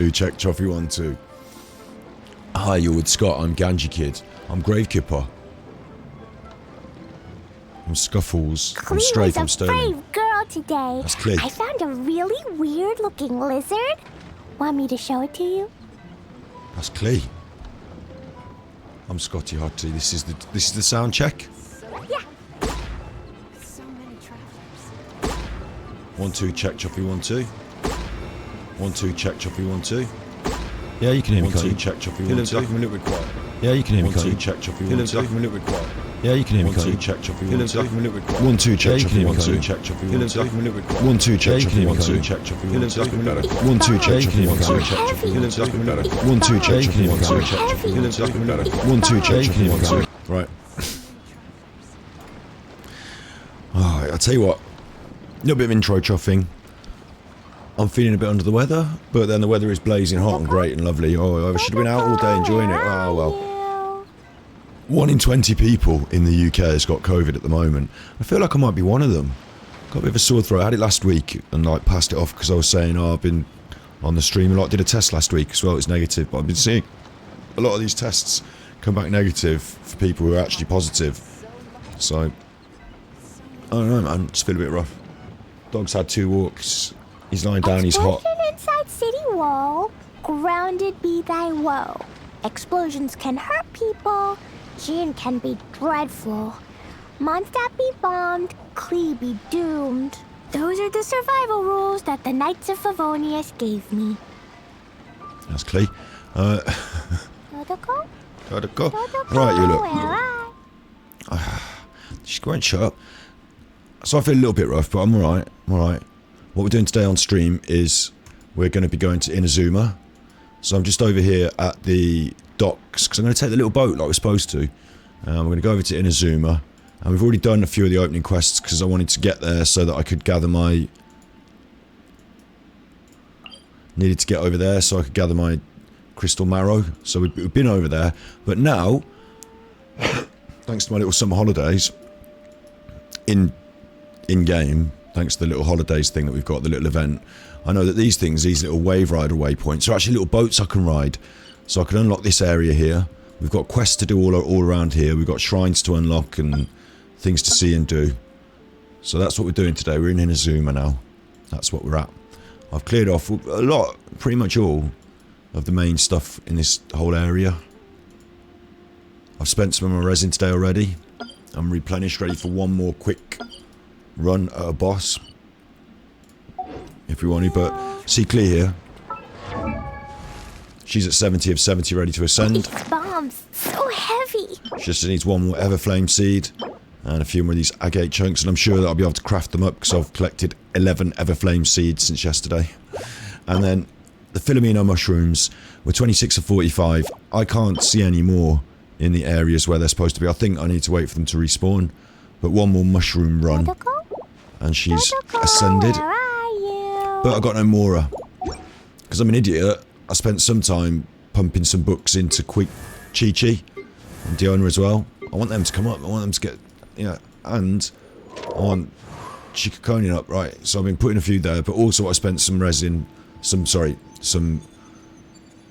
Who checked Chuffy 1-2? Hi, you're with Scott. I'm Ganji Kid. I'm Gravekipper. I'm Scuffles. I'm Strafe. I'm Sterling. Clee was a brave girl today. That's Clee. I found a really weird-looking lizard. Want me to show it to you? That's Clee. I'm Scotty Hotty. This is the sound check. Yeah. So many travelers. 1-2 check Chuffy 1-2. 1-2 check Chuffy 1-2. Yeah, you can hear me. 1-2 check Chuffy 1-2. I'm a little bit quiet. Yeah, you can hear me. 1-2 check Chuffy 1-2. I'm a little bit quiet. Yeah, you can hear me. 1-2 check Chuffy 1-2. I'm a little bit quiet. 1-2 check Chuffy 1-2. Check Chuffy 1-2. I'm a little bit quiet. 1-2 check Chuffy 1-2. Check Chuffy 1-2. 1-2 check Chuffy 1-2. Check Chuffy 1-2. 1-2 check Chuffy 1-2. Check Chuffy 1-2. 1-2 check Chuffy 1-2. Right. Alright, I'll tell you what. A little bit of intro chuffing. I'm feeling a bit under the weather, but then the weather is blazing hot and great and lovely. Oh, I should have been out all day enjoying it. Oh, well. 1 in 20 people in the UK has got COVID at the moment. I feel like I might be one of them. Got a bit of a sore throat. I had it last week and like passed it off because I was saying, oh, I've been on the stream a lot. Did a test last week as well. It's negative, but I've been seeing a lot of these tests come back negative for people who are actually positive. So, I don't know, man. Just feel a bit rough. Dog's had 2 walks. He's lying down, he's hot. Explosion inside city wall. Grounded be thy woe. Explosions can hurt people. Gin can be dreadful. Mondstadt be bombed. Clee be doomed. Those are the survival rules that the Knights of Favonius gave me. That's Clee. Dodoko? Dodoko. Dodoko, Right, you look. where I? She won't shut up. So I feel a little bit rough, but I'm alright. I'm alright. What we're doing today on stream is we're going to be going to Inazuma. So I'm just over here at the docks because I'm going to take the little boat like we're supposed to. We're going to go over to Inazuma. And we've already done a few of the opening quests because I wanted to get there so that I could gather my... Needed to get over there so I could gather my crystal marrow. So we've been over there. But now, thanks to my little summer holidays, in-game, thanks to the little holidays thing that we've got, the little event, I know that these things, these little wave rider waypoints, are actually little boats I can ride. So I can unlock this area here. We've got quests to do all around here. We've got shrines to unlock and things to see and do. So that's what we're doing today. We're in Inazuma now. That's what we're at. I've cleared off a lot, pretty much all, of the main stuff in this whole area. I've spent some of my resin today already. I'm replenished, ready for one more quick run at a boss. If we want to, but see Clee here. She's at 70 of 70 ready to ascend. These bombs, so heavy. She just needs one more Everflame seed and a few more of these agate chunks, and I'm sure that I'll be able to craft them up because I've collected 11 Everflame seeds since yesterday. And then the Philomeno mushrooms were 26 of 45. I can't see any more in the areas where they're supposed to be. I think I need to wait for them to respawn. But one more mushroom run and she's ascended. Where are you? But I got no Mora because I'm an idiot. I spent some time pumping some books into Quick Chi-Chi and Diona as well. I want them to come up. I want them to get, yeah, and I want Chikakonian up, right? So I've been putting a few there, but also I spent some resin, some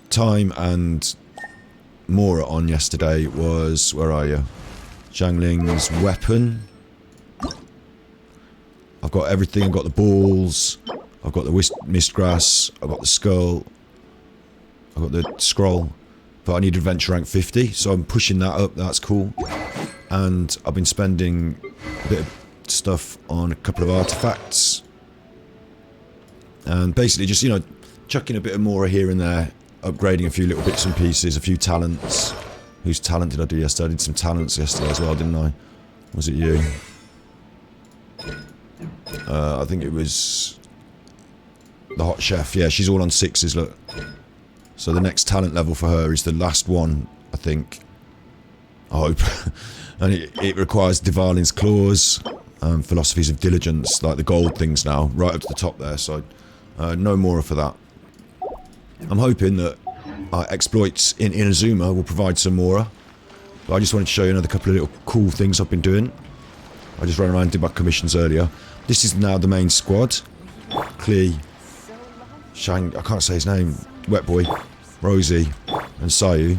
time and Mora on yesterday was, where are you? Zhangling's weapon. I've got everything. I've got the balls. I've got the mistgrass. I've got the skull. I've got the scroll. But I need adventure rank 50, so I'm pushing that up. That's cool. And I've been spending a bit of stuff on a couple of artifacts. And basically just, you know, chucking a bit of Mora here and there. Upgrading a few little bits and pieces. A few talents. Whose talent did I do yesterday? I did some talents yesterday as well, didn't I? Was it you? I think it was the hot chef. Yeah, she's all on 6s, look. So the next talent level for her is the last one, I think. I hope. And it requires Divalin's Claws, Philosophies of Diligence, like the gold things now, right up to the top there. So no more for that. I'm hoping that exploits in Inazuma will provide some Mora. But I just wanted to show you another couple of little cool things I've been doing. I just ran around and did my commissions earlier. This is now the main squad. Clee. Shang, I can't say his name. Wet Boy, Rosie, and Sayu.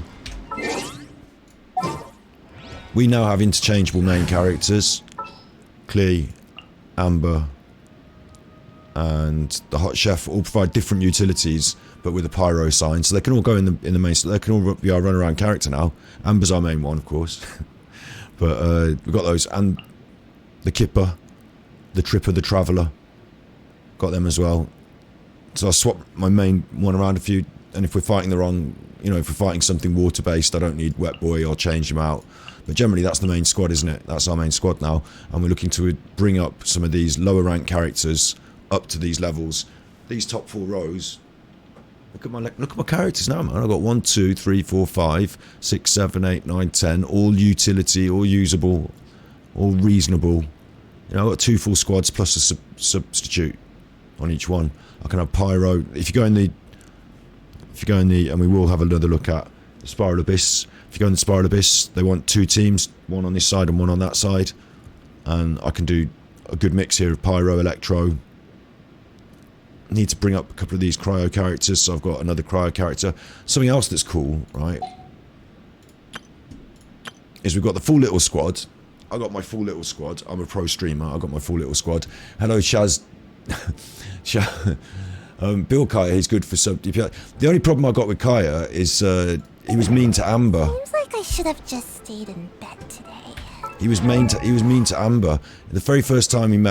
We now have interchangeable main characters. Klee, Amber, and the Hot Chef all provide different utilities, but with a pyro sign, so they can all go in the main. So they can all be our run around character now. Amber's our main one, of course, but we've got those, and the Kipper, the Tripper, the Traveller, got them as well. So I swap my main one around a few, and if we're fighting the wrong, you know, if we're fighting something water based, I don't need Wet Boy. I'll change him out. But generally, that's the main squad, isn't it? That's our main squad now, and we're looking to bring up some of these lower rank characters up to these levels. These top 4 rows. Look at my characters now, man. I've got 1, 2, 3, 4, 5, 6, 7, 8, 9, 10. All utility, all usable, all reasonable. You know, I've got 2 full squads plus a substitute on each one. I can have pyro. If you go in the, and we will have another look at the Spiral Abyss. If you go in the Spiral Abyss, they want 2 teams, one on this side and one on that side, and I can do a good mix here of pyro, electro. Need to bring up a couple of these cryo characters, so I've got another cryo character. Something else that's cool, right, is we've got the full little squad. I got my full little squad. I'm a pro streamer. I got my full little squad. Hello, Shaz. Bill Kaya, he's good for sub DPI. The only problem I got with Kaya is he was mean to Amber. Seems like I should have just stayed in bed today. He was mean to Amber. The very first time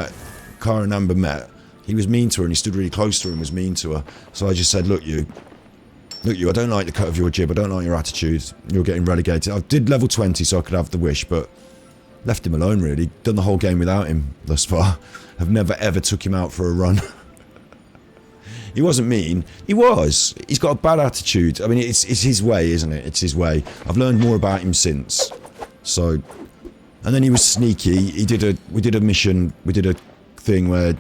Kaya and Amber met, he was mean to her, and he stood really close to her and was mean to her. So I just said, look you, I don't like the cut of your jib, I don't like your attitude, you're getting relegated. I did level 20 so I could have the wish, but left him alone really. Done the whole game without him thus far. Have never ever took him out for a run. He wasn't mean. He was. He's got a bad attitude. I mean, it's his way, isn't it? It's his way. I've learned more about him since. So, and then he was sneaky. We did a mission. We did a thing where,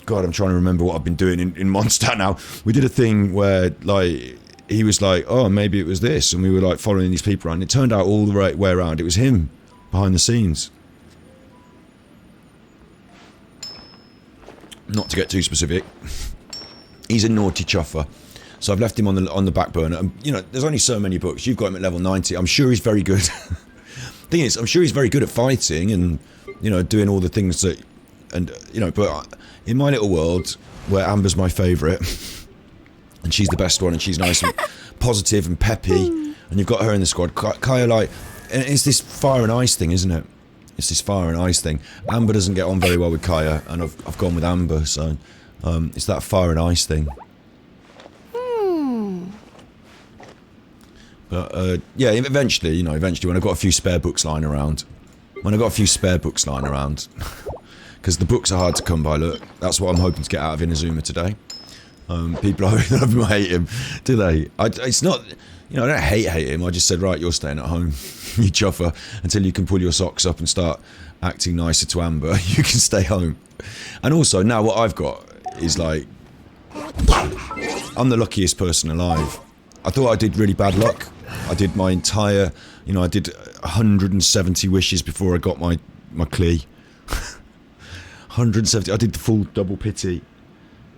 God, I'm trying to remember what I've been doing in Mondstadt now. We did a thing where, like, he was like, oh, maybe it was this, and we were like following these people around. It turned out all the right way around. It was him behind the scenes. Not to get too specific. He's a naughty chuffer, so I've left him on the back burner. And, you know, there's only so many books. You've got him at level 90. I'm sure he's very good. Thing is, I'm sure he's very good at fighting and, you know, doing all the things that, and, you know, but in my little world where Amber's my favourite, and she's the best one, and she's nice and positive and peppy, and you've got her in the squad. Kaya, like, and it's this fire and ice thing, isn't it? It's this fire and ice thing. Amber doesn't get on very well with Kaya, and I've gone with Amber, so. It's that fire and ice thing. But yeah, eventually when I got a few spare books lying around, because the books are hard to come by. Look, that's what I'm hoping to get out of Inazuma today. People either love him or hate him, do they? It's not, you know, I don't hate him. I just said, right, you're staying at home, you chuffer, until you can pull your socks up and start acting nicer to Amber. You can stay home. And also now what I've got is like, I'm the luckiest person alive. I thought I did really bad luck. I did my entire, you know, I did 170 wishes before I got my Klee. 170. I did the full double pity.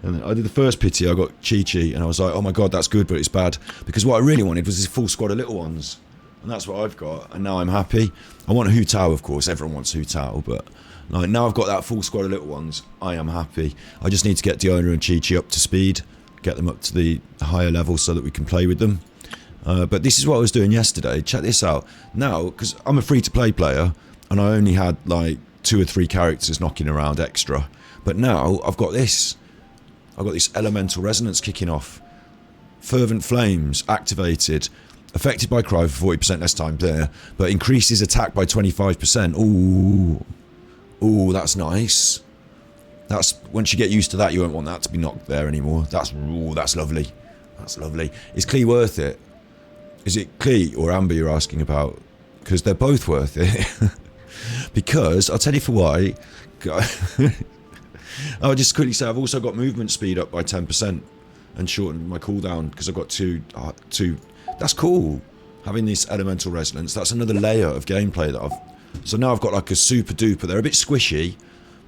And I did the first pity, I got Chi-Chi, and I was like, oh my god, that's good, but it's bad. Because what I really wanted was this full squad of little ones. And that's what I've got, and now I'm happy. I want Hu Tao, of course, everyone wants Hu Tao, but like, now I've got that full squad of little ones, I am happy. I just need to get Diona and Chi-Chi up to speed, get them up to the higher level so that we can play with them. But this is what I was doing yesterday. Check this out. Now, because I'm a free-to-play player, and I only had like 2 or 3 characters knocking around extra. But now, I've got this. I've got this elemental resonance kicking off. Fervent Flames activated. Affected by cry for 40% less time there, but increases attack by 25%. Ooh. Ooh, that's nice. That's, once you get used to that, you won't want that to be knocked there anymore. That's lovely. That's lovely. Is Klee worth it? Is it Klee or Amber you're asking about? Because they're both worth it. Because, I'll tell you for why. I'll just quickly say I've also got movement speed up by 10% and shortened my cooldown because I've got two. That's cool. Having this elemental resonance, that's another layer of gameplay that I've. So now I've got like a super duper. They're a bit squishy,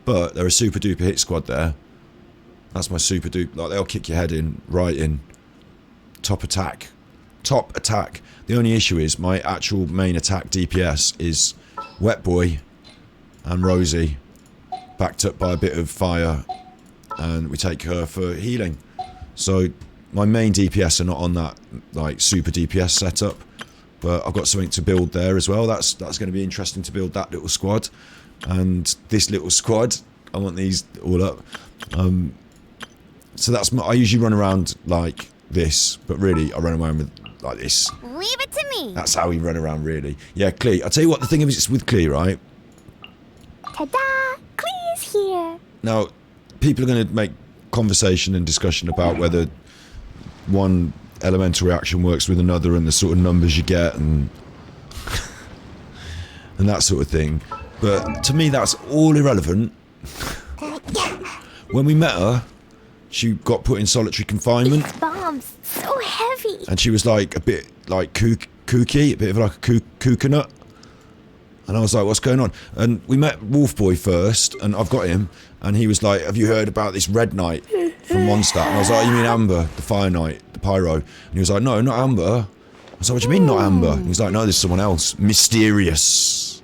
but they're a super duper hit squad there. That's my super duper. Like, they'll kick your head in, right in. top attack. Top attack. The only issue is my actual main attack DPS is Wet Boy and Rosie, backed up by a bit of fire, and we take her for healing. So my main DPS are not on that like super DPS setup, but I've got something to build there as well. That's going to be interesting to build that little squad, and this little squad. I want these all up. So that's I usually run around like this, but really I run around with like this. Leave it to me. That's how we run around, really. Yeah, Clee. I'll tell you what the thing is with Clee, right? Ta-da! Clee's here. Now, people are going to make conversation and discussion about whether one elemental reaction works with another and the sort of numbers you get and and that sort of thing. But to me, that's all irrelevant. When we met her, she got put in solitary confinement. These bombs, so heavy. And she was like a bit like kooky, a bit of like a coconut. And I was like, what's going on? And we met Wolf Boy first, and I've got him, and he was like, have you heard about this Red Knight from Mondstadt? And I was like, you mean Amber, the Fire Knight, the Pyro? And he was like, no, not Amber. I was like, what do you mean not Amber? And he was like, no, there's someone else. Mysterious.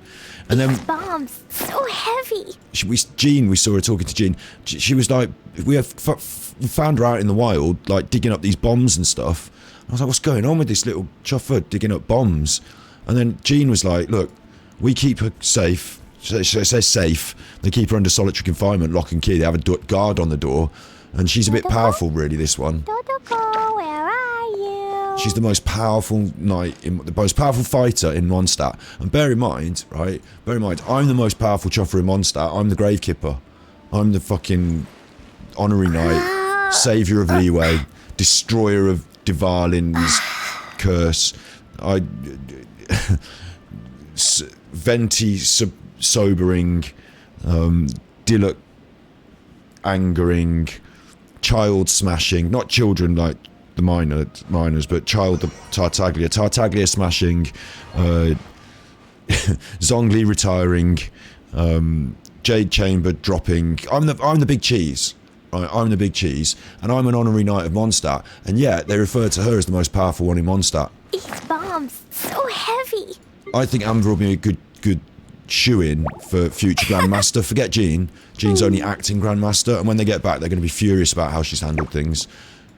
And then... These bombs, so heavy. Jean, we saw her talking to Jean. She was like, we found her out in the wild, like digging up these bombs and stuff. I was like, what's going on with this little chuffer digging up bombs? And then Jean was like, look, we keep her safe. She says safe. They keep her under solitary confinement, lock and key. They have a guard on the door. And she's a bit powerful, really, this one. Dodoko, where are you? She's the most powerful knight, the most powerful fighter in Mondstadt. And bear in mind, right? Bear in mind, I'm the most powerful chuffer in Mondstadt. I'm the Grave Kipper. I'm the fucking honorary knight, saviour of Leeway, destroyer of Divalin's curse. Venti sobering, Dillock angering, child smashing, not children like the minors, but child the Tartaglia smashing, Zongli retiring, Jade Chamber dropping. I'm the big cheese. Right, I'm the big cheese, and I'm an honorary knight of Mondstadt, and yet they refer to her as the most powerful one in Mondstadt. These bombs, so heavy. I think Amber will be a good shoe-in for future Grandmaster. Forget Jean. Jean's only acting Grandmaster, and when they get back, they're going to be furious about how she's handled things,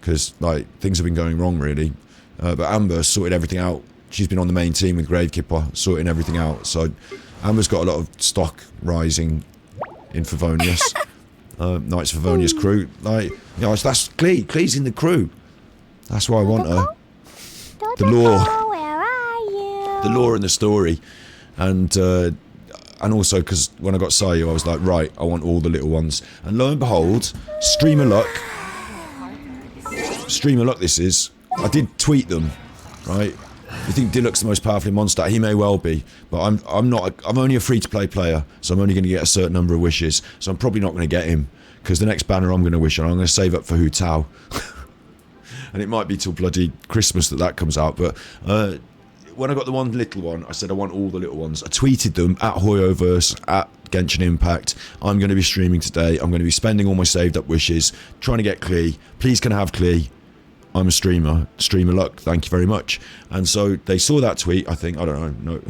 because like things have been going wrong, really. But Amber sorted everything out. She's been on the main team with Gravekipper, sorting everything out. So Amber's got a lot of stock rising in Favonius. Knights of Favonius crew. Like, you know, that's Clee. Clee's in the crew. That's why I want her. The lore. Where are you? The lore and the story. And also because when I got Sayu, I was like, right, I want all the little ones. And lo and behold, Streamer Luck this is. I did tweet them, right? You think Dillock's the most powerful in Mondstadt? He may well be, but I'm not. I'm only a free-to-play player, so I'm only going to get a certain number of wishes. So I'm probably not going to get him, because the next banner I'm going to wish on, I'm going to save up for Hu Tao. And it might be till bloody Christmas that comes out, but when I got the one little one, I said I want all the little ones. I tweeted them at Hoyoverse, at Genshin Impact. I'm going to be streaming today. I'm going to be spending all my saved up wishes, trying to get Clee. Please can I have Clee? I'm a streamer. Streamer Luck, thank you very much. And so they saw that tweet, I think. I don't know.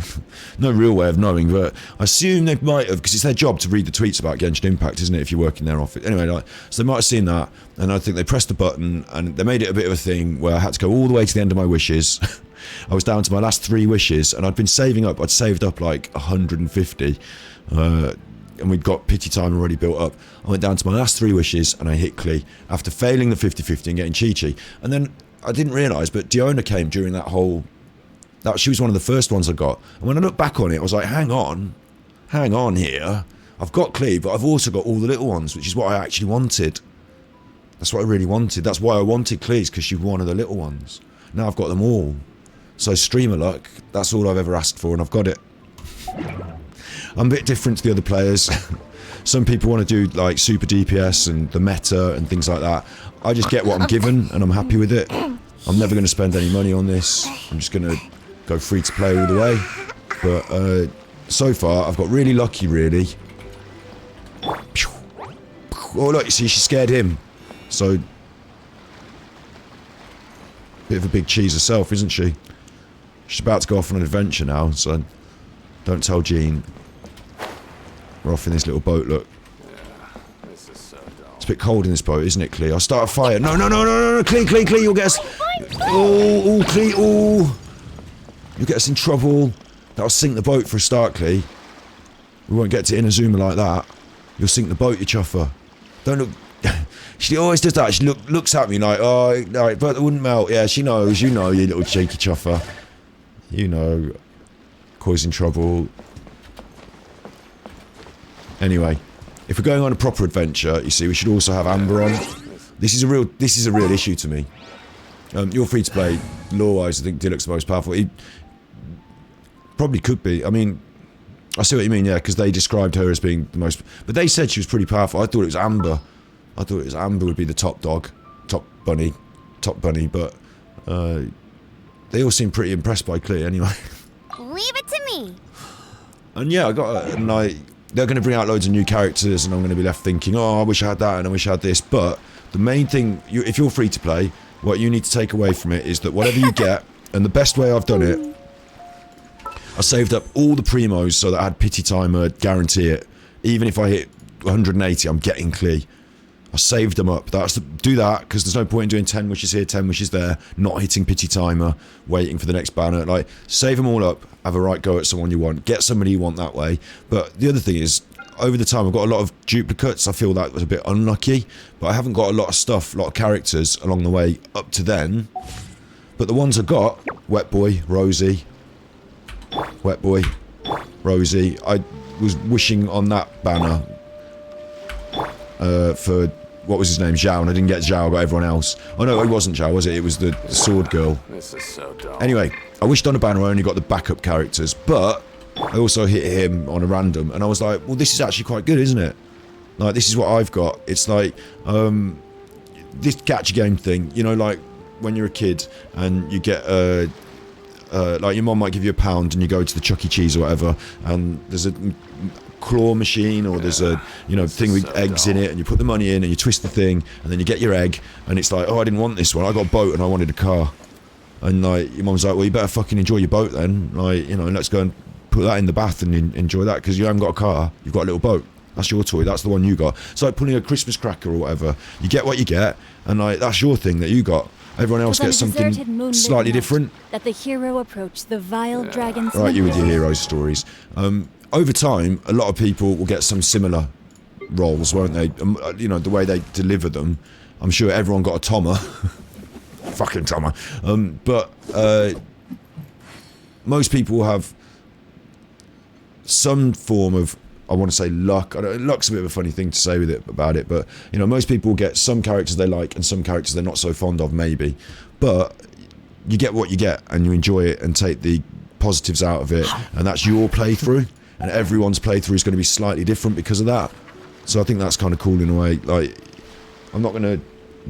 No real way of knowing, but I assume they might have, because it's their job to read the tweets about Genshin Impact, isn't it, if you work in their office. Anyway, so they might have seen that, and I think they pressed the button, and they made it a bit of a thing where I had to go all the way to the end of my wishes. I was down to my last 3 wishes, and I'd been saving up. I'd saved up like 150, and we'd got pity time already built up. I went down to my last 3 wishes, and I hit Clee after failing the 50-50 and getting Chi-Chi. And then I didn't realise, but Diona came during that whole... she was one of the first ones I got. And when I look back on it, I was like, hang on here. I've got Clee, but I've also got all the little ones, which is what I actually wanted. That's what I really wanted. That's why I wanted Clee's, because she was one of the little ones. Now I've got them all. So Streamer Luck, that's all I've ever asked for, and I've got it. I'm a bit different to the other players. Some people want to do like super DPS and the meta and things like that. I just get what I'm given and I'm happy with it. I'm never going to spend any money on this. I'm just going to go free to play all the way. But so far I've got really lucky, really. Oh look, you see, she scared him. So Bit of a big cheese herself, isn't she? She's about to go off on an adventure now, so don't tell Jean. We're off in this little boat, look. This is so dull. It's a bit cold in this boat, isn't it, Clee? I'll start a fire. No, Clee, you'll get us... Oh, Clee, oh! You'll get us in trouble. That'll sink the boat for a start, Clee. We won't get to Inazuma like that. You'll sink the boat, you chuffer. Don't look... She always does that. She looks at me like, oh, right, but it wouldn't melt. Yeah, she knows. You know, you little cheeky chuffer. You know. Causing trouble. Anyway, if we're going on a proper adventure, you see, we should also have Amber on. This is a real issue to me. You're free to play. Lore-wise, I think Dilek's the most powerful. He probably could be. I mean, I see what you mean, yeah, because they described her as being the most... But they said she was pretty powerful. I thought it was Amber. I thought it was Amber would be the top dog. Top bunny, but... they all seem pretty impressed by Clee, anyway. Leave it to me. And yeah, they're going to bring out loads of new characters, and I'm going to be left thinking, oh, I wish I had that, and I wish I had this. But the main thing, if you're free to play, what you need to take away from it is that whatever you get, and the best way I've done it, I saved up all the primos so that I had pity timer, guarantee it. Even if I hit 180, I'm getting Clee. I saved them up. Do that, because there's no point in doing 10 wishes here, 10 wishes there, not hitting pity timer, waiting for the next banner. Like, save them all up, have a right go at someone you want, get somebody you want that way. But the other thing is, over the time, I've got a lot of duplicates. I feel that was a bit unlucky, but I haven't got a lot of stuff, a lot of characters along the way up to then. But the ones I got, Wet Boy, Rosie, Wet Boy, Rosie, I was wishing on that banner for, what was his name, Zhao, and I didn't get Zhao, I got everyone else. Oh no, it wasn't Zhao, was it? It was the sword girl. This is so dull. Anyway, I wished on a banner I only got the backup characters, but I also hit him on a random, and I was like, well, this is actually quite good, isn't it? Like, this is what I've got. It's like, this gacha game thing, you know, like, when you're a kid, and you get, like, your mom might give you £1 and you go to the Chuck E. Cheese or whatever, and there's a claw machine, or there's a, you know, thing with eggs in it, and you put the money in and you twist the thing, and then you get your egg, and it's like, oh, I didn't want this one, I got a boat and I wanted a car. And like, your mom's like, well, you better fucking enjoy your boat then, like, you know, let's go and put that in the bath and enjoy that, because you haven't got a car, you've got a little boat. That's your toy, that's the one you got. It's like pulling a Christmas cracker or whatever. You get what you get, and like, that's your thing that you got. Everyone else gets something slightly different. That the hero approached the vile dragon's right, you with your hero stories. Over time, a lot of people will get some similar roles, won't they? You know, the way they deliver them. I'm sure everyone got a Tommer. Fucking Tommer. But most people will have some form of, I want to say, luck. Luck's a bit of a funny thing to say with it about it, but you know, most people get some characters they like and some characters they're not so fond of, maybe. But you get what you get, and you enjoy it and take the positives out of it, and that's your playthrough. And everyone's playthrough is going to be slightly different because of that. So I think that's kind of cool in a way. Like, I'm not going to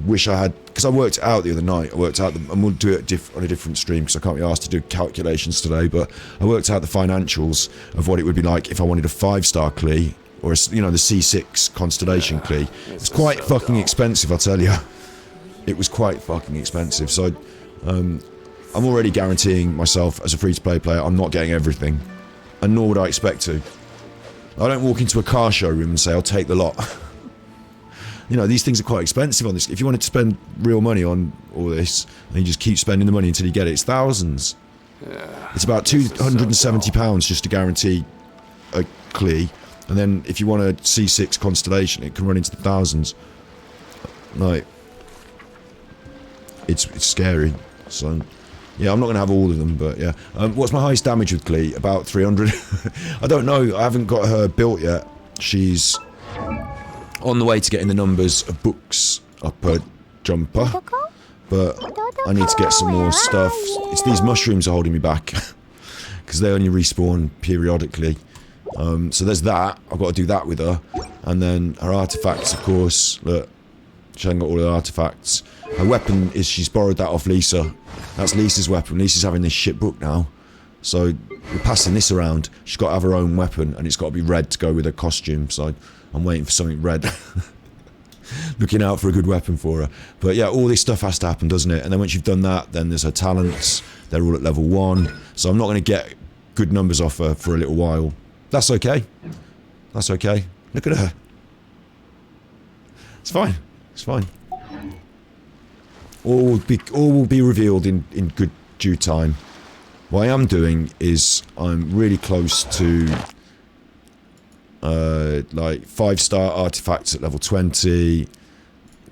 wish I had, because I worked it out the other night. I worked out, and we'll do it on a different stream because I can't be asked to do calculations today. But I worked out the financials of what it would be like if I wanted a 5-star Clee, or you know, the C6 Constellation Clee. It's quite fucking expensive, I tell you. It was quite fucking expensive. So I'm already guaranteeing myself as a free-to-play player, I'm not getting everything. And nor would I expect to. I don't walk into a car showroom and say, I'll take the lot. You know, these things are quite expensive on this. If you wanted to spend real money on all this, and you just keep spending the money until you get it, it's thousands. It's about £270 just to guarantee a Clee. And then if you want a C6 Constellation, it can run into the thousands. Like, it's scary. So... yeah, I'm not going to have all of them, but yeah. What's my highest damage with Clee? About 300. I don't know. I haven't got her built yet. She's on the way to getting the numbers of books up her jumper. But I need to get some more stuff. It's these mushrooms are holding me back. Because they only respawn periodically. So there's that. I've got to do that with her. And then her artifacts, of course. Look, she hasn't got all her artifacts. Her weapon is, she's borrowed that off Lisa. That's Lisa's weapon. Lisa's having this shit book now. So we're passing this around. She's got to have her own weapon, and it's got to be red to go with her costume. So I'm waiting for something red. looking out for a good weapon for her. But yeah, all this stuff has to happen, doesn't it? And then once you've done that, then there's her talents. They're all at level 1. So I'm not going to get good numbers off her for a little while. That's okay. That's okay. Look at her. It's fine. It's fine. All will be revealed in good due time. What I am doing is I'm really close to like 5-star artifacts at level 20,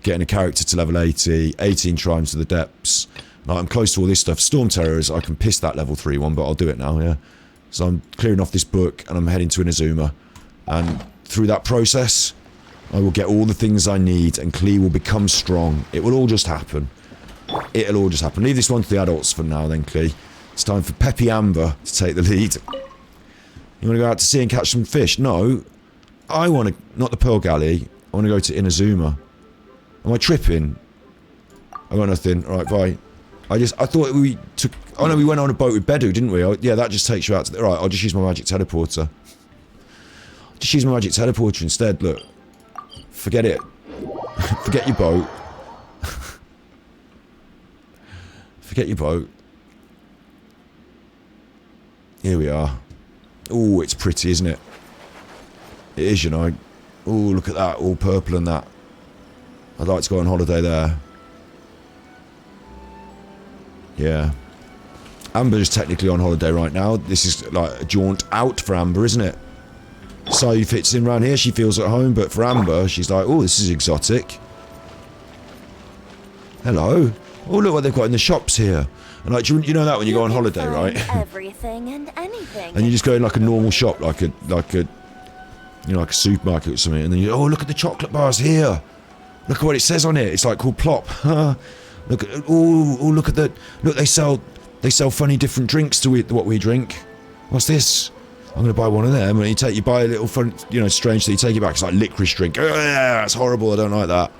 getting a character to level 80, 18 Triumphs of the Depths. Like, I'm close to all this stuff. Storm Terrors, I can piss that level 3 one, but I'll do it now, yeah. So I'm clearing off this book and I'm heading to Inazuma. And through that process, I will get all the things I need and Klee will become strong. It will all just happen. It'll all just happen. Leave this one to the adults for now then, Klee. It's time for Peppy Amber to take the lead. You want to go out to sea and catch some fish? No. I want to... Not the Pearl Galley. I want to go to Inazuma. Am I tripping? I got nothing. Alright, bye. I thought we took... Oh no, we went on a boat with Bedu, didn't we? Yeah, that just takes you out to the... Alright, I'll just use my magic teleporter. Just use my magic teleporter instead, look. Forget it. Forget your boat. Forget your boat. Here we are. Oh, it's pretty, isn't it? It is, you know. Oh, look at that. All purple and that. I'd like to go on holiday there. Yeah. Amber's technically on holiday right now. This is like a jaunt out for Amber, isn't it? So fits in around here. She feels at home, but for Amber, she's like, oh, this is exotic. Hello. Oh, look what they've got in the shops here. And like, you know that when you go on holiday, right? Everything and anything. And you just go in like a normal shop, like a, you know, like a supermarket or something, and then you, oh, look at the chocolate bars here. Look at what it says on it. It's like called Plop. Look at, oh, look at the, look, they sell funny different drinks to what we drink. What's this? I'm gonna buy one of them. And you buy a little fun, you know, strange thing. You take it back. It's like licorice drink. Oh, yeah, that's horrible. I don't like that.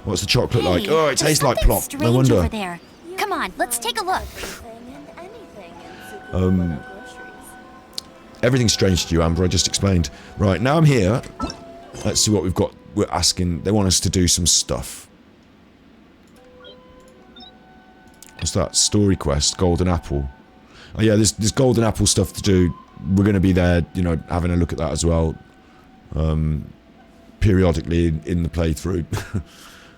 What's the chocolate like? Oh, it tastes like Plop. No wonder. Over there. Come on, let's take a look. Everything's strange to you, Amber. I just explained. Right, now I'm here. Let's see what we've got. We're asking. They want us to do some stuff. What's that? Story quest. Golden Apple. Oh yeah, there's Golden Apple stuff to do. We're going to be there, you know, having a look at that as well. Periodically in the playthrough.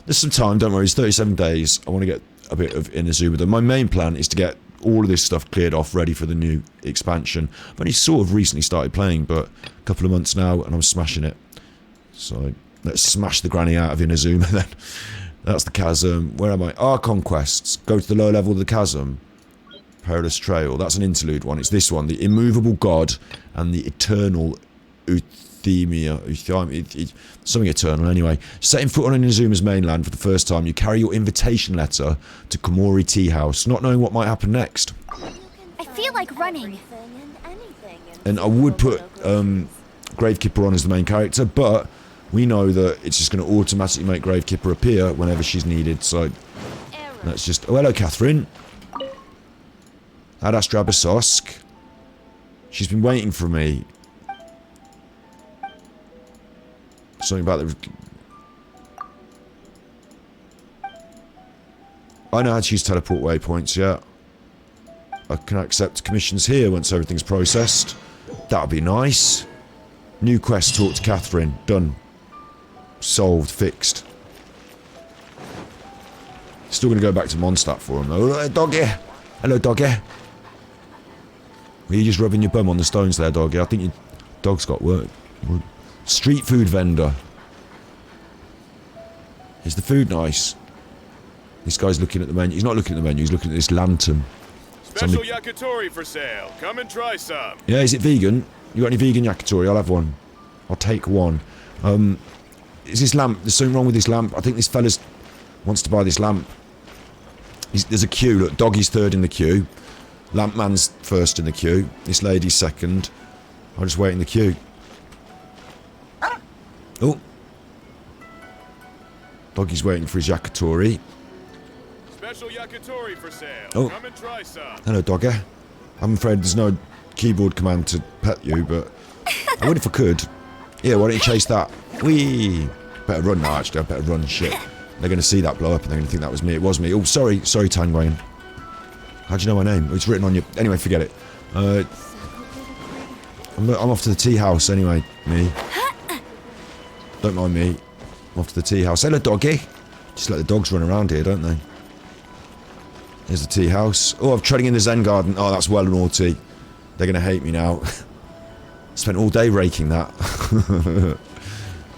There's some time, don't worry. It's 37 days. I want to get a bit of Inazuma though. My main plan is to get all of this stuff cleared off, ready for the new expansion. I've only sort of recently started playing, but a couple of months now, and I'm smashing it. So, let's smash the granny out of Inazuma then. That's the chasm. Where am I? Archon quests. Go to the lower level of the chasm. Perilous Trail. That's an interlude one. It's this one. The Immovable God and the Eternal Euthymia. Something eternal anyway. Setting foot on Inazuma's mainland for the first time, you carry your invitation letter to Komori Tea House, not knowing what might happen next. I feel like running. And I would put Gravekipper on as the main character, but we know that it's just going to automatically make Gravekipper appear whenever she's needed, so let's just... Oh, hello, Catherine. Ad Astra Abysosk. She's been waiting for me. Something about the... I know how to use teleport waypoints, yeah. I can accept commissions here once everything's processed. That'll be nice. New quest, talk to Catherine. Done. Solved, fixed. Still gonna go back to Mondstadt for him though. Hello, doggy. Hello, doggy. Are you just rubbing your bum on the stones there, doggy? I think your dog's got work. Street food vendor. Is the food nice? This guy's looking at the menu. He's not looking at the menu, he's looking at this lantern. Special yakitori for sale. Come and try some. Yeah, is it vegan? You got any vegan yakitori? I'll have one. I'll take one. Is this lamp... There's something wrong with this lamp. I think this fella's wants to buy this lamp. There's a queue. Look, doggy's third in the queue. Lampman's first in the queue. This lady's second. I'll just wait in the queue. Oh. Doggy's waiting for his yakitori. Special yakitori for sale. Oh. Come and try some. Hello, doggy. I'm afraid there's no keyboard command to pet you, but I would if I could. Yeah, why don't you chase that? Whee! Better run now, actually. I better run. Shit. They're going to see that blow up and they're going to think that was me. It was me. Oh, sorry. Sorry, Tangwayne. How'd you know my name? It's written on your... Anyway, forget it. I'm off to the tea house anyway, me. Don't mind me. I'm off to the tea house. Hello, doggy. Just let the dogs run around here, don't they? Here's the tea house. Oh, I'm treading in the Zen garden. Oh, that's well naughty. They're going to hate me now. Spent all day raking that.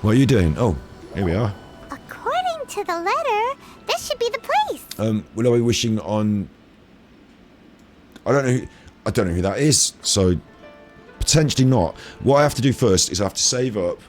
What are you doing? Oh, here we are. According to the letter, this should be the place. Will I be wishing on... I don't know who that is, so potentially not. What I have to do first is I have to save up.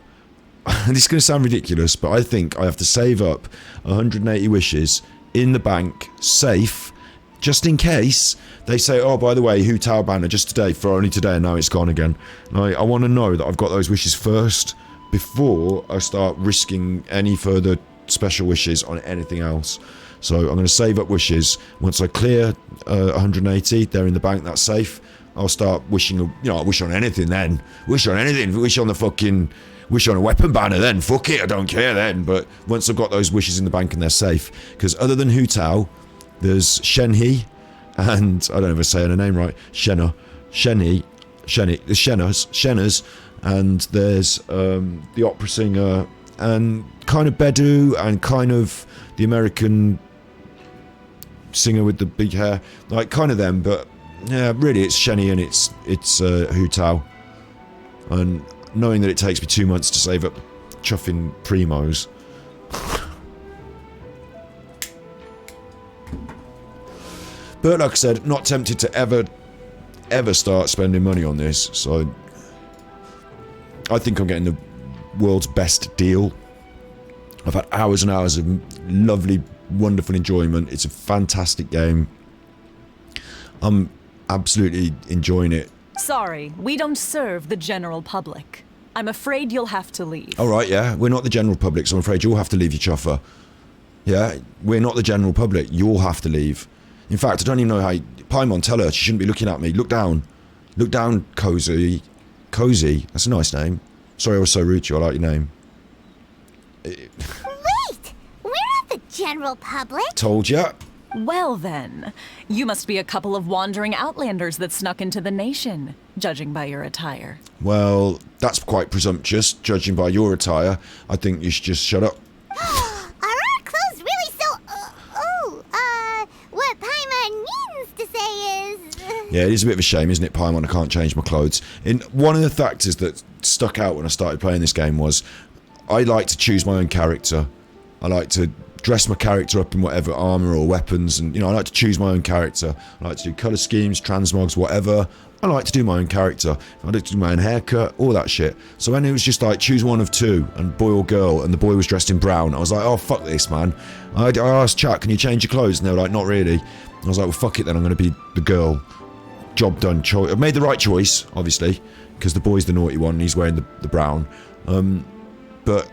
This is going to sound ridiculous, but I think I have to save up 180 wishes in the bank, safe, just in case they say, oh, by the way, Hu Tao banner just today, for only today, and now it's gone again. I want to know that I've got those wishes first before I start risking any further special wishes on anything else. So I'm going to save up wishes. Once I clear 180, they're in the bank, that's safe. I'll start wishing, I'll wish on anything then. Wish on anything. Wish on the fucking... Wish on a weapon banner then. Fuck it, I don't care then. But once I've got those wishes in the bank and they're safe. Because other than Hu Tao, there's Shenhe, and... I don't know if I'm saying her name right. Shenhe, there's Shenna's, and there's the opera singer, and kind of Bedu, and kind of the American singer with the big hair, like kind of them, but yeah, really it's Shenhe and it's Hu Tao. And knowing that it takes me 2 months to save up chuffing primos. But like I said, not tempted to ever start spending money on this, so I think I'm getting the world's best deal. I've had hours and hours of lovely, wonderful enjoyment. It's a fantastic game. I'm absolutely enjoying it. Sorry, we don't serve the general public. I'm afraid you'll have to leave. Alright, yeah, we're not the general public, so I'm afraid you'll have to leave, you chuffer. Yeah, we're not the general public, you'll have to leave. In fact, I don't even know how... Paimon, tell her she shouldn't be looking at me. Look down. Look down, Cozy. Cozy, that's a nice name. Sorry I was so rude to you, I like your name. Wait! We're not the general public. Told ya. Well then, you must be a couple of wandering outlanders that snuck into the nation, judging by your attire. Well, that's quite presumptuous, judging by your attire. I think you should just shut up. Are our clothes really so... what Paimon means to say is... Yeah, it is a bit of a shame, isn't it, Paimon? I can't change my clothes. One of the factors that stuck out when I started playing this game was I like to choose my own character. I like to dress my character up in whatever armour or weapons, and I like to choose my own character. I like to do colour schemes, transmogs, whatever. I like to do my own character. I like to do my own haircut, all that shit. So when it was just like, choose one of two, and boy or girl, and the boy was dressed in brown, I was like, oh, fuck this, man. I asked chat, can you change your clothes? And they were like, not really. I was like, well, fuck it then, I'm going to be the girl. Job done. I've made the right choice, obviously, because the boy's the naughty one, and he's wearing the brown. But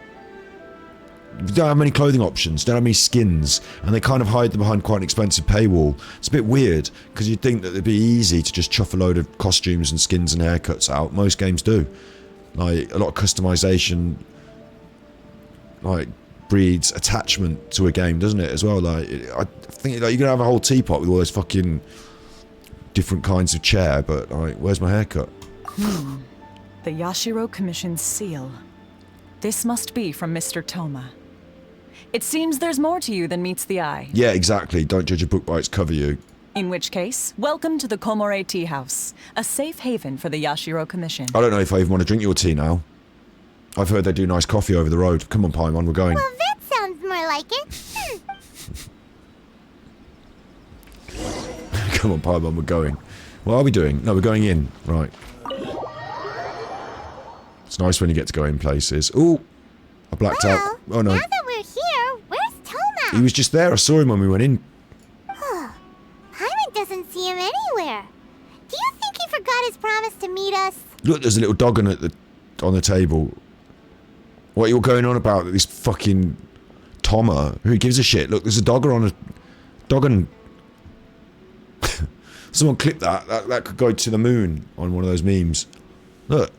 you don't have many clothing options, don't have many skins, and they kind of hide them behind quite an expensive paywall. It's a bit weird, because you'd think that it'd be easy to just chuff a load of costumes and skins and haircuts out. Most games do. Like, a lot of customization, like, breeds attachment to a game, doesn't it, as well? Like, I think, like, you're gonna have a whole teapot with all those fucking different kinds of chair, but, like, where's my haircut? The Yashiro Commission's seal. This must be from Mr. Toma. It seems there's more to you than meets the eye. Yeah, exactly. Don't judge a book by its cover, you. In which case, welcome to the Komore Tea House, a safe haven for the Yashiro Commission. I don't know if I even want to drink your tea now. I've heard they do nice coffee over the road. Come on, Paimon, we're going. Well, that sounds more like it. Come on, Paimon, we're going. What are we doing? No, we're going in. Right. It's nice when you get to go in places. Ooh, I blacked out. Oh no. Now that we're here, where's Toma? He was just there. I saw him when we went in. Paimon doesn't see him anywhere. Do you think he forgot his promise to meet us? Look, there's a little dog on the table. What are you all going on about? This fucking Toma. Who gives a shit? Look, there's a dog on a... Dog on... Someone clip that. That could go to the moon on one of those memes. Look.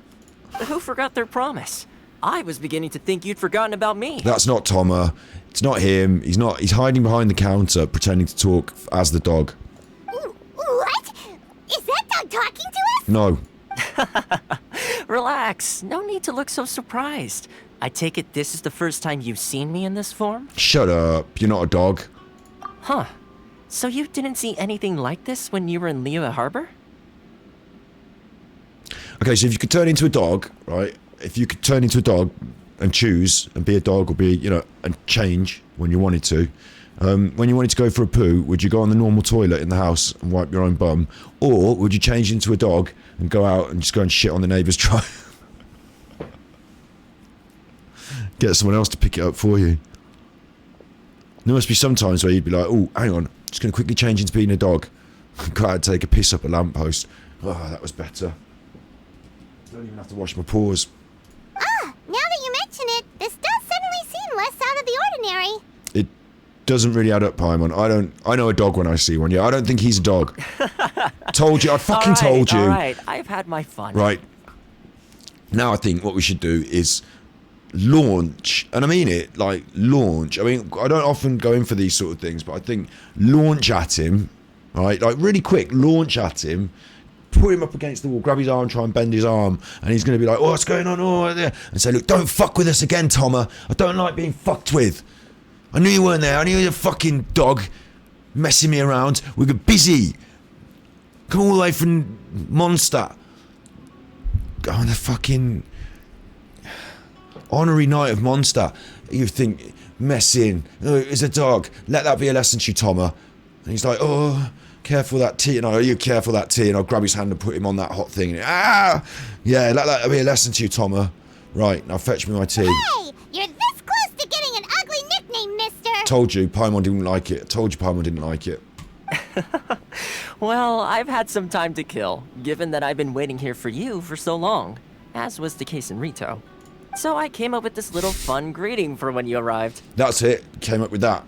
Who forgot their promise? I was beginning to think you'd forgotten about me. That's not Toma. It's not him. He's hiding behind the counter, pretending to talk as the dog. What? Is that dog talking to us? No. Relax. No need to look so surprised. I take it this is the first time you've seen me in this form? Shut up. You're not a dog. Huh. So you didn't see anything like this when you were in Liyue Harbor? Okay, so if you could turn into a dog, right? If you could turn into a dog and choose and be a dog or be, and change when you wanted to. When you wanted to go for a poo, would you go on the normal toilet in the house and wipe your own bum? Or would you change into a dog and go out and just go and shit on the neighbour's drive? Get someone else to pick it up for you. There must be some times where you'd be like, oh, hang on, just going to quickly change into being a dog. Go out and take a piss up a lamppost. Oh, that was better. Don't even have to wash my paws. Now that you mention it, this does suddenly seem less out of the ordinary. It doesn't really add up, Paimon. I know a dog when I see one. Yeah, I don't think he's a dog. Told you, I fucking told you. Alright, I've had my fun. Right. Now I think what we should do is launch, and I mean it, like launch. I mean, I don't often go in for these sort of things, but I think launch at him, right? Like really quick, launch at him, put him up against the wall, grab his arm, try and bend his arm, and he's going to be like, oh, what's going on? Oh, there. And say, look, don't fuck with us again, Toma. I don't like being fucked with. I knew you weren't there. I knew you were a fucking dog messing me around. We were busy. Come all the way from Monster. Go on the fucking honorary night of Monster. You think, messing. Oh, it's a dog. Let that be a lesson to you, Toma. And he's like, oh, careful that tea. And you careful that tea. And I'll grab his hand and put him on that hot thing. And, yeah, let that be a lesson to you, Toma. Right, now fetch me my tea. Hey, you're this close to getting an ugly nickname, mister. Told you, Paimon didn't like it. Told you Paimon didn't like it. Well, I've had some time to kill, given that I've been waiting here for you for so long, as was the case in Rito. So I came up with this little fun greeting for when you arrived. That's it. Came up with that.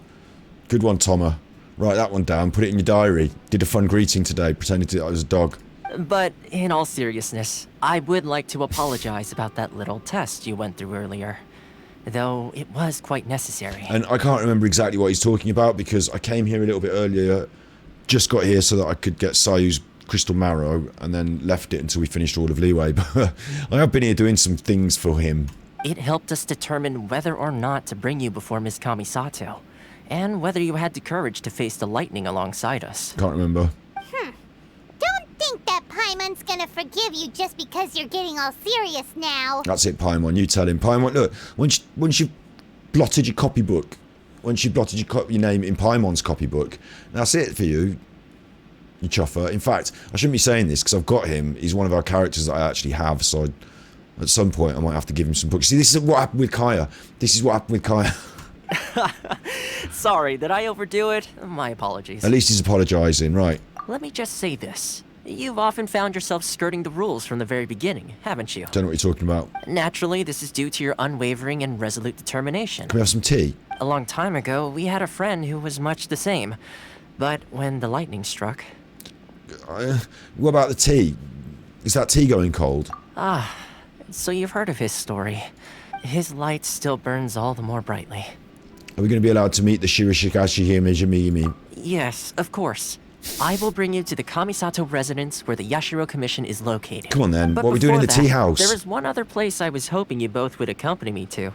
Good one, Toma. Write that one down. Put it in your diary. Did a fun greeting today, pretending that I was a dog. But in all seriousness, I would like to apologize about that little test you went through earlier. Though it was quite necessary. And I can't remember exactly what he's talking about because I came here a little bit earlier, just got here so that I could get Sayu's crystal marrow and then left it until we finished all of Liyue. But I have been here doing some things for him. It helped us determine whether or not to bring you before Miss Kamisato, and whether you had the courage to face the lightning alongside us. Can't remember. Don't think that Paimon's gonna forgive you just because you're getting all serious now. That's it, Paimon. You tell him. Paimon, look, once you've blotted your copybook, once you blotted your name in Paimon's copybook, that's it for you, you chuffer. In fact, I shouldn't be saying this because I've got him. He's one of our characters that I actually have, so at some point I might have to give him some books. See, this is what happened with Kaya. This is what happened with Kaya. Sorry, did I overdo it? My apologies. At least he's apologising, right. Let me just say this. You've often found yourself skirting the rules from the very beginning, haven't you? Don't know what you're talking about. Naturally, this is due to your unwavering and resolute determination. Can we have some tea? A long time ago, we had a friend who was much the same. But when the lightning struck... What about the tea? Is that tea going cold? So you've heard of his story. His light still burns all the more brightly. Are we going to be allowed to meet the Shirishikashi Himejimimi? Yes, of course. I will bring you to the Kamisato residence where the Yashiro Commission is located. Come on then, But what are we doing in the before tea that, house? There is one other place I was hoping you both would accompany me to.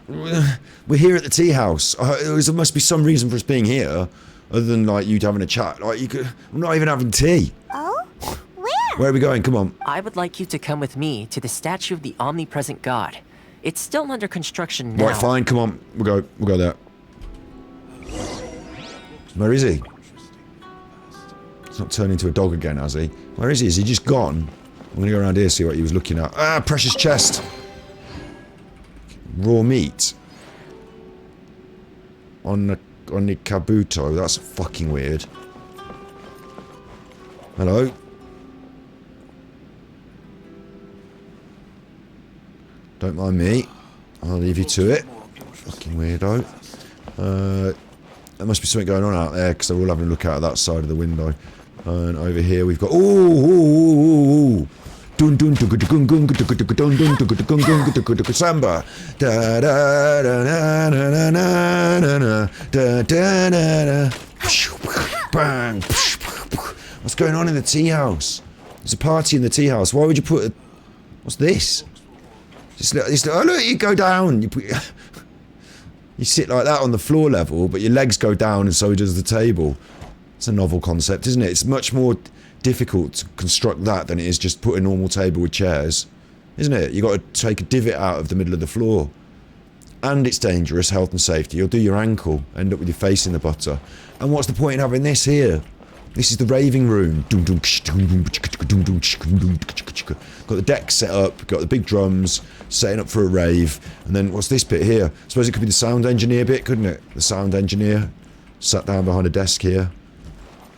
We're here at the tea house. There must be some reason for us being here, other than like you having a chat. Like I'm not even having tea. Oh? Where? Where are we going? Come on. I would like you to come with me to the statue of the omnipresent god. It's still under construction now. Right, fine. Come on. We'll go there. Where is he? He's not turned into a dog again, has he? Where is he? Is he just gone? I'm gonna go around here see what he was looking at. Precious chest. Raw meat. On the kabuto. That's fucking weird. Hello. Don't mind me. I'll leave you to it. Fucking weirdo. There must be something going on out there because they're all having a look out of that side of the window. And over here we've got... Ooh! Samba. Bang. What's going on in the tea house? There's a party in the tea house. Why would you put a... What's this? Oh look, you go down. You sit like that on the floor level, but your legs go down and so does the table. It's a novel concept, isn't it? It's much more difficult to construct that than it is just put a normal table with chairs. Isn't it? You got to take a divot out of the middle of the floor. And it's dangerous, health and safety. You'll do your ankle, end up with your face in the butter. And what's the point in having this here? This is the raving room. Got the deck set up, got the big drums, setting up for a rave. And then what's this bit here? I suppose it could be the sound engineer bit, couldn't it? The sound engineer sat down behind a desk here.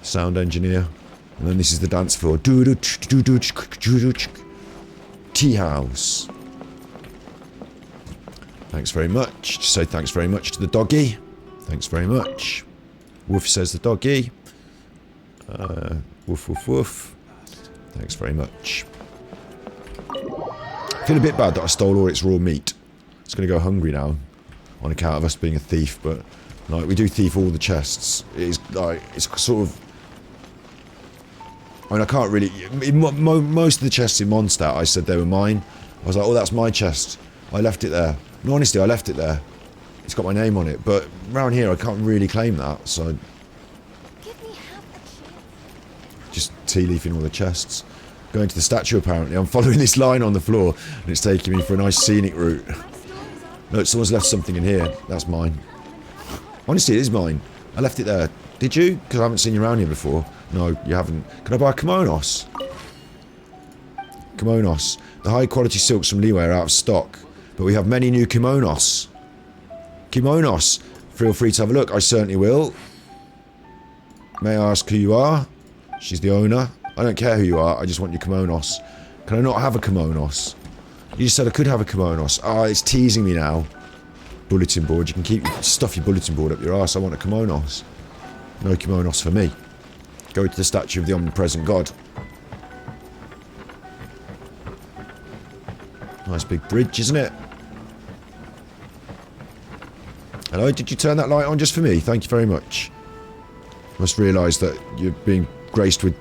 Sound engineer. And then this is the dance floor. Tea house. Thanks very much. Just say thanks very much to the doggy. Thanks very much. Woof says the doggy. Woof woof woof. Thanks very much. I feel a bit bad that I stole all its raw meat. It's going to go hungry now on account of us being a thief, but like we do thief all the chests. It is like it's sort of. I mean, I can't really. Most of the chests in Mondstadt, I said they were mine. I was like, oh, that's my chest. I left it there. No, honestly, I left it there. It's got my name on it, but around here I can't really claim that, so. Just tea leafing all the chests. Going to the statue apparently. I'm following this line on the floor and it's taking me for a nice scenic route. Look, someone's left something in here. That's mine. Honestly, it is mine. I left it there. Did you? Because I haven't seen you around here before. No, you haven't. Can I buy kimonos? Kimonos. The high quality silks from Leeway are out of stock, but we have many new kimonos. Kimonos. Feel free to have a look. I certainly will. May I ask who you are? She's the owner. I don't care who you are, I just want your kimonos. Can I not have a kimonos? You just said I could have a kimonos. Ah, it's teasing me now. Bulletin board, you can stuff your bulletin board up your arse. I want a kimonos. No kimonos for me. Go to the statue of the omnipresent god. Nice big bridge, isn't it? Hello, did you turn that light on just for me? Thank you very much. Must realise that you're being graced with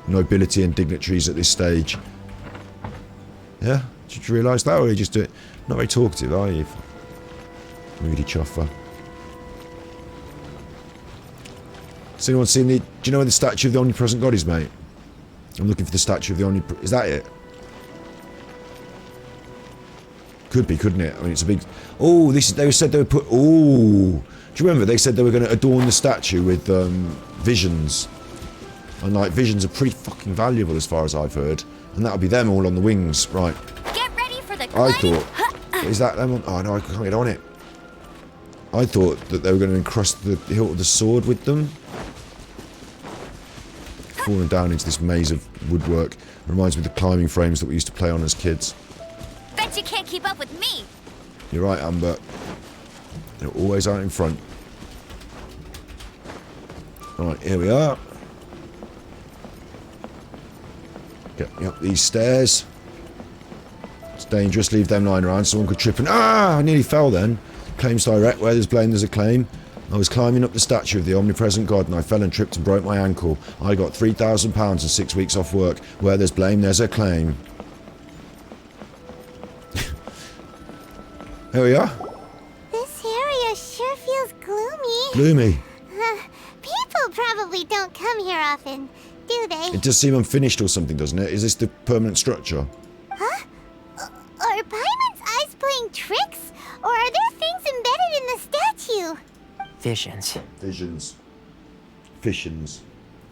nobility and dignitaries at this stage. Yeah? Did you realise that, or are you just not very talkative, are you? Moody chuffer. Has anyone seen the... Do you know where the statue of the omnipresent god is, mate? I'm looking for the statue of the omnipresent... Is that it? Could be, couldn't it? I mean, it's a big... Oh, this is... They said they would put... Oh! Do you remember? They said they were going to adorn the statue with visions. And like visions are pretty fucking valuable as far as I've heard, and that'll be them all on the wings, right? Get ready for the I thought, is that them on? Oh no, I can't get on it. I thought that they were going to encrust the hilt of the sword with them. Falling down into this maze of woodwork reminds me of the climbing frames that we used to play on as kids. Bet you can't keep up with me. You're right, Amber. They're always out in front. Right, here we are. Get me up these stairs. It's dangerous, leave them lying around, someone could trip and... Ah! I nearly fell then. Claims direct, where there's blame there's a claim. I was climbing up the statue of the omnipresent god and I fell and tripped and broke my ankle. I got £3,000 and 6 weeks off work. Where there's blame there's a claim. Here we are. This area sure feels gloomy. Gloomy. People probably don't come here often, do they? It does seem unfinished or something, doesn't it? Is this the permanent structure? Huh? Are Paimon's eyes playing tricks? Or are there things embedded in the statue? Visions. Visions. Fissions.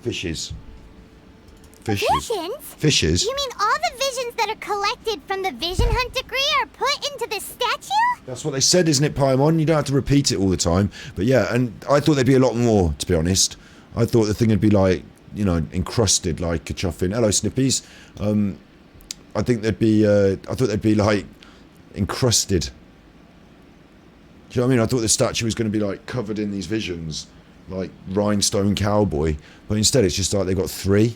Fishes. Fishes. Visions? Fishes? You mean all the visions that are collected from the Vision Hunt degree are put into the statue? That's what they said, isn't it, Paimon? You don't have to repeat it all the time. But yeah, and I thought there'd be a lot more, to be honest. I thought the thing would be like, you know, encrusted like a Chuffing. Hello, Snippies. I think there'd be, I thought they'd be like encrusted. Do you know what I mean? I thought the statue was going to be like covered in these visions, like Rhinestone Cowboy. But instead it's just like they've got 3.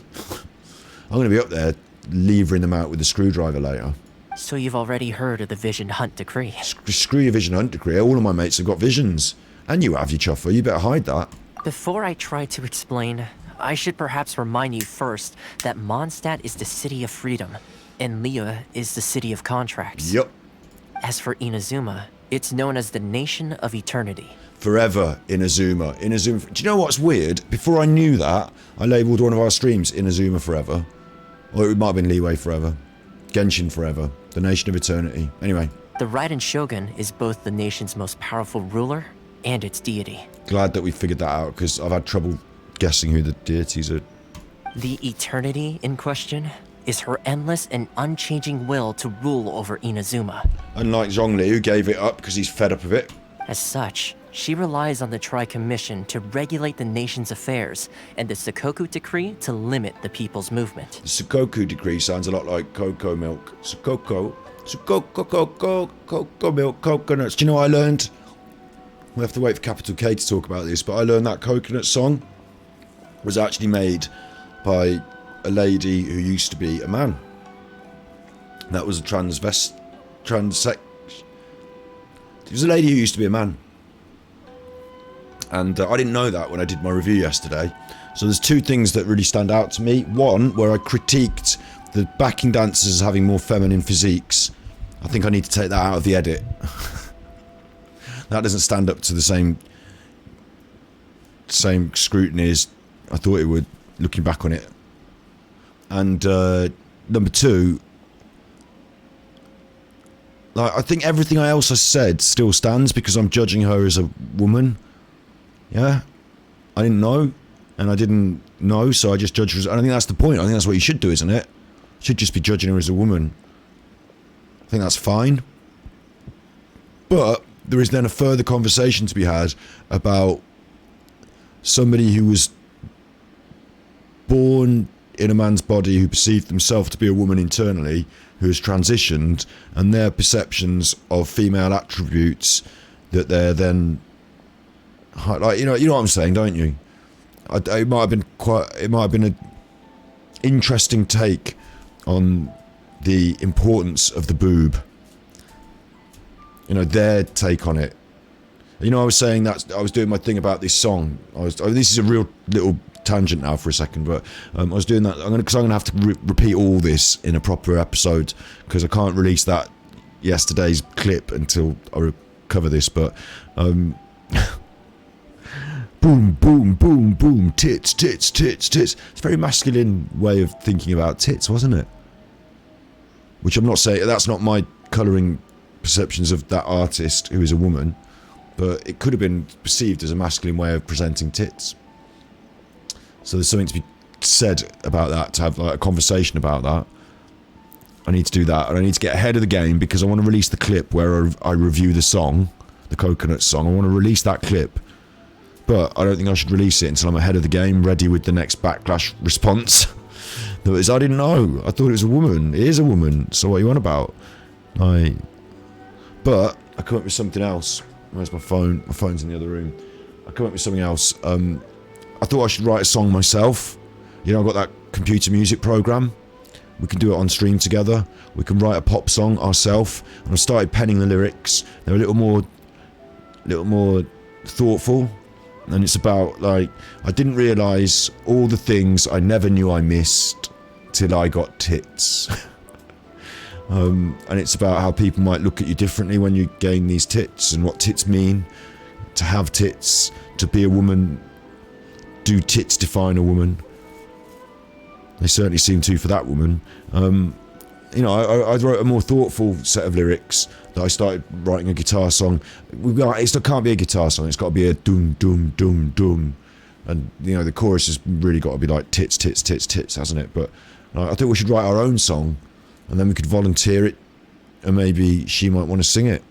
I'm going to be up there levering them out with a screwdriver later. So you've already heard of the Vision Hunt Decree? Screw your Vision Hunt Decree. All of my mates have got visions. And you have, you chuffer. You better hide that. Before I try to explain, I should perhaps remind you first that Mondstadt is the city of freedom, and Liyue is the city of contracts. Yup. As for Inazuma, it's known as the Nation of Eternity. Forever Inazuma. Inazuma. Do you know what's weird? Before I knew that, I labelled one of our streams Inazuma Forever. Or it might have been Liyue Forever. Genshin Forever. The Nation of Eternity. Anyway. The Raiden Shogun is both the nation's most powerful ruler and its deity. Glad that we figured that out, because I've had trouble guessing who the deities are. The Eternity in question is her endless and unchanging will to rule over Inazuma. Unlike Zhongli, who gave it up because he's fed up of it. As such, she relies on the Tri-Commission to regulate the nation's affairs and the Sakoku Decree to limit the people's movement. The Sakoku Decree sounds a lot like cocoa milk. Cocoa milk, coconuts. Do you know what I learned? We'll have to wait for Capital K to talk about this, but I learned that coconut song was actually made by a lady who used to be a man. That was a transex. It was a lady who used to be a man. And I didn't know that when I did my review yesterday. So there's two things that really stand out to me. One, where I critiqued the backing dancers as having more feminine physiques. I think I need to take that out of the edit. That doesn't stand up to the same scrutiny as I thought it would, looking back on it. And number two, like, I think everything else I said still stands because I'm judging her as a woman. Yeah, I didn't know, and I didn't know, so I just judged her. I don't think that's the point. I think that's what you should do, isn't it? You should just be judging her as a woman. I think that's fine. But there is then a further conversation to be had about somebody who was born in a man's body, who perceived themselves to be a woman internally, who has transitioned, and their perceptions of female attributes that they're then, like, you know what I'm saying, don't you? It might have been an interesting take on the importance of the boob. You know, their take on it. You know, I was saying that I was doing my thing about this song. This is a real little tangent now for a second, but I was doing that because I'm gonna have to repeat all this in a proper episode because I can't release that yesterday's clip until I recover this. But boom, boom, boom, boom, tits, tits, tits, tits. It's a very masculine way of thinking about tits, wasn't it? Which I'm not saying, that's not my colouring perceptions of that artist who is a woman, but it could have been perceived as a masculine way of presenting tits. So there's something to be said about that, to have like a conversation about that. I need to do that, and I need to get ahead of the game because I want to release the clip where I review the song, the Coconut song. I want to release that clip, but I don't think I should release it until I'm ahead of the game, ready with the next backlash response. That was, I didn't know. I thought it was a woman. It is a woman. So what are you on about? But I come up with something else. Where's my phone? My phone's in the other room. I come up with something else. I thought I should write a song myself. You know, I've got that computer music program. We can do it on stream together. We can write a pop song ourselves. And I started penning the lyrics. They're a little more thoughtful. And it's about, like, I didn't realise all the things I never knew I missed till I got tits. And it's about how people might look at you differently when you gain these tits, and what tits mean, to have tits, to be a woman. Do tits define a woman? They certainly seem to for that woman. You know, I wrote a more thoughtful set of lyrics that I started writing a guitar song. It can't be a guitar song, it's got to be a doom, doom, doom, doom. And, you know, the chorus has really got to be like tits, tits, tits, tits, hasn't it? But I think we should write our own song, and then we could volunteer it, and maybe she might want to sing it.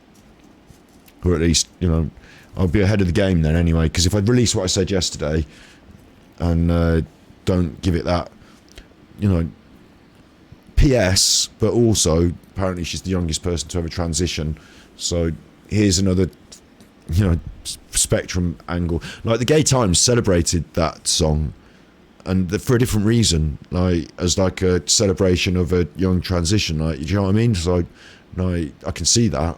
Or at least, you know, I'll be ahead of the game then anyway, because if I release what I said yesterday, and don't give it that, you know, PS, but also apparently she's the youngest person to ever transition, so here's another, you know, spectrum angle. Like the Gay Times celebrated that song and for a different reason, like as like a celebration of a young transition. Like, do you know what I mean? So, like, I can see that.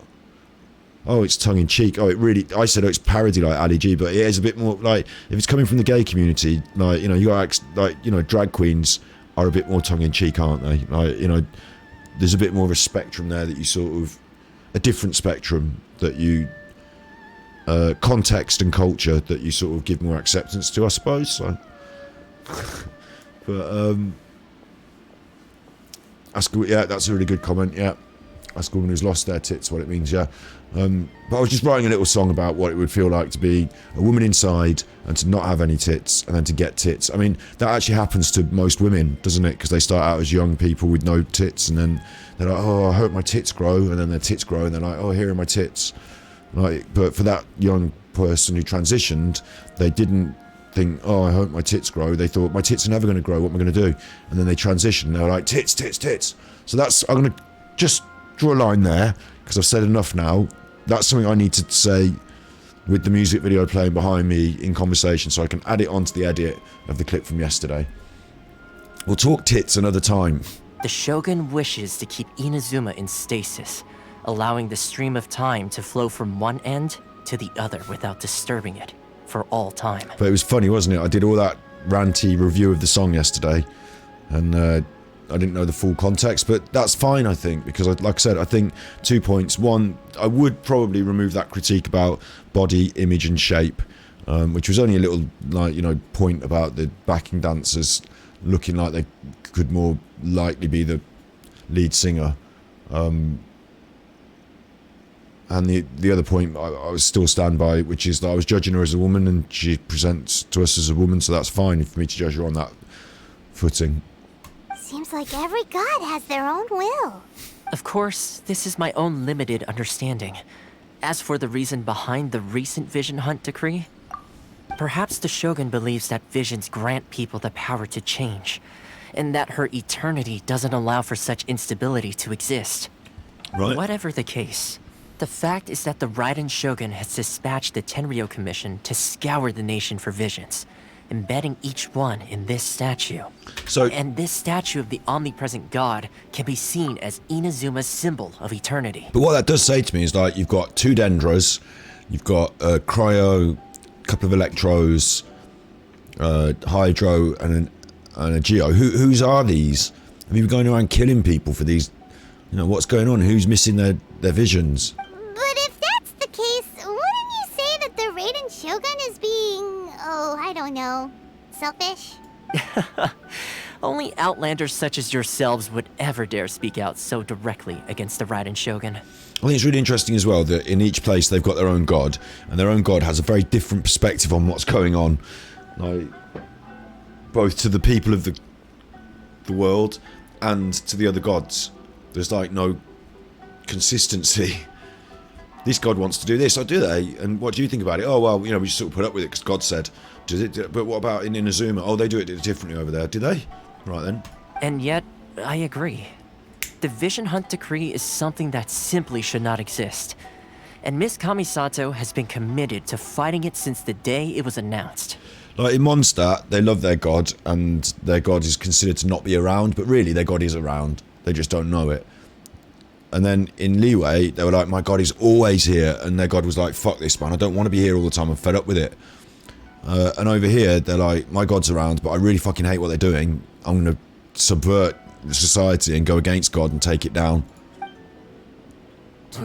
Oh, it's tongue in cheek. Oh, it really. I said, oh, it's parody like Ali G, but it is a bit more like if it's coming from the gay community, like, you know, you got like, you know, drag queens are a bit more tongue in cheek, aren't they? Like, you know, there's a bit more of a spectrum there that you sort of a different spectrum that you context and culture that you sort of give more acceptance to, I suppose. So, but ask, yeah, that's a really good comment. Yeah, ask a woman who's lost their tits what it means. Yeah. But I was just writing a little song about what it would feel like to be a woman inside and to not have any tits and then to get tits. I mean, that actually happens to most women, doesn't it? Because they start out as young people with no tits and then they're like, oh, I hope my tits grow, and then their tits grow and they're like, oh, here are my tits. Like, but for that young person who transitioned, they didn't think, oh, I hope my tits grow. They thought, my tits are never going to grow, what am I going to do? And then they transitioned, they were like, tits, tits, tits. So that's, I'm going to just draw a line there, because I've said enough now. That's something I need to say with the music video playing behind me in conversation, so I can add it onto the edit of the clip from yesterday. We'll talk tits another time. The Shogun wishes to keep Inazuma in stasis, allowing the stream of time to flow from one end to the other without disturbing it for all time. But it was funny, wasn't it? I did all that ranty review of the song yesterday, and I didn't know the full context, but that's fine, I think, because like I said, I think 2 points. One, I would probably remove that critique about body, image and shape, which was only a little, like, you know, point about the backing dancers looking like they could more likely be the lead singer. And the other point I was still stand by, which is that I was judging her as a woman and she presents to us as a woman, so that's fine for me to judge her on that footing. Seems like every god has their own will. Of course, this is my own limited understanding. As for the reason behind the recent Vision Hunt decree, perhaps the Shogun believes that visions grant people the power to change, and that her eternity doesn't allow for such instability to exist. Right. Whatever the case, the fact is that the Raiden Shogun has dispatched the Tenryou Commission to scour the nation for visions, embedding each one in this statue. And this statue of the omnipresent god can be seen as Inazuma's symbol of eternity. But what that does say to me is, like, you've got two Dendras, you've got Cryo, a couple of Electros, Hydro, and a Geo. Whose are these? I mean, we're going around killing people for these. You know, what's going on? Who's missing their visions? But if that's the case, wouldn't you say that the Raiden Shogun is being, oh, I don't know, selfish? Only outlanders such as yourselves would ever dare speak out so directly against the Raiden Shogun. I think it's really interesting as well that in each place they've got their own god, and their own god has a very different perspective on what's going on, like both to the people of the world and to the other gods. There's like no consistency. This god wants to do this, or do they? And what do you think about it? Oh, well, you know, we just sort of put up with it because God said. But what about in Inazuma? Oh, they do it differently over there. Do they? Right then. And yet, I agree. The Vision Hunt decree is something that simply should not exist. And Miss Kamisato has been committed to fighting it since the day it was announced. Like in Mondstadt, they love their god, and their god is considered to not be around, but really their god is around. They just don't know it. And then in Liyue, they were like, my god is always here, and their god was like, fuck this, man, I don't want to be here all the time, I'm fed up with it. And over here, they're like, my god's around, but I really fucking hate what they're doing. I'm going to subvert society and go against God and take it down. I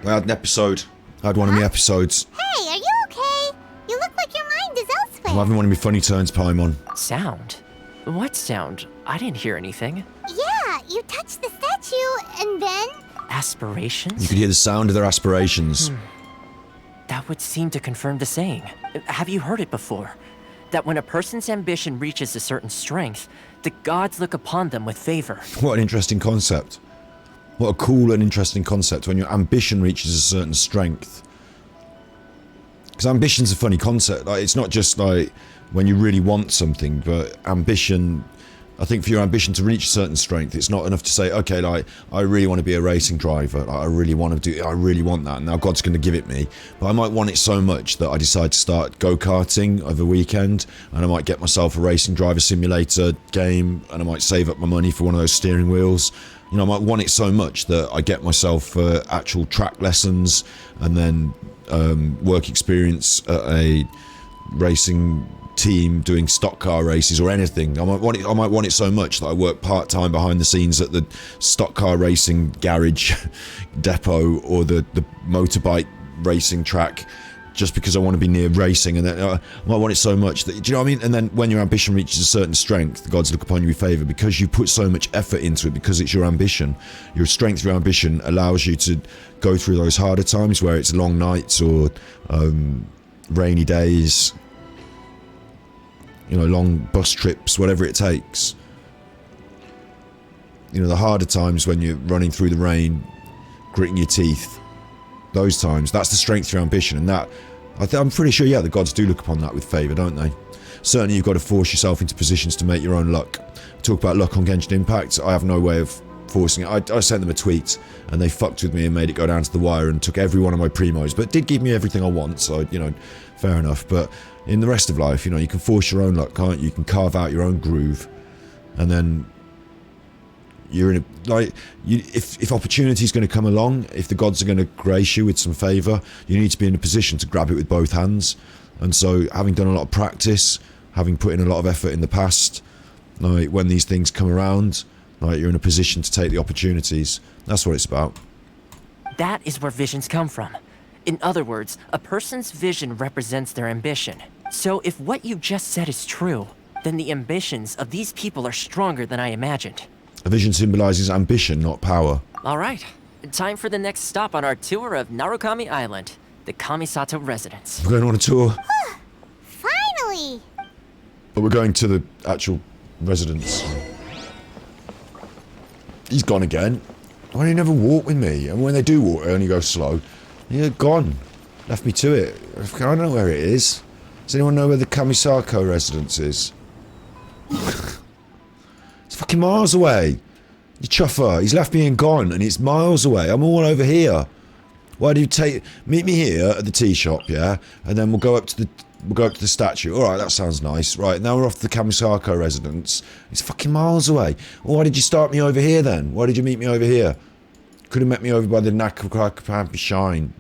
had an episode. I had one of my episodes. Hey, are you okay? You look like your mind is elsewhere. I'm having one of my funny turns, Paimon. Sound? What sound? I didn't hear anything. Yeah, you touched the statue, and then... Aspirations? You could hear the sound of their aspirations. That would seem to confirm the saying. Have you heard it before? That when a person's ambition reaches a certain strength, the gods look upon them with favor. What an interesting concept. What a cool and interesting concept when your ambition reaches a certain strength. Because ambition's a funny concept. Like, it's not just like when you really want something, but ambition I think for your ambition to reach a certain strength, it's not enough to say, okay, like, I really want to be a racing driver. Like, I really want that. And now God's going to give it me. But I might want it so much that I decide to start go-karting over the weekend, and I might get myself a racing driver simulator game, and I might save up my money for one of those steering wheels. You know, I might want it so much that I get myself actual track lessons, and then work experience at a racing team doing stock car races or anything. I might want it so much that I work part-time behind the scenes at the stock car racing garage depot or the motorbike racing track, just because I want to be near racing. And then I might want it so much that, do you know what I mean? And then when your ambition reaches a certain strength, the gods look upon you with favour because you put so much effort into it, because it's your ambition. Your strength, your ambition allows you to go through those harder times where it's long nights or rainy days, you know, long bus trips, whatever it takes. You know, the harder times when you're running through the rain, gritting your teeth, those times, that's the strength of your ambition. And that, I'm pretty sure, yeah, the gods do look upon that with favour, don't they? Certainly you've got to force yourself into positions to make your own luck. Talk about luck on Genshin Impact, I have no way of forcing it. I sent them a tweet and they fucked with me and made it go down to the wire and took every one of my primos, but did give me everything I want, so, you know, fair enough. But in the rest of life, you know, you can force your own luck, can't you? You can carve out your own groove, and then you're in a, like, if opportunity's going to come along, if the gods are going to grace you with some favour, you need to be in a position to grab it with both hands. And so, having done a lot of practice, having put in a lot of effort in the past, like, when these things come around, like, you're in a position to take the opportunities. That's what it's about. That is where visions come from. In other words, a person's vision represents their ambition. So if what you just said is true, then the ambitions of these people are stronger than I imagined. A vision symbolises ambition, not power. All right, time for the next stop on our tour of Narukami Island, the Kamisato residence. We're going on a tour, Finally! but we're going to the actual residence. He's gone again. Why do you never walk with me? And when they do walk, I only go slow. You're gone. Left me to it. I don't know where it is. Does anyone know where the Kamisako residence is? It's fucking miles away. You chuffer. He's left me and gone, and it's miles away. I'm all over here. Why do you meet me here at the tea shop, yeah? And then we'll go up to the statue. Alright, that sounds nice. Right, now we're off to the Kamisako residence. It's fucking miles away. Well, why did you start me over here then? Why did you meet me over here? Could have met me over by the Nakakapampi Shrine.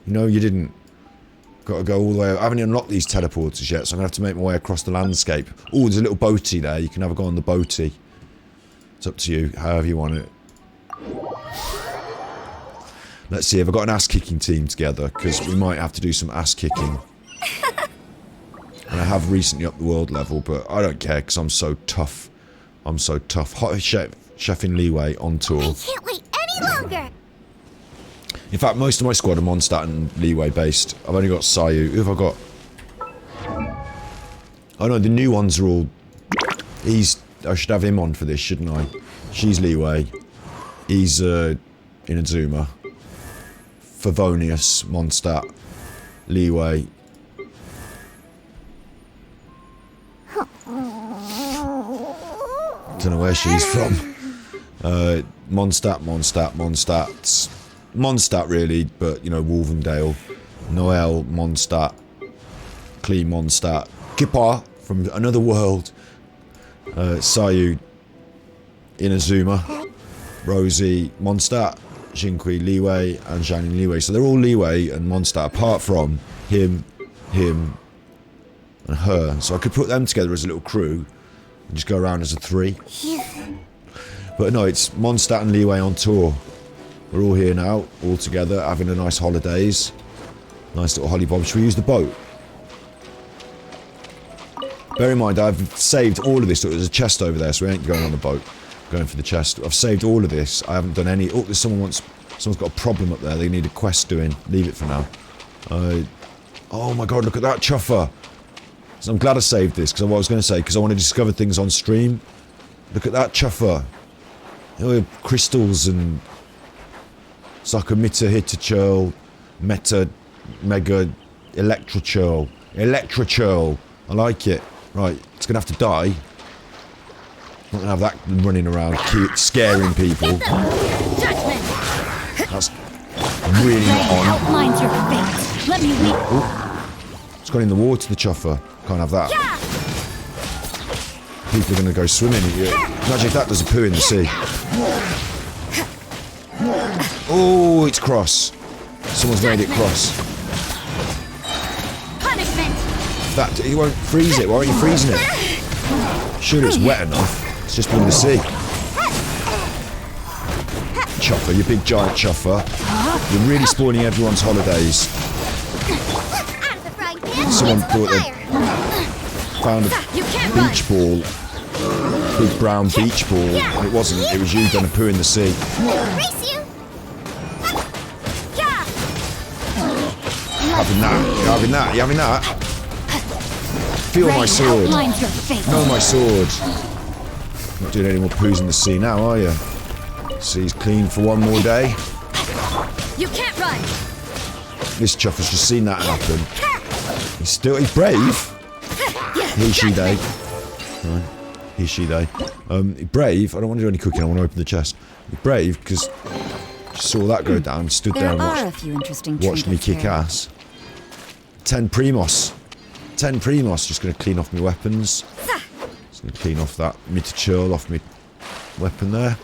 No, you didn't. Got to go all the way. I haven't unlocked these teleporters yet, so I'm going to have to make my way across the landscape. Oh, there's a little boaty there. You can have a go on the boaty. It's up to you, however you want it. Let's see, have I got an ass-kicking team together? Because we might have to do some ass-kicking. And I have recently upped the world level, but I don't care, because I'm so tough. I'm so tough. Hot chef in Leeway on tour. I can't wait any longer! In fact, most of my squad are Mondstadt and Leeway based. I've only got Sayu. Who have I got? Oh no, the new ones are all... I should have him on for this, shouldn't I? She's Leeway. He's Inazuma. Favonius, Mondstadt, Leeway. Don't know where she's from. Mondstadt. Mondstadt, really, but, you know, Wolvendale. Noel, Mondstadt. Clean Mondstadt. Kippa, from another world. Sayu, Inazuma. Rosie, Mondstadt. Jinqui, Leeway, and Zhang Leeway. So they're all Leeway and Mondstadt, apart from him, and her. So I could put them together as a little crew and just go around as a 3. But no, it's Mondstadt and Leeway on tour. We're all here now, all together, having a nice holidays. Nice little holly bob. Should we use the boat? Bear in mind, I've saved all of this. Look, there's a chest over there, so we ain't going on the boat. Going for the chest. I've saved all of this. I haven't done any... Oh, there's someone's got a problem up there. They need a quest doing. Leave it for now. Oh my god, look at that chuffer. So I'm glad I saved this, because what I was going to say, because I want to discover things on stream. Look at that chuffer. You know, crystals and... It's like a Meta-Hita-Churl, Mega, Electro-Churl. I like it. Right, it's going to have to die. Not gonna have that running around, scaring people. Judgment! That's really not on. Outlines your fate. Let me lead. It's gone in the water, the chuffer. Can't have that. Yeah! People are gonna go swimming at you. Imagine if that does a poo in the sea. Oh, it's cross. Someone's made it cross. Punishment! That, you won't freeze it. Why aren't you freezing it? Sure, it's wet enough. It's just been in the sea. Chuffer, you big giant chuffer. You're really spoiling everyone's holidays. Out of the frying pan, Someone into the thought they fire. found a You can't run. beach ball. Big brown beach ball. And it wasn't. It was you gonna poo in the sea. Race you! Yeah! Having that. You're having that. You're having that. Feel my sword. Outlines your fate. No, my sword. Not doing any more poos in the sea now, are you? Sea's clean for one more day. You can't run! This chuffer's just seen that happen. He's brave. He, she, they. Right. He, she, they. Brave. I don't want to do any cooking. I want to open the chest. Brave because saw that go down. Stood there and There are a few interesting watched me trinkets kick here. ass. 10 Primos. 10 Primos. Just going to clean off my weapons. Just going to clean off that Mitachurl off my weapon there.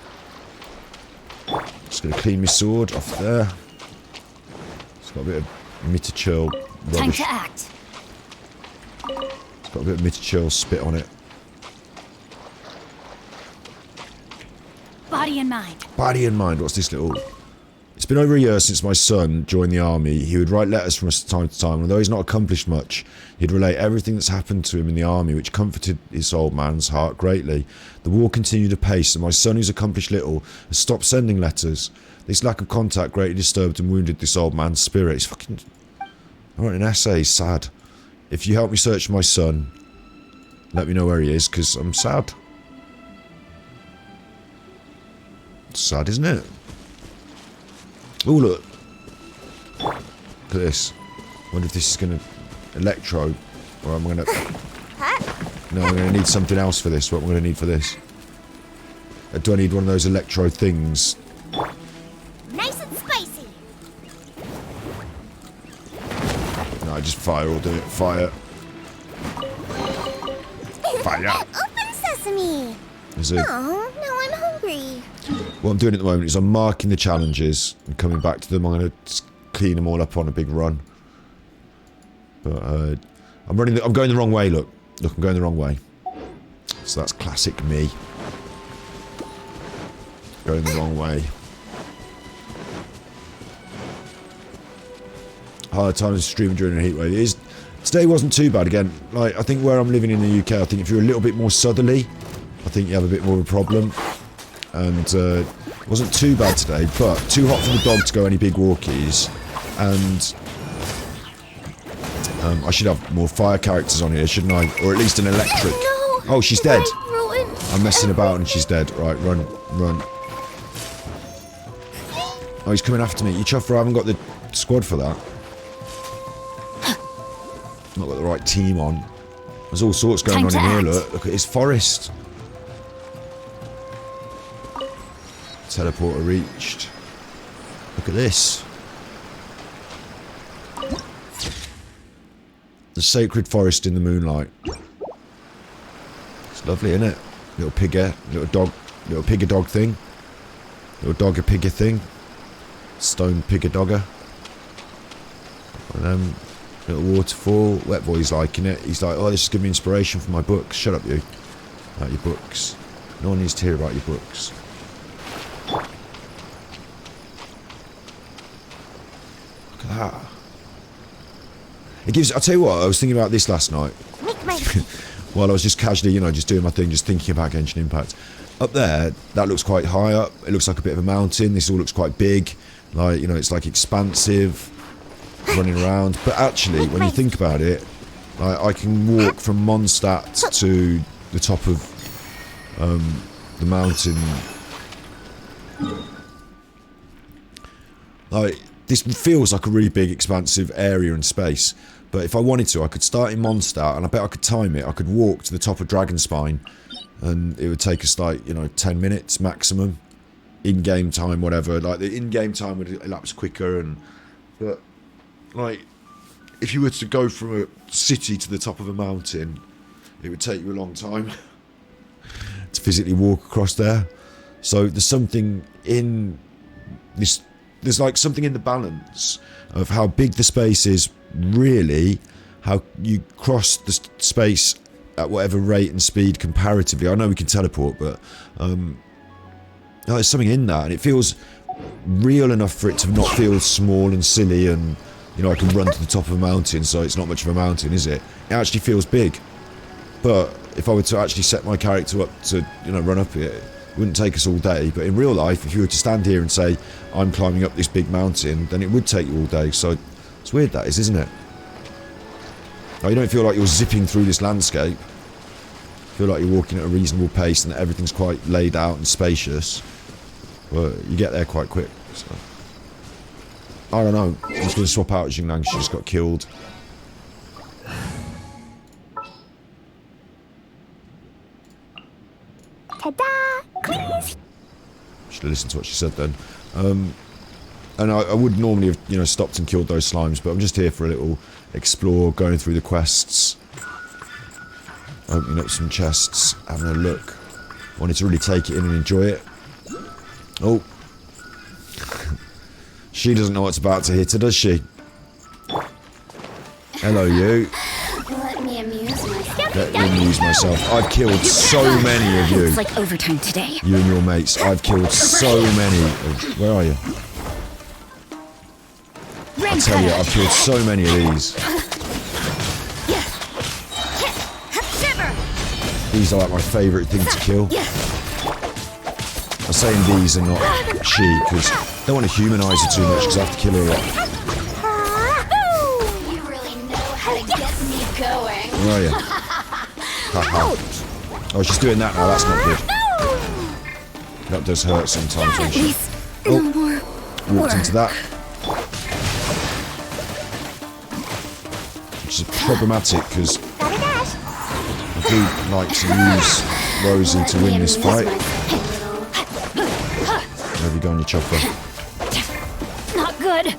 Just going to clean my sword off there. It's got a bit of Mitachurl Time rubbish. to act. It's got a bit of Mitachurl spit on it. Body and mind. Body and mind. What's this little... It's been over a year since my son joined the army. He would write letters from us time to time. Although he's not accomplished much, he'd relate everything that's happened to him in the army, which comforted his old man's heart greatly. The war continued apace, and my son, who's accomplished little, has stopped sending letters. This lack of contact greatly disturbed and wounded this old man's spirit. He's fucking... I wrote an essay. He's sad. If you help me search for my son, let me know where he is, because I'm sad. It's sad, isn't it? Oh, look. Look at this. Wonder if this is going to... Electro. Or am I going to... No, I'm going to need something else for this. What am I going to need for this? Do I need one of those electro things? Nice and spicy. No, just fire will do it. Fire. Fire. Open sesame. Is it? Oh, now I'm hungry. What I'm doing at the moment is I'm marking the challenges and coming back to them. I'm going to clean them all up on a big run. But I'm going the wrong way. Look, I'm going the wrong way. So that's classic me. Going the wrong way. Hard times streaming during a heatwave. Today wasn't too bad. Again, like I think where I'm living in the UK, I think if you're a little bit more southerly, I think you have a bit more of a problem. And it wasn't too bad today, but too hot for the dog to go any big walkies. And I should have more fire characters on here, shouldn't I? Or at least an electric. No. Oh, she's dead. Ruined. I'm messing about and she's dead. Right, run, run. Oh, he's coming after me. You chuffer, I haven't got the squad for that. Not got the right team on. There's all sorts going on in here, look at his forest. Teleporter reached. Look at this. The sacred forest in the moonlight. It's lovely, isn't it? Little pigger, little pigger dog thing. Little dogger pigger thing. Stone pigger dogger. And little waterfall. Wet boy's liking it. He's like, oh, this is giving me inspiration for my books. Shut up, you. About your books. No one needs to hear about your books. Look at that. It gives... I'll tell you what, I was thinking about this last night. While I was just casually, just doing my thing, just thinking about Genshin Impact. Up there, that looks quite high up. It looks like a bit of a mountain. This all looks quite big. Like, it's like expansive. Running around. But actually, when you think about it, I can walk from Mondstadt to the top of the mountain. Like, this feels like a really big, expansive area and space. But if I wanted to, I could start in Mondstadt, and I bet I could time it. I could walk to the top of Dragonspine, and it would take us like, you know, 10 minutes maximum. In-game time, whatever. Like, the in-game time would elapse quicker, and... But, like, if you were to go from a city to the top of a mountain, it would take you a long time to physically walk across there. So there's something in this... There's, like, something in the balance of how big the space is, really, how you cross the space at whatever rate and speed comparatively. I know we can teleport, but... there's something in that, and it feels real enough for it to not feel small and silly, and, you know, I can run to the top of a mountain, so it's not much of a mountain, is it? It actually feels big. But if I were to actually set my character up to, you know, run up it, it wouldn't take us all day. But in real life, if you were to stand here and say, I'm climbing up this big mountain, then it would take you all day. So it's weird, that is, isn't it? Like, you don't feel like you're zipping through this landscape. You feel like you're walking at a reasonable pace and that everything's quite laid out and spacious. But you get there quite quick, so... I don't know. I'm just going to swap out Xinglang. She just got killed. Ta-da! Please! Should have listened to what she said then. And I would normally have, you know, stopped and killed those slimes, but I'm just here for a little explore, going through the quests, opening up some chests, having a look. Wanted to really take it in and enjoy it. Oh. She doesn't know what's about to hit her, does she? Hello, you. Let me amuse myself. Let me amuse myself. I've killed so many of you. It's like overtime today. You and your mates. I've killed so many of... Where are you? I tell you, I've killed so many of these. These are like my favourite thing to kill. I'm saying these and not she, because I don't want to humanise her too much, because I have to kill her a lot. You really know how to get me going. Where are you? Haha. Oh, she's doing that now, that's not good. That does hurt sometimes when she... Oh, walked into that. Which is problematic, because I do like to use Rosie to win this fight. Where have you gone, you chopper? Not good.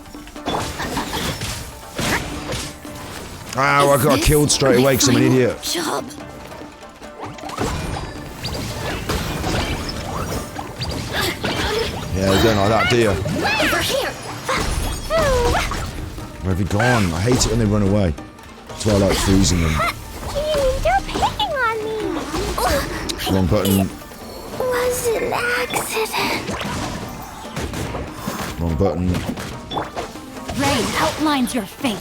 Ow, I got killed straight away because I'm an idiot. Job. Yeah, you don't like that, do you? Over here. Where have you gone? I hate it when they run away. That's why I like freezing them. They're picking on me! Wrong button. Was an accident. Wrong button. Rain outlines your fate.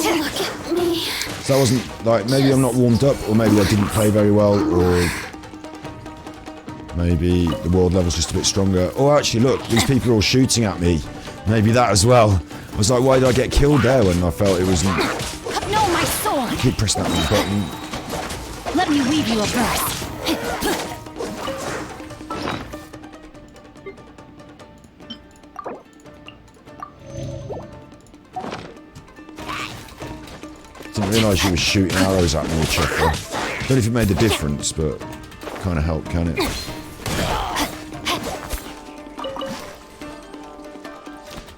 Look at me. So that wasn't, like, maybe I'm not warmed up, or maybe I didn't play very well, or maybe the world level's just a bit stronger. Or actually, look, these people are all shooting at me. Maybe that as well. I was like, why did I get killed there when I felt it wasn't... No, my sword. I keep pressing that wrong button. Let me weave you a verse. Didn't realise you were shooting arrows at me, Chuffing. Don't know if it made a difference, but kind of helped, can it?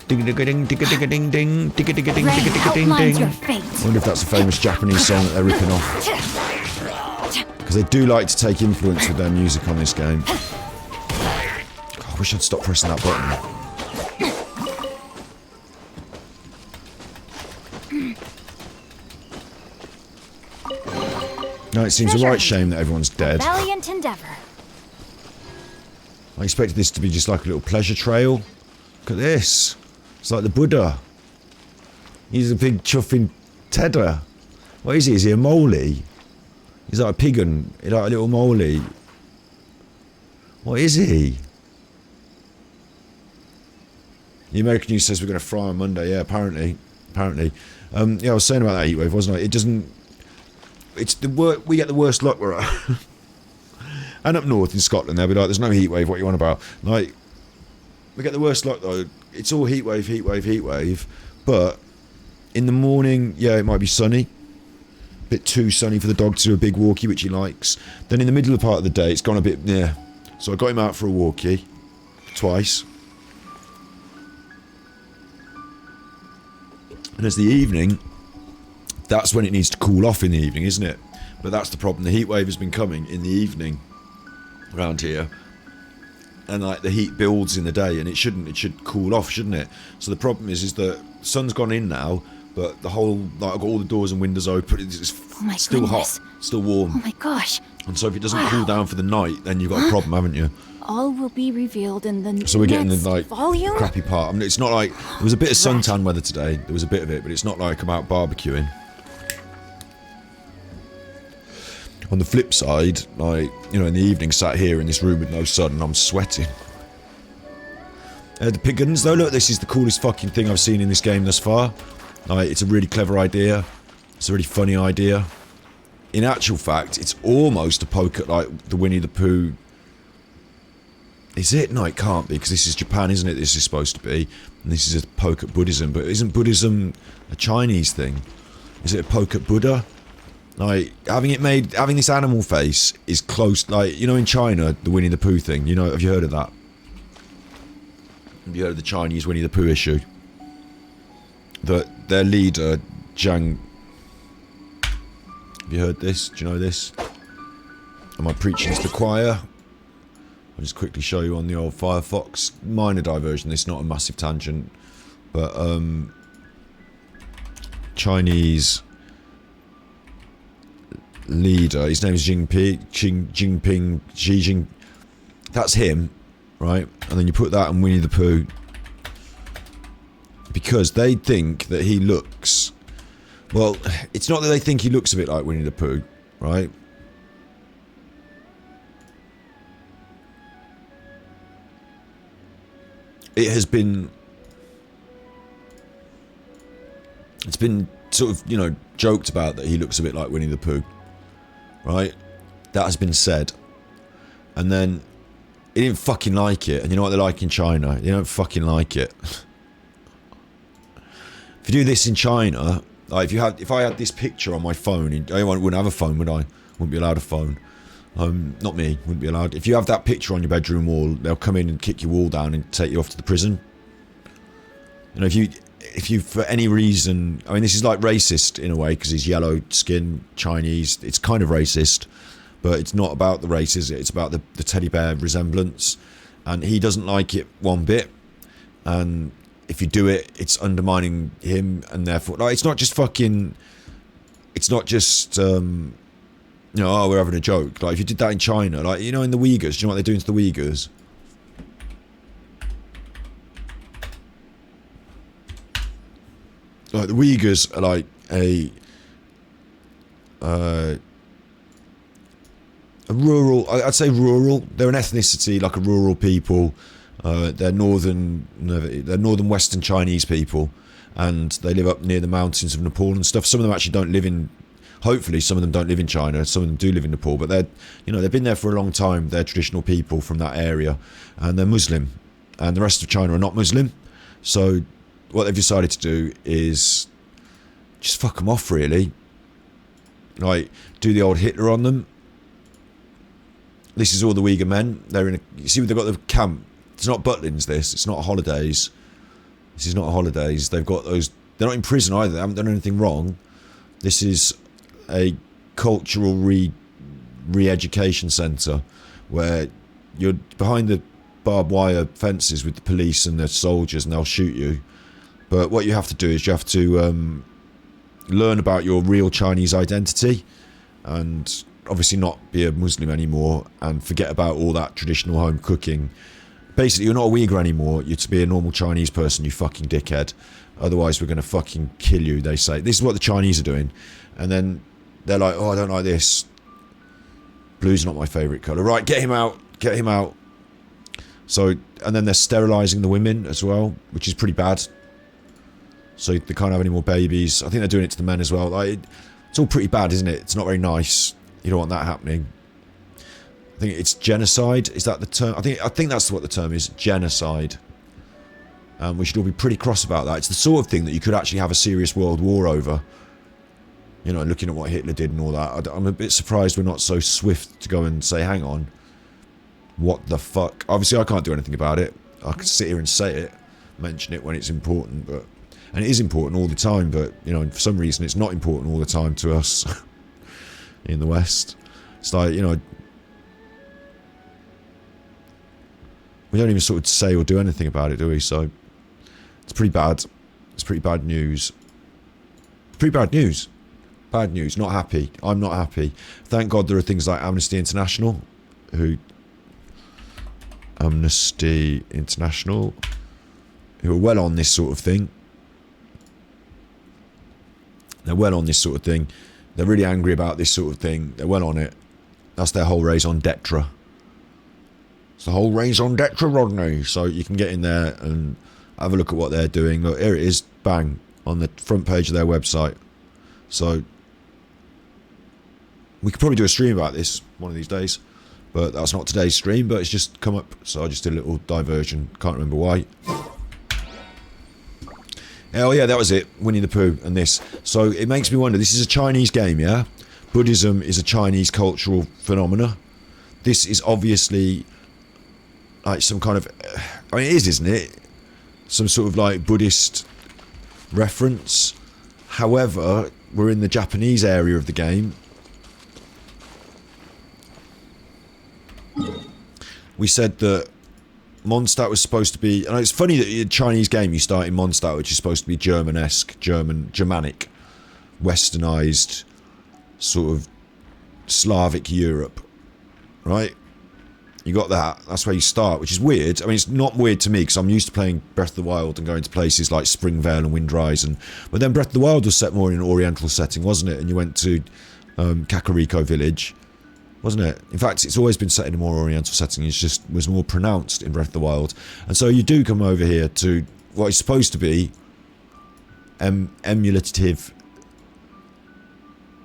Ding ding ding ding ding ding ding ding ding ding ding ding ding. I wonder if that's a famous Japanese song that they're ripping off. Because they do like to take influence with their music on this game. God, I wish I'd stop pressing that button. No, it seems a right shame that everyone's dead. Valiant endeavor. I expected this to be just like a little pleasure trail. Look at this. It's like the Buddha. He's a big chuffing tedder. What is he? Is he a moley? He's like a pigeon. He's like a little moley. What is he? The American news says we're going to fry on Monday. Yeah, apparently. Yeah, I was saying about that heatwave, wasn't I? It doesn't... It's the we get the worst luck we're at. And up north in Scotland, they'll be like, there's no heatwave, what you want about? Like, we get the worst luck though. It's all heat wave, heat wave, heat wave. But in the morning, yeah, it might be sunny. A bit too sunny for the dog to do a big walkie, which he likes. Then in the middle of the part of the day, it's gone a bit, yeah. So I got him out for a walkie twice. And as the evening, that's when it needs to cool off in the evening, isn't it? But that's the problem. The heat wave has been coming in the evening around here. And like the heat builds in the day, and it shouldn't. It should cool off, shouldn't it? So the problem is the sun's gone in now, but the whole, like, I've got all the doors and windows open. It's still hot, still warm. Oh my gosh. And so if it doesn't cool down for the night, then you've got a problem, haven't you? All will be revealed in the So we're getting the next like volume? crappy part. I mean, it's not like there was a bit of suntan weather today. There was a bit of it, but it's not like I'm out barbecuing. On the flip side, like, you know, in the evening, sat here in this room with no sun, and I'm sweating. The piggins, though, look, this is the coolest fucking thing I've seen in this game thus far. Like, it's a really clever idea. It's a really funny idea. In actual fact, it's almost a poke at, like, the Winnie the Pooh. Is it? No, it can't be, because this is Japan, isn't it? This is supposed to be. And this is a poke at Buddhism. But isn't Buddhism a Chinese thing? Is it a poke at Buddha? Like, having this animal face is close, like, you know, in China, the Winnie the Pooh thing, you know, have you heard of that? Have you heard of the Chinese Winnie the Pooh issue? Their leader, Zhang... Have you heard this? Do you know this? Am I preaching to the choir? I'll just quickly show you on the old Firefox. Minor diversion, this is not a massive tangent. But, Chinese... leader, his name is Xi Jinping, that's him, right? And then you put that on Winnie the Pooh, because they think that he looks, well, it's not that they think he looks a bit like Winnie the Pooh, right? It's been sort of, you know, joked about that he looks a bit like Winnie the Pooh. Right? That has been said. And then he didn't fucking like it. And you know what they're like in China? They don't fucking like it. If you do this in China, like if I had this picture on my phone, anyone wouldn't have a phone, would I? Wouldn't be allowed a phone. Not me, wouldn't be allowed. If you have that picture on your bedroom wall, they'll come in and kick your wall down and take you off to the prison. You know, if you for any reason, I mean, this is like racist in a way because he's yellow skin, Chinese. It's kind of racist, but it's not about the race, is it? It's about the teddy bear resemblance, and he doesn't like it one bit. And if you do it, it's undermining him, and therefore, like, it's not just fucking. It's not just you know, oh, we're having a joke. Like if you did that in China, like, you know, in the Uyghurs, do you know what they're doing to the Uyghurs? Like the Uyghurs are like a rural, I'd say rural, they're an ethnicity, like a rural people. They're northern Western Chinese people, and they live up near the mountains of Nepal and stuff. Some of them actually don't live in, hopefully some of them don't live in China, some of them do live in Nepal, but they're, you know, they've been there for a long time. They're traditional people from that area, and they're Muslim, and the rest of China are not Muslim. So what they've decided to do is just fuck them off, really. Like, do the old Hitler on them. This is all the Uyghur men. They're in a, you see, they've got the camp. It's not Butlins, this. It's not holidays. This is not holidays. They've got those, they're not in prison either. They haven't done anything wrong. This is a cultural re-education centre where you're behind the barbed wire fences with the police and the soldiers, and they'll shoot you. But what you have to do is you have to learn about your real Chinese identity, and obviously not be a Muslim anymore, and forget about all that traditional home cooking. Basically, you're not a Uyghur anymore. You're to be a normal Chinese person, you fucking dickhead. Otherwise, we're going to fucking kill you, they say. This is what the Chinese are doing. And then they're like, oh, I don't like this. Blue's not my favourite colour. Right, get him out. Get him out. So, and then they're sterilising the women as well, which is pretty bad. So they can't have any more babies. I think they're doing it to the men as well. Like, it's all pretty bad, isn't it? It's not very nice. You don't want that happening. I think it's genocide. Is that the term? I think that's what the term is. Genocide. We should all be pretty cross about that. It's the sort of thing that you could actually have a serious world war over. You know, looking at what Hitler did and all that. I'm a bit surprised we're not so swift to go and say, hang on, what the fuck? Obviously, I can't do anything about it. I can sit here and say it, mention it when it's important, but... And it is important all the time, but, you know, for some reason it's not important all the time to us in the West. It's like, you know... We don't even sort of say or do anything about it, do we? So, it's pretty bad. It's pretty bad news. Pretty bad news. Bad news. Not happy. I'm not happy. Thank God there are things like Amnesty International, who are well on this sort of thing. They're well on this sort of thing. They're really angry about this sort of thing. They're well on it. That's their whole raison d'etre. It's the whole raison d'etre, Rodney. So you can get in there and have a look at what they're doing. Look, here it is, bang, on the front page of their website. So we could probably do a stream about this one of these days, but that's not today's stream, but it's just come up, so I just did a little diversion. Can't remember why. Oh yeah, that was it. Winnie the Pooh and this. So it makes me wonder, this is a Chinese game, yeah? Buddhism is a Chinese cultural phenomena. This is obviously like some kind of... I mean, it is, isn't it? Some sort of like Buddhist reference. However, we're in the Japanese area of the game. We said that Mondstadt was supposed to be... And it's funny that in a Chinese game you start in Mondstadt, which is supposed to be Germanesque, Germanic, westernized, sort of Slavic Europe, right? You got that. That's where you start, which is weird. I mean, it's not weird to me because I'm used to playing Breath of the Wild and going to places like Springvale and Windrise, but then Breath of the Wild was set more in an Oriental setting, wasn't it? And you went to Kakariko Village, wasn't it? In fact, it's always been set in a more Oriental setting. It's just was more pronounced in Breath of the Wild, and so you do come over here to what is supposed to be emulative.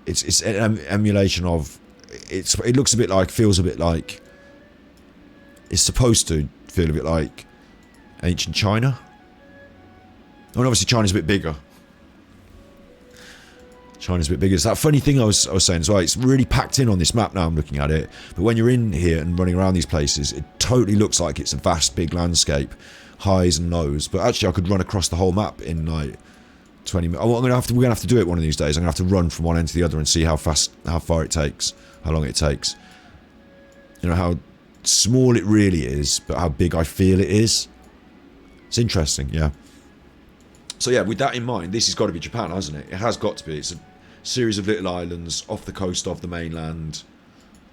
It's an emulation of. It looks a bit like, feels a bit like. It's supposed to feel a bit like ancient China. I mean, obviously China's a bit bigger. China's a bit bigger. It's that funny thing I was saying as well. It's really packed in on this map now, I'm looking at it. But when you're in here and running around these places, it totally looks like it's a vast big landscape. Highs and lows. But actually I could run across the whole map in like 20 minutes. Oh, we're going to have to do it one of these days. I'm going to have to run from one end to the other and see how far it takes. How long it takes. You know, how small it really is, but how big I feel it is. It's interesting, yeah. So yeah, with that in mind, this has got to be Japan, hasn't it? It has got to be. It's a series of little islands off the coast of the mainland.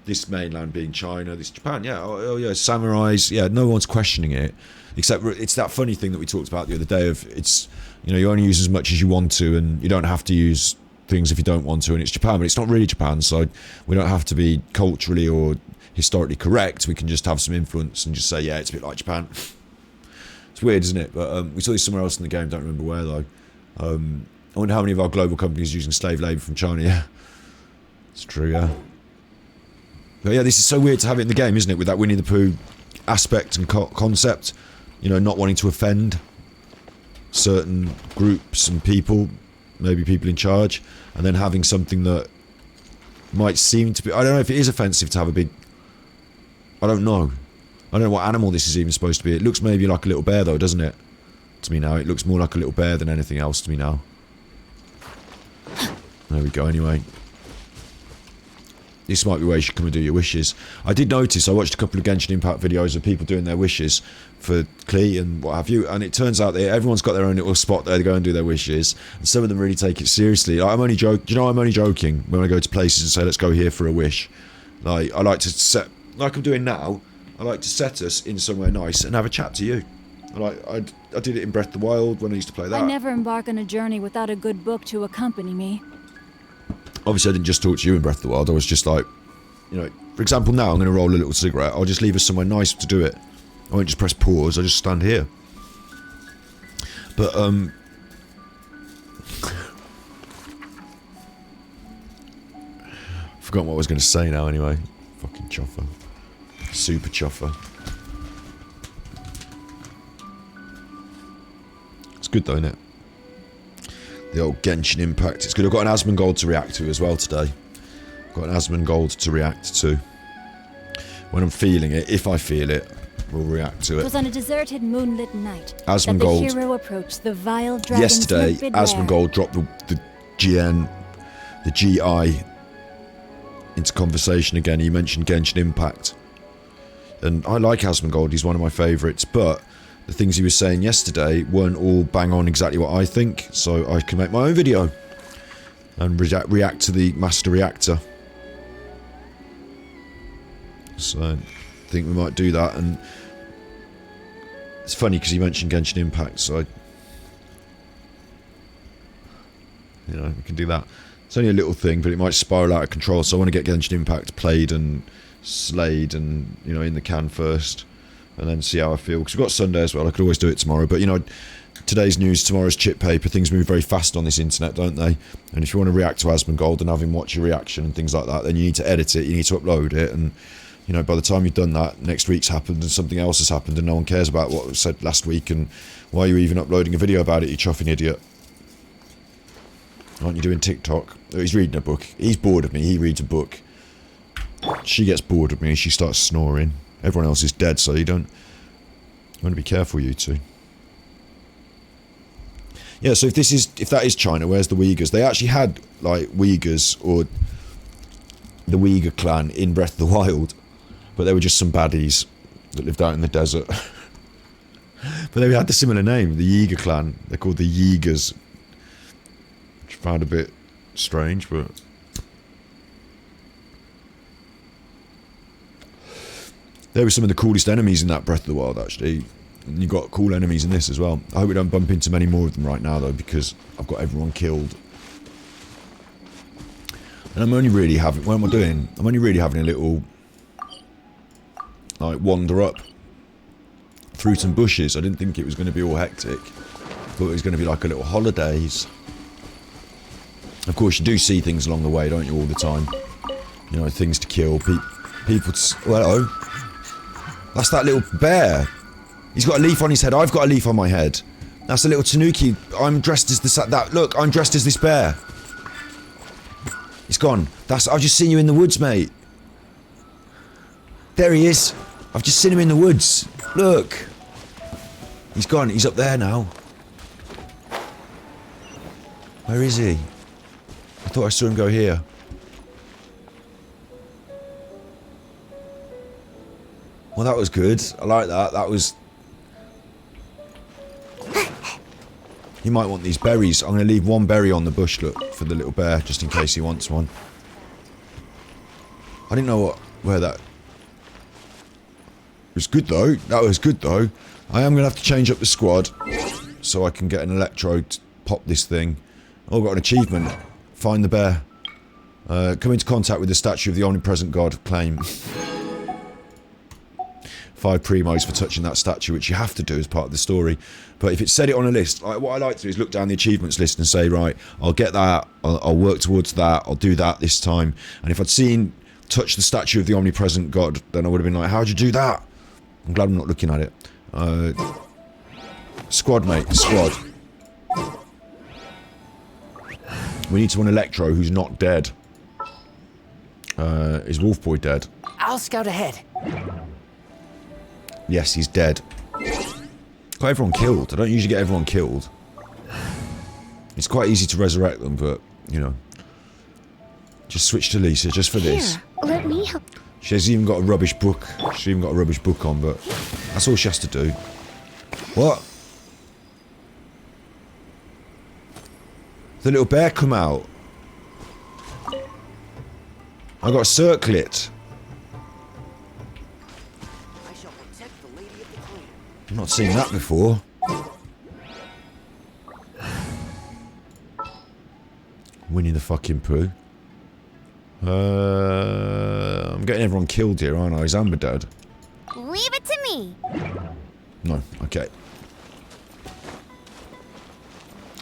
This mainland being China, this Japan, yeah. Oh yeah, samurais, yeah, no one's questioning it. Except it's that funny thing that we talked about the other day of, it's, you know, you only use as much as you want to and you don't have to use things if you don't want to, and it's Japan, but it's not really Japan, so we don't have to be culturally or historically correct. We can just have some influence and just say, yeah, it's a bit like Japan. It's weird, isn't it? But we saw this somewhere else in the game, don't remember where though. I wonder how many of our global companies are using slave labour from China. Yeah, it's true, yeah. But yeah, this is so weird to have it in the game, isn't it, with that Winnie the Pooh aspect and concept, you know, not wanting to offend certain groups and people, maybe people in charge, and then having something that might seem to be, I don't know if it is offensive to have a big, I don't know what animal this is even supposed to be. It looks maybe like a little bear though, doesn't it? To me now, it looks more like a little bear than anything else to me now. There we go, anyway. This might be where you should come and do your wishes. I did notice, I watched a couple of Genshin Impact videos of people doing their wishes for Klee and what have you, and it turns out that everyone's got their own little spot there to go and do their wishes, and some of them really take it seriously. Like, I'm only joking when I go to places and say, let's go here for a wish. Like, I like to set, like I'm doing now, I like to set us in somewhere nice and have a chat to you. I did it in Breath of the Wild when I used to play that. I never embark on a journey without a good book to accompany me. Obviously, I didn't just talk to you in Breath of the Wild. I was just like, you know, for example, now I'm going to roll a little cigarette. I'll just leave us somewhere nice to do it. I won't just press pause. I'll just stand here. But, forgotten what I was going to say now anyway. Fucking chuffer. Super chuffer. good though, isn't it? The old Genshin Impact. It's good. I've got an Asmongold to react to as well today. I've got an Asmongold to react to. When I'm feeling it, if I feel it, we'll react to It it. was on a deserted moonlit night that Asmongold. the hero approached the vile dragon's Yesterday, limpid lair. Asmongold dropped the GI into conversation again. He mentioned Genshin Impact. And I like Asmongold, he's one of my favourites, but the things he was saying yesterday weren't all bang on exactly what I think, so I can make my own video and react to the Master Reactor. So I think we might do that, and it's funny because he mentioned Genshin Impact, so you know, we can do that. It's only a little thing, but it might spiral out of control, so I want to get Genshin Impact played and slayed and, you know, in the can first, and then see how I feel, because we've got Sunday as well. I could always do it tomorrow, but you know, today's news, tomorrow's chip paper. Things move very fast on this internet, don't they? And if you want to react to Asmongold and have him watch your reaction and things like that, then you need to edit it, you need to upload it, and you know, by the time you've done that, next week's happened and something else has happened and no one cares about what was said last week, and why are you even uploading a video about it, you chuffing idiot? Aren't you doing TikTok? Oh, he's reading a book. He's bored of me, he reads a book. She gets bored of me, she starts snoring. Everyone else is dead, so you want to be careful, you two. Yeah, so if that is China, where's the Uyghurs? They actually had, like, Uyghurs, or the Uyghur clan in Breath of the Wild, but they were just some baddies that lived out in the desert. But they had the similar name, the Uyghur clan. They're called the Uyghurs, which I found a bit strange, but they were some of the coolest enemies in that Breath of the Wild, actually. And you got cool enemies in this as well. I hope we don't bump into many more of them right now, though, because I've got everyone killed. And I'm only really having... What am I doing? I'm only really having a little... like, wander up through some bushes. I didn't think it was going to be all hectic. I thought it was going to be like a little holidays. Of course, you do see things along the way, don't you, all the time? You know, things to kill, people to... Well, hello. That's that little bear. He's got a leaf on his head. I've got a leaf on my head. That's a little tanuki. I'm dressed as that. Look, I'm dressed as this bear. He's gone. I've just seen you in the woods, mate. There he is. I've just seen him in the woods. Look. He's gone. He's up there now. Where is he? I thought I saw him go here. Well, that was good. I like that. That was... You might want these berries. I'm going to leave one berry on the bush, look, for the little bear, just in case he wants one. I didn't know where that... It was good, though. That was good, though. I am going to have to change up the squad, so I can get an electrode to pop this thing. Oh, I've got an achievement. Find the bear. Come into contact with the statue of the omnipresent god. Claim. 5 primos for touching that statue, which you have to do as part of the story. But if it said it on a list, what I like to do is look down the achievements list and say, right, I'll get that, I'll work towards that, I'll do that this time. And if I'd seen touch the statue of the omnipresent god, then I would have been like, how'd you do that? I'm glad I'm not looking at it. Squad, mate, squad. We need someone Electro who's not dead. Is Wolfboy dead? I'll scout ahead. Yes, he's dead. Got everyone killed. I don't usually get everyone killed. It's quite easy to resurrect them, but, you know. Just switch to Lisa, just for this. Here, let me help. She's even got a rubbish book. She's even got a rubbish book on, but that's all she has to do. What? The little bear come out. I got a circlet. I've not seen that before. Winnie the fucking Pooh. I'm getting everyone killed here, aren't I? Is Amber dead? Leave it to me. No, okay.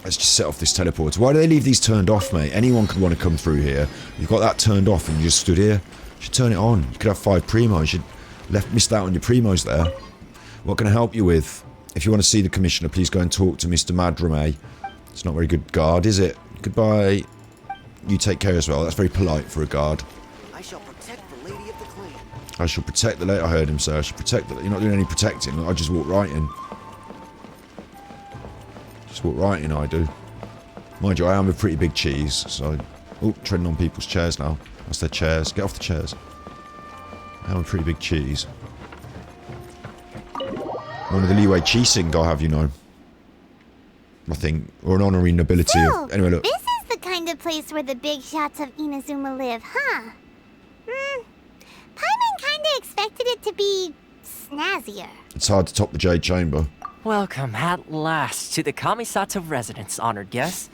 Let's just set off this teleporter. Why do they leave these turned off, mate? Anyone could want to come through here. You've got that turned off and you just stood here. You should turn it on. You could have 5 primos. You missed out on your primos there. What can I help you with? If you want to see the Commissioner, please go and talk to Mr. Madrame. It's not a very good guard, is it? Goodbye. You take care as well. That's very polite for a guard. I shall protect the Lady of the Clan. I shall protect the lady. I heard him say I should protect the. You're not doing any protecting. I just walk right in. Just walk right in, I do. Mind you, I am a pretty big cheese, so... Oh, treading on people's chairs now. That's their chairs. Get off the chairs. I am a pretty big cheese. One of the Leeway Cheesing I have, you know. I think. Or an honorary nobility. So, Anyway, look. this is the kind of place where the big shots of Inazuma live, huh? Paimon kinda expected it to be... snazzier. It's hard to top the Jade Chamber. Welcome at last to the Kamisato residence, honored guests.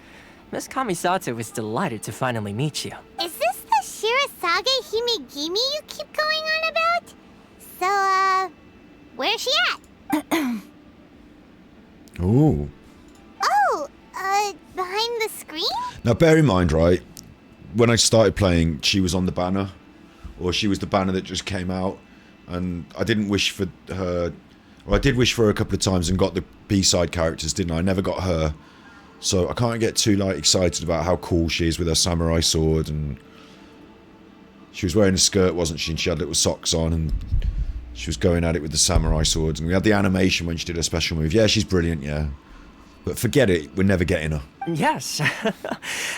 Miss Kamisato is delighted to finally meet you. Is this the Shirasage Himegimi you keep going on about? So, where's she at? Ooh. Oh, behind the screen? Now, bear in mind, right, when I started playing, she was on the banner. Or she was the banner that just came out. And I didn't wish for her... Well, I did wish for her a couple of times and got the B-side characters, didn't I? I never got her. So I can't get too, like, excited about how cool she is with her samurai sword. And she was wearing a skirt, wasn't she? And she had little socks on and she was going at it with the samurai swords. And we had the animation when she did her special move. Yeah, she's brilliant, yeah. But forget it, we're never getting her. Yes.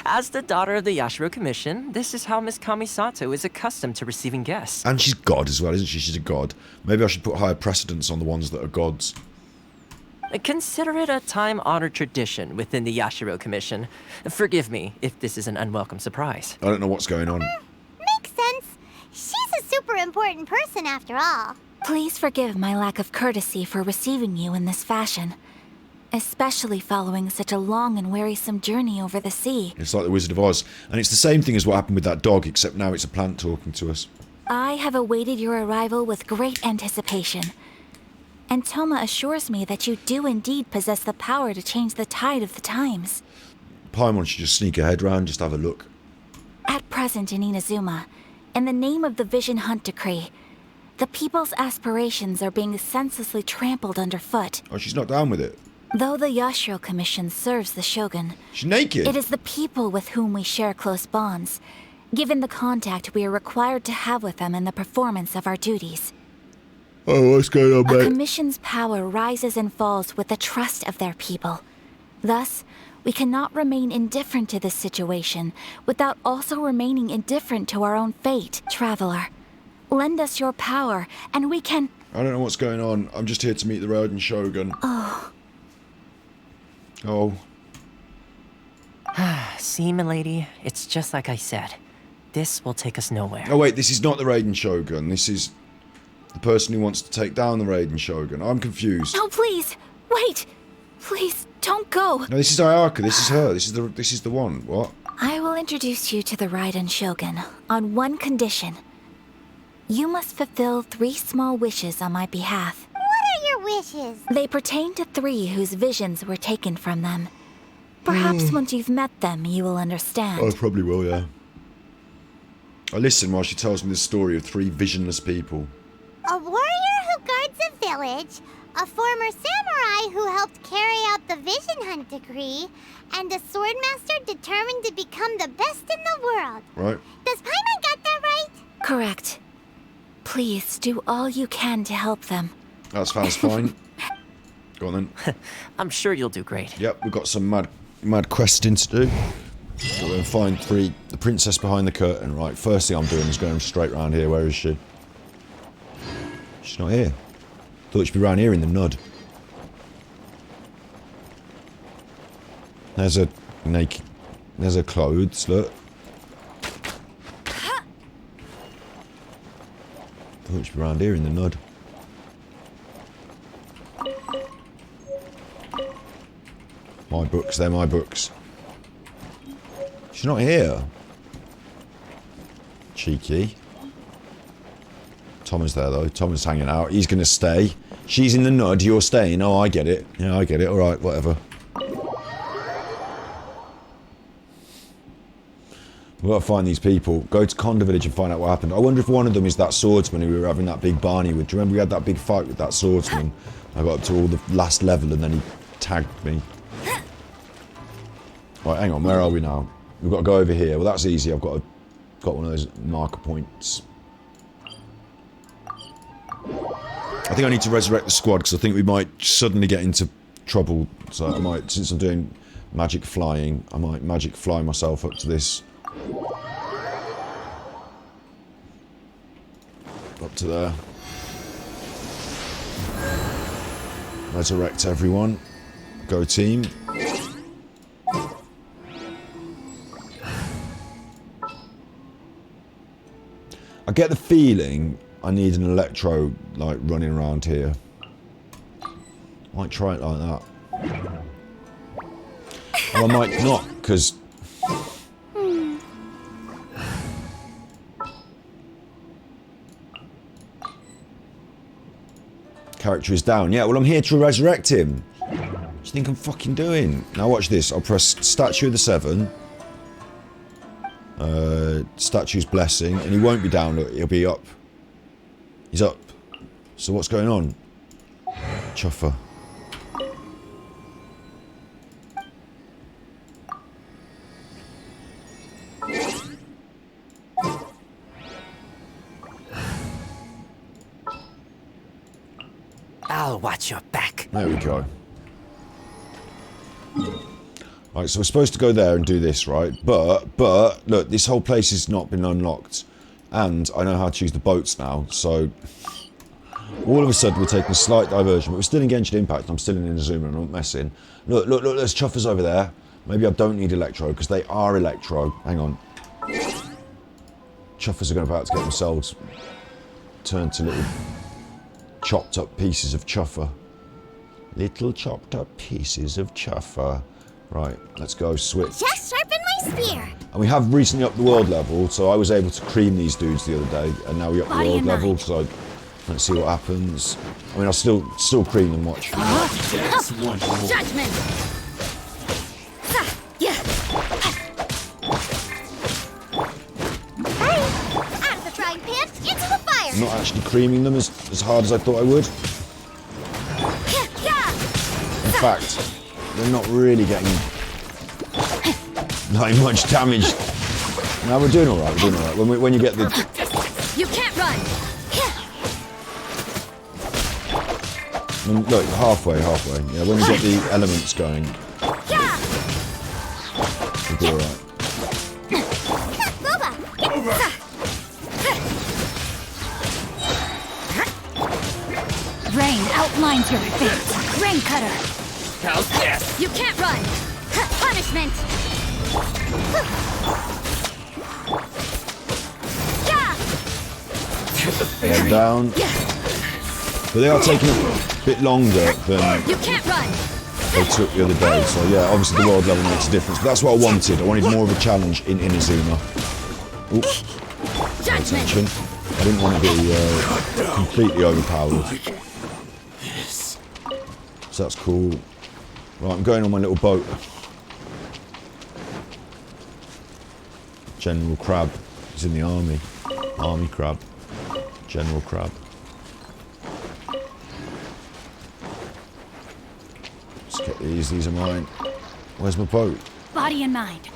As the daughter of the Yashiro Commission, this is how Miss Kamisato is accustomed to receiving guests. And she's God as well, isn't she? She's a god. Maybe I should put higher precedence on the ones that are gods. Consider it a time-honored tradition within the Yashiro Commission. Forgive me if this is an unwelcome surprise. I don't know what's going on. Makes sense. She's a super important person after all. Please forgive my lack of courtesy for receiving you in this fashion. Especially following such a long and wearisome journey over the sea. It's like the Wizard of Oz. And it's the same thing as what happened with that dog, except now it's a plant talking to us. I have awaited your arrival with great anticipation. And Toma assures me that you do indeed possess the power to change the tide of the times. Paimon should just sneak her head round, just have a look. At present in Inazuma, in the name of the Vision Hunt Decree, the people's aspirations are being senselessly trampled underfoot. Oh, she's not down with it. Though the Yashiro Commission serves the Shogun, she's naked. It is the people with whom we share close bonds, given the contact we are required to have with them in the performance of our duties. Oh, what's going on, A mate? commission's power rises and falls with the trust of their people. Thus, we cannot remain indifferent to this situation without also remaining indifferent to our own fate. Traveler, lend us your power, and we can... I don't know what's going on. I'm just here to meet the Roden Shogun. Oh. Oh. See, milady, it's just like I said. This will take us nowhere. Oh, wait, this is not the Raiden Shogun. This is the person who wants to take down the Raiden Shogun. I'm confused. No, please! Wait! Please, don't go! No, this is Ayaka. This is her. This is the one. What? I will introduce you to the Raiden Shogun on one condition. You must fulfill 3 small wishes on my behalf. What are your wishes? They pertain to 3 whose visions were taken from them. Perhaps once you've met them, you will understand. I probably will, yeah. I listen while she tells me the story of 3 visionless people. A warrior who guards a village, a former samurai who helped carry out the Vision Hunt Decree, and a swordmaster determined to become the best in the world. Right. Does Paimon got that right? Correct. Please do all you can to help them. That sounds fine. Go on then. I'm sure you'll do great. Yep, we've got some mad questing to do. Got to find the princess behind the curtain. Right, first thing I'm doing is going straight round here. Where is she? She's not here. Thought she'd be round here in the nud. There's her naked. There's her clothes. Look. Thought she'd be round here in the nud. My books, they're my books. She's not here. Cheeky. Tom is there though. Tom is hanging out. He's gonna stay. She's in the nud, you're staying. Oh, I get it. Yeah, I get it. Alright, whatever. We've got to find these people. Go to Conda Village and find out what happened. I wonder if one of them is that swordsman who we were having that big Barney with. Do you remember we had that big fight with that swordsman? I got up to all the last level and then he tagged me. Right, hang on, where are we now? We've got to go over here. Well, that's easy. I've got one of those marker points. I think I need to resurrect the squad because I think we might suddenly get into trouble. So I might, since I'm doing magic flying, I might magic fly myself up to this. Up to there. Resurrect everyone. Go team. I get the feeling I need an electro, like, running around here. Might try it like that. Or I might not, because... Character is down. Yeah, well, I'm here to resurrect him. What do you think I'm fucking doing? Now watch this. I'll press Statue of the Seven. Statue's Blessing. And he won't be down. Look, he'll be up. He's up. So what's going on? Chuffer. I'll watch your back. There we go. Right, so we're supposed to go there and do this, right? But, look, this whole place has not been unlocked. And I know how to use the boats now, so... All of a sudden, we're taking a slight diversion, but we're still in Genshin Impact, I'm still in Inazuma, and I'm not messing. Look, there's chuffers over there. Maybe I don't need Electro, because they are Electro. Hang on. Chuffers are about to get themselves turned to little chopped up pieces of chuffer. Little chopped up pieces of chuffer. Right, let's go switch. Just sharpen my spear. And we have recently upped the world level, so I was able to cream these dudes the other day, and now we up the world level, so let's see what happens. I mean, I'll still cream them, watch. Judgment! Hey, out of the frying pan, into the fire. I'm not actually creaming them as hard as I thought I would. In fact, they're not really getting like much damage. No, we're doing all right. We're doing all right. When you get the You can't run! look halfway. Yeah, when you get the elements going, we'll be all right. Rain outlines your fate. Rain cutter. How's this? You can't run! Punishment! One down. But they are taking a bit longer than You can't run! they took the other day. So yeah, obviously the world level makes a difference. But that's what I wanted. I wanted more of a challenge in Inazuma. Oops. Pay attention. I didn't want to be completely overpowered. So that's cool. Right, I'm going on my little boat. General Crab is in the army. Army Crab. General Crab. Let's get these. These are mine. Where's my boat? Body and mind. Did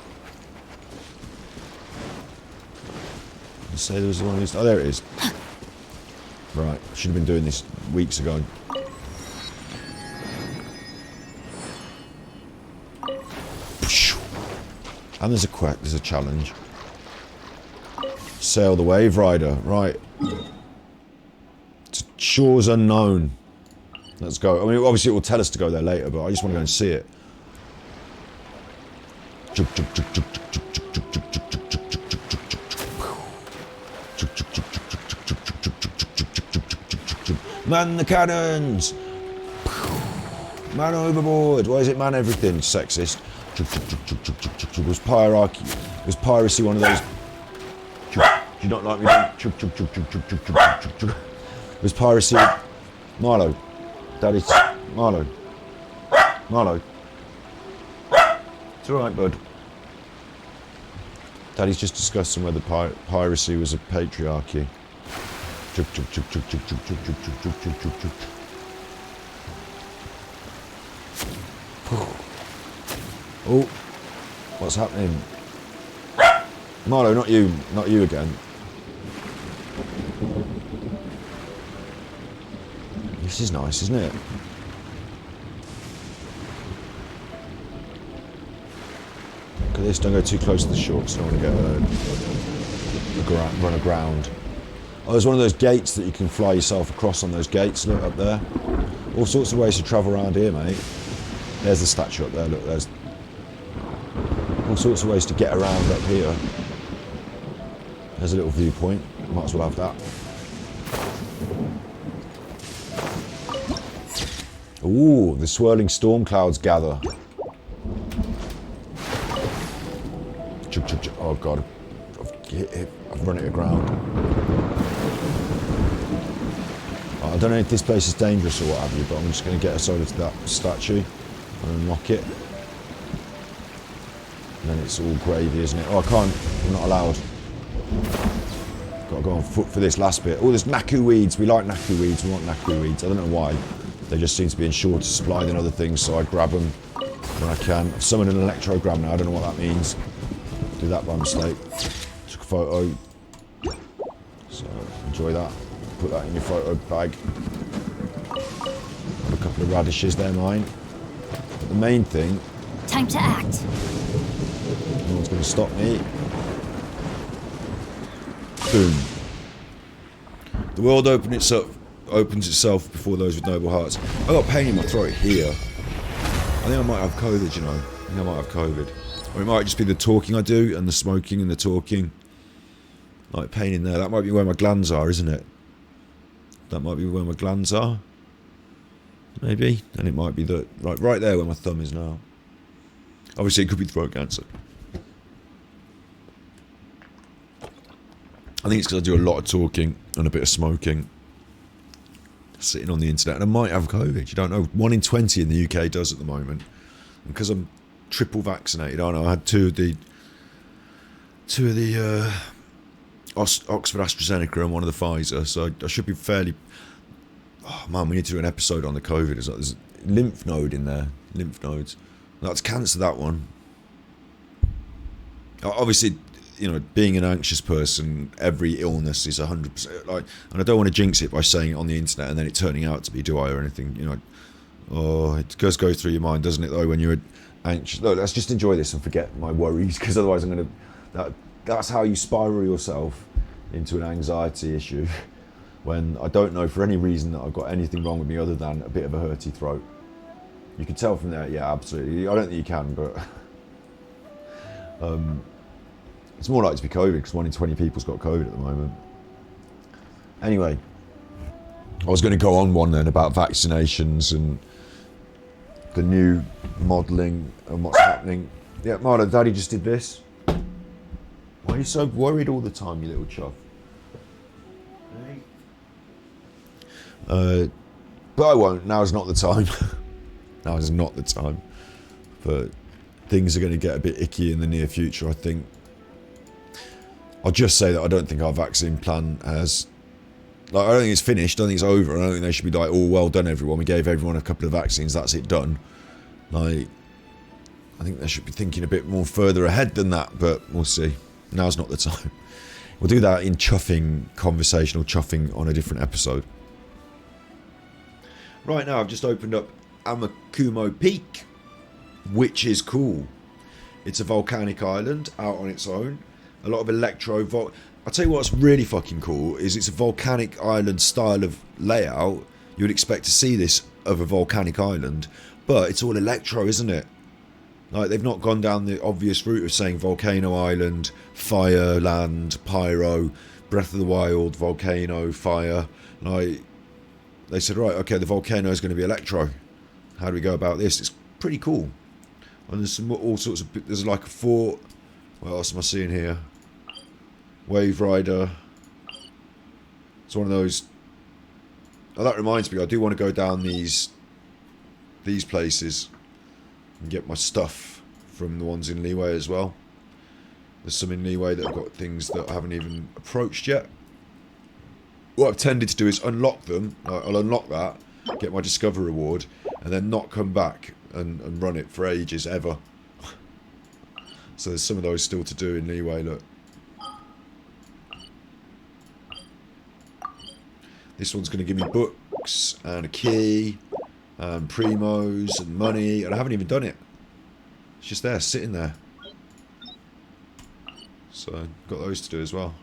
I say there was one of these? Oh, there it is. Right, I should have been doing this weeks ago. And there's a challenge. Sail the Wave Rider, right. To shores unknown. Let's go. I mean, obviously it will tell us to go there later, but I just want to go and see it. Man the cannons! Man overboard! Why is it man everything? Sexist. Was piracy one of those? Do you not like me? Was piracy? Marlo, Daddy, Marlo. It's all right, bud. Daddy's just discussing whether piracy was a patriarchy. Chug, chug, chug, chug, chug, chug, chug, chug, chug, chug, chug, chug, chug. Oh, what's happening? Marlo, not you again. This is nice, isn't it? Look at this, don't go too close to the shore because I don't want to get run aground. Oh, there's one of those gates that you can fly yourself across on those gates, look up there. All sorts of ways to travel around here, mate. There's the statue up there, look, there's all sorts of ways to get around up here. There's a little viewpoint, might as well have that. Ooh, the swirling storm clouds gather. Chug, chug, chug. Oh god, I've run it aground. I don't know if this place is dangerous or what have you, but I'm just going to get us over to that statue and unlock it. And then it's all gravy, isn't it? Oh, I can't, I'm not allowed. Got to go on foot for this last bit. Oh, there's Naku weeds. We like Naku weeds. We want Naku weeds. I don't know why. They just seem to be in shorter supply than other things, so I grab them when I can. I've summoned an electrogram now. I don't know what that means. Do that by mistake. Took a photo. So enjoy that. Put that in your photo bag. Got a couple of radishes there, mine. But the main thing. Time to act. No one's going to stop me. Boom. The world opens itself before those with noble hearts. I got pain in my throat here. I think I might have COVID, you know. I think I might have COVID. Or it might just be the talking I do, and the smoking and the talking. Like pain in there. That might be where my glands are, isn't it? That might be where my glands are. Maybe. And it might be the right there where my thumb is now. Obviously it could be throat cancer. I think it's because I do a lot of talking and a bit of smoking. Sitting on the internet. And I might have COVID, you don't know. 1 in 20 in the UK does at the moment. And because I'm triple vaccinated, I know I had two of the Oxford AstraZeneca and one of the Pfizer, so I should be fairly... Oh man, we need to do an episode on the COVID. There's a lymph node in there. Lymph nodes. That's cancer, that one. Obviously, you know, being an anxious person, every illness is 100%... Like, and I don't want to jinx it by saying it on the internet and then it turning out to be, do I, or anything, you know. Oh, it does go through your mind, doesn't it, though, when you're anxious. Look, let's just enjoy this and forget my worries, because otherwise I'm going to... That's how you spiral yourself into an anxiety issue when I don't know for any reason that I've got anything wrong with me other than a bit of a hurty throat. You can tell from there, yeah, absolutely. I don't think you can, but it's more likely to be COVID because 1 in 20 people's got COVID at the moment. Anyway, I was going to go on one then about vaccinations and the new modelling and what's happening. Yeah, Marla, Daddy just did this. Why are you so worried all the time, you little chuff? But I won't. Now's not the time. Now is not the time. But things are going to get a bit icky in the near future, I think. I'll just say that I don't think our vaccine plan has... Like, I don't think it's finished. I don't think it's over. I don't think they should be like, oh, well done, everyone. We gave everyone a couple of vaccines. That's it, done. Like, I think they should be thinking a bit more further ahead than that, but we'll see. Now's not the time. We'll do that in chuffing, conversational chuffing on a different episode. Right now, I've just opened up Amakumo Peak, which is cool. It's a volcanic island out on its own. A lot of I'll tell you what's really fucking cool is it's a volcanic island style of layout. You would expect to see this of a volcanic island, but it's all electro, isn't it? Like, they've not gone down the obvious route of saying Volcano Island, Fire, Land, Pyro, Breath of the Wild, Volcano, Fire. Like, they said, right, okay, the volcano is going to be electro. How do we go about this? It's pretty cool. And there's some all sorts of... There's like a fort. What else am I seeing here? Wave Rider. It's one of those... Oh, that reminds me, I do want to go down these places and get my stuff from the ones in Leeway as well. There's some in Leeway that have got things that I haven't even approached yet. What I've tended to do is unlock them. I'll unlock that, get my Discover reward, and then not come back and run it for ages, ever. So there's some of those still to do in Leeway, look. This one's going to give me books, and a key, and primos, and money, and I haven't even done it. It's just there, sitting there. So, got those to do as well.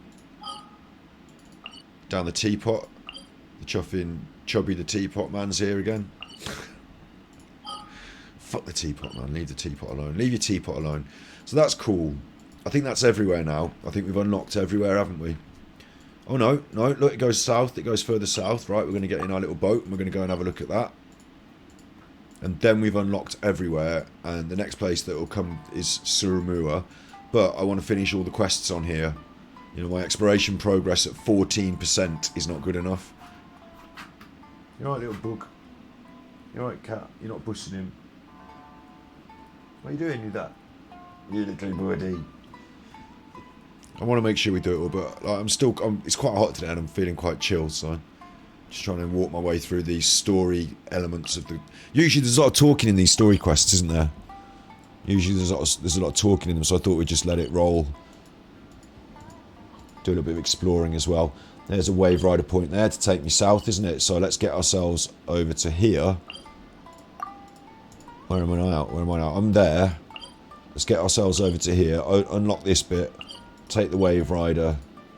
Down the teapot. The chuffing Chubby the teapot man's here again. Fuck the teapot man, leave the teapot alone. Leave your teapot alone. So that's cool. I think that's everywhere now. I think we've unlocked everywhere, haven't we? Oh no, no, look, it goes south. It goes further south. Right, we're going to get in our little boat and we're going to go and have a look at that. And then we've unlocked everywhere. And the next place that will come is Surumua. But I want to finish all the quests on here. You know, my exploration progress at 14% is not good enough. You're right, little bug. You're right, cat. You're not bussing him. What are you doing with that? You little birdie. I want to make sure we do it all, but like, it's quite hot today and I'm feeling quite chilled, so just trying to walk my way through these story elements of the... Usually there's a lot of talking in these story quests, isn't there? Usually there's a lot of talking in them, so I thought we'd just let it roll. Do a little bit of exploring as well. There's a wave rider point there to take me south, isn't it? So let's get ourselves over to here. Where am I out? Where am I out? I'm there. Let's get ourselves over to here. Unlock this bit. Take the wave rider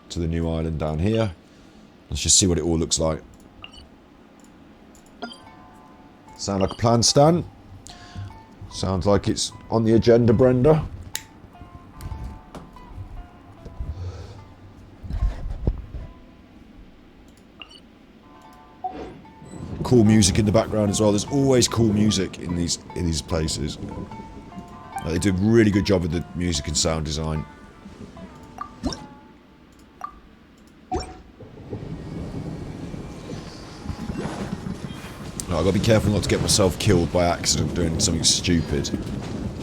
to the new island down here. Let's just see what it all looks like. Sound like a plan, Stan? Sounds like it's on the agenda, Brenda. Cool music in the background as well. There's always cool music in these places. They do a really good job with the music and sound design. I've got to be careful not to get myself killed by accident doing something stupid.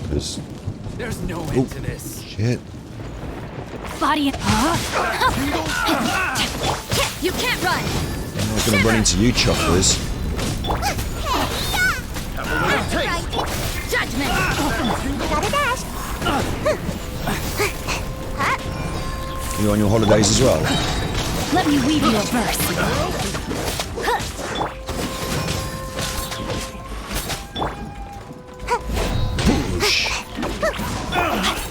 Because... There's no end to this. Shit. Body. You can't run. I'm not going to run into you, chuffers. Judgment. Gotta dash. You on your holidays as well? Let me weave you a verse.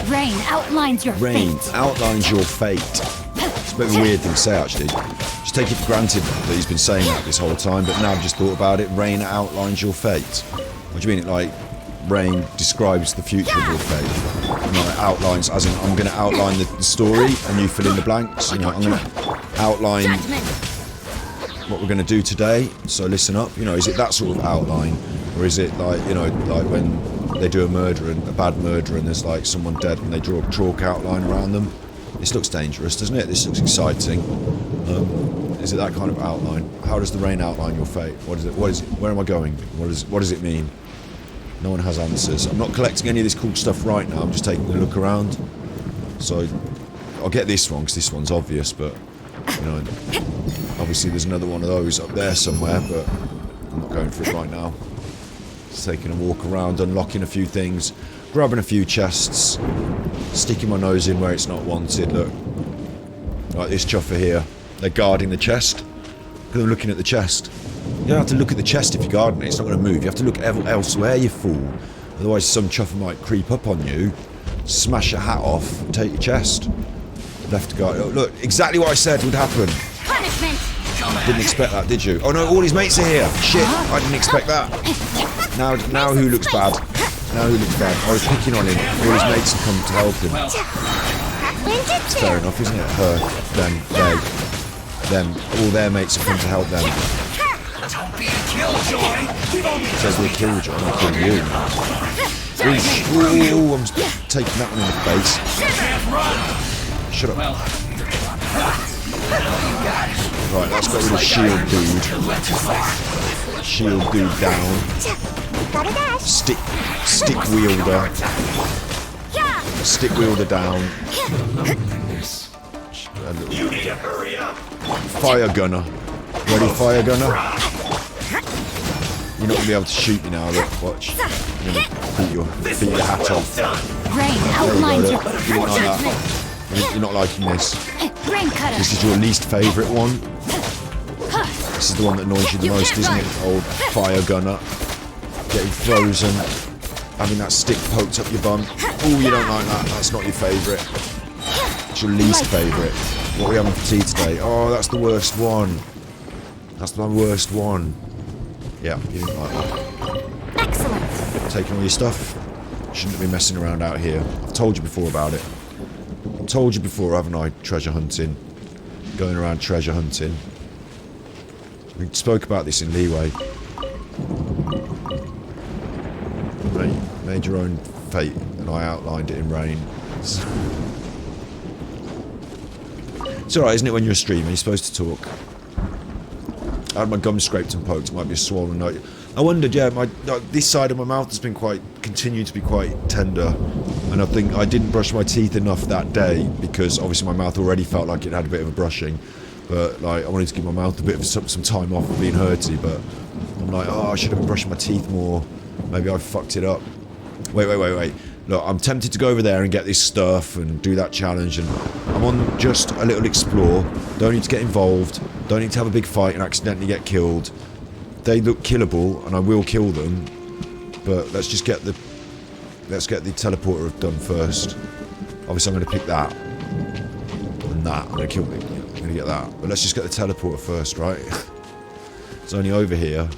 Rain outlines your Rain fate. outlines your fate. It's a bit of a weird thing to say, actually. Just take it for granted that he's been saying that this whole time, but now I've just thought about it. Rain outlines your fate. What do you mean? It like rain describes the future of your fate? You know, it outlines, as in I'm going to outline the story and you fill in the blanks. You know, I'm going to outline what we're going to do today. So listen up. You know, is it that sort of outline, or is it like, you know, like when they do a murder and a bad murder and there's like someone dead and they draw a chalk outline around them? This looks dangerous, doesn't it? This looks exciting. Is it that kind of outline? How does the rain outline your fate? What is it? What is it? Where am I going? What does it mean? No one has answers. I'm not collecting any of this cool stuff right now. I'm just taking a look around. So I'll get this one because this one's obvious, but you know, obviously there's another one of those up there somewhere, but I'm not going for it right now. Just taking a walk around, unlocking a few things, grabbing a few chests, sticking my nose in where it's not wanted. Look, like this chuffer here. They're guarding the chest. Because I'm looking at the chest. You don't have to look at the chest if you're guarding it. It's not going to move. You have to look elsewhere, you fool. Otherwise some chuffer might creep up on you, smash your hat off, and take your chest. Left to guard. Look, exactly what I said would happen. Punishment. Didn't expect that, did you? Oh no, all his mates are here. Shit, I didn't expect that. Now who looks bad? Now who looks bad? I was picking on him. All his mates have come to help him. It's fair enough, isn't it? Her, them, they, them. All their mates have come to help them. Don't be a killjoy. Says we're killjoy, I'm not killing you. Ooh, I'm taking that one in the face. Shut up. Right, let's get rid of shield dude. Shield dude down. Stick wielder. stick wielder down. You need to hurry up. Fire gunner. Ready, fire gunner? You're not gonna be able to shoot me now, look, watch. You're gonna beat your hat off. Rain There outlines you your go, look. You didn't like that. You're not liking this. Rain cutter. This is your least favourite one. This is the one that annoys you the most, isn't it? Old fire gunner. Getting frozen. Having that stick poked up your bum. Oh, you don't like that. That's not your favourite. It's your least favourite. What are we having for tea today? Oh, that's the worst one. That's my worst one. Yeah, you didn't like that. Excellent. Taking all your stuff. Shouldn't be messing around out here. I've told you before about it. I've told you before, haven't I? Treasure hunting. Going around treasure hunting. We spoke about this in Leeway. Made your own fate, and I outlined it in Rain. It's alright, isn't it, when you're a streamer? You're supposed to talk. I had my gum scraped and poked. It might be a swollen nose. I wondered, yeah, this side of my mouth has been continued to be quite tender, and I think I didn't brush my teeth enough that day because obviously my mouth already felt like it had a bit of a brushing. But like, I wanted to give my mouth a bit of some time off of being hurty. But I'm like, oh, I should have been brushing my teeth more. Maybe I fucked it up. Wait. Look, I'm tempted to go over there and get this stuff and do that challenge, and I'm on just a little explore. Don't need to get involved. Don't need to have a big fight and accidentally get killed. They look killable, and I will kill them. But let's get the teleporter done first. Obviously, I'm going to pick that and that. I'm going to kill me. I'm going to get that. But let's just get the teleporter first, right? It's only over here.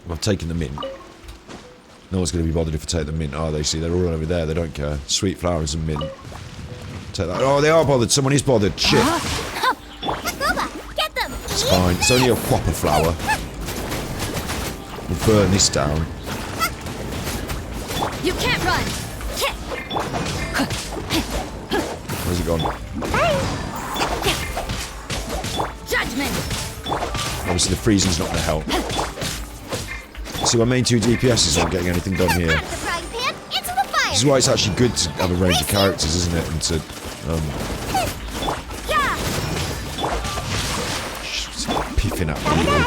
I've taken the mint. No one's going to be bothered if I take the mint, are they? See, they're all over there. They don't care. Sweet flowers and mint. Take that. Oh, they are bothered. Someone is bothered. Shit. Get them. It's fine. It's only a whopper flower. We'll burn this down. You can't run. Where's it gone? Judgment. Obviously, the freezing's not going to help. See, my main 2 DPSs aren't getting anything done here. This is why it's actually good to have a range of characters, isn't it? And to, piffing at people.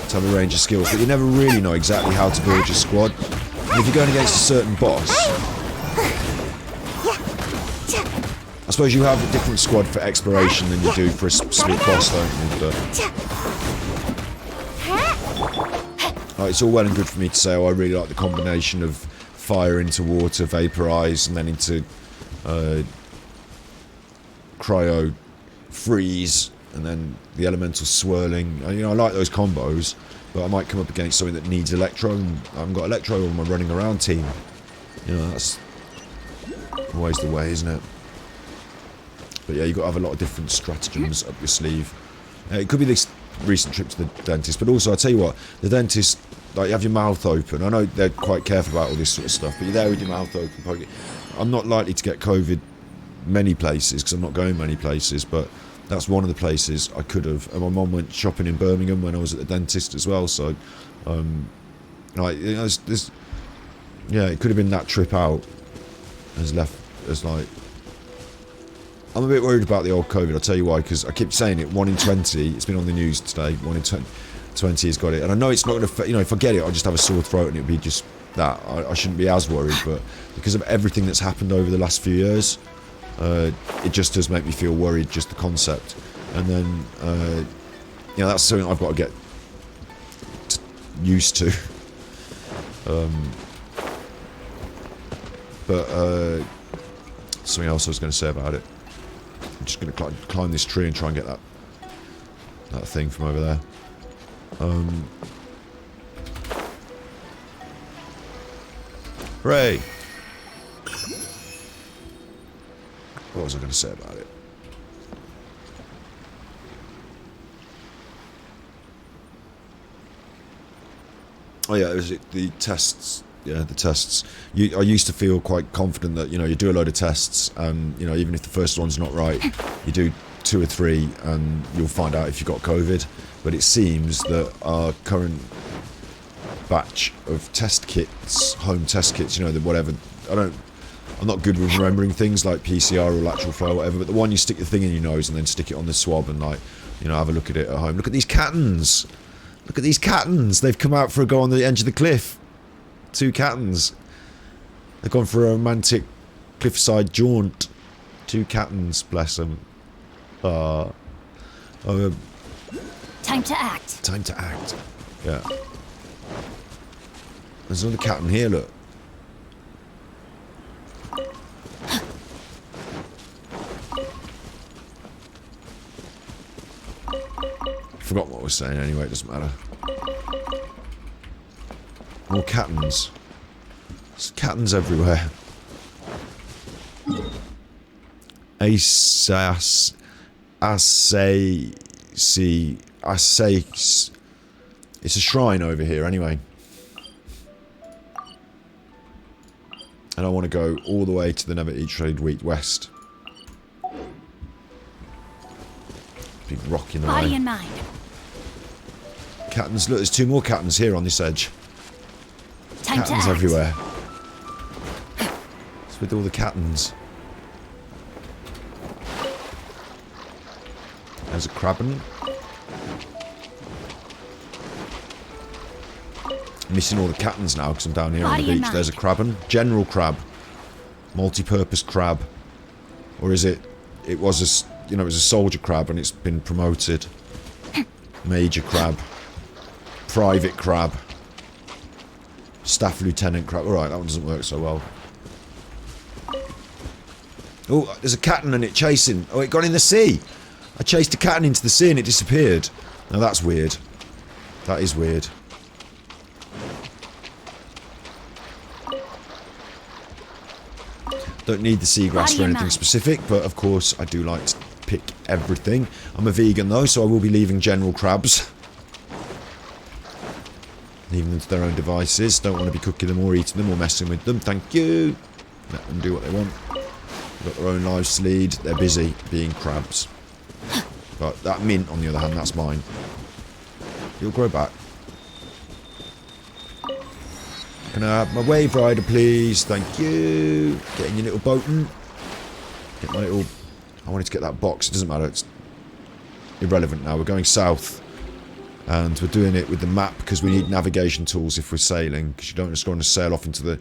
To have a range of skills, but you never really know exactly how to build your squad. And if you're going against a certain boss, I suppose you have a different squad for exploration than you do for a split boss, don't you? But it's all well and good for me to say, oh, I really like the combination of fire into water, vaporize, and then into cryo freeze, and then the elemental swirling. And, you know, I like those combos, but I might come up against something that needs electro, and I haven't got electro on my running around team. You know, that's always the way, isn't it? But yeah, you've got to have a lot of different stratagems up your sleeve. It could be this recent trip to the dentist, but also, I'll tell you what, the dentist, like, you have your mouth open. I know they're quite careful about all this sort of stuff, but you're there with your mouth open. I'm not likely to get COVID many places, because I'm not going many places, but that's one of the places I could have. And my mum went shopping in Birmingham when I was at the dentist as well, so, like, you know, yeah, it could have been that trip out as like, I'm a bit worried about the old COVID. I'll tell you why, because I keep saying it. 1 in 20. It's been on the news today. 1 in 20 has got it, and I know it's not going to. You know, if I get it, I'll just have a sore throat, and it'll be just that. I shouldn't be as worried, but because of everything that's happened over the last few years, it just does make me feel worried. Just the concept, and then you know, that's something I've got to get used to. But something else I was going to say about it. I'm just going to climb this tree and try and get that thing from over there. Hooray! What was I going to say about it? Oh yeah, it was the tests. Yeah, the tests. I used to feel quite confident that, you know, you do a load of tests, and, you know, even if the first one's not right, you do 2 or 3 and you'll find out if you've got COVID. But it seems that our current batch of test kits, home test kits, you know, the whatever. I'm not good with remembering things like PCR or lateral flow or whatever, but the one you stick the thing in your nose and then stick it on the swab and, like, you know, have a look at it at home. Look at these cattens. Look at these cattens. They've come out for a go on the edge of the cliff. 2 cattens. They've gone for a romantic cliffside jaunt. 2 cattens, bless them. Time to act. Time to act. Yeah. There's another cat in here, look. Forgot what I was saying anyway, it doesn't matter. More cattens. There's cattens everywhere. It's a shrine over here anyway. And I want to go all the way to the Never Eat Trade Wheat West. Big rock in the way. Body and mind. Cattens, look, there's 2 more cattens here on this edge. Time Cattens to act. everywhere. It's with all the cattens. There's a crabbin. Missing all the cattens now because I'm down here on the Body and beach. There's a mind. crabbin. General crab. Multi-purpose crab. Or is it... It was a... You know, it was a soldier crab and it's been promoted. Major crab. Private crab. Staff lieutenant crab. Alright, that one doesn't work so well. Oh, there's a catton and it chasing. Oh, it got in the sea. I chased a catton into the sea and it disappeared. Now that's weird. That is weird. Don't need the seagrass Body for and anything mind. specific, but of course I do like to pick everything. I'm a vegan though, so I will be leaving general crabs. Leaving them to their own devices. Don't want to be cooking them or eating them or messing with them. Thank you. Let them do what they want. They've got their own lives to lead. They're busy being crabs. But that mint, on the other hand, that's mine. You'll grow back. Can I have my wave rider, please? Thank you. Get in your little boatin'. Get my little... I wanted to get that box. It doesn't matter. It's irrelevant now. We're going south. And we're doing it with the map because we need navigation tools if we're sailing. Because you don't just want to sail off into the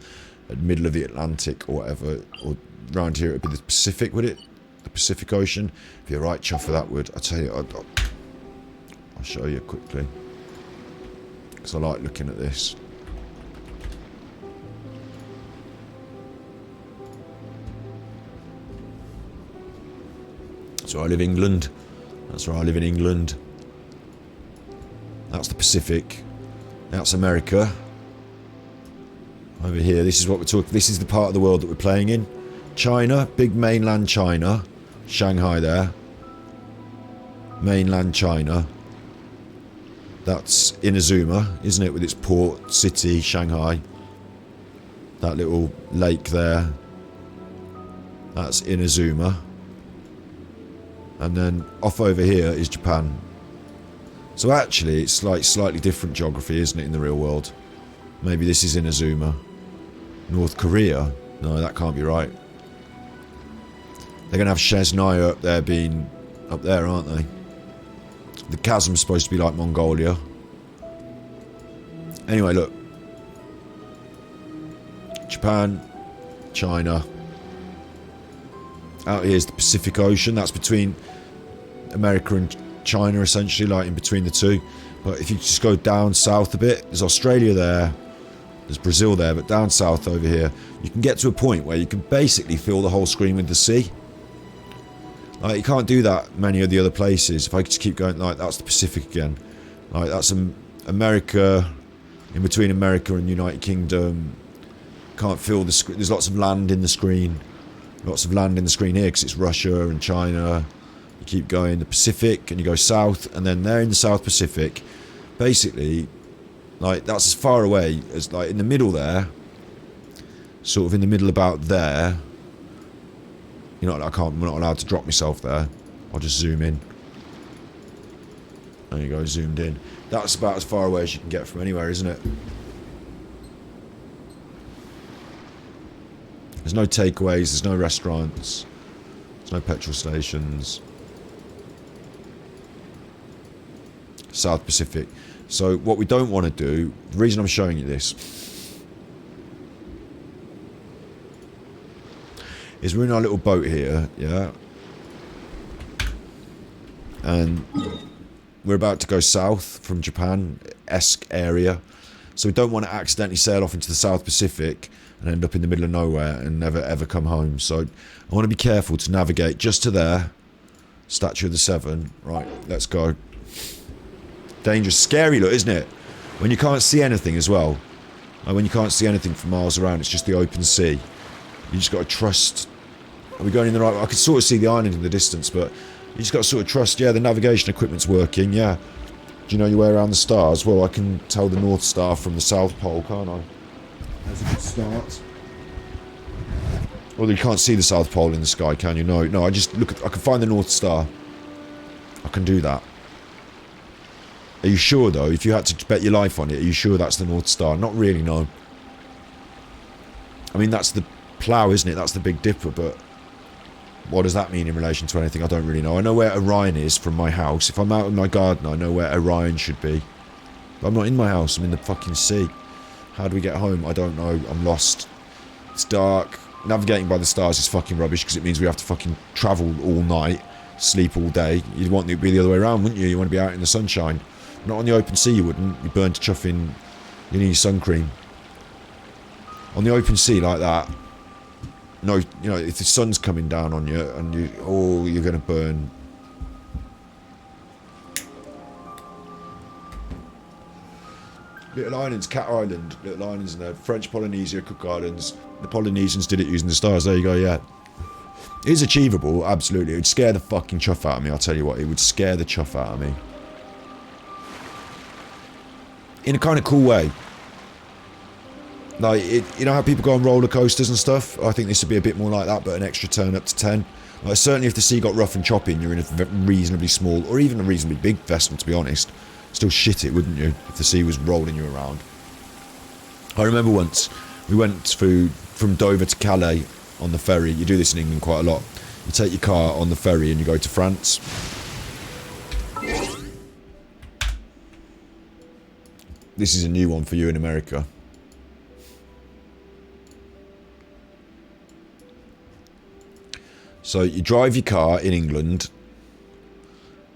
middle of the Atlantic or whatever. Or round here it would be the Pacific, would it? The Pacific Ocean. If you're right, Chuffer, that would. I'll tell you... I'll show you quickly. Because I like looking at this. That's where I live, England. That's where I live in England. That's the Pacific. That's America. Over here, this is what we're talking. This is the part of the world that we're playing in. China, big mainland China. Shanghai there. Mainland China. That's Inazuma, isn't it? With its port, city, Shanghai. That little lake there. That's Inazuma. And then off over here is Japan. So actually, it's like slightly different geography, isn't it, in the real world? Maybe this is Inazuma. North Korea? No, that can't be right. They're going to have Chesnaya up there being... up there, aren't they? The chasm's supposed to be like Mongolia. Anyway, look. Japan. China. Out here's the Pacific Ocean. That's between America and China, essentially, like in between the two. But if you just go down south a bit, there's Australia there. There's Brazil there, but down south over here, you can get to a point where you can basically fill the whole screen with the sea. Like, you can't do that many of the other places. If I could just keep going, like, that's the Pacific again. Like, that's America, in between America and United Kingdom. Can't fill the screen. There's lots of land in the screen. Lots of land in the screen here because it's Russia and China. You keep going the Pacific and you go south, and then there in the South Pacific, basically, like, that's as far away as, like, in the middle there, sort of in the middle about there. You know, I'm not allowed to drop myself there. I'll just zoom in. There you go, zoomed in. That's about as far away as you can get from anywhere, isn't it? There's no takeaways, there's no restaurants, there's no petrol stations. South Pacific. So what we don't want to do, the reason I'm showing you this, is we're in our little boat here, yeah? And we're about to go south from Japan-esque area. So we don't want to accidentally sail off into the South Pacific and end up in the middle of nowhere and never ever come home. So I want to be careful to navigate just to there. Statue of the Seven. Right, let's go. Dangerous. Scary look, isn't it? When you can't see anything as well. Like when you can't see anything for miles around, it's just the open sea. You just got to trust. Are we going in the right way? I can sort of see the island in the distance, but you just got to sort of trust, yeah, the navigation equipment's working, yeah. Do you know your way around the stars? Well, I can tell the North Star from the South Pole, can't I? That's a good start. Well, you can't see the South Pole in the sky, can you? No, no, I just look at, I can find the North Star. I can do that. Are you sure, though? If you had to bet your life on it, are you sure that's the North Star? Not really, no. I mean, that's the plough, isn't it? That's the Big Dipper, but what does that mean in relation to anything? I don't really know. I know where Orion is from my house. If I'm out in my garden, I know where Orion should be. But I'm not in my house. I'm in the fucking sea. How do we get home? I don't know. I'm lost. It's dark. Navigating by the stars is fucking rubbish because it means we have to fucking travel all night, sleep all day. You'd want it to be the other way around, wouldn't you? You want to be out in the sunshine. Not on the open sea, you wouldn't. You burn to chuffing. You need sun cream. On the open sea like that, no, you know, if the sun's coming down on you and you, oh, you're going to burn. Little islands, Cat Island, little islands in there. French Polynesia, Cook Islands. The Polynesians did it using the stars. There you go, yeah. It is achievable, absolutely. It would scare the fucking chuff out of me, I'll tell you what. It would scare the chuff out of me. In a kind of cool way. Like, you know how people go on roller coasters and stuff? I think this would be a bit more like that, but an extra turn up to 10. Like, certainly if the sea got rough and choppy and you're in a reasonably small, or even a reasonably big vessel, to be honest, still shit it, wouldn't you, if the sea was rolling you around. I remember once, we went from Dover to Calais on the ferry. You do this in England quite a lot. You take your car on the ferry and you go to France. This is a new one for you in America. So you drive your car in England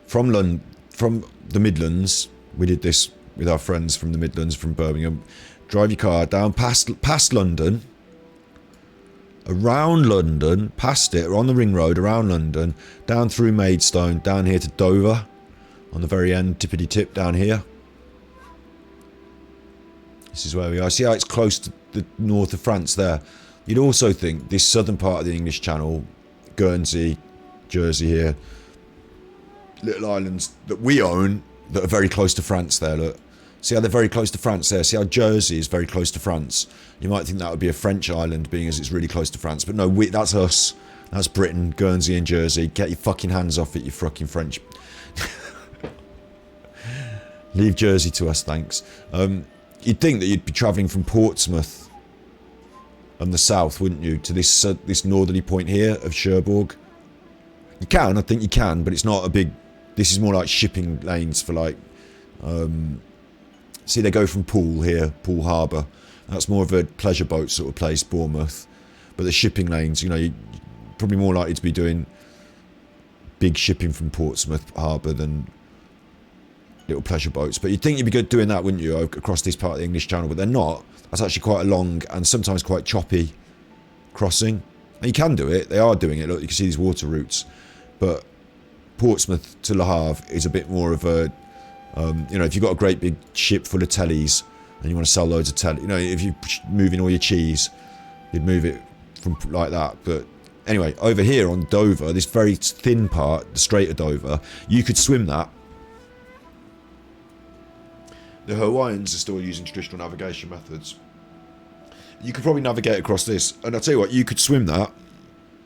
from the Midlands. We did this with our friends from the Midlands, from Birmingham. Drive your car down past London, around London, past it, on the ring road, around London, down through Maidstone, down here to Dover, on the very end, tippity tip down here. This is where we are. See how it's close to the north of France there? You'd also think this southern part of the English Channel, Guernsey, Jersey here, little islands that we own that are very close to France there, look. See how they're very close to France there? See how Jersey is very close to France? You might think that would be a French island, being as it's really close to France. But no, that's us. That's Britain, Guernsey and Jersey. Get your fucking hands off it, you fucking French. Leave Jersey to us, thanks. You'd think that you'd be travelling from Portsmouth and the south, wouldn't you, to this northerly point here of Cherbourg. You can, I think you can, but it's not a big... This is more like shipping lanes for like... see, they go from Poole here, Poole Harbour. That's more of a pleasure boat sort of place, Bournemouth. But the shipping lanes, you know, you're probably more likely to be doing big shipping from Portsmouth Harbour than little pleasure boats. But you'd think you'd be good doing that, wouldn't you, across this part of the English Channel, but they're not. That's actually quite a long and sometimes quite choppy crossing. And you can do it. They are doing it. Look, you can see these water routes. But Portsmouth to Le Havre is a bit more of a... you know, if you've got a great big ship full of tellies and you want to sell loads of telly, you know, if you're moving all your cheese, you'd move it from like that. But anyway, over here on Dover, this very thin part, the Strait of Dover, you could swim that. The Hawaiians are still using traditional navigation methods. You could probably navigate across this, and I'll tell you what, you could swim that,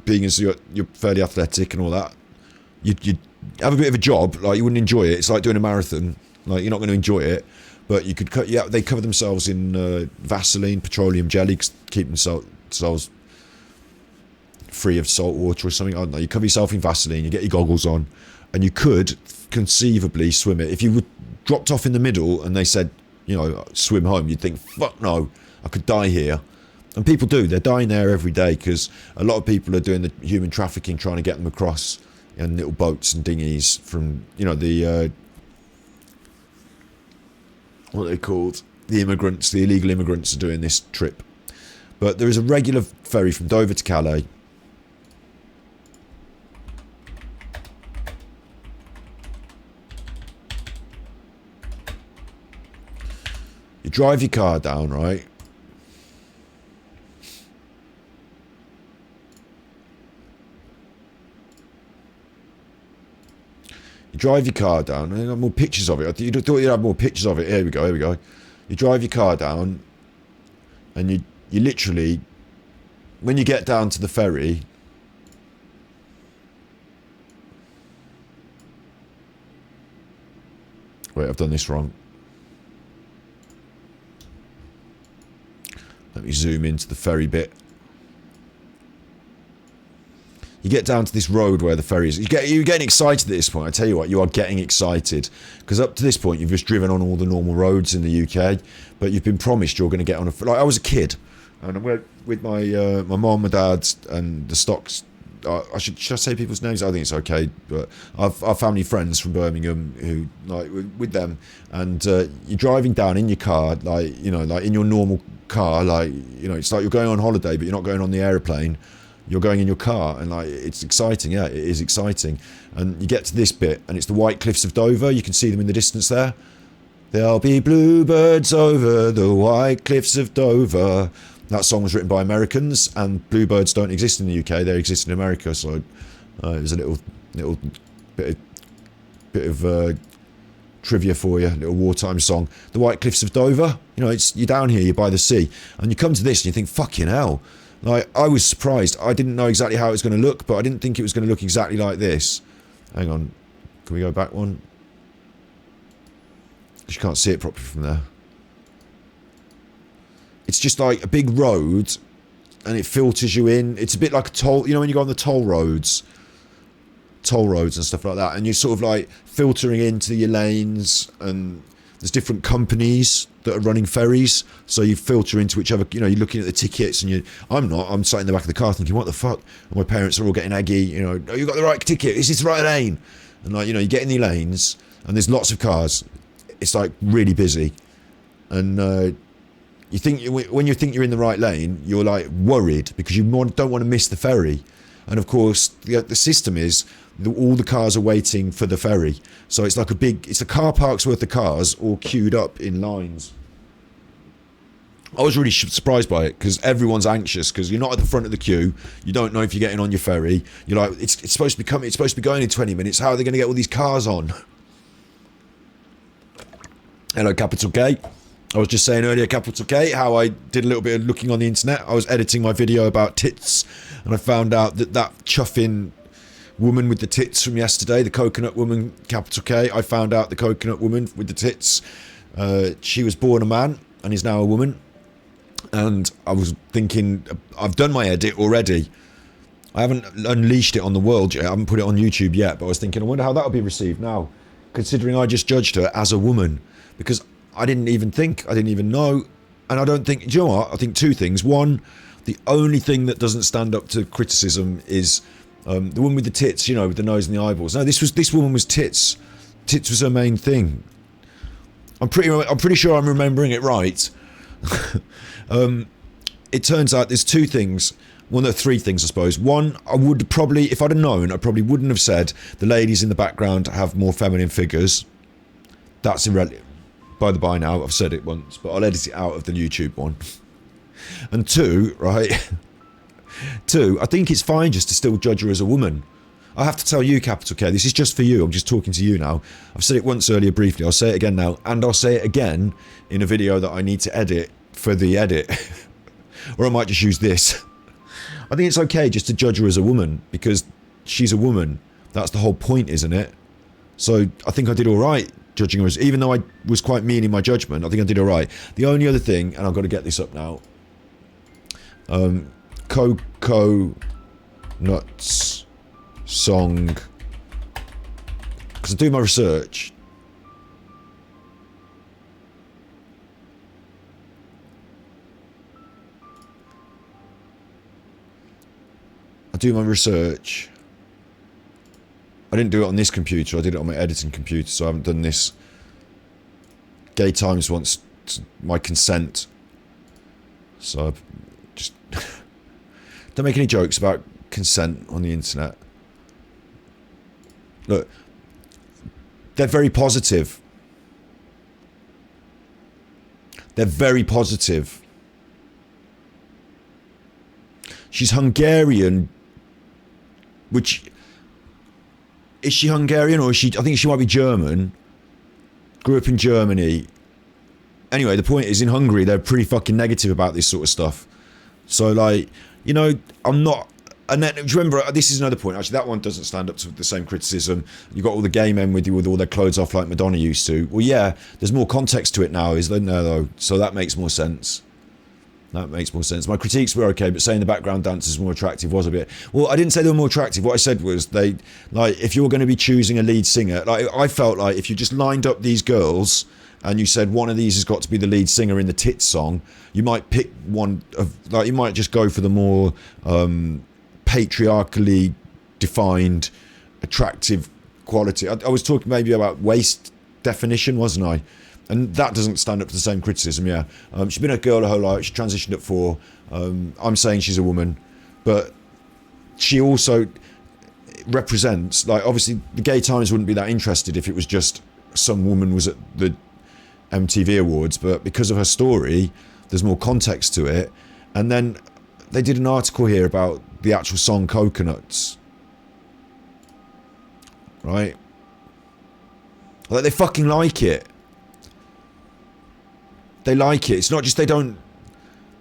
being as you're fairly athletic and all that. You'd have a bit of a job, like you wouldn't enjoy it. It's like doing a marathon, like you're not going to enjoy it, but you could they cover themselves in Vaseline, petroleum jelly, keep themselves free of salt water or something. I don't know. You cover yourself in Vaseline, you get your goggles on, and you could conceivably swim it. If you were dropped off in the middle and they said, you know, swim home, you'd think, fuck no, I could die here. And people do. They're dying there every day because a lot of people are doing the human trafficking, trying to get them across in little boats and dinghies from, you know, the what are they called? The immigrants, the illegal immigrants are doing this trip. But there is a regular ferry from Dover to Calais. You drive your car down, right? You drive your car down. I got more pictures of it. You thought you'd have more pictures of it. Here we go. Here we go. You drive your car down, and you literally, when you get down to the ferry, wait, I've done this wrong. Let me zoom into the ferry bit. You get down to this road where the ferry is. You're getting excited at this point. I tell you what, you are getting excited. Because up to this point, you've just driven on all the normal roads in the UK. But you've been promised you're going to get on a... Like, I was a kid. And I went with my mum, my dad, and the stocks... should I say people's names? I think it's okay. But our family friends from Birmingham who, like, with them. And you're driving down in your car, like, you know, like in your normal car. Like, you know, it's like you're going on holiday, but you're not going on the aeroplane. You're going in your car, and like it's exciting. Yeah, it is exciting. And you get to this bit, and it's the White Cliffs of Dover. You can see them in the distance there. There'll be bluebirds over the White Cliffs of Dover. That song was written by Americans, and bluebirds don't exist in the UK. They exist in America. So there's a little bit of trivia for you. A little wartime song. The White Cliffs of Dover. You know, you're down here. You're by the sea, and you come to this, and you think, fucking hell. Like, I was surprised. I didn't know exactly how it was going to look, but I didn't think it was going to look exactly like this. Hang on. Can we go back one? You can't see it properly from there. It's just like a big road, and it filters you in. It's a bit like a toll... You know when you go on the toll roads and stuff like that, and you're sort of like filtering into your lanes, and there's different companies that are running ferries, so you filter into whichever, you know, you're looking at the tickets, and I'm sat in the back of the car thinking, what the fuck? And my parents are all getting aggy, you know, oh, you got the right ticket, is this the right lane? And like, you know, you get in the lanes, and there's lots of cars, it's like really busy, and you think, when you think you're in the right lane, you're like worried, because you don't want to miss the ferry. And of course, the system is, all the cars are waiting for the ferry. So it's like it's a car park's worth of cars all queued up in lines. I was really surprised by it, because everyone's anxious, because you're not at the front of the queue. You don't know if you're getting on your ferry. You're like, it's supposed to be going in 20 minutes. How are they going to get all these cars on? Hello, Capital K. I was just saying earlier, Capital K, how I did a little bit of looking on the internet. I was editing my video about tits, and I found out that chuffing woman with the tits from yesterday, the coconut woman, Capital K, I found out the coconut woman with the tits, she was born a man and is now a woman. And I was thinking, I've done my edit already. I haven't unleashed it on the world yet. I haven't put it on YouTube yet, but I was thinking, I wonder how that'll be received now, considering I just judged her as a woman, because I didn't even know. And I don't think, do you know what? I think two things. One, the only thing that doesn't stand up to criticism is the one with the tits, you know, with the nose and the eyeballs. No, this woman was tits. Tits was her main thing. I'm pretty sure I'm remembering it right. It turns out there's two things. Well, there are three things, I suppose. One, I would probably, if I'd have known, I probably wouldn't have said the ladies in the background have more feminine figures. That's irrelevant. By the by now, I've said it once, but I'll edit it out of the YouTube one. And two, right? Two, I think it's fine just to still judge her as a woman. I have to tell you, Capital K, this is just for you. I'm just talking to you now. I've said it once earlier briefly. I'll say it again now. And I'll say it again in a video that I need to edit for the edit. Or I might just use this. I think it's okay just to judge her as a woman, because she's a woman. That's the whole point, isn't it? So I think I did alright judging her as... Even though I was quite mean in my judgment, I think I did alright. The only other thing, and I've got to get this up now... Coco Nuts song. Because I do my research. I didn't do it on this computer, I did it on my editing computer, so I haven't done this. Gay Times wants my consent. So, just... don't make any jokes about consent on the internet. Look, they're very positive. They're very positive. She's Hungarian, which... Is she Hungarian or is she... I think she might be German. Grew up in Germany. Anyway, the point is, in Hungary, they're pretty fucking negative about this sort of stuff. So, like, you know, I'm not... And then, do you remember, this is another point, actually, that one doesn't stand up to the same criticism. You've got all the gay men with you with all their clothes off like Madonna used to. Well, yeah, there's more context to it now, isn't there, though? So that makes more sense. That makes more sense. My critiques were okay, but saying the background dancers were more attractive was a bit... Well, I didn't say they were more attractive. What I said was they... Like, if you're going to be choosing a lead singer... Like, I felt like if you just lined up these girls and you said one of these has got to be the lead singer in the Tits song, you might pick one of... Like, you might just go for the more patriarchally defined, attractive quality. I was talking maybe about waist definition, wasn't I? And that doesn't stand up to the same criticism, yeah. She's been a girl her whole life. She transitioned at 4. I'm saying she's a woman. But she also represents... Like, obviously, the Gay Times wouldn't be that interested if it was just some woman was at the MTV Awards. But because of her story, there's more context to it. And then they did an article here about the actual song Coconuts. Right? Like, they fucking like it. They like it. It's not just they don't...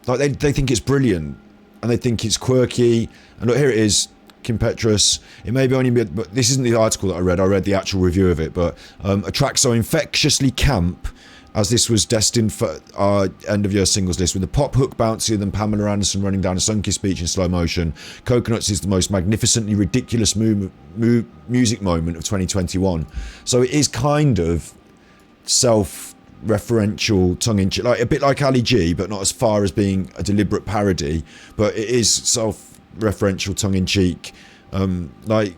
Like, they think it's brilliant. And they think it's quirky. And look, here it is. Kip Petrans. It may be only... But this isn't the article that I read. I read the actual review of it. But a track so infectiously camp as this was destined for our end-of-year singles list, with the pop hook bouncier than Pamela Anderson running down a sun-kissed beach in slow motion. Coconuts is the most magnificently ridiculous music moment of 2021. So it is kind of self-referential, tongue-in-cheek, like a bit like Ali G, but not as far as being a deliberate parody. But it is self-referential, tongue-in-cheek. Like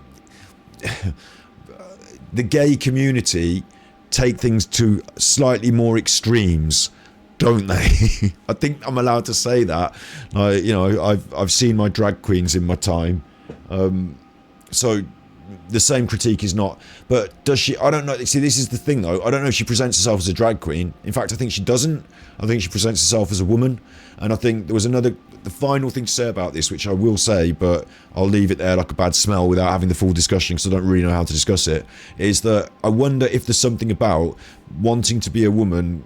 the gay community take things to slightly more extremes, don't they? I think I'm allowed to say that. You know, I've seen my drag queens in my time, so the same critique is not. But does she? I don't know. See, this is the thing, though. I don't know if she presents herself as a drag queen. In fact, I think she doesn't. I think she presents herself as a woman. And I think there was the final thing to say about this, which I will say, but I'll leave it there like a bad smell without having the full discussion because I don't really know how to discuss it, is that I wonder if there's something about wanting to be a woman,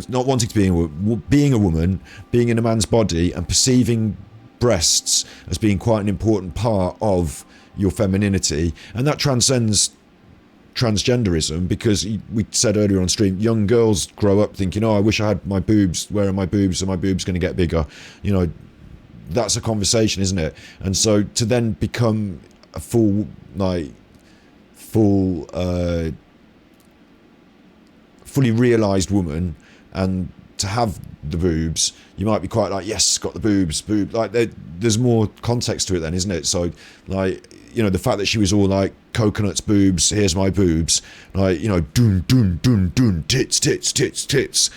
not wanting to be being a woman, being in a man's body and perceiving breasts as being quite an important part of your femininity, and that transcends transgenderism, because we said earlier on stream, young girls grow up thinking, oh, I wish I had my boobs, where are my boobs, are my boobs going to get bigger? You know, that's a conversation, isn't it? And so to then become a fully realised woman and to have the boobs, you might be quite like, yes, got the boobs, like there's more context to it then, isn't it? So like, you know, the fact that she was all like, coconuts, boobs, here's my boobs, like, you know, doon, doon, doon, doon, tits, tits, tits, tits.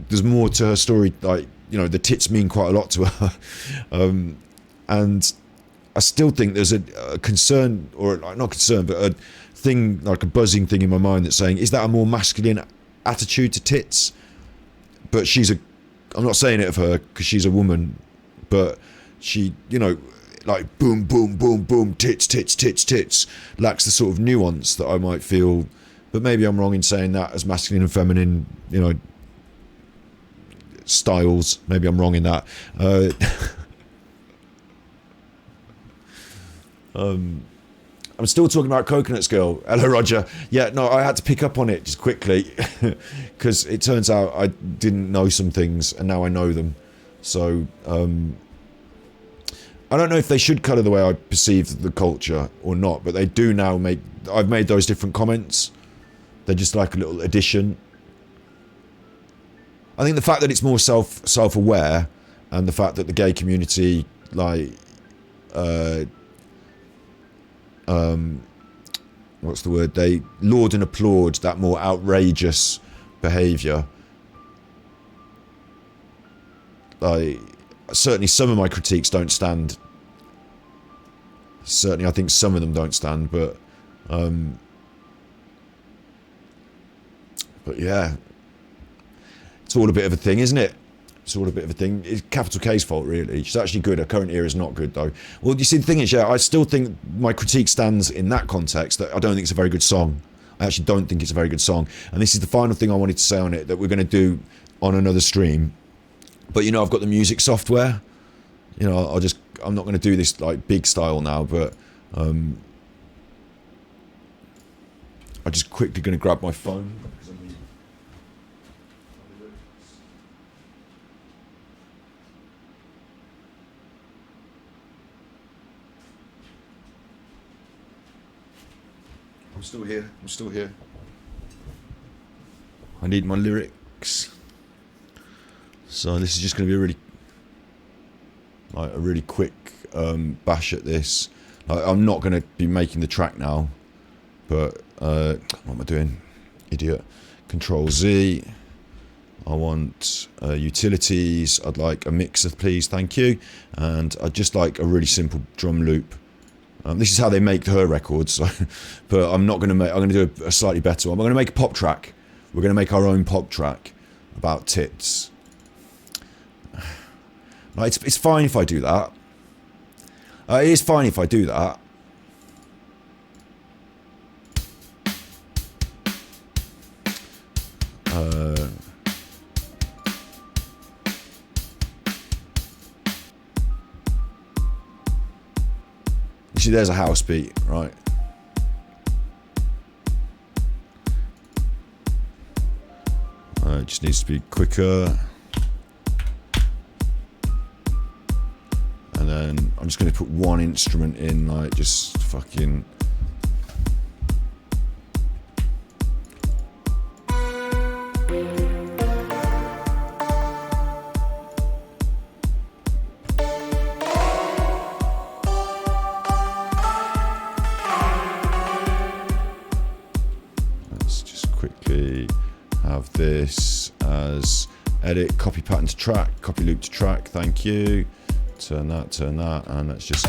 There's more to her story, like, you know, the tits mean quite a lot to her. And I still think there's a concern, or not concern, but a thing, like a buzzing thing in my mind that's saying, is that a more masculine attitude to tits? But I'm not saying it of her because she's a woman, but she, you know, like boom, boom, boom, boom, tits, tits, tits, tits, lacks the sort of nuance that I might feel. But maybe I'm wrong in saying that as masculine and feminine, you know, styles. Maybe I'm wrong in that. I'm still talking about Coconuts Girl. Hello, Roger. Yeah, no, I had to pick up on it just quickly because it turns out I didn't know some things and now I know them. So, I don't know if they should colour the way I perceive the culture or not, but they do now make... I've made those different comments. They're just like a little addition. I think the fact that it's more self-aware, and the fact that the gay community, like... what's the word? They laud and applaud that more outrageous behaviour. Like, certainly some of my critiques don't stand. Certainly I think some of them don't stand, but yeah. It's all a bit of a thing, isn't it? It's all a bit of a thing. It's Capital K's fault, really. She's actually good. Her current era is not good, though. Well, you see, the thing is, yeah, I still think my critique stands in that context, that I don't think it's a very good song. I actually don't think it's a very good song. And this is the final thing I wanted to say on it, that we're going to do on another stream. But, you know, I've got the music software. You know, I'm not going to do this, like, big style now, but I'm just quickly going to grab my phone. I'm still here. I'm still here. I need my lyrics. So this is just going to be a really quick bash at this. I'm not going to be making the track now, but what am I doing? Idiot. Control Z. I want utilities. I'd like a mixer, please. Thank you. And I'd just like a really simple drum loop. This is how they make her records, so, but I'm not going to make. I'm going to do a slightly better one. I'm going to make a pop track. We're going to make our own pop track about tits. Like, it's fine if I do that. It is fine if I do that. You see, there's a house beat, right? It just needs to be quicker. And then I'm just going to put one instrument in, like, just fucking... This as edit, copy pattern to track, copy loop to track, thank you. Turn that, and let's just...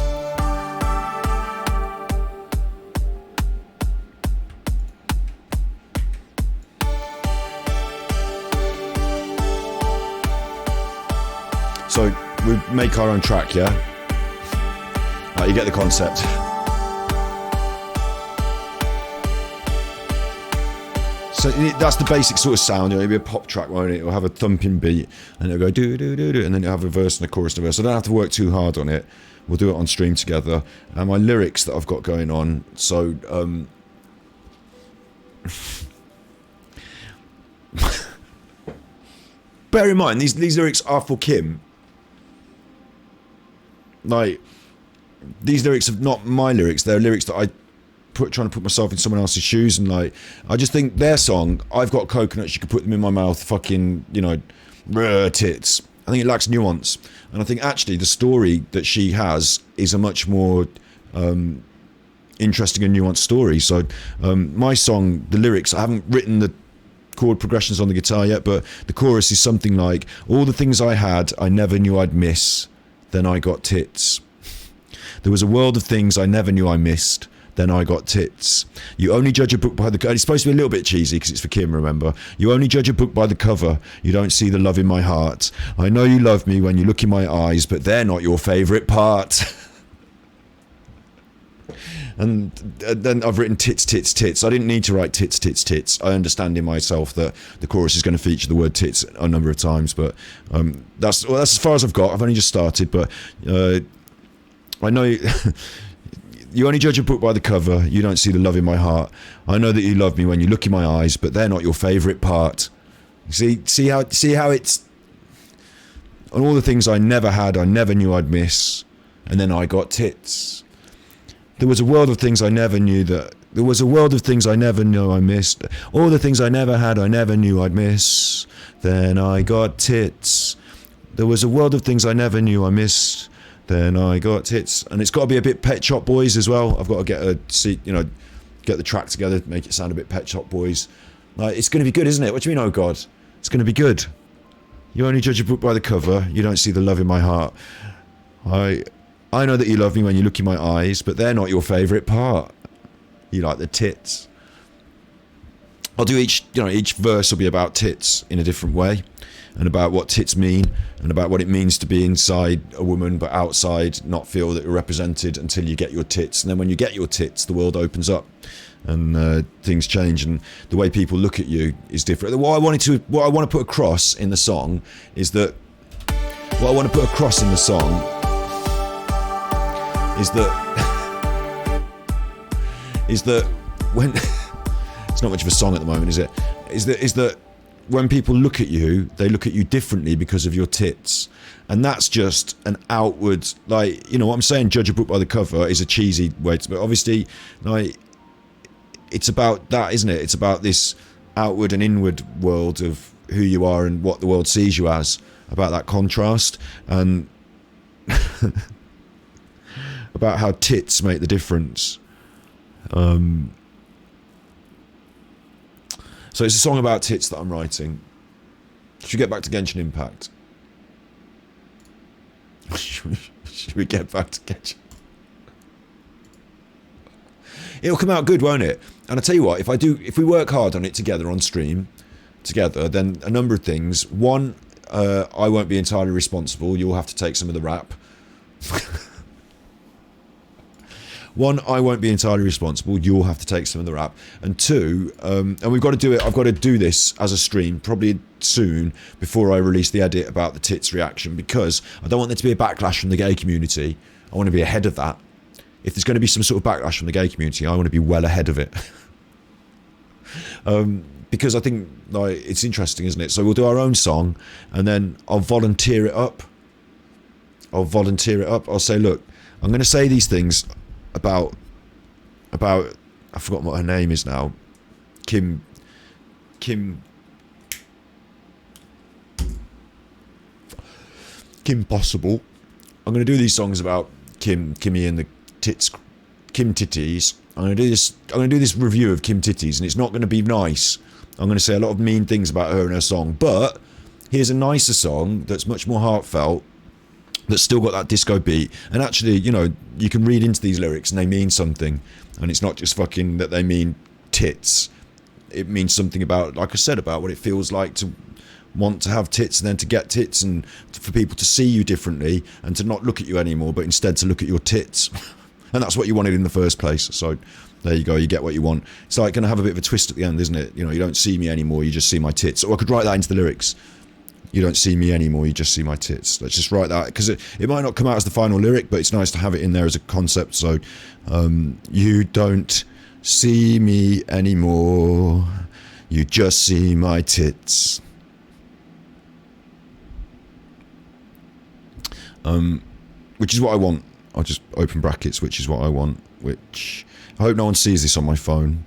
So, we make our own track, yeah? You get the concept. So that's the basic sort of sound. It'll be a pop track, won't it? It'll have a thumping beat, and it'll go do do do do, and then it'll have a verse and a chorus and a verse. I don't have to work too hard on it. We'll do it on stream together. And my lyrics that I've got going on. So bear in mind, these lyrics are for Kim. Like, these lyrics are not my lyrics. They're lyrics that I trying to put myself in someone else's shoes, and like, I just think their song, I've got coconuts, you could put them in my mouth, fucking, you know, tits. I think it lacks nuance, and I think actually the story that she has is a much more interesting and nuanced story. So my song, the lyrics, I haven't written the chord progressions on the guitar yet, but the chorus is something like, all the things I had I never knew I'd miss, then I got tits. There was a world of things I never knew I missed, then I got tits. You only judge a book by the cover. It's supposed to be a little bit cheesy because it's for Kim, remember. You only judge a book by the cover. You don't see the love in my heart. I know you love me when you look in my eyes, but they're not your favourite part. And then I've written tits, tits, tits. I didn't need to write tits, tits, tits. I understand in myself that the chorus is going to feature the word tits a number of times, but that's as far as I've got. I've only just started, but I know... You only judge a book by the cover. You don't see the love in my heart. I know that you love me when you look in my eyes, but they're not your favourite part. See how it's... On all the things I never had, I never knew I'd miss. and then I got tits. There was a world of things I never knew that... There was a world of things I never knew I missed. All the things I never had, I never knew I'd miss. Then I got tits. There was a world of things I never knew I missed. Then I got tits. And it's got to be a bit Pet Shop Boys as well. I've got to get the track together, make it sound a bit Pet Shop Boys. Like, it's going to be good, isn't it? What do you mean, oh God? It's going to be good. You only judge a book by the cover. You don't see the love in my heart. I know that you love me when you look in my eyes, but they're not your favourite part. You like the tits. I'll do each verse will be about tits in a different way, and about what tits mean, and about what it means to be inside a woman but outside not feel that you're represented until you get your tits. And then when you get your tits, the world opens up and things change, and the way people look at you is different. What I want to put across in the song is that is that when it's not much of a song at the moment, is it? Is that when people look at you, they look at you differently because of your tits, and that's just an outward, like, you know what I'm saying. Judge a book by the cover is a cheesy way to, but obviously, like, it's about that, isn't it? It's about this outward and inward world of who you are and what the world sees you as. About that contrast and about how tits make the difference. So it's a song about tits that I'm writing. Should we get back to Genshin Impact? Should we get back to Genshin? It'll come out good, won't it? And I tell you what, if we work hard on it together on stream, then a number of things. One, I won't be entirely responsible. You'll have to take some of the rap. One, I won't be entirely responsible. You'll have to take some of the rap. And two, and we've got to do it. I've got to do this as a stream probably soon before I release the edit about the tits reaction, because I don't want there to be a backlash from the gay community. I want to be ahead of that. If there's going to be some sort of backlash from the gay community, I want to be well ahead of it. Because I think, like, it's interesting, isn't it? So we'll do our own song, and then I'll volunteer it up. I'll say, look, I'm going to say these things about I've forgotten what her name is now. Kim Possible. I'm going to do these songs about Kimmy and the tits, Kim Titties. I'm going to do this review of Kim Titties, and it's not going to be nice. I'm going to say a lot of mean things about her and her song, but here's a nicer song that's much more heartfelt, that's still got that disco beat, and actually, you know, you can read into these lyrics and they mean something, and it's not just fucking that they mean tits. It means something about, like I said, about what it feels like to want to have tits and then to get tits, and for people to see you differently and to not look at you anymore, but instead to look at your tits. And that's what you wanted in the first place. So there you go, you get what you want. It's like going to have a bit of a twist at the end, isn't it? You know, you don't see me anymore, you just see my tits. Or I could write that into the lyrics. You don't see me anymore, you just see my tits. Let's just write that, because it might not come out as the final lyric, but it's nice to have it in there as a concept. So, you don't see me anymore, you just see my tits. Which is what I want. I'll just open brackets, which is what I want. Which, I hope no one sees this on my phone.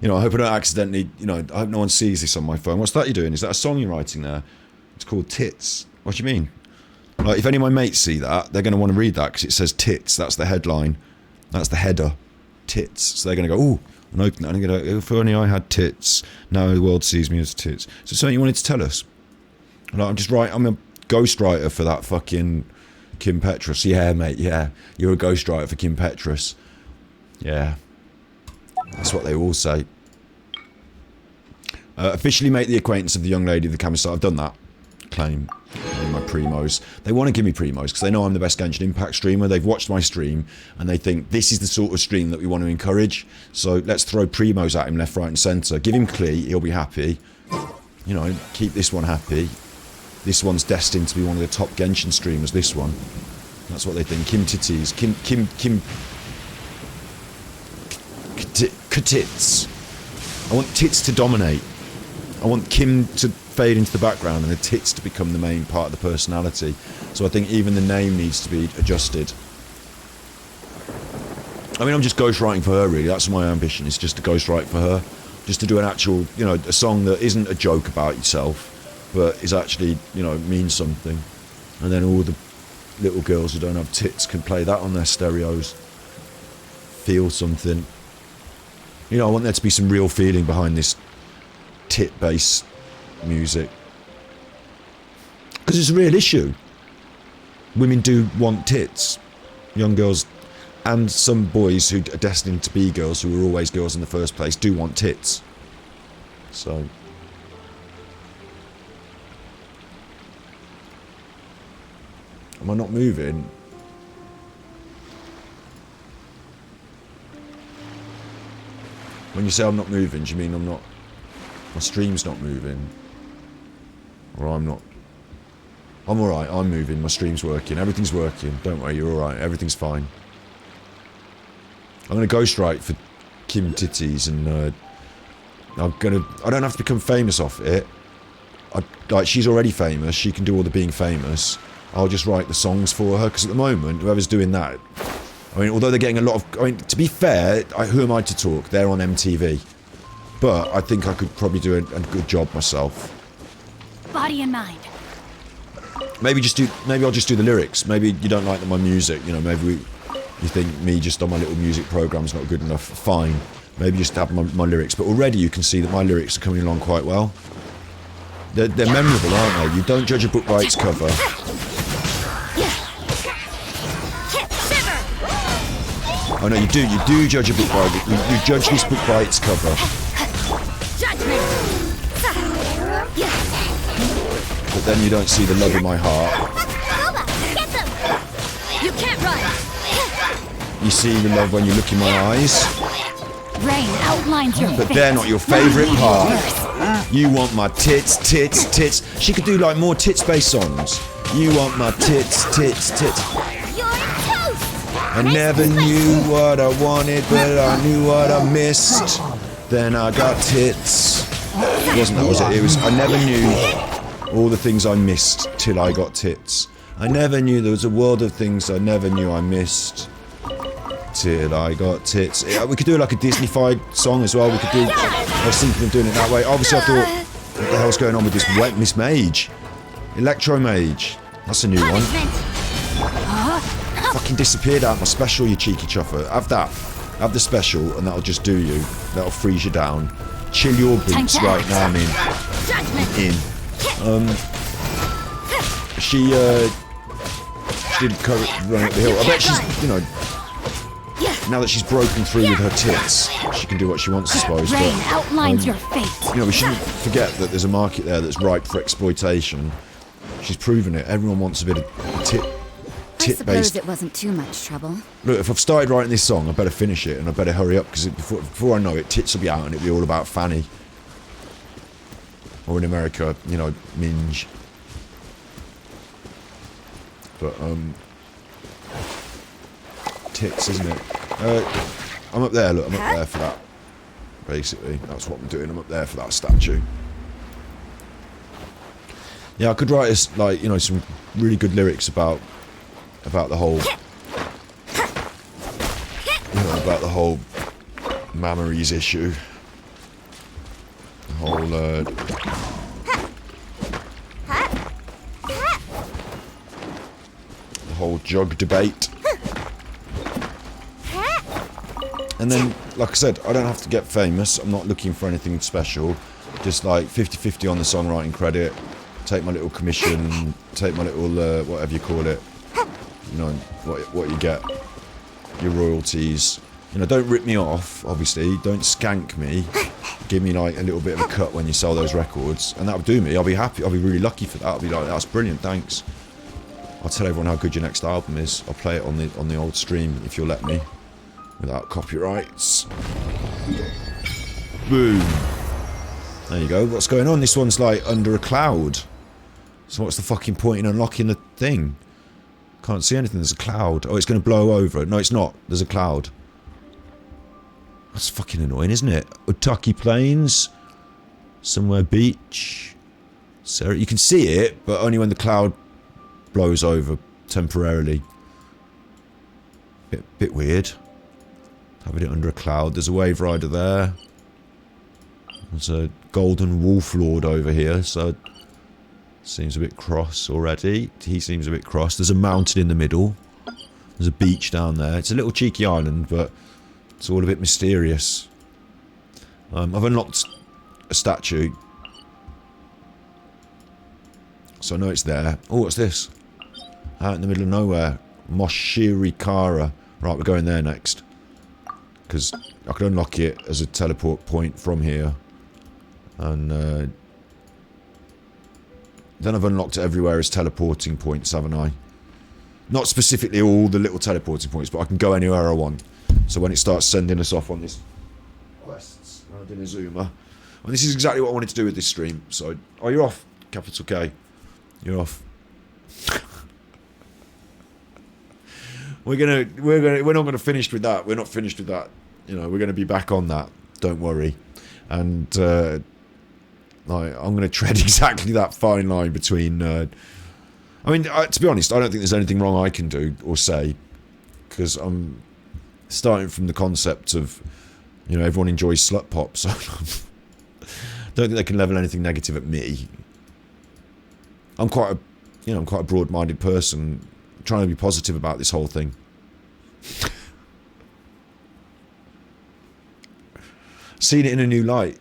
You know, I hope I don't accidentally, you know, I hope no one sees this on my phone. What's that you're doing? Is that a song you're writing there? It's called Tits. What do you mean? Like, if any of my mates see that, they're going to want to read that because it says tits. That's the headline. That's the header. Tits. So they're going to go, ooh, and open that and going to go, if only I had tits. Now the world sees me as tits. So something you wanted to tell us? Like, I'm a ghostwriter for that fucking Kip Petrans. Yeah, mate, yeah. You're a ghostwriter for Kip Petrans. Yeah. That's what they all say. Officially make the acquaintance of the young lady of the camera star. I've done that. Claim my primos. They want to give me primos because they know I'm the best Genshin Impact streamer. They've watched my stream and they think this is the sort of stream that we want to encourage. So let's throw primos at him left, right and centre. Give him Klee, he'll be happy. You know, keep this one happy. This one's destined to be one of the top Genshin streamers, this one. That's what they think. Kim Titties. Kim Tits. I want tits to dominate. I want Kim to fade into the background and the tits to become the main part of the personality. So I think even the name needs to be adjusted. I mean, I'm just ghostwriting for her, really. That's my ambition, is just to ghostwrite for her. Just to do an actual, you know, a song that isn't a joke about yourself, but is actually, you know, means something. And then all the little girls who don't have tits can play that on their stereos. Feel something. You know, I want there to be some real feeling behind this tit-based music. Because it's a real issue. Women do want tits. Young girls and some boys who are destined to be girls, who were always girls in the first place, do want tits. So... am I not moving? When you say I'm not moving, do you mean I'm not... my stream's not moving? Or I'm not... I'm alright, I'm moving, my stream's working, everything's working. Don't worry, you're alright, everything's fine. I'm gonna ghostwrite for Kim Titties and I don't have to become famous off it. Like, she's already famous, she can do all the being famous. I'll just write the songs for her, because at the moment, whoever's doing that... I mean, although they're getting a lot of... I mean, to be fair, who am I to talk? They're on MTV. But I think I could probably do a good job myself. Body and mind. Maybe I'll just do the lyrics. Maybe you don't like my music, you know, maybe you think me just on my little music program's not good enough. Fine. Maybe just have my lyrics. But already you can see that my lyrics are coming along quite well. They're memorable, aren't they? You don't judge a book by its cover. Oh no, you do judge a book by it. You judge this book by its cover. But then you don't see the love in my heart. You can't run. You see the love when you look in my eyes. Rain outlines your But face. they're not your favourite part. You want my tits, tits, tits. She could do like more tits-based songs. You want my tits, tits, tits. I never knew what I wanted, but I knew what I missed. Then I got tits. It wasn't that, was it? It was, I never knew all the things I missed till I got tits. I never knew there was a world of things I never knew I missed till I got tits. Yeah, we could do like a Disney-fied song as well. We could do... I was thinking of doing it that way. Obviously I thought, what the hell's going on with this wet Miss Mage? Electro Mage. That's a new one. Fucking disappeared out of my special, you cheeky chuffer. Have that. Have the special, and that'll just do you. That'll freeze you down. Chill your boots right now, I'm in. She did run up the hill. I bet she's, you know, now that she's broken through with her tits, she can do what she wants, I suppose. Rain But, outlines your fate. you know, we shouldn't forget that there's a market there that's ripe for exploitation. She's proven it. Everyone wants a bit of I suppose tit-based. it wasn't too much trouble. Look, if I've started writing this song, I better finish it, and I better hurry up, because before I know it, tits will be out, and it'll be all about Fanny. Or in America, you know, Minge. But, tits, isn't it? I'm up there, look, I'm up there for that. Basically, that's what I'm doing, I'm up there for that statue. Yeah, I could write us, like, you know, some really good lyrics about the whole, you know, about the whole mammaries issue. The whole, the whole jug debate. And then, like I said, I don't have to get famous. I'm not looking for anything special. Just like 50-50 on the songwriting credit. Take my little commission. Take my little, whatever you call it. You know, what you get. Your royalties. You know, don't rip me off, obviously. Don't skank me. Give me like a little bit of a cut when you sell those records. And that would do me. I'll be happy. I'll be really lucky for that. I'll be like, that's brilliant, thanks. I'll tell everyone how good your next album is. I'll play it on the old stream if you'll let me. Without copyrights. Boom. There you go. What's going on? This one's like under a cloud. So what's the fucking point in unlocking the thing? Can't see anything. There's a cloud. Oh, it's going to blow over. No, it's not. There's a cloud. That's fucking annoying, isn't it? Utaki Plains. Somewhere beach. Sarah, you can see it, but only when the cloud blows over temporarily. Bit weird. Having it under a cloud. There's a wave rider there. There's a golden wolf lord over here, so seems a bit cross already. He seems a bit cross. There's a mountain in the middle. There's a beach down there. It's a little cheeky island, but it's all a bit mysterious. I've unlocked a statue, so I know it's there. Oh, what's this? Out in the middle of nowhere. Moshirikara. Right, we're going there next. Because I could unlock it as a teleport point from here. And then I've unlocked it everywhere as teleporting points, haven't I? Not specifically all the little teleporting points, but I can go anywhere I want. So when it starts sending us off on this quests around Inazuma, and this is exactly what I wanted to do with this stream. So, oh, you're off, capital K. You're off. We're not gonna finish with that. We're not finished with that. You know, we're gonna be back on that. Don't worry. And I'm gonna tread exactly that fine line between. I mean, to be honest, I don't think there's anything wrong I can do or say, because I'm starting from the concept of, you know, everyone enjoys slut pop, so I don't think they can level anything negative at me. I'm quite a broad-minded person, trying to be positive about this whole thing. Seen it in a new light.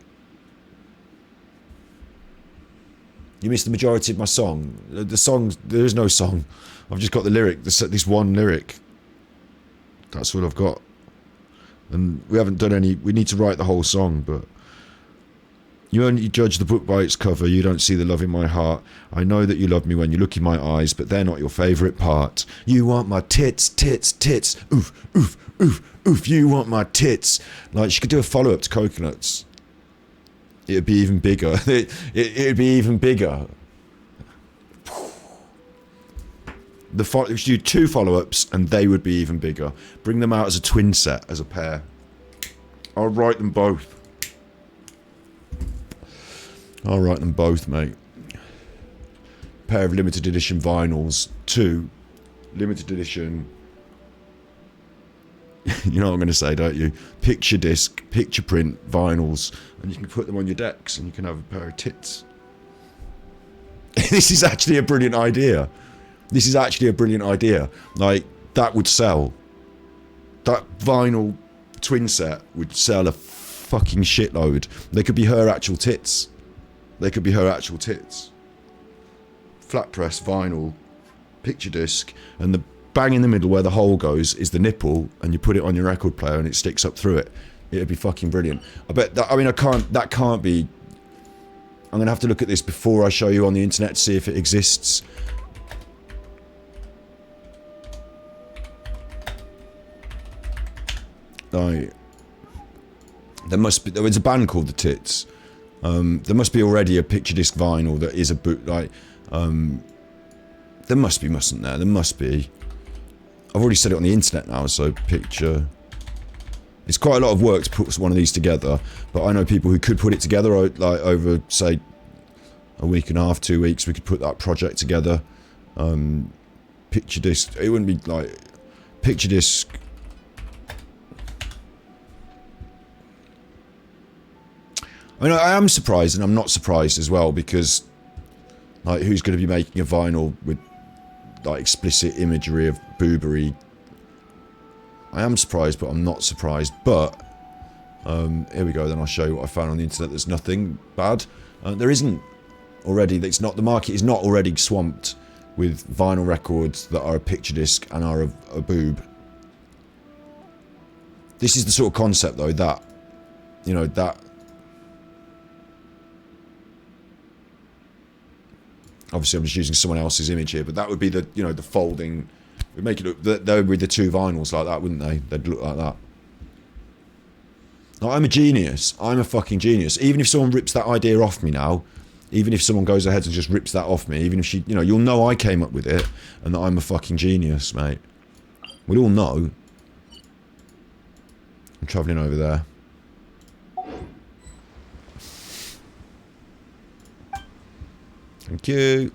You missed the majority of my song. The song, there is no song. I've just got the lyric, this one lyric. That's what I've got. And we haven't done any, we need to write the whole song, but... You only judge the book by its cover, you don't see the love in my heart. I know that you love me when you look in my eyes, but they're not your favourite part. You want my tits, tits, tits. Oof, oof, oof, oof. You want my tits. Like, she could do a follow-up to Coconuts. It'd be even bigger. It'd be even bigger. We should do 2 follow-ups, and they would be even bigger. Bring them out as a twin set, as a pair. I'll write them both. I'll write them both, mate. Pair of limited edition vinyls. 2 limited edition... You know what I'm going to say, don't you? Picture disc, picture print, vinyls. And you can put them on your decks and you can have a pair of tits. This is actually a brilliant idea. This is actually a brilliant idea. Like, that would sell. That vinyl twin set would sell a fucking shitload. They could be her actual tits. They could be her actual tits. Flat press, vinyl, picture disc, and the bang in the middle where the hole goes is the nipple, and you put it on your record player and it sticks up through it. It'd be fucking brilliant. I bet that, I mean, that can't be... I'm gonna have to look at this before I show you on the internet to see if it exists. Like, there must be, there was a band called The Tits. There must be already a picture disc vinyl that is a boot, like, there must be, mustn't there? There must be. I've already said it on the internet now, so picture... It's quite a lot of work to put one of these together, but I know people who could put it together, like, over, say, a week and a half, 2 weeks, we could put that project together. Picture disc, it wouldn't be, like, picture disc... I mean, I am surprised, and I'm not surprised as well, because, like, who's going to be making a vinyl with, like, explicit imagery of boobery? I am surprised, but I'm not surprised. But, here we go, then I'll show you what I found on the internet. There's nothing bad. There isn't already, it's not, the market is not already swamped with vinyl records that are a picture disc and are a boob. This is the sort of concept, though, that, you know, that... Obviously, I'm just using someone else's image here, but that would be the, you know, the folding... We'd make it look... They would be the 2 vinyls like that, wouldn't they? They'd look like that. Now, I'm a genius. I'm a fucking genius. Even if someone rips that idea off me now, even if someone goes ahead and just rips that off me, even if she... You know, you'll know I came up with it, and that I'm a fucking genius, mate. We'll all know. I'm travelling over there. Thank you.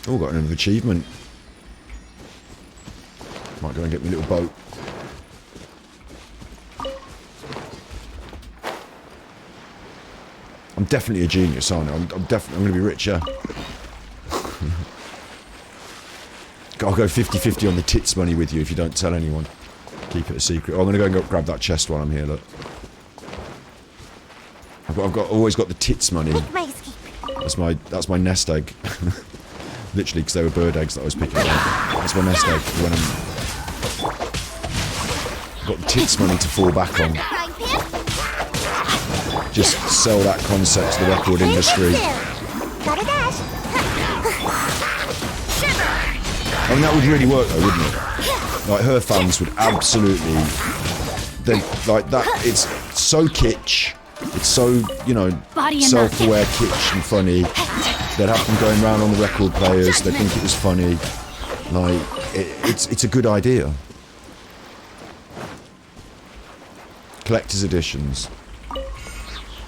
Oh, got another achievement. Might go and get my little boat. I'm definitely a genius, aren't I? I'm going to be richer. I'll go 50-50 on the tits money with you if you don't tell anyone. Keep it a secret. Oh, I'm going to go and grab that chest while I'm here, look. I've always got the tits money. That's my nest egg. Literally, because they were bird eggs that I was picking up. That's my nest egg. When I've got the tits money to fall back on. Just sell that concept to the record industry. I mean, that would really work though, wouldn't it? Like, her fans would absolutely... like, that, it's so kitsch. It's so, you know, self-aware kitsch and funny. They'd have them going around on the record players. They think it was funny. Like, it's a good idea. Collector's editions.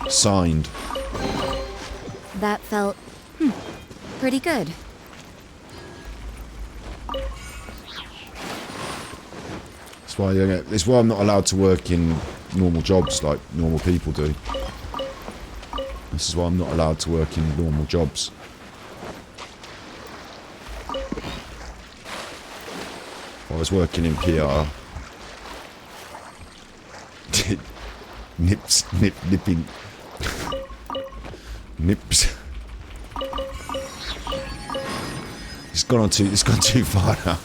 Signed. That felt pretty good. It's why I'm not allowed to work in normal jobs like normal people do. This is why I'm not allowed to work in normal jobs. I was working in PR. Nipping. Nips. It's gone too far now.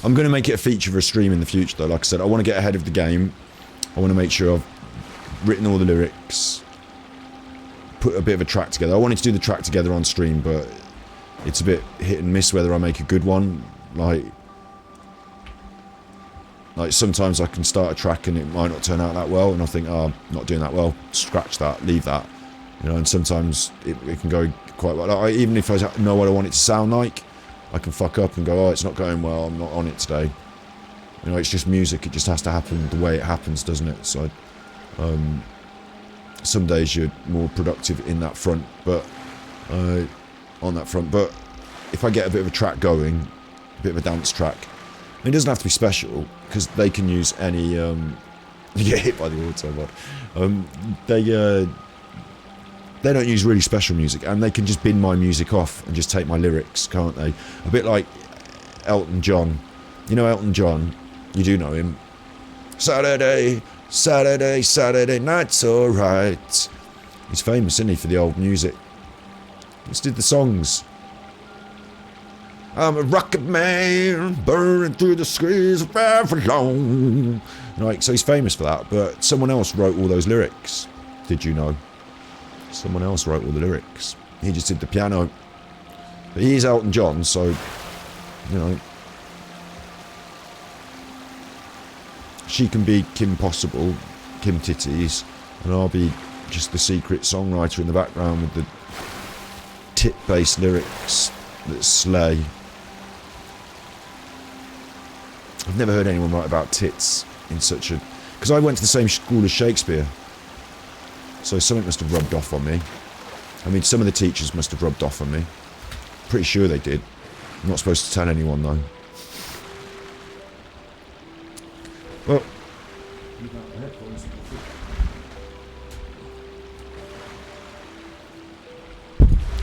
I'm going to make it a feature for a stream in the future though. Like I said, I want to get ahead of the game. I want to make sure I've written all the lyrics. Put a bit of a track together. I wanted to do the track together on stream, but it's a bit hit and miss whether I make a good one. Like sometimes I can start a track and it might not turn out that well, and I think, oh, I'm not doing that well. Scratch that, leave that. You know, and sometimes it can go quite well. Like, even if I know what I want it to sound like, I can fuck up and go, oh, it's not going well, I'm not on it today. You know, it's just music, it just has to happen the way it happens, doesn't it? So, some days you're more productive in that front, but, on that front. But if I get a bit of a track going, a bit of a dance track, it doesn't have to be special, because they can use any, you get hit by the auto mod. They don't use really special music, and they can just bin my music off and just take my lyrics, can't they? A bit like Elton John. You know Elton John? You do know him. Saturday, Saturday, Saturday night's alright. He's famous, isn't he, for the old music? Let's do the songs. I'm a rocket man, burning through the skies of Avalon. Like, so he's famous for that, but someone else wrote all those lyrics. Did you know? Someone else wrote all the lyrics. He just did the piano. But he is Elton John, so, you know. She can be Kim Possible, Kim Titties, and I'll be just the secret songwriter in the background with the tit-based lyrics that slay. I've never heard anyone write about tits in such a... Because I went to the same school as Shakespeare. So something must have rubbed off on me. I mean, some of the teachers must have rubbed off on me. Pretty sure they did. I'm not supposed to tell anyone, though. Well...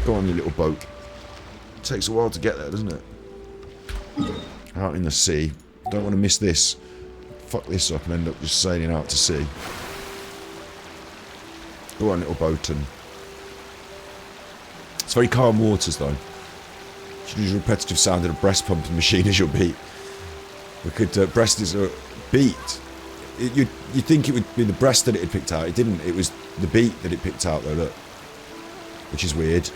Go on, your little boat. It takes a while to get there, doesn't it? Out in the sea. Don't want to miss this. Fuck this up and end up just sailing out to sea. Go on, little boat, and it's very calm waters though. Should use a repetitive sound in a breast pumping machine as your beat. We could breast is a beat. You'd think it would be the breast that it had picked out. It didn't. It was the beat that it picked out though. Look, which is weird.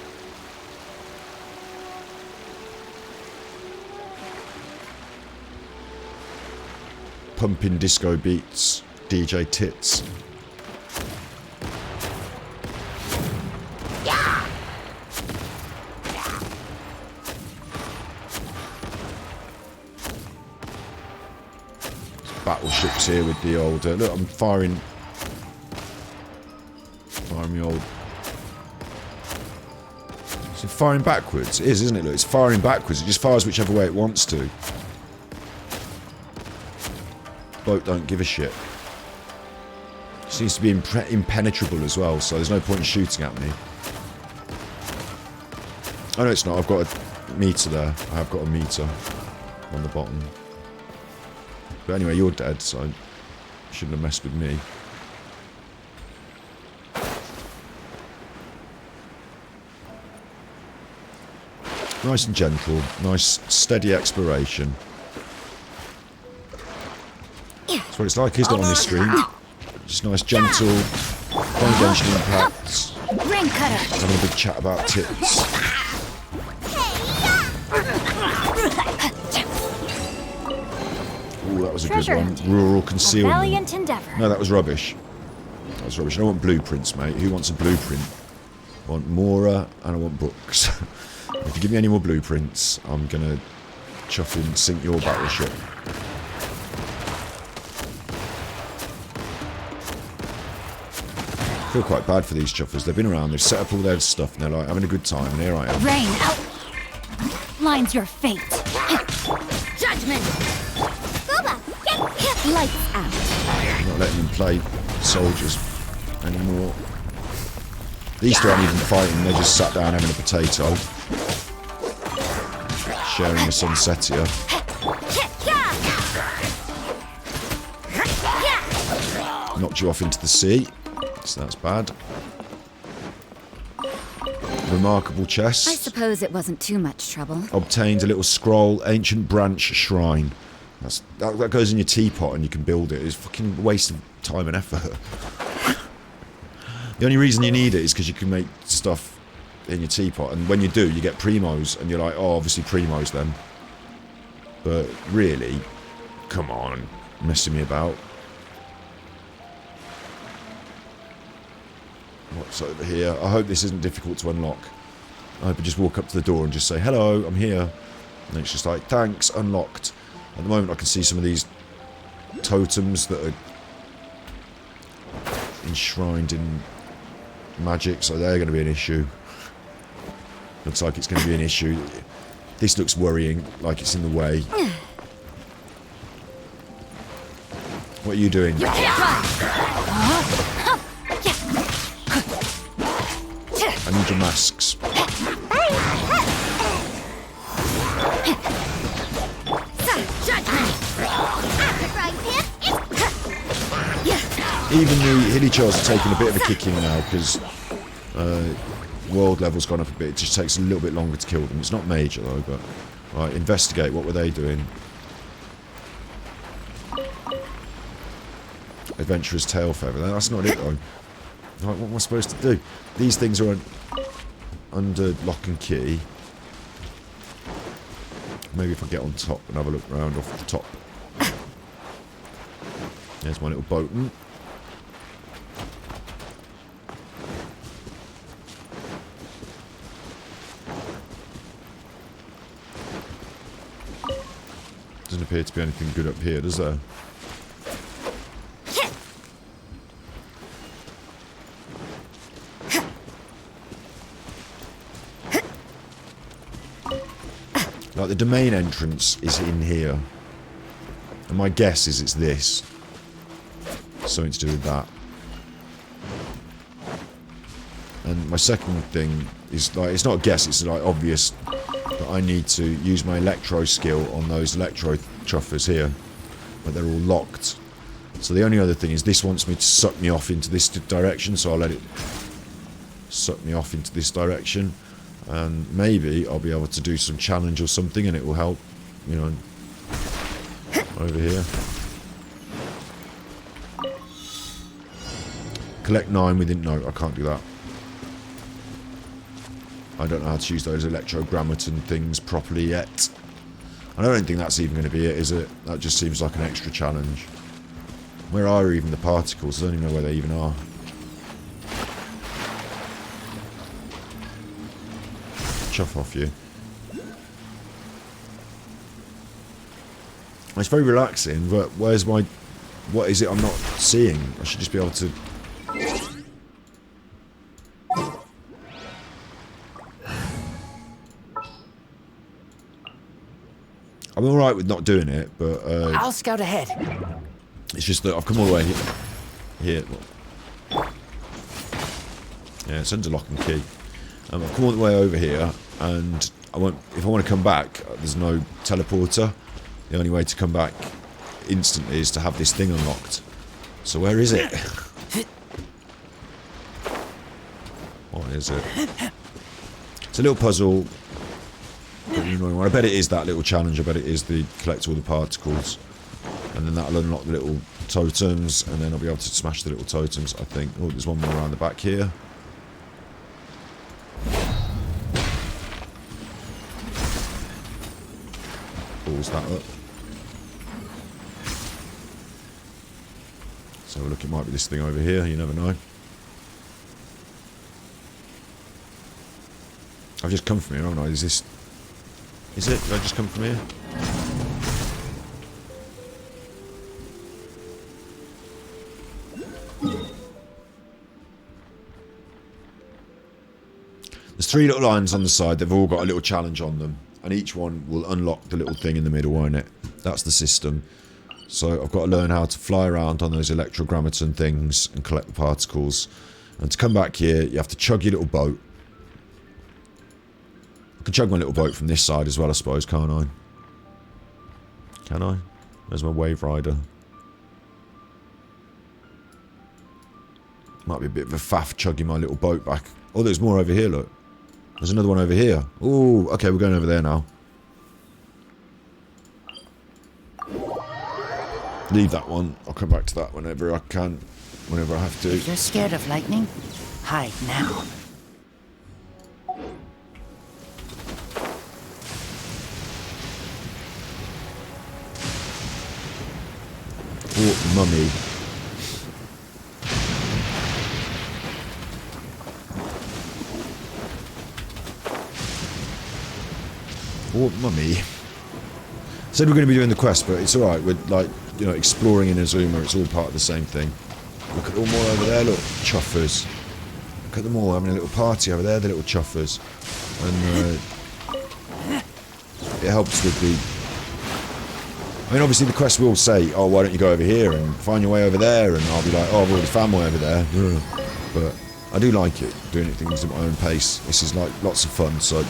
Pumping disco beats, DJ Tits. Battleships here with the old... look, I'm firing firing me old... Is it firing backwards? It is, isn't it? Look, it's firing backwards. It just fires whichever way it wants to. Boat don't give a shit. Seems to be impenetrable as well, so there's no point in shooting at me. Oh no, it's not. I've got a meter there. I have got a meter on the bottom. But anyway, you're dead, so you shouldn't have messed with me. Nice and gentle. Nice, steady exploration. That's what it's like, isn't it, on this stream? Just nice, gentle, don't genshin impacts. Ring cutter. Having a big chat about tits. Ooh, that was a good one. Rural concealment. Valiant endeavor. No, that was rubbish. That was rubbish. I don't want blueprints, mate. Who wants a blueprint? I want Mora and I want books. If you give me any more blueprints, I'm gonna Chuffing sink your battleship. I feel quite bad for these chuffers. They've been around, they've set up all their stuff, and they're like having a good time, and here I am. Rain out. Line's your fate. Judgment. Lights out. I'm not letting them play soldiers anymore. These two aren't even fighting, they just sat down having a potato. Sharing a sunsetia. Knocked you off into the sea. So that's bad. Remarkable chest. I suppose it wasn't too much trouble. Obtained a little scroll, ancient branch shrine. That goes in your teapot and you can build it. It's a fucking waste of time and effort. The only reason you need it is because you can make stuff in your teapot, and when you do, you get primos, and you're like, oh, obviously primos then. But really, come on, messing me about. What's over here? I hope this isn't difficult to unlock. I hope you just walk up to the door and just say, hello, I'm here. And it's just like, thanks, unlocked. At the moment I can see some of these totems that are enshrined in magic, so they're going to be an issue. Looks like it's going to be an issue. This looks worrying, like it's in the way. What are you doing? I need your masks. Even the Hillichars are taking a bit of a kicking now because world level's gone up a bit. It just takes a little bit longer to kill them. It's not major though, but... Right, investigate. What were they doing? Adventurer's tail feather. That's not it though. Right, what am I supposed to do? These things are under lock and key. Maybe if I get on top and have a look around off the top. There's my little boatin'. Doesn't appear to be anything good up here, does there? Like the domain entrance is in here. And my guess is it's this. Something to do with that. And my second thing is like, it's not a guess, it's like obvious that I need to use my electro skill on those electro truffers here. But they're all locked. So the only other thing is this wants me to suck me off into this direction, so I'll let it suck me off into this direction. And maybe I'll be able to do some challenge or something and it will help, you know, over here. Collect 9 within... No, I can't do that. I don't know how to use those electrogrammaton things properly yet. I don't think that's even going to be it, is it? That just seems like an extra challenge. Where are even the particles? I don't even know where they even are. Chuff off you. It's very relaxing, but where's my... What is it I'm not seeing? I should just be able to... I'm alright with not doing it, but I'll scout ahead. it's just that I've come all the way here. Yeah, it's under lock and key. I've come all the way over here, and if I want to come back, there's no teleporter. The only way to come back instantly is to have this thing unlocked. So where is it? What is it? It's a little puzzle. I bet it is that little challenge. I bet it is the collect all the particles. And then that'll unlock the little totems, and then I'll be able to smash the little totems, I think. Oh, there's one more around the back here. Balls that up. So look, it might be this thing over here, you never know. I've just come from here, haven't I? Is it? Did I just come from here? There's 3 little lines on the side. They've all got a little challenge on them. And each one will unlock the little thing in the middle, won't it? That's the system. So I've got to learn how to fly around on those electrogrammaton things and collect the particles. And to come back here, you have to chug your little boat. I can chug my little boat from this side as well, I suppose, can't I? Can I? There's my wave rider. Might be a bit of a faff chugging my little boat back. Oh, there's more over here, look. There's another one over here. Ooh, okay, we're going over there now. Leave that one. I'll come back to that whenever I can. Whenever I have to. If you're scared of lightning, hide now. Oh, mummy. Oh, mummy. Said we're going to be doing the quest, but it's alright. We're like, you know, exploring Inazuma. It's all part of the same thing. Look at all more over there. Look, chuffers. Look at them all having a little party over there. The little chuffers. And it helps with the. I mean, obviously the quest will say, "Oh, why don't you go over here and find your way over there?" And I'll be like, "Oh, I've already found my way over there." But I do like it, doing things at my own pace. This is like lots of fun. So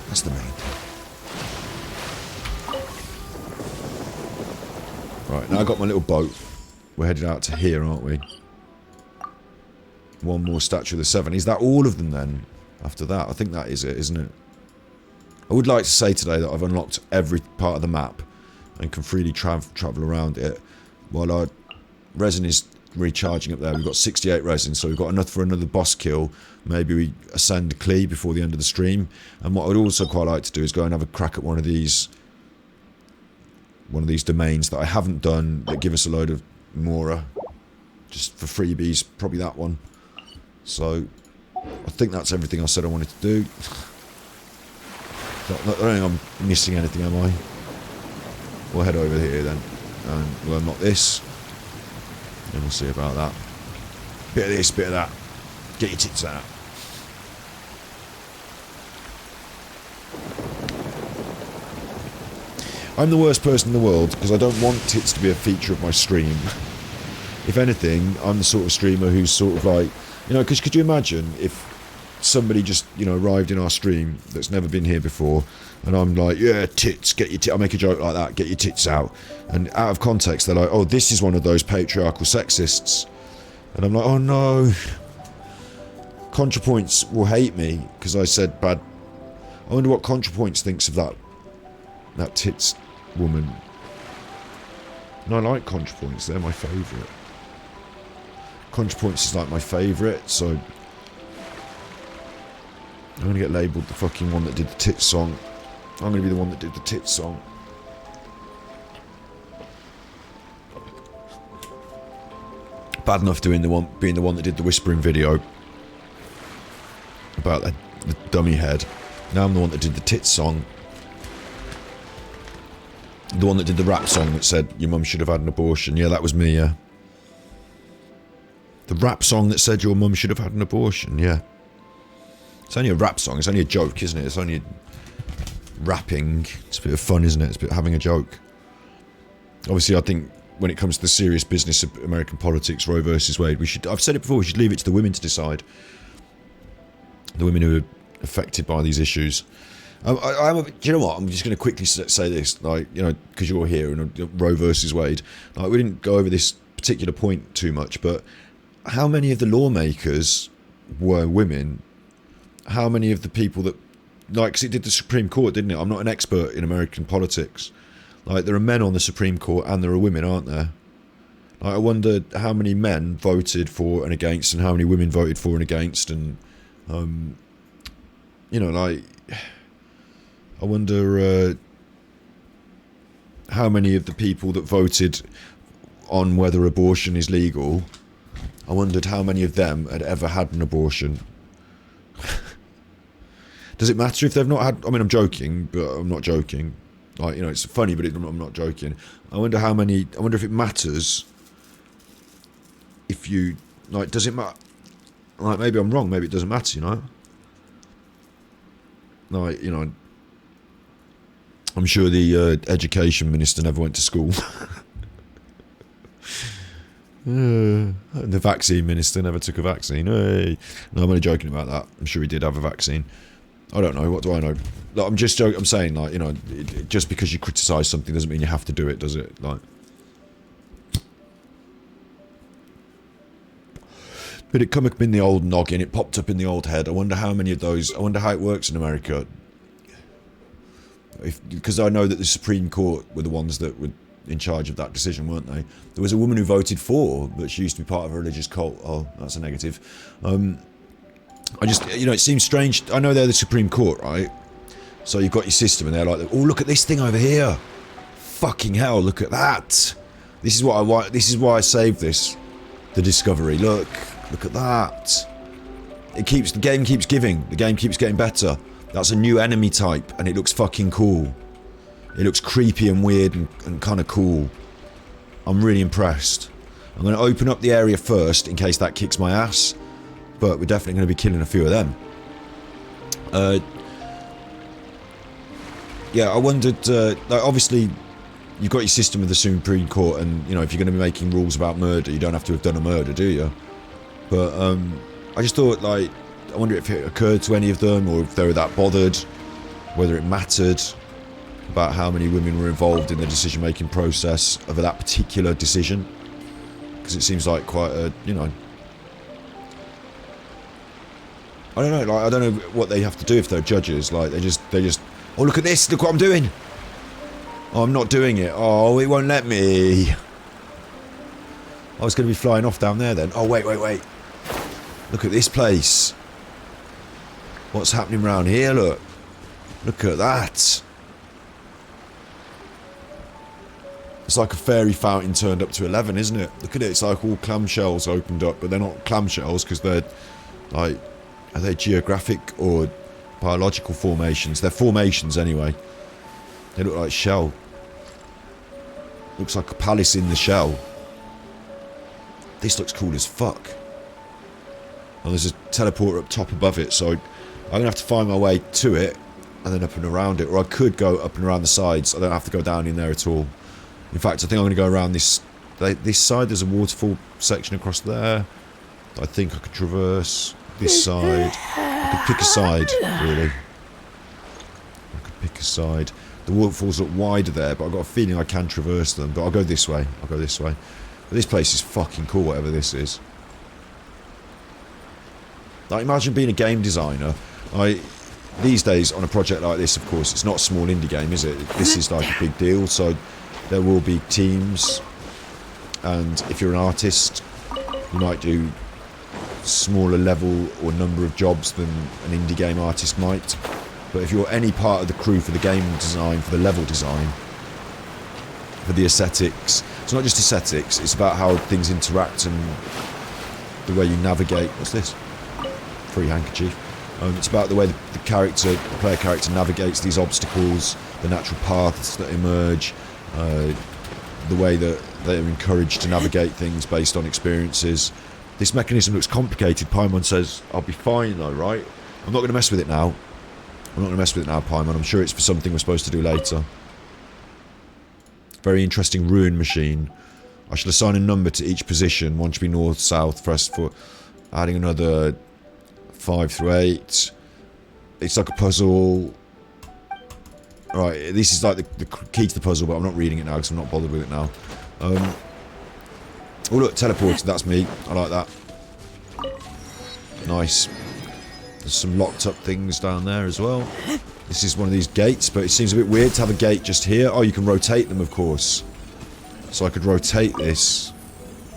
that's the main thing. Right, now I've got my little boat. We're headed out to here, aren't we? One more Statue of the Seven. Is that all of them then? After that? I think that is it, isn't it? I would like to say today that I've unlocked every part of the map and can freely travel around it. While our resin is recharging up there. We've got 68 resin, so we've got enough for another boss kill. Maybe we ascend Klee before the end of the stream. And what I would also quite like to do is go and have a crack at one of these domains that I haven't done that give us a load of Mora just for freebies, probably that one. So I think that's everything I said I wanted to do. I don't think I'm missing anything, am I? We'll head over here then and we'll unlock this and we'll see about that. Bit of this, bit of that. Get your tits out. I'm the worst person in the world because I don't want tits to be a feature of my stream. If anything, I'm the sort of streamer who's sort of like, you know, because could you imagine if somebody just, you know, arrived in our stream that's never been here before and I'm like, yeah, tits, get your tits, I make a joke like that, get your tits out. And out of context, they're like, oh, this is one of those patriarchal sexists. And I'm like, oh no. ContraPoints will hate me because I said bad. I wonder what ContraPoints thinks of that tits woman. And I like ContraPoints, they're my favourite. ContraPoints is like my favourite, so I'm going to get labelled the fucking one that did the tits song. I'm going to be the one that did the tits song. Bad enough being the one that did the whispering video about the dummy head. Now I'm the one that did the tits song. The one that did the rap song that said, your mum should have had an abortion. Yeah, that was me, yeah. The rap song that said your mum should have had an abortion, yeah. It's only a rap song, it's only a joke, isn't it? It's only rapping. It's a bit of fun, isn't it? It's a bit of having a joke. Obviously, I think when it comes to the serious business of American politics, Roe versus Wade, I've said it before, we should leave it to the women to decide. The women who are affected by these issues. Do you know what? I'm just going to quickly say this, like, you know, because you're here and Roe versus Wade. Like, we didn't go over this particular point too much, but how many of the lawmakers were women? How many of the people that, like, because it did the Supreme Court, didn't it? I'm not an expert in American politics. Like, there are men on the Supreme Court and there are women, aren't there? Like, I wonder how many men voted for and against and how many women voted for and against, and you know, like, I wonder how many of the people that voted on whether abortion is legal, I wondered how many of them had ever had an abortion. Does it matter if they've not had... I mean, I'm joking, but I'm not joking. Like, you know, it's funny, but I'm not joking. I wonder how many... I wonder if it matters if you... Like, does it matter? Like, maybe I'm wrong. Maybe it doesn't matter, you know? Like, you know... I'm sure the education minister never went to school. The vaccine minister never took a vaccine. Hey. No, I'm only joking about that. I'm sure he did have a vaccine. I don't know. What do I know? Like, I'm just joking. I'm saying, like, you know, just because you criticise something doesn't mean you have to do it, does it? Like, but it come up in the old noggin. It popped up in the old head. I wonder how many of those. I wonder how it works in America. Because I know that the Supreme Court were the ones that were in charge of that decision, weren't they? There was a woman who voted for, but she used to be part of a religious cult. Oh, that's a negative. I just, you know, it seems strange. I know they're the Supreme Court, right? So you've got your system, and they're like, oh, look at this thing over here. Fucking hell, look at that. This is what I want. This is why I saved this. The Discovery. Look at that. The game keeps giving. The game keeps getting better. That's a new enemy type, and it looks fucking cool. It looks creepy and weird and kind of cool. I'm really impressed. I'm going to open up the area first in case that kicks my ass, but we're definitely going to be killing a few of them. Yeah, I wondered, like, obviously you've got your system of the Supreme Court, and, you know, if you're going to be making rules about murder, you don't have to have done a murder, do you? But I just thought, like, I wonder if it occurred to any of them, or if they were that bothered, whether it mattered about how many women were involved in the decision-making process of that particular decision, because it seems like quite a, you know, I don't know, like, I don't know what they have to do if they're judges. Like, they just, oh, look at this, look what I'm doing. Oh, I'm not doing it. Oh, it won't let me. I was going to be flying off down there then. Oh, wait. Look at this place. What's happening around here? Look at that. It's like a fairy fountain turned up to 11, isn't it? Look at it. It's like all clamshells opened up, but they're not clamshells because they're like, are they geographic or biological formations? They're formations anyway. They look like shell. Looks like a palace in the shell. This looks cool as fuck. And there's a teleporter up top above it, so I'm going to have to find my way to it and then up and around it. Or I could go up and around the sides. I don't have to go down in there at all. In fact, I think I'm going to go around this side. There's a waterfall section across there. I think I could traverse this side. I could pick a side, really. I could pick a side. The waterfalls look wider there, but I've got a feeling I can traverse them. But I'll go this way. But this place is fucking cool, whatever this is. Like, imagine being a game designer. These days, on a project like this, of course, it's not a small indie game, is it? This is like a big deal, so there will be teams. And if you're an artist, you might do smaller level or number of jobs than an indie game artist might. But if you're any part of the crew for the game design, for the level design, for the aesthetics, it's not just aesthetics, it's about how things interact and the way you navigate. What's this? Free handkerchief. It's about the way the player character navigates these obstacles, the natural paths that emerge, the way that they're encouraged to navigate things based on experiences. This mechanism looks complicated. Paimon says, I'll be fine though, right? I'm not going to mess with it now. I'm not going to mess with it now, Paimon. I'm sure it's for something we're supposed to do later. Very interesting ruin machine. I shall assign a number to each position. One should be north, south, press for adding another 5 through 8. It's like a puzzle. Right, this is like the key to the puzzle, but I'm not reading it now because I'm not bothered with it now. Oh look, teleported, that's me. I like that. Nice. There's some locked up things down there as well. This is one of these gates, but it seems a bit weird to have a gate just here. Oh, you can rotate them, of course. So I could rotate this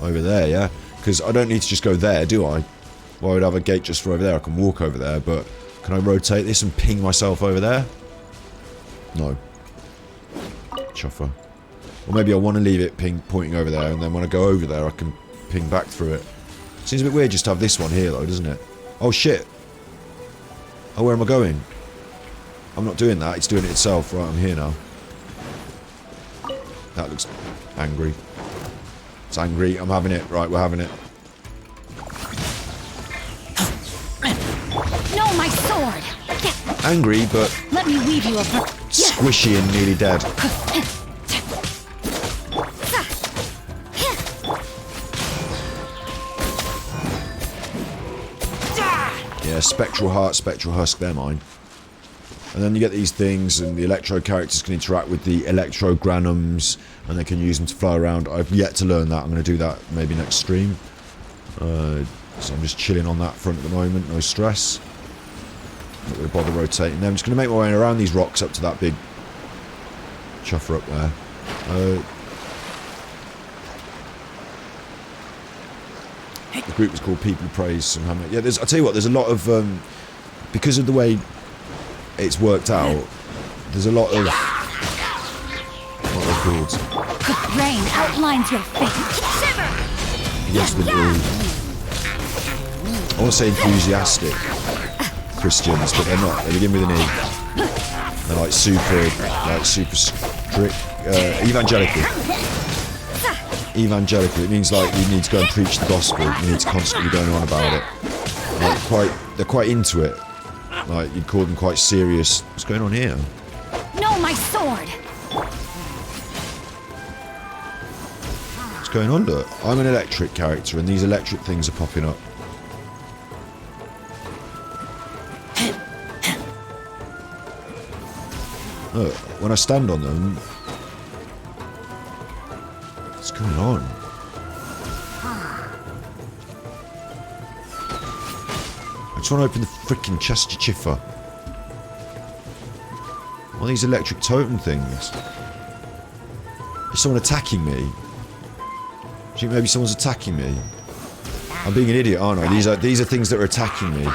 over there, yeah? Because I don't need to just go there, do I? Well, I would have a gate just for over there. I can walk over there, but can I rotate this and ping myself over there? No. Chuffer. Or maybe I want to leave it pointing over there, and then when I go over there, I can ping back through it. Seems a bit weird just to have this one here, though, doesn't it? Oh, shit. Oh, where am I going? I'm not doing that. It's doing it itself. Right, I'm here now. That looks angry. It's angry. I'm having it. Right, we're having it. No, my sword! Angry, but Let me weave you a squishy and nearly dead. Yeah, Spectral Heart, Spectral Husk, they're mine. And then you get these things, and the Electro characters can interact with the Electro Granums, and they can use them to fly around. I've yet to learn that. I'm going to do that maybe next stream. So I'm just chilling on that front at the moment, no stress. Not going to bother rotating them. I'm just going to make my way around these rocks up to that big chuffer up there. The group was called People Who Praise Some Hammer. Yeah, I'll tell you what, there's a lot of... because of the way it's worked out, there's a lot of... What are they called? Rain outlines your fate. Against the rule. I want to say enthusiastic Christians, but they're not. They begin with an E. They're like super strict, evangelical. Evangelical. It means like you need to go and preach the gospel. You need to constantly be going on about it. Like they're quite into it. Like you'd call them quite serious. What's going on here? No, my sword. What's going on? Look, I'm an electric character, and these electric things are popping up. Look, when I stand on them, what's going on? I just want to open the freaking chest of chiffer. What are these electric totem things? Is someone attacking me? Do you think maybe someone's attacking me? I'm being an idiot, aren't I? These are things that are attacking me.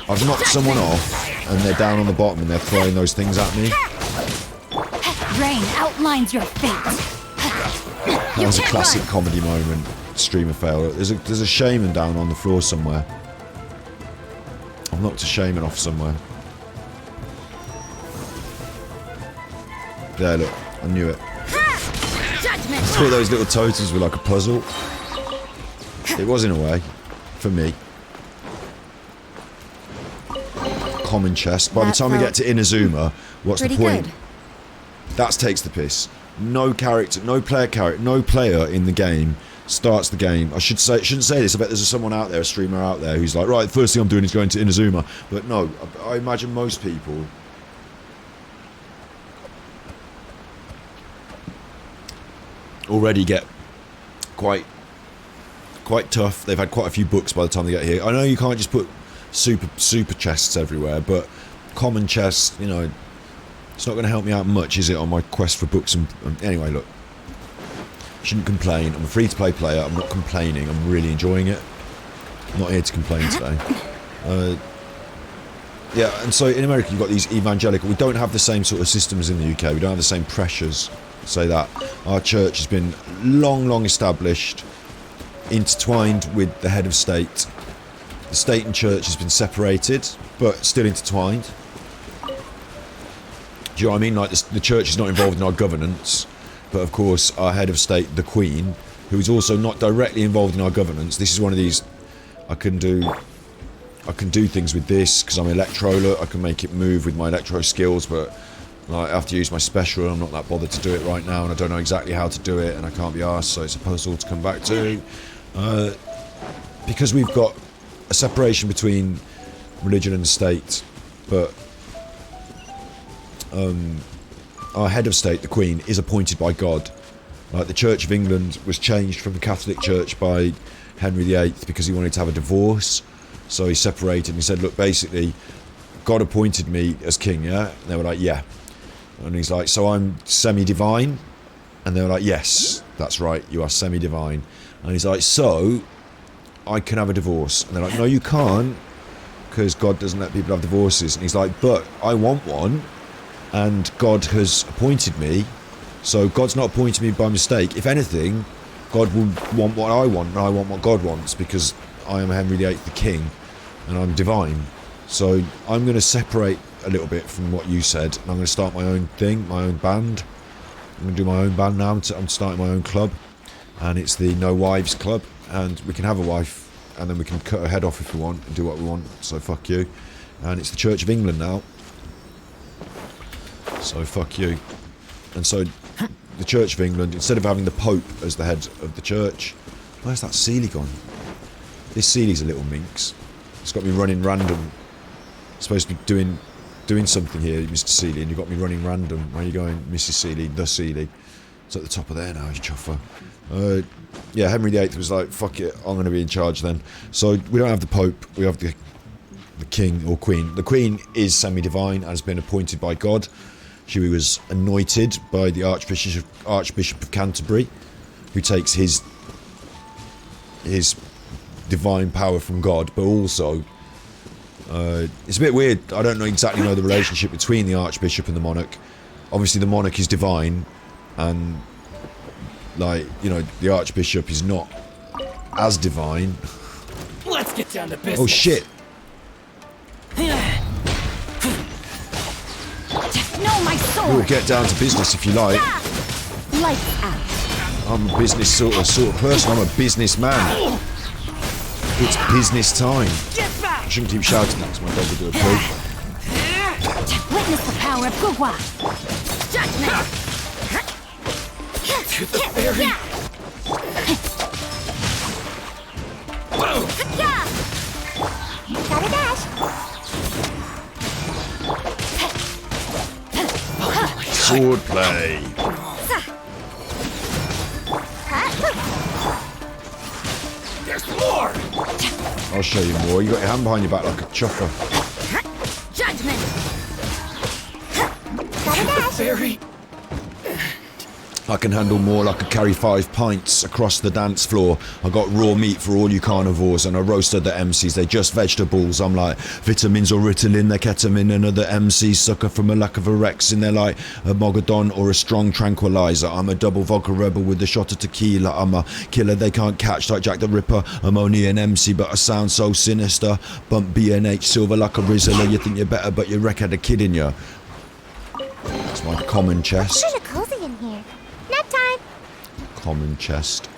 I've knocked someone off, and they're down on the bottom, and they're throwing those things at me. Rain outlines your fate. That was a classic comedy moment. Streamer fail. There's a shaman down on the floor somewhere. I've knocked a shaman off somewhere. There, look. I knew it. I thought those little totems were like a puzzle. It was in a way. For me. Common chest. By the time we get to Inazuma, what's the point? Good. That takes the piss. No character, no player in the game starts the game. Shouldn't say this. I bet there's someone out there, a streamer out there, who's like, right, the first thing I'm doing is going to Inazuma. But no, I imagine most people already get quite tough. They've had quite a few books by the time they get here. I know you can't just put super chests everywhere, but common chests, you know, it's not going to help me out much, is it, on my quest for books and anyway, look. Shouldn't complain. I'm a free-to-play player. I'm not complaining. I'm really enjoying it. I'm not here to complain today. Yeah, and so in America you've got these evangelical... We don't have the same sort of systems in the UK. We don't have the same pressures. Say that. Our church has been long established, intertwined with the head of state. The state and church has been separated, but still intertwined. Do you know what I mean? Like, the church is not involved in our governance, but of course our head of state, the Queen, who is also not directly involved in our governance. This is one of these... I can do I can do things with this because I'm electro. Look, I can make it move with my electro skills, but like, I have to use my special. I'm not that bothered to do it right now, and I don't know exactly how to do it, and I can't be asked, so it's a puzzle to come back to. Because we've got a separation between religion and state, but our head of state, the Queen, is appointed by God. Like, the Church of England was changed from the Catholic Church by Henry VIII because he wanted to have a divorce. So he separated and he said, look, basically, God appointed me as king, yeah? And they were like, yeah. And he's like, so I'm semi-divine? And they were like, yes, that's right, you are semi-divine. And he's like, so I can have a divorce. And they're like, no, you can't, because God doesn't let people have divorces. And he's like, but I want one, and God has appointed me, so God's not appointed me by mistake. If anything, God will want what I want, and I want what God wants, because I am Henry VIII the King, and I'm divine. So I'm going to separate a little bit from what you said, and I'm going to start my own thing, my own band. I'm going to do my own band now. I'm starting my own club, and it's the No Wives Club, and we can have a wife, and then we can cut her head off if we want, and do what we want, so fuck you. And it's the Church of England now, so fuck you. And so the Church of England, instead of having the Pope as the head of the church, where's that Seeley gone? This Seeley's a little minx. It's got me running random. Supposed to be doing something here, Mr. Seeley, and you've got me running random. Where are you going, Mrs. Seeley? The Seeley. It's at the top of there now, he's chuffer. Yeah, Henry VIII was like, fuck it, I'm going to be in charge then. So we don't have the Pope, we have the King or Queen. The Queen is semi-divine and has been appointed by God. She was anointed by the Archbishop of Canterbury, who takes his divine power from God, but also it's a bit weird. I don't exactly know the relationship between the Archbishop and the monarch. Obviously the monarch is divine, and like, you know, the Archbishop is not as divine. Let's get down to business. Oh shit. No, my sword! We'll get down to business if you like. Lights out. I'm a business sort of person. I'm a businessman. It's business time. I shouldn't keep shouting that because my dog will do a poo. Witness the power of Gugwa. Judgment! To the ferry. Whoa! Gotta dash. Sword play. There's more. I'll show you more. You got your hand behind your back like a chuffer. Judgment! Gotta dash. Ferry. I can handle more. I could carry 5 pints across the dance floor. I got raw meat for all you carnivores, and I roasted the MCs. They just vegetables. I'm like vitamins or Ritalin, they're ketamine. Another MC sucker from a lack of erection. They're like a Mogadon or a strong tranquilizer. I'm a double vodka rebel with a shot of tequila. I'm a killer they can't catch like Jack the Ripper. I'm only an MC, but I sound so sinister. Bump B&H silver like a Rizzler. You think you're better, but your wreck had a kid in you. It's my common chest. Kinda cozy in here. Nap time. Common chest.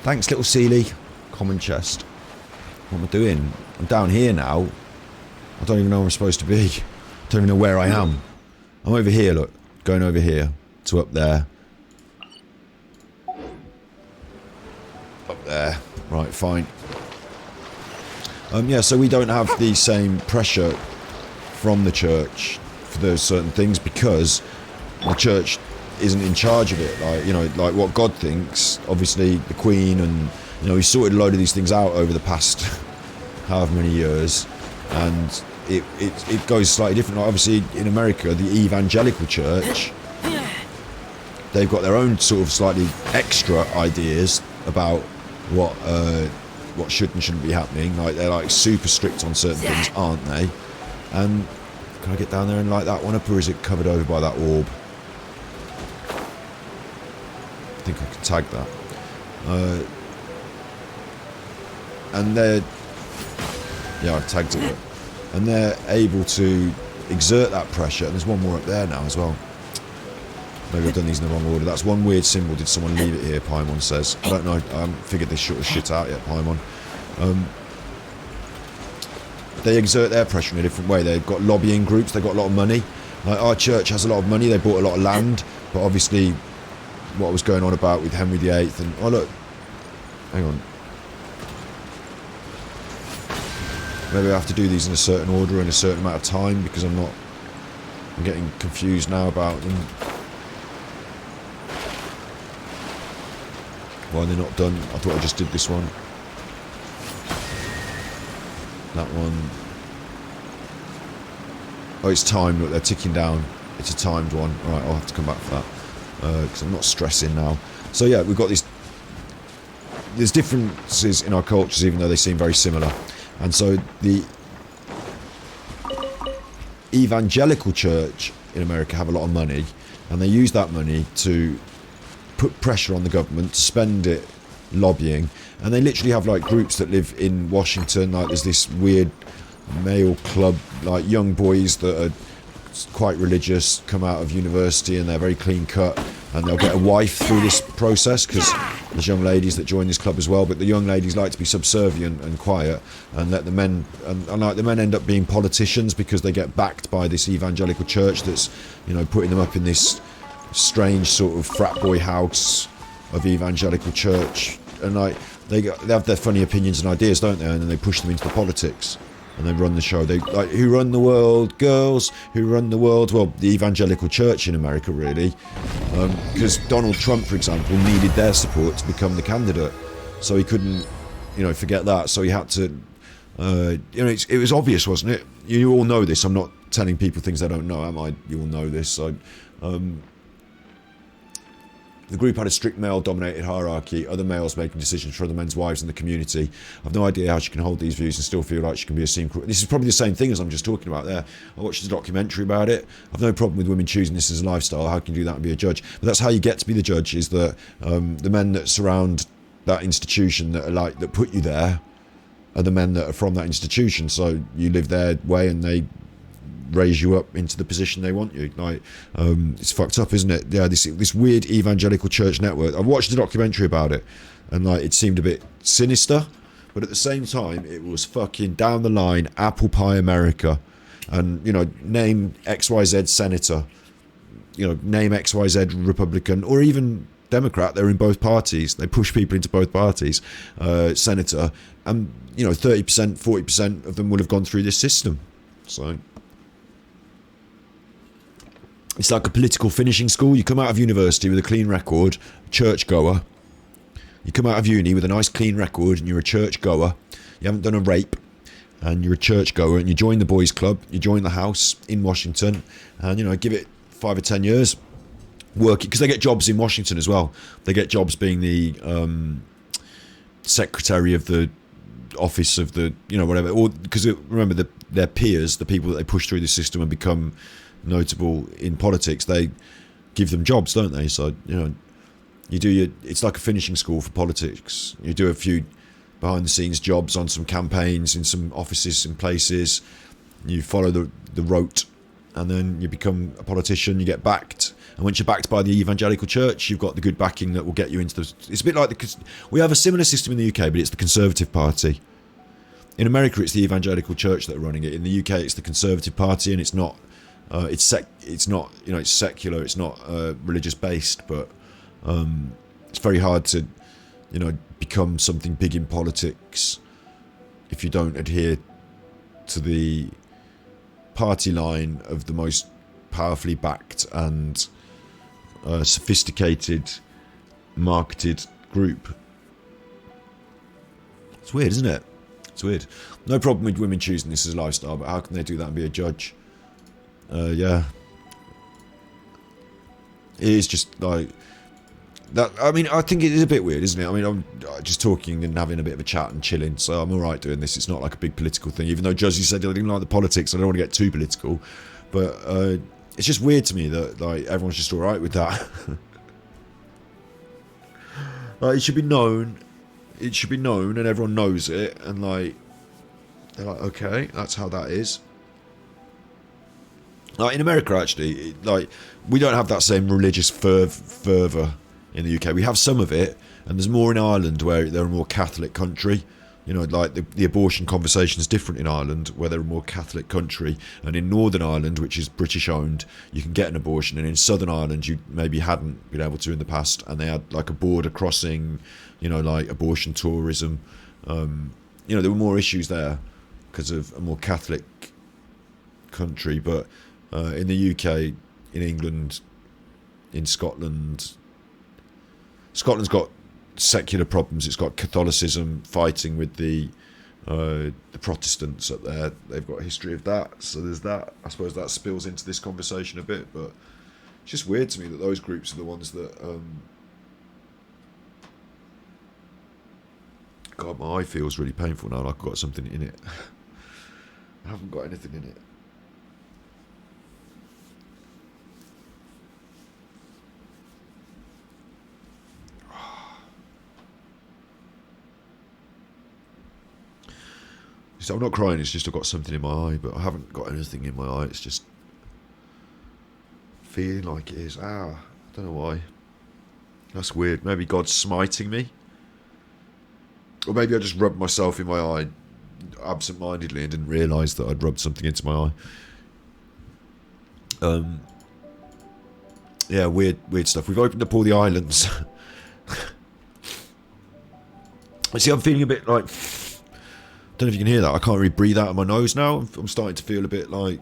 Thanks, little Seeley. Common chest. What am I doing? I'm down here now. I don't even know where I'm supposed to be. I don't even know where I am. I'm over here, look. Going over here. To up there. Up there. Right, fine. Yeah, so we don't have the same pressure from the church for those certain things because the church isn't in charge of it. Like, you know, like what God thinks, obviously the Queen, and, you know, he sorted a load of these things out over the past however many years, and it goes slightly different. Like, obviously in America, the evangelical church, they've got their own sort of slightly extra ideas about what should and shouldn't be happening. Like, they're like super strict on certain things, aren't they? And can I get down there and light that one up, or is it covered over by that orb? I think I can tag that. And they're... yeah, I've tagged it. And they're able to exert that pressure. And there's one more up there now as well. Maybe I've done these in the wrong order. That's one weird symbol. Did someone leave it here, Paimon says. I don't know. I haven't figured this sort of shit out yet, Paimon. they exert their pressure in a different way. They've got lobbying groups. They've got a lot of money. Like our church has a lot of money. They bought a lot of land, but obviously, what was going on about with Henry VIII and oh look, hang on. Maybe I have to do these in a certain order in a certain amount of time because I'm getting confused now about them. Why are they not done? I thought I just did this one. That one. Oh, it's timed. Look, they're ticking down. It's a timed one. Alright, I'll have to come back for that. Because I'm not stressing now. So yeah, we've got these... There's differences in our cultures, even though they seem very similar. And so the evangelical church in America have a lot of money, and they use that money to put pressure on the government to spend it lobbying. And they literally have like groups that live in Washington. Like there's this weird male club, like young boys that are quite religious, come out of university, and they're very clean cut, and they'll get a wife through this process because there's young ladies that join this club as well. But the young ladies like to be subservient and quiet, and let the men and like the men end up being politicians because they get backed by this evangelical church that's, you know, putting them up in this strange sort of frat boy house of evangelical church, and like they have their funny opinions and ideas, don't they? And then they push them into the politics. And they run the show. They like, who run the world? Girls. Who run the world? Well, the evangelical church in America, really. Because Donald Trump, for example, needed their support to become the candidate. So he couldn't, you know, forget that. So he had to, you know, it was obvious, wasn't it? You all know this. I'm not telling people things they don't know, am I? You all know this. So, the group had a strict male-dominated hierarchy, other males making decisions for other men's wives in the community. I've no idea how she can hold these views and still feel like she can be a scene crew. This is probably the same thing as I'm just talking about there. I watched a documentary about it. I've no problem with women choosing this as a lifestyle. How can you do that and be a judge? But that's how you get to be the judge, is that the men that surround that institution that are like, that put you there, are the men that are from that institution. So you live their way and they raise you up into the position they want you. Like, it's fucked up, isn't it? Yeah, this weird evangelical church network. I watched a documentary about it, and like it seemed a bit sinister, but at the same time, it was fucking down the line, apple pie America, and you know, name XYZ senator, you know, name XYZ Republican or even Democrat. They're in both parties. They push people into both parties. Senator, and you know, 30%, 40% of them will have gone through this system. So. It's like a political finishing school. You come out of university with a clean record, churchgoer. You come out of uni with a nice clean record and you're a churchgoer. You haven't done a rape and you're a churchgoer, and you join the boys club, you join the house in Washington, and you know, give it 5 or 10 years working, because they get jobs in Washington as well. They get jobs being the secretary of the office of the, you know, whatever, or because remember their peers, the people that they push through the system and become notable in politics, they give them jobs, don't they? So, you know, it's like a finishing school for politics. You do a few behind the scenes jobs on some campaigns in some offices in places, you follow the rote, and then you become a politician. You get backed, and once you're backed by the evangelical church, you've got the good backing that will get you into the... It's a bit like we have a similar system in the UK, but it's the Conservative Party. In America, it's the evangelical church that are running it. In the UK, it's the Conservative Party, and it's not it's not, you know, it's secular, it's not religious based, but it's very hard to, you know, become something big in politics if you don't adhere to the party line of the most powerfully backed and sophisticated marketed group. It's weird, isn't it? It's weird. No problem with women choosing this as a lifestyle, but how can they do that and be a judge? Yeah, it is just like that. I mean, I think it is a bit weird, isn't it? I mean, I'm just talking and having a bit of a chat and chilling, so I'm alright doing this. It's not like a big political thing, even though Josie said I didn't like the politics. I don't want to get too political, but it's just weird to me that like everyone's just alright with that. Like, it should be known, and everyone knows it, and like they're like, okay, that's how that is. Like in America, actually, like we don't have that same religious fervour in the UK. We have some of it, and there's more in Ireland, where they're a more Catholic country. You know, like the abortion conversation is different in Ireland, where they're a more Catholic country, and in Northern Ireland, which is British owned, you can get an abortion, and in Southern Ireland you maybe hadn't been able to in the past, and they had like a border crossing, you know, like abortion tourism. You know, there were more issues there because of a more Catholic country, but in the UK, in England, in Scotland's got secular problems. It's got Catholicism fighting with the Protestants up there. They've got a history of that, so there's that. I suppose that spills into this conversation a bit, but it's just weird to me that those groups are the ones that God, my eye feels really painful now, like I've got something in it. I haven't got anything in it. So I'm not crying, it's just I've got something in my eye, but I haven't got anything in my eye, it's just feeling like it is. I don't know why. That's weird. Maybe God's smiting me. Or maybe I just rubbed myself in my eye absent-mindedly and didn't realise that I'd rubbed something into my eye. Yeah, weird stuff. We've opened up all the islands. See, I'm feeling a bit like... I don't know if you can hear that. I can't really breathe out of my nose now. I'm starting to feel a bit like...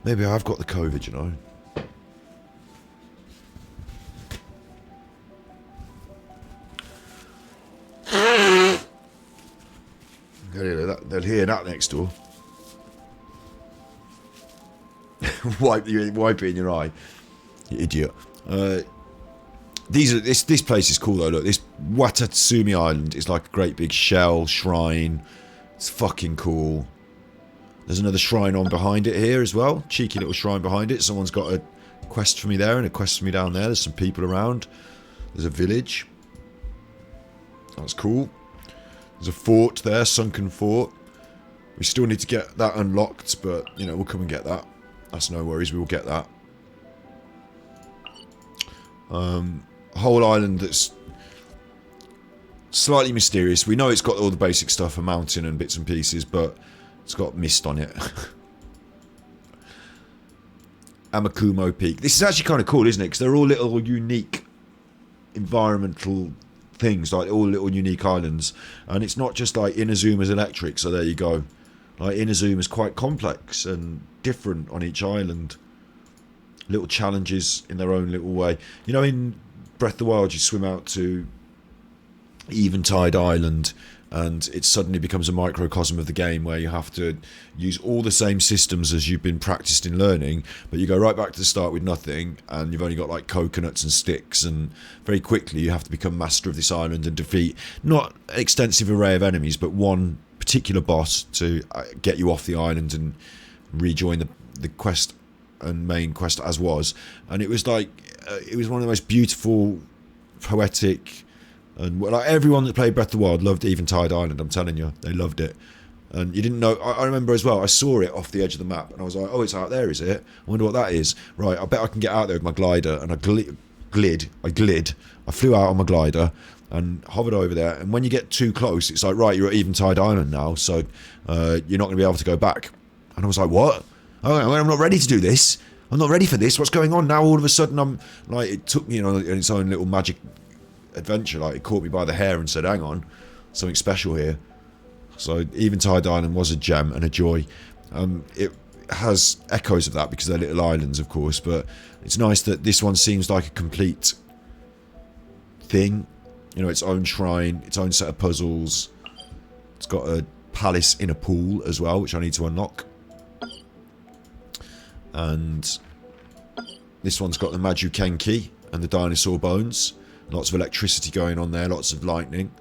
Maybe I've got the COVID, you know. They'll hear that next door. Wipe it in your eye, you idiot. This place is cool though. Look, this Watatsumi Island is like a great big shell shrine. It's fucking cool. There's another shrine on behind it here as well. Cheeky little shrine behind it. Someone's got a quest for me there and a quest for me down there. There's some people around. There's a village. That's cool. There's a fort there, sunken fort. We still need to get that unlocked, but you know, we'll come and get that. That's no worries, we will get that. A whole island that's slightly mysterious. We know it's got all the basic stuff, a mountain and bits and pieces, but it's got mist on it. Amakumo Peak. This is actually kind of cool, isn't it? Because they're all little unique environmental things, like all little unique islands. And it's not just like Inazuma's electric, so there you go. Like Inazuma's quite complex and different on each island. Little challenges in their own little way. You know, in Breath of the Wild, you swim out to Eventide Island and it suddenly becomes a microcosm of the game where you have to use all the same systems as you've been practiced in learning, but you go right back to the start with nothing and you've only got like coconuts and sticks, and very quickly you have to become master of this island and defeat not an extensive array of enemies but one particular boss to get you off the island and rejoin the quest and main quest as was. And it was like it was one of the most beautiful, poetic, and like everyone that played Breath of the Wild loved Eventide Island. I'm telling you, they loved it. And you didn't know. I remember as well, I saw it off the edge of the map and I was like, oh, it's out there, is it? I wonder what that is. Right, I bet I can get out there with my glider. And I flew out on my glider and hovered over there, and when you get too close it's like, right, you're at Eventide Island now, so you're not going to be able to go back. And I was like, what? Oh, I'm not ready to do this. I'm not ready for this. What's going on now? All of a sudden I'm like, it took me on its own little magic adventure. Like, it caught me by the hair and said, hang on, something special here. So Eventide Island was a gem and a joy. It has echoes of that because they're little islands, of course, but it's nice that this one seems like a complete thing. You know, its own shrine, its own set of puzzles. It's got a palace in a pool as well, which I need to unlock. And this one's got the Majuken key and the dinosaur bones. Lots of electricity going on there, lots of lightning.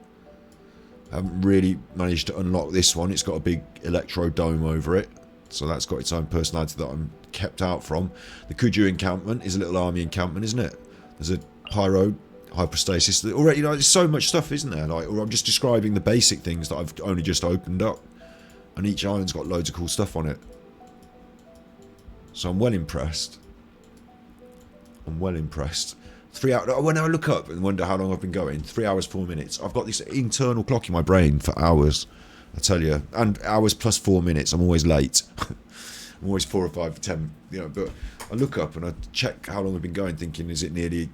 I haven't really managed to unlock this one. It's got a big electro dome over it, so that's got its own personality that I'm kept out from. The Kuju encampment is a little army encampment, isn't it? There's a pyro hypostasis. Already, you know, there's so much stuff, isn't there? Like, or I'm just describing the basic things that I've only just opened up, and each island's got loads of cool stuff on it. So I'm well impressed. I'm well impressed. 3 hours. When I look up and wonder how long I've been going, 3 hours 4 minutes. I've got this internal clock in my brain for hours. I tell you, and hours plus 4 minutes. I'm always late. I'm always 4 or 5 or 10. You know, but I look up and I check how long I've been going, thinking, is it nearly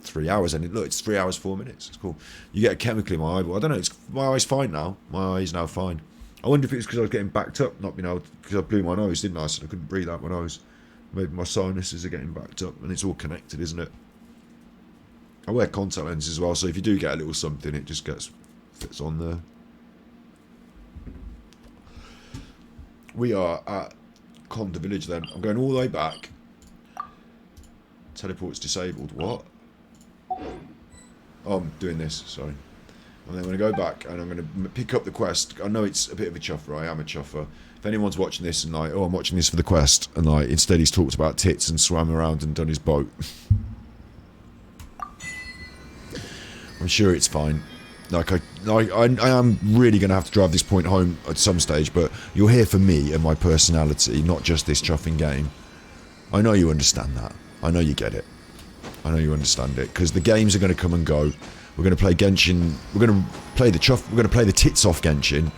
3 hours? And look, it's 3 hours 4 minutes. It's cool. You get a chemical in my eyeball. I don't know. My eye's fine now. My eye's now fine. I wonder if it was because I was getting backed up, not being able because I blew my nose, didn't I? So I couldn't breathe out my nose. Maybe my sinuses are getting backed up, and it's all connected, isn't it? I wear contact lenses as well, so if you do get a little something, it just fits on there. We are at Conda Village then. I'm going all the way back. Teleport's disabled. What? Oh, I'm doing this, sorry. And then I'm going to go back and I'm going to pick up the quest. I know it's a bit of a chuffer. I am a chuffer. If anyone's watching this and like, oh, I'm watching this for the quest, and like instead he's talked about tits and swam around and done his boat. I'm sure it's fine. Like I am really going to have to drive this point home at some stage, but you're here for me and my personality, not just this chuffing game. I know you understand that. I know you get it. I know you understand it, because the games are going to come and go. We're going to play Genshin. We're going to play the We're going to play the tits off Genshin,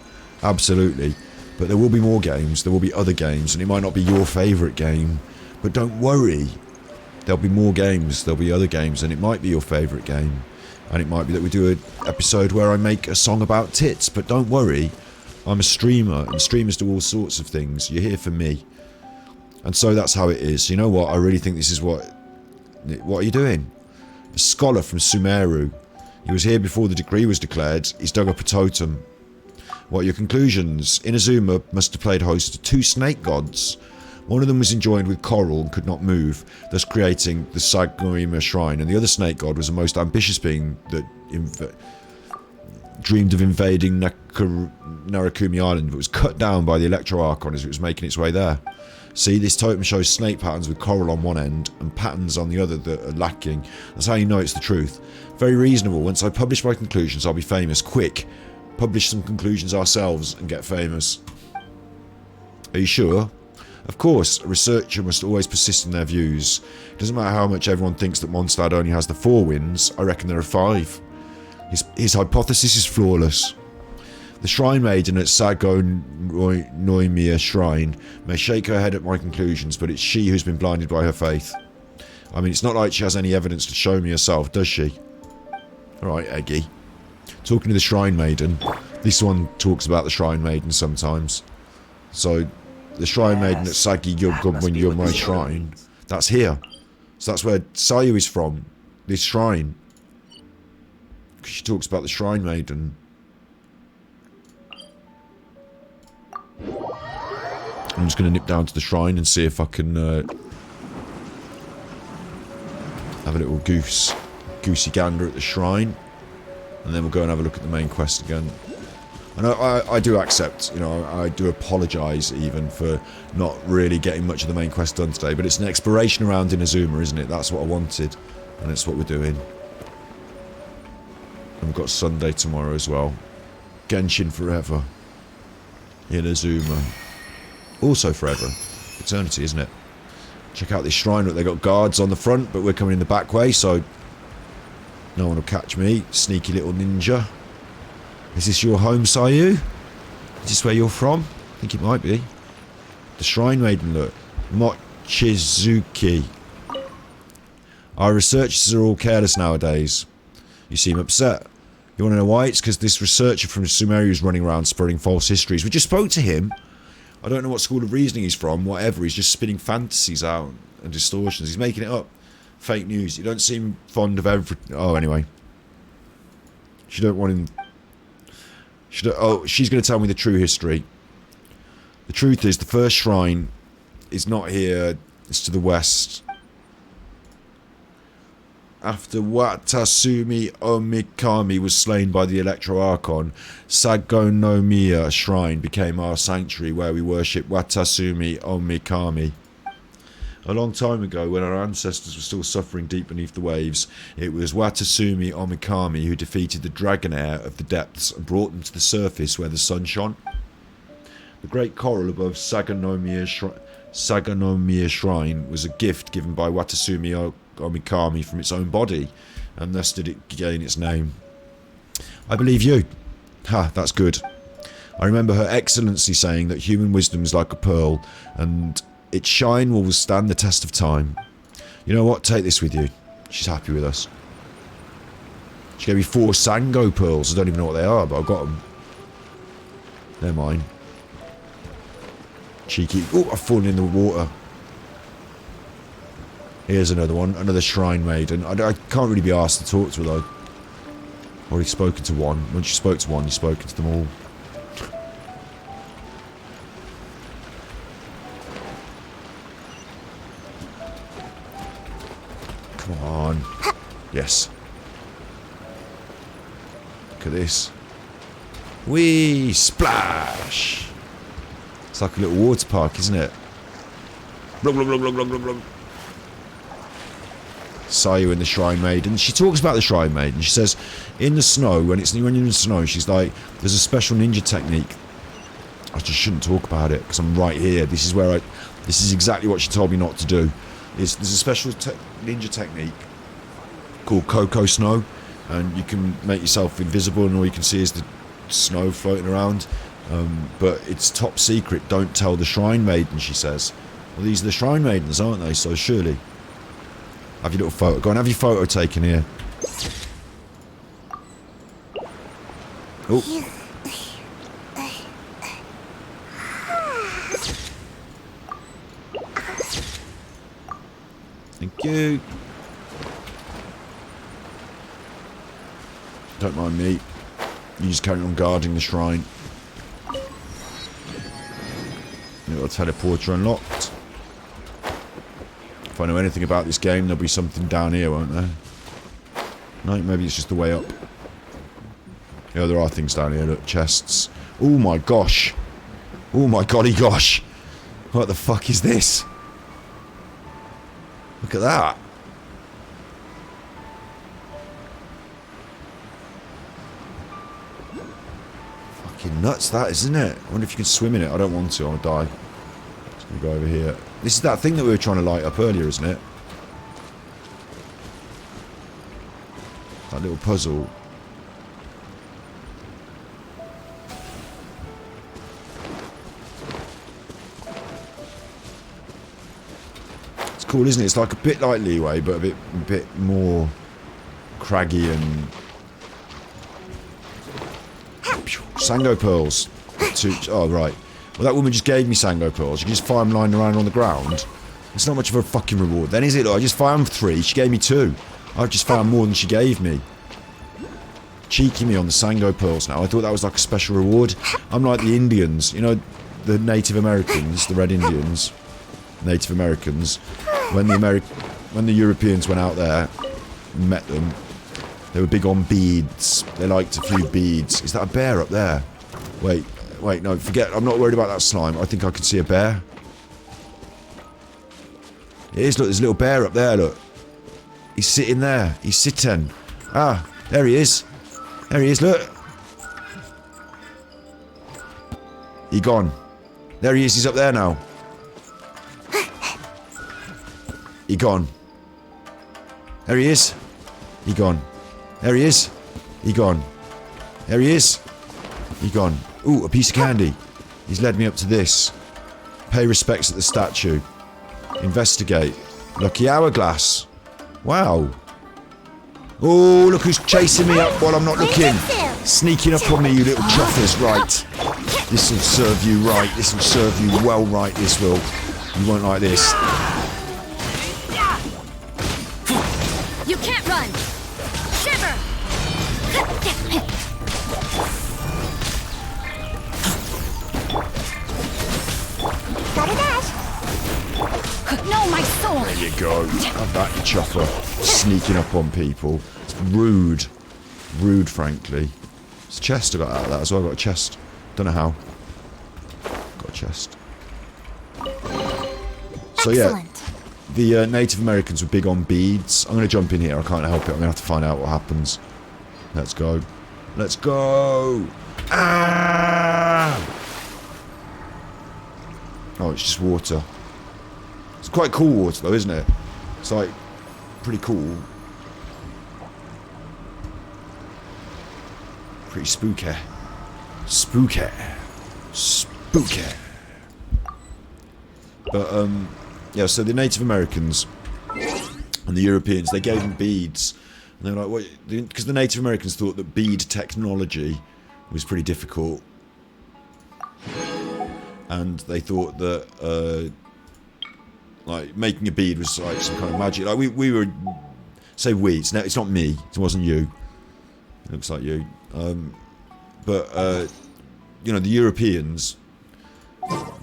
absolutely. But there will be more games. There will be other games, and it might not be your favourite game. But don't worry, there'll be more games. There'll be other games, and it might be your favourite game, and it might be that we do an episode where I make a song about tits. But don't worry, I'm a streamer, and streamers do all sorts of things. You're here for me, and so that's how it is. You know what? I really think this is what. What are you doing? A scholar from Sumeru. He was here before the decree was declared. He's dug up a totem. What are your conclusions? Inazuma must have played host to 2 snake gods. One of them was enjoined with coral and could not move, thus creating the Sagoima shrine, and the other snake god was a most ambitious being that dreamed of invading Narakumi Island, but was cut down by the Electro Archon as it was making its way there. See, this totem shows snake patterns with coral on one end and patterns on the other that are lacking. That's how you know it's the truth. Very reasonable. Once I publish my conclusions, I'll be famous. Quick, publish some conclusions ourselves and get famous. Are you sure? Of course, a researcher must always persist in their views. It doesn't matter how much everyone thinks that Mondstadt only has the 4 wins. I reckon there are 5. His hypothesis is flawless. The Shrine Maiden at Sagonoimia Shrine may shake her head at my conclusions, but it's she who's been blinded by her faith. I mean, it's not like she has any evidence to show me herself, does she? Alright, Eggy. Talking to the Shrine Maiden. This one talks about the Shrine Maiden sometimes. So, the Shrine Maiden at Sagi when you're my shrine. That's here. So that's where Sayu is from. This shrine. Because she talks about the Shrine Maiden. I'm just going to nip down to the shrine and see if I can have a little goosey gander at the shrine, and then we'll go and have a look at the main quest again. And I do accept, you know, I do apologise even for not really getting much of the main quest done today, but it's an exploration around Inazuma, isn't it? That's what I wanted, and that's what we're doing. And we've got Sunday tomorrow as well. Genshin forever. Inazuma. Also forever. Eternity, isn't it? Check out this shrine. Look, they got guards on the front, but we're coming in the back way, so no one will catch me. Sneaky little ninja. Is this your home, Sayu? Is this where you're from? I think it might be. The Shrine Maiden, look. Mochizuki. Our researchers are all careless nowadays. You seem upset. You want to know why? It's because this researcher from Sumeru is running around spreading false histories. We just spoke to him. I don't know what school of reasoning he's from, whatever. He's just spinning fantasies out and distortions. He's making it up. Fake news. You don't seem fond of every... Oh, anyway. She don't want him... Oh, she's going to tell me the true history. The truth is, the first shrine is not here. It's to the west. After Watasumi Omikami was slain by the Electro Archon, Sagonomiya Shrine became our sanctuary where we worship Watasumi Omikami. A long time ago, when our ancestors were still suffering deep beneath the waves, it was Watasumi Omikami who defeated the Dragonair of the depths and brought them to the surface where the sun shone. The great coral above Sagonomiya Shrine was a gift given by Watasumi Omikami from its own body, and thus did it gain its name. I believe you. Ha, that's good. I remember Her Excellency saying that human wisdom is like a pearl, and its shine will withstand the test of time. You know what? Take this with you. She's happy with us. She gave me 4 Sango pearls. I don't even know what they are, but I've got them. They're mine. Cheeky. Oh, I've fallen in the water. Here's another one. Another shrine maiden. I can't really be asked to talk to her, though. Already spoken to one. Once you spoke to one, you've spoken to them all. Come on. Yes. Look at this. Whee! Splash! It's like a little water park, isn't it? Blub, blub, blub, blub, blub, blub, blub. Sayu and the Shrine Maiden. She talks about the Shrine Maiden. She says, in the snow, when you're in the snow, she's like, there's a special ninja technique. I just shouldn't talk about it because I'm right here. This is exactly what she told me not to do. There's a special ninja technique called Coco Snow, and you can make yourself invisible, and all you can see is the snow floating around. But it's top secret. Don't tell the Shrine Maiden, she says. Well, these are the Shrine Maidens, aren't they? So surely. Have your little photo. Go and have your photo taken here. Oh. Thank you. Don't mind me. You just carry on guarding the shrine. Little teleporter unlocked. If I know anything about this game, there'll be something down here, won't there? No, maybe it's just the way up. Yeah, there are things down here. Look, chests. Oh my gosh. Oh my golly gosh. What the fuck is this? Look at that. Fucking nuts that, isn't it? I wonder if you can swim in it. I don't want to, I'll die. Just gonna go over here. This is that thing that we were trying to light up earlier, isn't it? That little puzzle. It's cool, isn't it? It's like a bit like Leeway, but a bit more craggy and... Sango pearls. Oh, right. Well, that woman just gave me Sango pearls. You can just find them lying around on the ground. It's not much of a fucking reward then, is it? Look, I just found 3. She gave me 2. I've just found more than she gave me. Cheeking me on the Sango pearls now. I thought that was like a special reward. I'm like the Indians. You know, the Native Americans, the Red Indians. Native Americans. When the Europeans went out there and met them, they were big on beads. They liked a few beads. Is that a bear up there? Wait, no, forget. I'm not worried about that slime. I think I can see a bear. It is, look, there's a little bear up there, look. He's sitting there. He's sitting. Ah, there he is. There he is, look. He gone. There he is, he's up there now. He gone. There he is. He gone. There he is. He gone. There he is. He gone. Ooh, a piece of candy. He's led me up to this. Pay respects at the statue. Investigate. Lucky hourglass. Wow. Oh, look who's chasing me up while I'm not looking. Sneaking up on me, you little chuffers. Right. This will serve you right. This will serve you well right, this will. You won't like this. You can't run! Shiver! Got a dash. No, my soul! There you go. Have that, you chuffer. Sneaking up on people. It's rude. Rude, frankly. It's a chest I got out of that as well. I got a chest. Don't know how. Got a chest. So yeah, the Native Americans were big on beads. I'm going to jump in here. I can't help it. I'm going to have to find out what happens. Let's go. Let's go. Ah! Oh, it's just water. It's quite cool water though, isn't it? It's like pretty cool. Pretty spooky. Spooky. Spooky. But, yeah, so the Native Americans and the Europeans, they gave them beads. And they were like, what? Because the Native Americans thought that bead technology was pretty difficult. And they thought that, like, making a bead was like some kind of magic. Like, we were, say we, it's not me, it wasn't you. It looks like you. But, you know, the Europeans,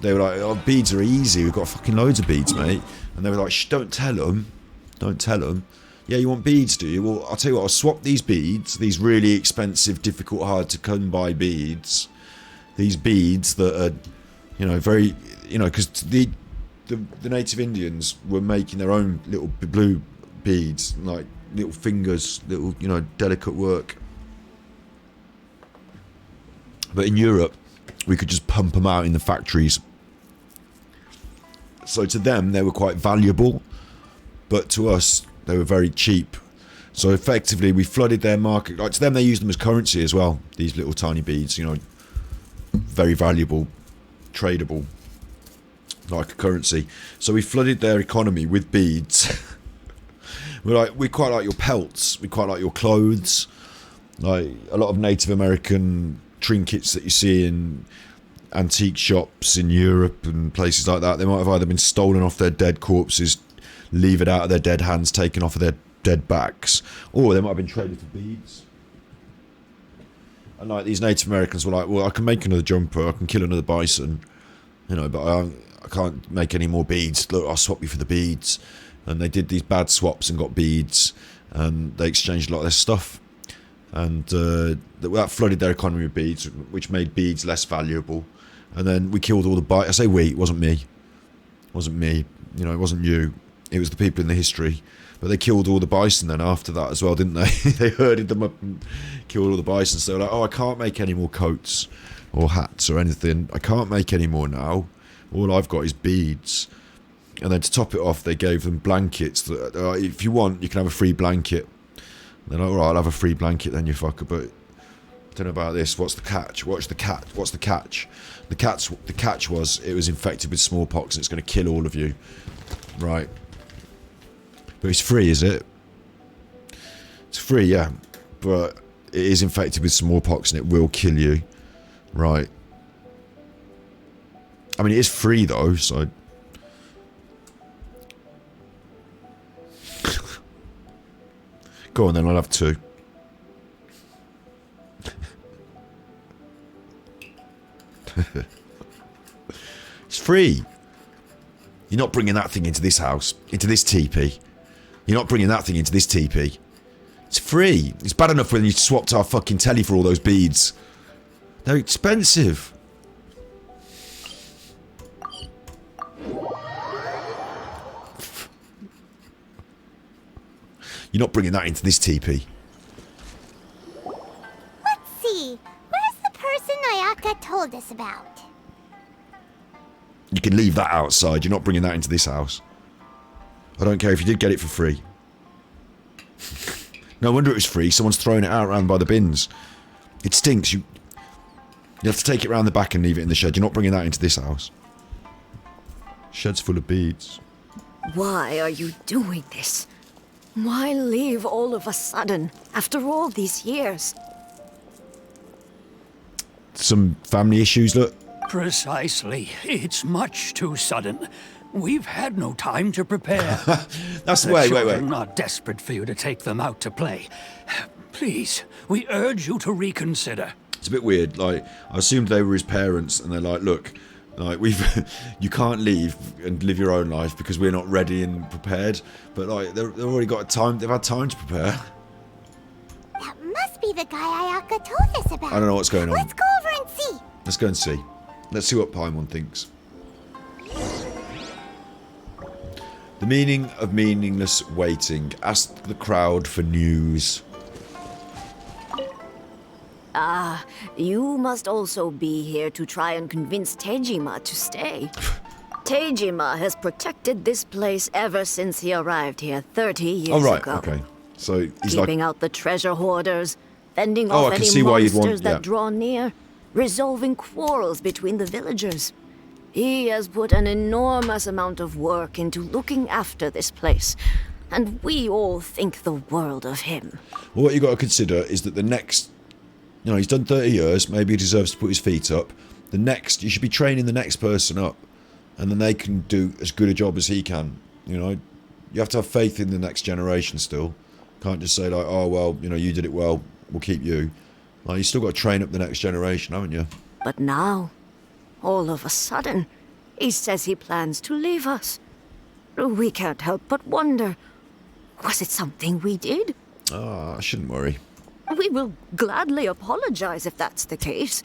they were like, oh, beads are easy, we've got fucking loads of beads, mate. And they were like, shh, don't tell them. Don't tell them. Yeah, you want beads, do you? Well, I'll tell you what, I'll swap these beads, these really expensive, difficult, hard to come by beads. These beads that are, you know, very, you know, because the native Indians were making their own little blue beads, like little fingers, little, you know, delicate work. But in Europe, we could just pump them out in the factories. So to them, they were quite valuable, but to us, they were very cheap. So effectively, we flooded their market. Like to them, they used them as currency as well. These little tiny beads, you know, very valuable, tradable, like a currency. So we flooded their economy with beads. we quite like your pelts. We quite like your clothes. Like a lot of Native American trinkets that you see in antique shops in Europe and places like that, they might have either been stolen off their dead corpses, levered out of their dead hands, taken off of their dead backs, or they might have been traded for beads. And like these Native Americans were like, well, I can make another jumper, I can kill another bison, you know, but I can't make any more beads. Look, I'll swap you for the beads. And they did these bad swaps and got beads, and they exchanged a lot of their stuff. And that flooded their economy with beads, which made beads less valuable. And then we killed all the bison. I say we, it wasn't me. It wasn't me. You know, it wasn't you. It was the people in the history. But they killed all the bison then after that as well, didn't they? They herded them up and killed all the bison. So they were like, oh, I can't make any more coats or hats or anything. I can't make any more now. All I've got is beads. And then to top it off, they gave them blankets. That, if you want, you can have a free blanket. They're like, alright, I'll have a free blanket then, you fucker, but I don't know about this. What's the catch? What's the catch? What's the catch? The catch was it was infected with smallpox and it's going to kill all of you. Right. But it's free, is it? It's free, yeah. But it is infected with smallpox and it will kill you. Right. I mean, it is free though, so... Go on then, I'll have two. It's free. You're not bringing that thing into this house, into this teepee. You're not bringing that thing into this teepee. It's free. It's bad enough when you swapped our fucking telly for all those beads. They're expensive. You're not bringing that into this teepee. Let's see. Where's the person Ayaka told us about? You can leave that outside. You're not bringing that into this house. I don't care if you did get it for free. No wonder it was free. Someone's throwing it out around by the bins. It stinks. You have to take it round the back and leave it in the shed. You're not bringing that into this house. Shed's full of beads. Why are you doing this? Why leave all of a sudden, after all these years? Some family issues, look. Precisely. It's much too sudden. We've had no time to prepare. That's wait. I'm not desperate for you to take them out to play. Please, we urge you to reconsider. It's a bit weird. Like, I assumed they were his parents, and they're like, look, like you can't leave and live your own life because we're not ready and prepared. But like, they've already got time. They've had time to prepare. That must be the guy Ayaka told us about. I don't know what's going on. Let's go over and see. Let's go and see. Let's see what Paimon thinks. The meaning of meaningless waiting. Ask the crowd for news. You must also be here to try and convince Tejima to stay. Tejima has protected this place ever since he arrived here 30 years Oh, right, ago. okay. So he's Keeping like... out the treasure hoarders, fending Oh, off I can any see why you'd monsters want- that yeah. draw near, resolving quarrels between the villagers. He has put an enormous amount of work into looking after this place, and we all think the world of him. Well, what you got to consider is that the next... You know, he's done 30 years, maybe he deserves to put his feet up. The next... You should be training the next person up, and then they can do as good a job as he can, you know? You have to have faith in the next generation still. Can't just say like, oh, well, you know, you did it well, we'll keep you. Like, you still got to train up the next generation, haven't you? But now, all of a sudden, he says he plans to leave us. We can't help but wonder, was it something we did? Ah, I shouldn't worry. We will gladly apologize if that's the case.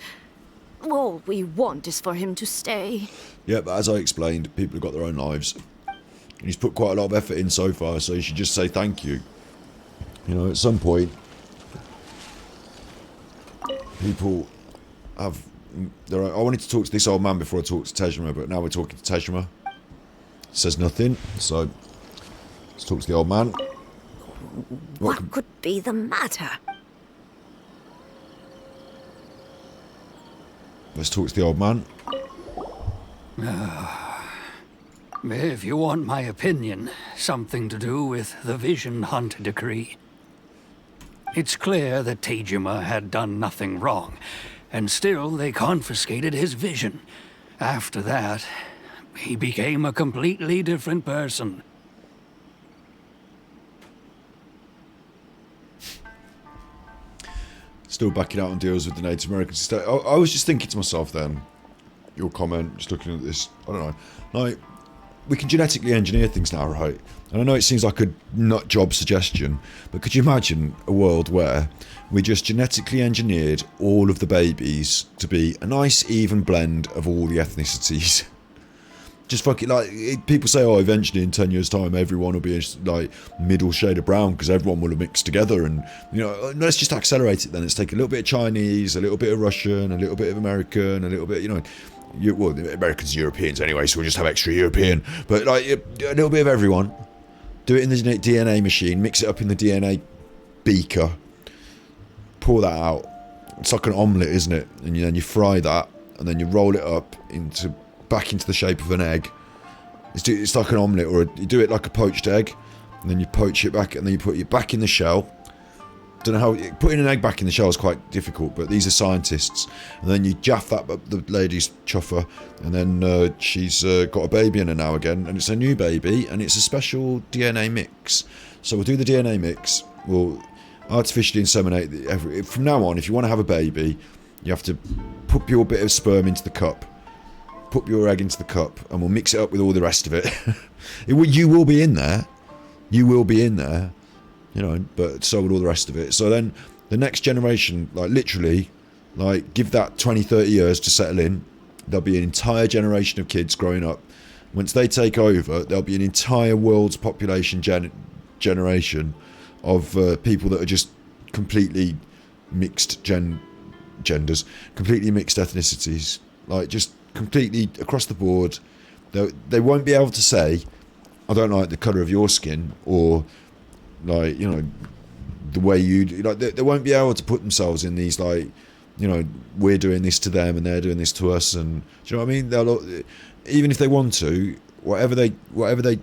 All we want is for him to stay. Yeah, but as I explained, people have got their own lives. And he's put quite a lot of effort in so far, so you should just say thank you. You know, at some point, people have... I wanted to talk to this old man before I talked to Tejima, but now we're talking to Tejima. Says nothing, so let's talk to the old man. What could be the matter? Let's talk to the old man. If you want my opinion, something to do with the Vision Hunt decree. It's clear that Tejima had done nothing wrong, and still they confiscated his vision. After that, he became a completely different person. Still backing out on deals with the Native Americans. I was just thinking to myself then, your comment, just looking at this, I don't know, like, we can genetically engineer things now, right? And I know it seems like a nut job suggestion, but could you imagine a world where we just genetically engineered all of the babies to be a nice even blend of all the ethnicities? Just fucking, like, people say, oh, eventually in 10 years' time, everyone will be, like, middle shade of brown because everyone will have mixed together. And, you know, let's just accelerate it then. Let's take a little bit of Chinese, a little bit of Russian, a little bit of American, a little bit, you know, well, Americans are Europeans anyway, so we'll just have extra European. But, like, a little bit of everyone. Do it in the DNA machine, mix it up in the DNA beaker, pour that out. It's like an omelette, isn't it? And then you fry that, and then you roll it up back into the shape of an egg. It's like an omelette, or you do it like a poached egg, and then you poach it back, and then you put it back in the shell. Don't know how putting an egg back in the shell is quite difficult, but these are scientists. And then you jaff that up the lady's chuffer, and then she's got a baby in her now again, and it's a new baby, and it's a special DNA mix. So we'll do the DNA mix. We'll artificially inseminate from now on. If you want to have a baby, you have to put your bit of sperm into the cup. Put your egg into the cup, and we'll mix it up with all the rest of it. You will be in there. You will be in there. You know, but so will all the rest of it. So then the next generation, like literally, like give that 20, 30 years to settle in. There'll be an entire generation of kids growing up. Once they take over, there'll be an entire world's population generation of people that are just completely mixed genders, completely mixed ethnicities, like just completely across the board. They won't be able to say, I don't like the colour of your skin, or like, you know, the way you do, like they won't be able to put themselves in these, like, you know, we're doing this to them and they're doing this to us, and do you know what I mean? They'll, even if they want to, whatever they, you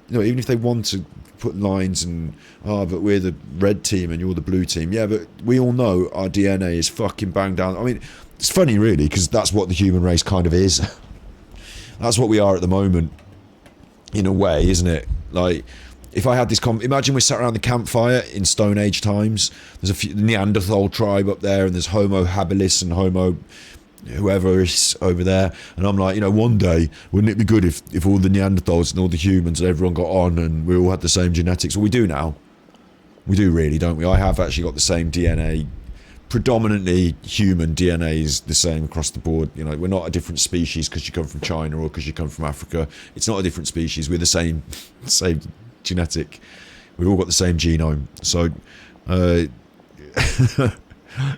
know, even if they want to put lines and but we're the red team and you're the blue team, yeah, but we all know our DNA is fucking banged down. I mean, it's funny really, because that's what the human race kind of is. That's what we are at the moment, in a way, isn't it? Like, if I had this imagine we're sat around the campfire in Stone Age times. There's a few Neanderthal tribe up there, and there's Homo habilis and Homo whoever is over there, and I'm like, you know, one day wouldn't it be good if all the Neanderthals and all the humans and everyone got on and we all had the same genetics? Well, we do now. We do really, don't we? I have actually got the same DNA. Predominantly human DNA is the same across the board. You know, we're not a different species because you come from China or because you come from Africa. It's not a different species. We're the same genetic. We've all got the same genome. So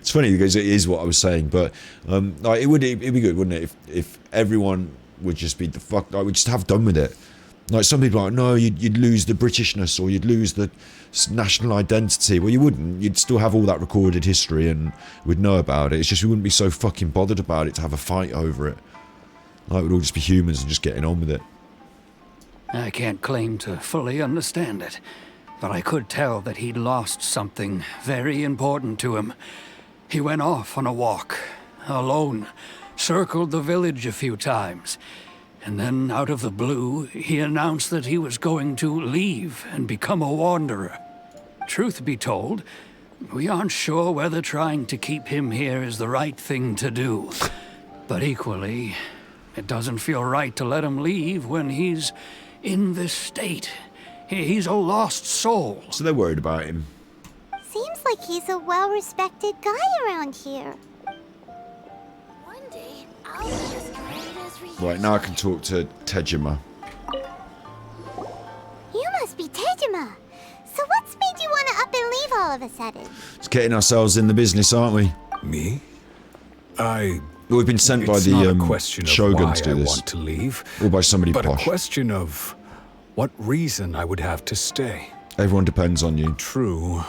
it's funny because it is what I was saying, but like it'd be good, wouldn't it, if everyone would just be the fuck. Like, we'd just have done with it. Like, some people are like, no, you'd lose the Britishness, or you'd lose the national identity. Well, you wouldn't. You'd still have all that recorded history, and we'd know about it. It's just we wouldn't be so fucking bothered about it to have a fight over it. Like, we'd all just be humans and just getting on with it. I can't claim to fully understand it, but I could tell that he'd lost something very important to him. He went off on a walk, alone, circled the village a few times, and then, out of the blue, he announced that he was going to leave and become a wanderer. Truth be told, we aren't sure whether trying to keep him here is the right thing to do. But equally, it doesn't feel right to let him leave when he's in this state. He's a lost soul. So they're worried about him. Seems like he's a well-respected guy around here. One day, I'll be as great as Ryuji. Right, now I can talk to Tejima. You must be Tejima. So what's made you want to up and leave all of a sudden? Just getting ourselves in the business, aren't we? Me? We've been sent by It's not a the question of Shogun why to do I this. want to leave, Or by somebody but posh. a question of what reason I would have to stay. Everyone depends on you. True,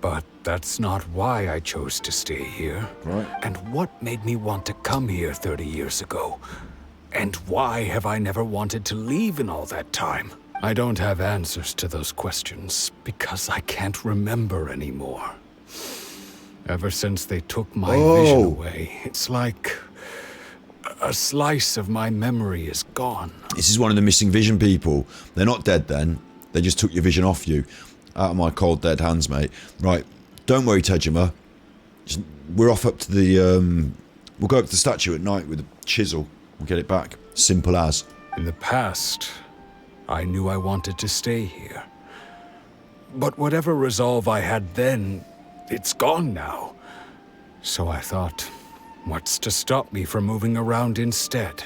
but that's not why I chose to stay here. Right. And what made me want to come here 30 years ago? And why have I never wanted to leave in all that time? I don't have answers to those questions because I can't remember anymore. Ever since they took my vision away, it's like a slice of my memory is gone. This is one of the missing vision people. They're not dead then. They just took your vision off you. Out of my cold dead hands, mate. Right, don't worry, Tejima. We're off up to the, we'll go up to the statue at night with a chisel. We'll get it back. Simple as. In the past, I knew I wanted to stay here. But whatever resolve I had then, it's gone now. So I thought, what's to stop me from moving around instead?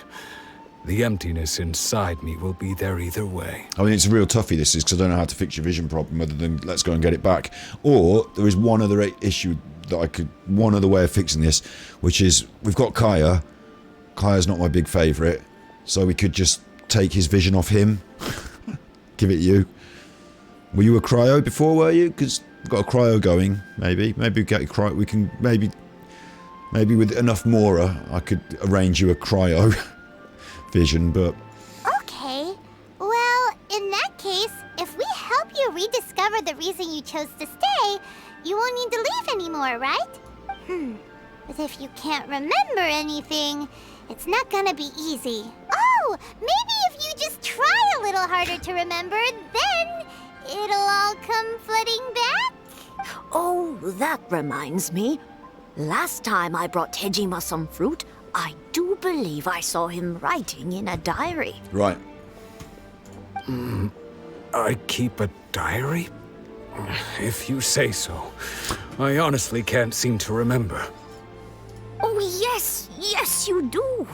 The emptiness inside me will be there either way. I mean, it's a real toughie, this is, because I don't know how to fix your vision problem other than let's go and get it back. Or there is one other issue that I could, one other way of fixing this, which is we've got Kaya. Kaya's not my big favourite, so we could just take his vision off him. Give it you. Were you a cryo before, were you? Because we've got a cryo going, maybe. Maybe we get a cryo. We can maybe with enough Mora, I could arrange you a cryo vision, but... Okay. Well, in that case, if we help you rediscover the reason you chose to stay, you won't need to leave anymore, right? But if you can't remember anything, it's not gonna be easy. Oh, maybe if you just try a little harder to remember, then it'll all come flooding back? Oh, that reminds me. Last time I brought Tejima some fruit, I do believe I saw him writing in a diary. Right. I keep a diary? If you say so. I honestly can't seem to remember. Oh, yes, you do.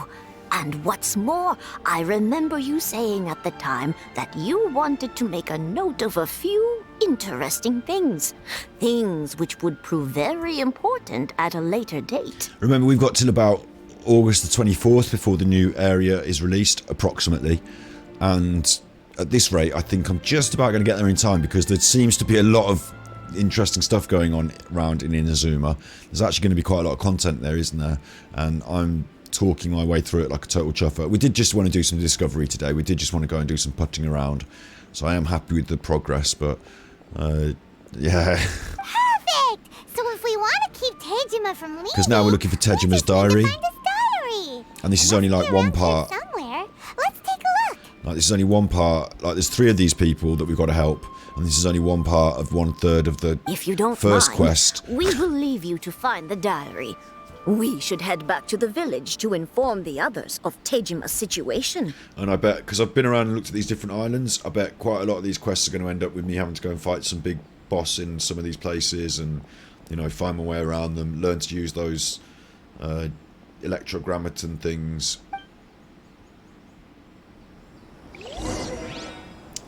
And what's more, I remember you saying at the time that you wanted to make a note of a few interesting things. Things which would prove very important at a later date. Remember, we've got till about August the 24th before the new area is released, approximately. And at this rate, I think I'm just about going to get there in time because there seems to be a lot of interesting stuff going on around in Inazuma. There's actually going to be quite a lot of content there, isn't there? And I'm talking my way through it like a total chuffer. We did just want to do some discovery today. We did just want to go and do some putting around. So I am happy with the progress, but yeah. Perfect! So if we want to keep Tejima from leaving... Because now we're looking for Tejima's diary. Find his diary. And this is only like one part. Somewhere. Let's take a look. Like, this is only one part. Like, there's 3 of these people that we've got to help. And this is only one part of 1/3 of the If you don't first mind, quest. we will leave you to find the diary. We should head back to the village to inform the others of Tejima's situation. And I bet, because I've been around and looked at these different islands, I bet quite a lot of these quests are going to end up with me having to go and fight some big boss in some of these places and, you know, find my way around them, learn to use those electrogrammaton things.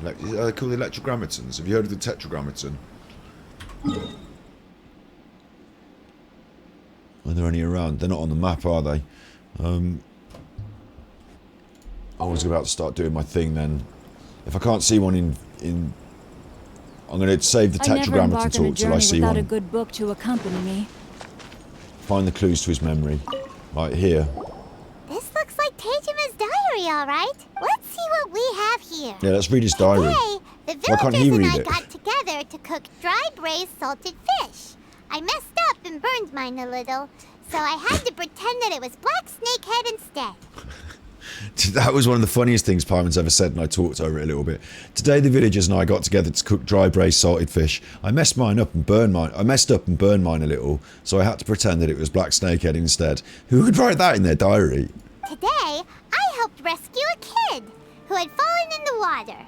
They're called electrogrammatons. Have you heard of the tetragrammaton? Well, they're only around. They're not on the map, are they? I was about to start doing my thing then. If I can't see one in I'm going to save the I never tetragrammaton embark on a talk till I journey see without a one. good book to accompany me. Find the clues to his memory. Right here. This looks like Teijima's diary, all right. Let's see what we have here. Yeah, let's read his diary. Today, the Why can't he villagers read and I it? got together to cook dry braised salted fish. I messed up and burned mine a little, so I had to pretend that it was black snakehead instead. That was one of the funniest things Pymon's ever said, and I talked over it a little bit. Today the villagers and I got together to cook dry braised salted fish. I messed up and burned mine a little, so I had to pretend that it was black snakehead instead. Who would write that in their diary? Today, I helped rescue a kid who had fallen in the water.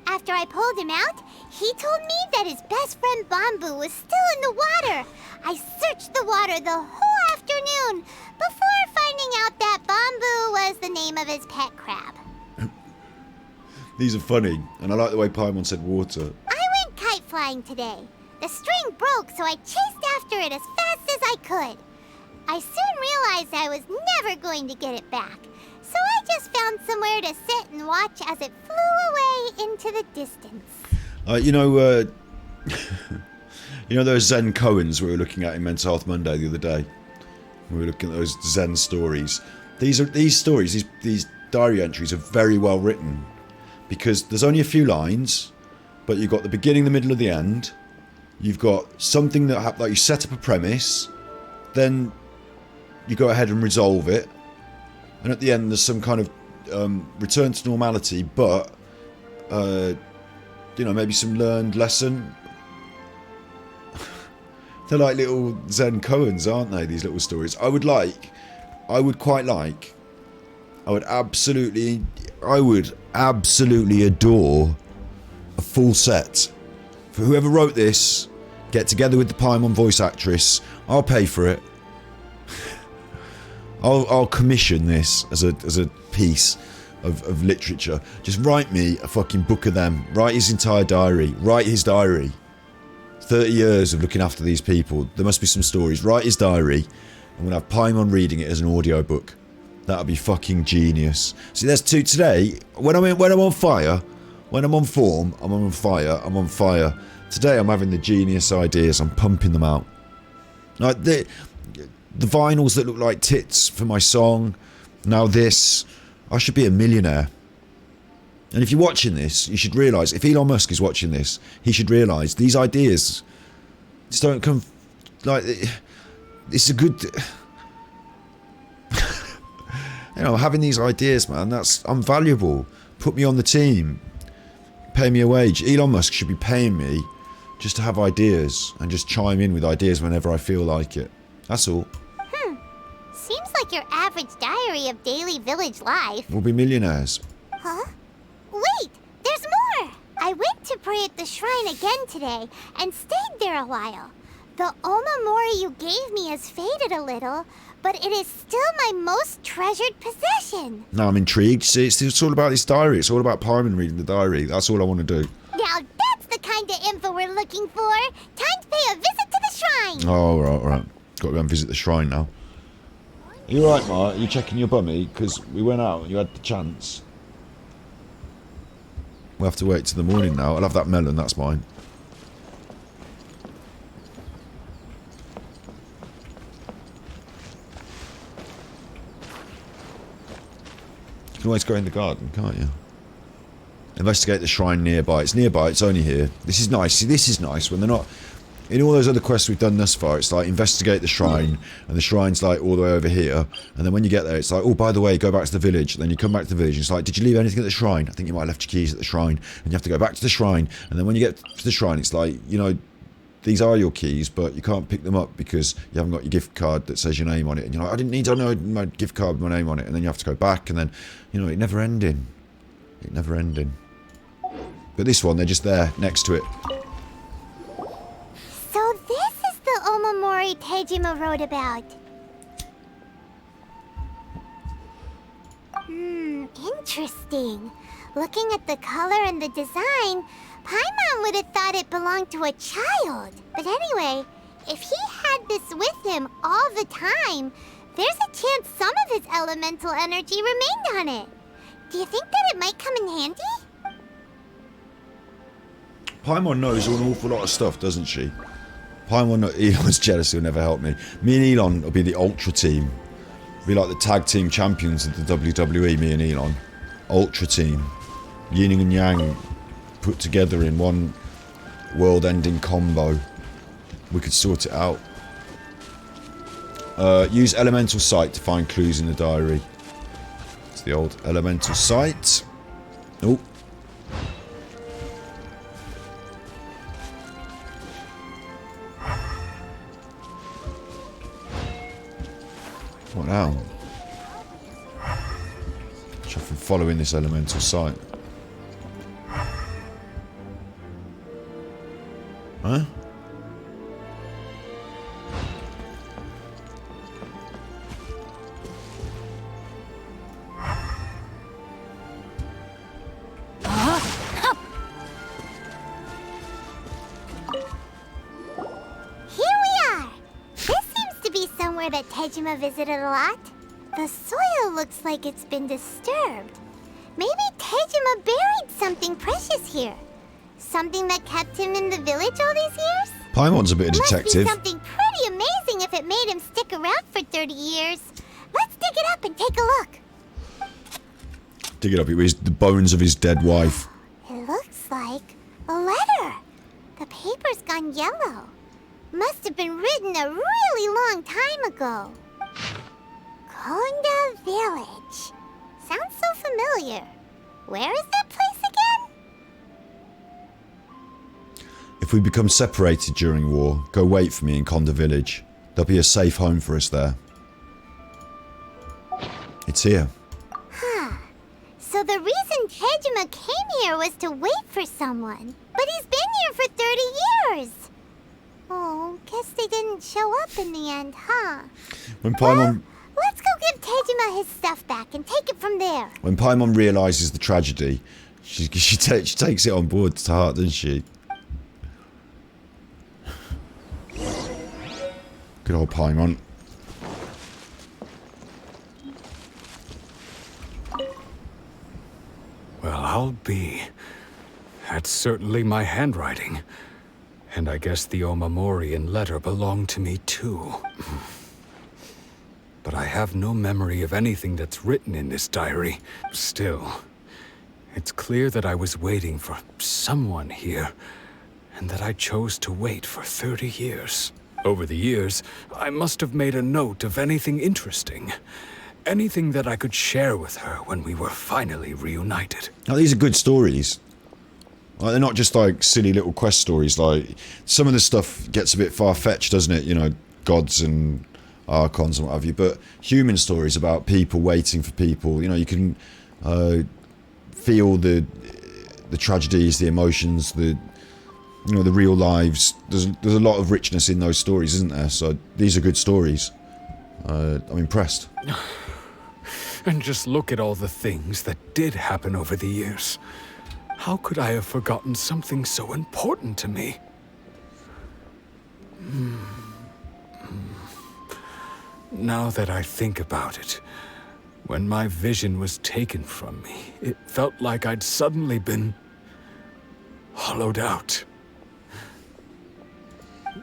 After I pulled him out, he told me that his best friend Bamboo was still in the water. I searched the water the whole afternoon before finding out that Bamboo was the name of his pet crab. These are funny, and I like the way Paimon said water. I went kite flying today. The string broke, so I chased after it as fast as I could. I soon realized I was never going to get it back, so I just found somewhere to sit and watch as it flew away into the distance. You know those Zen koans we were looking at in Mental Health Monday the other day? We were looking at those Zen stories. These stories, these diary entries are very well written because there's only a few lines, but you've got the beginning, the middle, and the end. You've got something that like you set up a premise, then you go ahead and resolve it, and at the end there's some kind of return to normality, but maybe some learned lesson. They're like little Zen koans, aren't they, these little stories? I would absolutely adore a full set. For whoever wrote this, get together with the Paimon voice actress. I'll pay for it. I'll commission this as a piece of literature. Just write me a fucking book of them. Write his entire diary. Write his diary. 30 years of looking after these people. There must be some stories. Write his diary. I'm going to have Paimon reading it as an audiobook. That'll be fucking genius. See, there's two today. When I'm on fire, when I'm on form, I'm on fire. Today I'm having the genius ideas. I'm pumping them out. Like the vinyls that look like tits for my song. Now this. I should be a millionaire. And if you're watching this, you should realise, if Elon Musk is watching this, he should realise these ideas just don't come, like, it's a good, having these ideas, man, I'm valuable. Put me on the team. Pay me a wage. Elon Musk should be paying me just to have ideas and just chime in with ideas whenever I feel like it. That's all. Seems like your average diary of daily village life. We'll be millionaires. Huh? Wait, there's more! I went to pray at the shrine again today and stayed there a while. The Omamori you gave me has faded a little, but it is still my most treasured possession. Now I'm intrigued. See, it's all about this diary. It's all about Paimon reading the diary. That's all I want to do. Now that's the kind of info we're looking for. Time to pay a visit to the shrine. Oh, all right. Got to go and visit the shrine now. Are you alright, Mark? Are you checking your bummy? Because we went out and you had the chance. We'll have to wait till the morning now. I'll have that melon, that's mine. You can always go in the garden, can't you? Investigate the shrine nearby. It's nearby, it's only here. This is nice. See, this is nice when they're not... In all those other quests we've done thus far, it's like investigate the shrine, and the shrine's like all the way over here, and then when you get there, it's like, oh, by the way, go back to the village. And then you come back to the village, and it's like, did you leave anything at the shrine? I think you might have left your keys at the shrine, and you have to go back to the shrine. And then when you get to the shrine, it's like, these are your keys, but you can't pick them up because you haven't got your gift card that says your name on it. And you're like, I didn't need to know my gift card with my name on it. And then you have to go back, and then, it never ending. It never ending. But this one, they're just there, next to it. So this is the Omamori Teijima wrote about. Interesting. Looking at the color and the design, Paimon would have thought it belonged to a child. But anyway, if he had this with him all the time, there's a chance some of his elemental energy remained on it. Do you think that it might come in handy? Paimon knows an awful lot of stuff, doesn't she? Paimon, Elon's jealous, he'll never help me. Me and Elon will be the Ultra team. Be like the tag team champions of the WWE, me and Elon. Ultra team. Yin and Yang put together in one world-ending combo. We could sort it out. Use elemental sight to find clues in the diary. It's the old elemental sight. Oh. What now? Chuffing following this elemental sight. Huh? That Tejima visited a lot. The soil looks like it's been disturbed. Maybe Tejima buried something precious here. Something that kept him in the village all these years? Paimon's a bit of a detective. Must be something pretty amazing if it made him stick around for 30 years. Let's dig it up and take a look. Dig it up, it was the bones of his dead wife. It looks like a letter. The paper's gone yellow. Must have been written a really long time ago. Konda Village. Sounds so familiar. Where is that place again? If we become separated during war, go wait for me in Konda Village. There'll be a safe home for us there. It's here. Huh. So the reason Tejima came here was to wait for someone. But he's been here for 30 years. Oh, guess they didn't show up in the end, huh? When Paimon... Let's go give Tejima his stuff back and take it from there. When Paimon realises the tragedy, she takes it on board to heart, doesn't she? Good old Paimon. Well, I'll be. That's certainly my handwriting. And I guess the Omamorian letter belonged to me too. But I have no memory of anything that's written in this diary. Still, it's clear that I was waiting for someone here, and that I chose to wait for 30 years. Over the years, I must have made a note of anything interesting. Anything that I could share with her when we were finally reunited. Now, these are good stories. Like, they're not just like silly little quest stories. Like, some of the stuff gets a bit far-fetched, doesn't it? You know, gods and archons and what have you. But human stories about people waiting for people. You know, you can feel the tragedies, the emotions, the real lives. There's a lot of richness in those stories, isn't there? So these are good stories. I'm impressed. And just look at all the things that did happen over the years. How could I have forgotten something so important to me? Now that I think about it, when my vision was taken from me, it felt like I'd suddenly been hollowed out.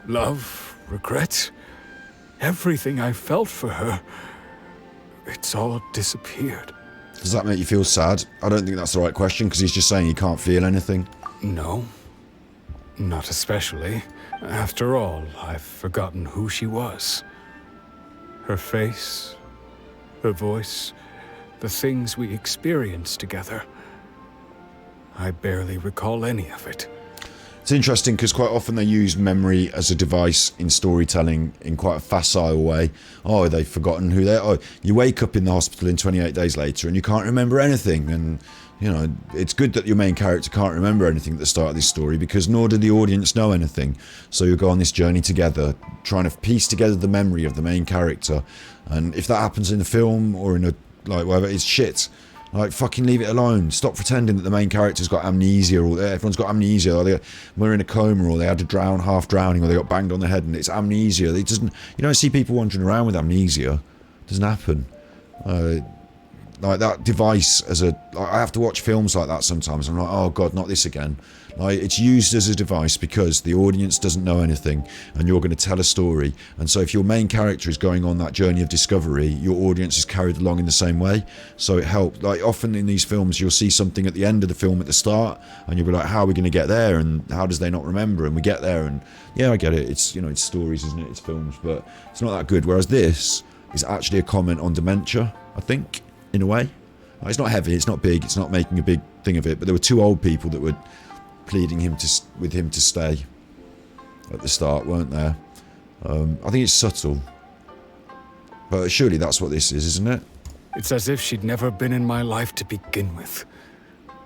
Love, regret, everything I felt for her, it's all disappeared. Does that make you feel sad? I don't think that's the right question, because he's just saying he can't feel anything. No. Not especially. After all, I've forgotten who she was. Her face, her voice, the things we experienced together. I barely recall any of it. It's interesting because quite often they use memory as a device in storytelling in quite a facile way. Oh, they've forgotten who they are. Oh, you wake up in the hospital in 28 days later and you can't remember anything. And, you know, it's good that your main character can't remember anything at the start of this story, because nor do the audience know anything. So you go on this journey together, trying to piece together the memory of the main character. And if that happens in a film or in a, like, whatever, it's shit. Like, fucking leave it alone. Stop pretending that the main character's got amnesia, or everyone's got amnesia, or they're in a coma, or they had to drown, half drowning, or they got banged on the head and it's amnesia. You don't see people wandering around with amnesia. It doesn't happen. like that device as a... Like, I have to watch films like that sometimes. I'm like, oh god, not this again. Like, it's used as a device because the audience doesn't know anything and you're going to tell a story. And so if your main character is going on that journey of discovery, your audience is carried along in the same way. So it helped. Like, often in these films, you'll see something at the end of the film at the start and you'll be like, how are we going to get there? And how does they not remember? And we get there and, yeah, I get it. It's, you know, it's stories, isn't it? It's films, but it's not that good. Whereas this is actually a comment on dementia, I think, in a way. Like, it's not heavy, it's not big, it's not making a big thing of it, but there were two old people that were pleading with him to stay at the start, weren't there? I think it's subtle, but surely that's what this is, isn't it? It's as if she'd never been in my life to begin with.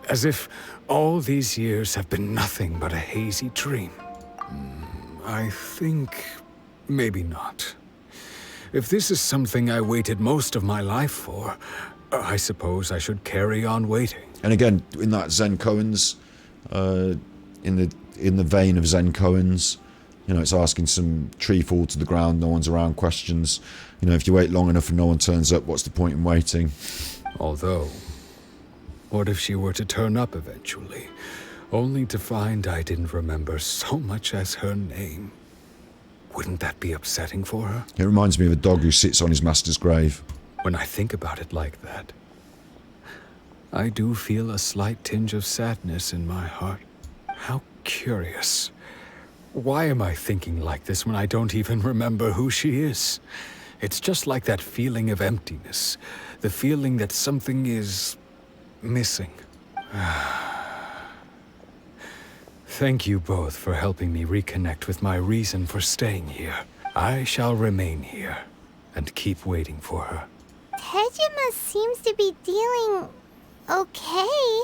As if all these years have been nothing but a hazy dream. I think maybe not. If this is something I waited most of my life for, I suppose I should carry on waiting. And again, in that Zen koans, in the vein of Zen koans, you know, it's asking some tree fall to the ground, no one's around questions. You know, if you wait long enough and no one turns up, what's the point in waiting? Although, what if she were to turn up eventually, only to find I didn't remember so much as her name? Wouldn't that be upsetting for her? It reminds me of a dog who sits on his master's grave. When I think about it like that, I do feel a slight tinge of sadness in my heart. How curious. Why am I thinking like this when I don't even remember who she is? It's just like that feeling of emptiness. The feeling that something is missing. Thank you both for helping me reconnect with my reason for staying here. I shall remain here and keep waiting for her. Tejima seems to be dealing okay,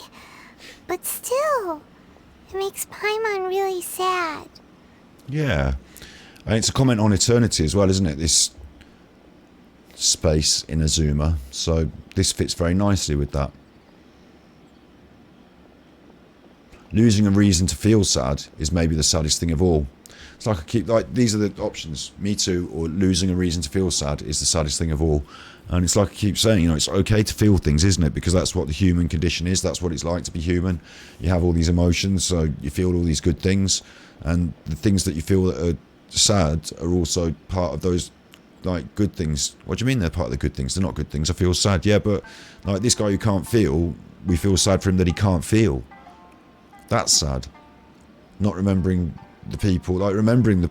but still, it makes Paimon really sad. Yeah, and it's a comment on eternity as well, isn't it? This space in Inazuma, so this fits very nicely with that. Losing a reason to feel sad is maybe the saddest thing of all. It's like I keep, like, these are the options. Me too, or losing a reason to feel sad is the saddest thing of all. And it's like I keep saying, you know, it's okay to feel things, isn't it? Because that's what the human condition is. That's what it's like to be human. You have all these emotions, so you feel all these good things. And the things that you feel that are sad are also part of those, like, good things. What do you mean they're part of the good things? They're not good things. I feel sad. Yeah, but, like, this guy who can't feel, we feel sad for him that he can't feel. That's sad. Not remembering the people, like remembering the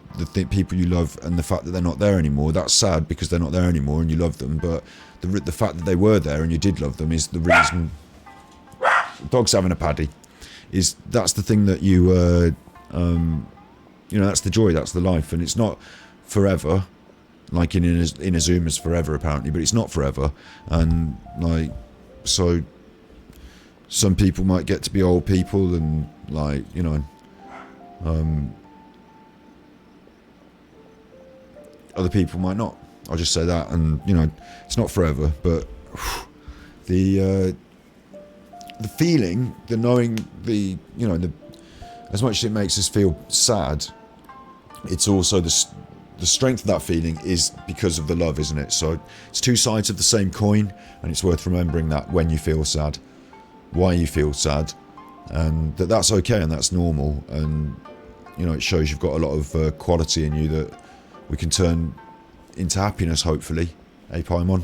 people you love and the fact that they're not there anymore. That's sad because they're not there anymore and you love them. But the fact that they were there and you did love them is the reason. Dog's having a paddy. That's the thing that you, you know, that's the joy, that's the life, and it's not forever, like in Inazuma's forever apparently, but it's not forever, and like so. Some people might get to be old people and, like, you know, other people might not. I'll just say that, and, you know, it's not forever, but the feeling, the knowing, the, you know, as much as it makes us feel sad, it's also the strength of that feeling is because of the love, isn't it? So it's two sides of the same coin, and it's worth remembering that when you feel sad. Why you feel sad, and that's okay and that's normal, and, you know, it shows you've got a lot of quality in you that we can turn into happiness, hopefully. Hey, Paimon?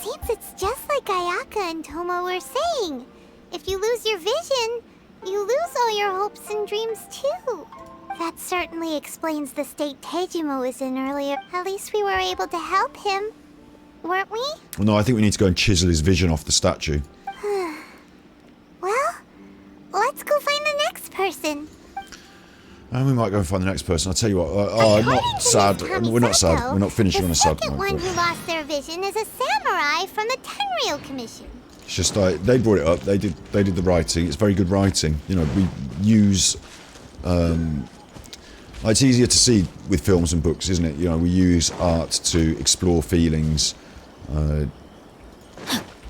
Seems it's just like Ayaka and Toma were saying. If you lose your vision, you lose all your hopes and dreams too. That certainly explains the state Tejima was in earlier. At least we were able to help him, weren't we? Well, no, I think we need to go and chisel his vision off the statue. Well, let's go find the next person. And we might go and find the next person. I'll tell you what. I'm not sad. We're not sad. We're not finishing on a sad The second note. one who lost their vision is a samurai from the Tenryou Commission. It's just like they brought it up. They did the writing. It's very good writing. You know, we use. It's easier to see with films and books, isn't it? You know, we use art to explore feelings.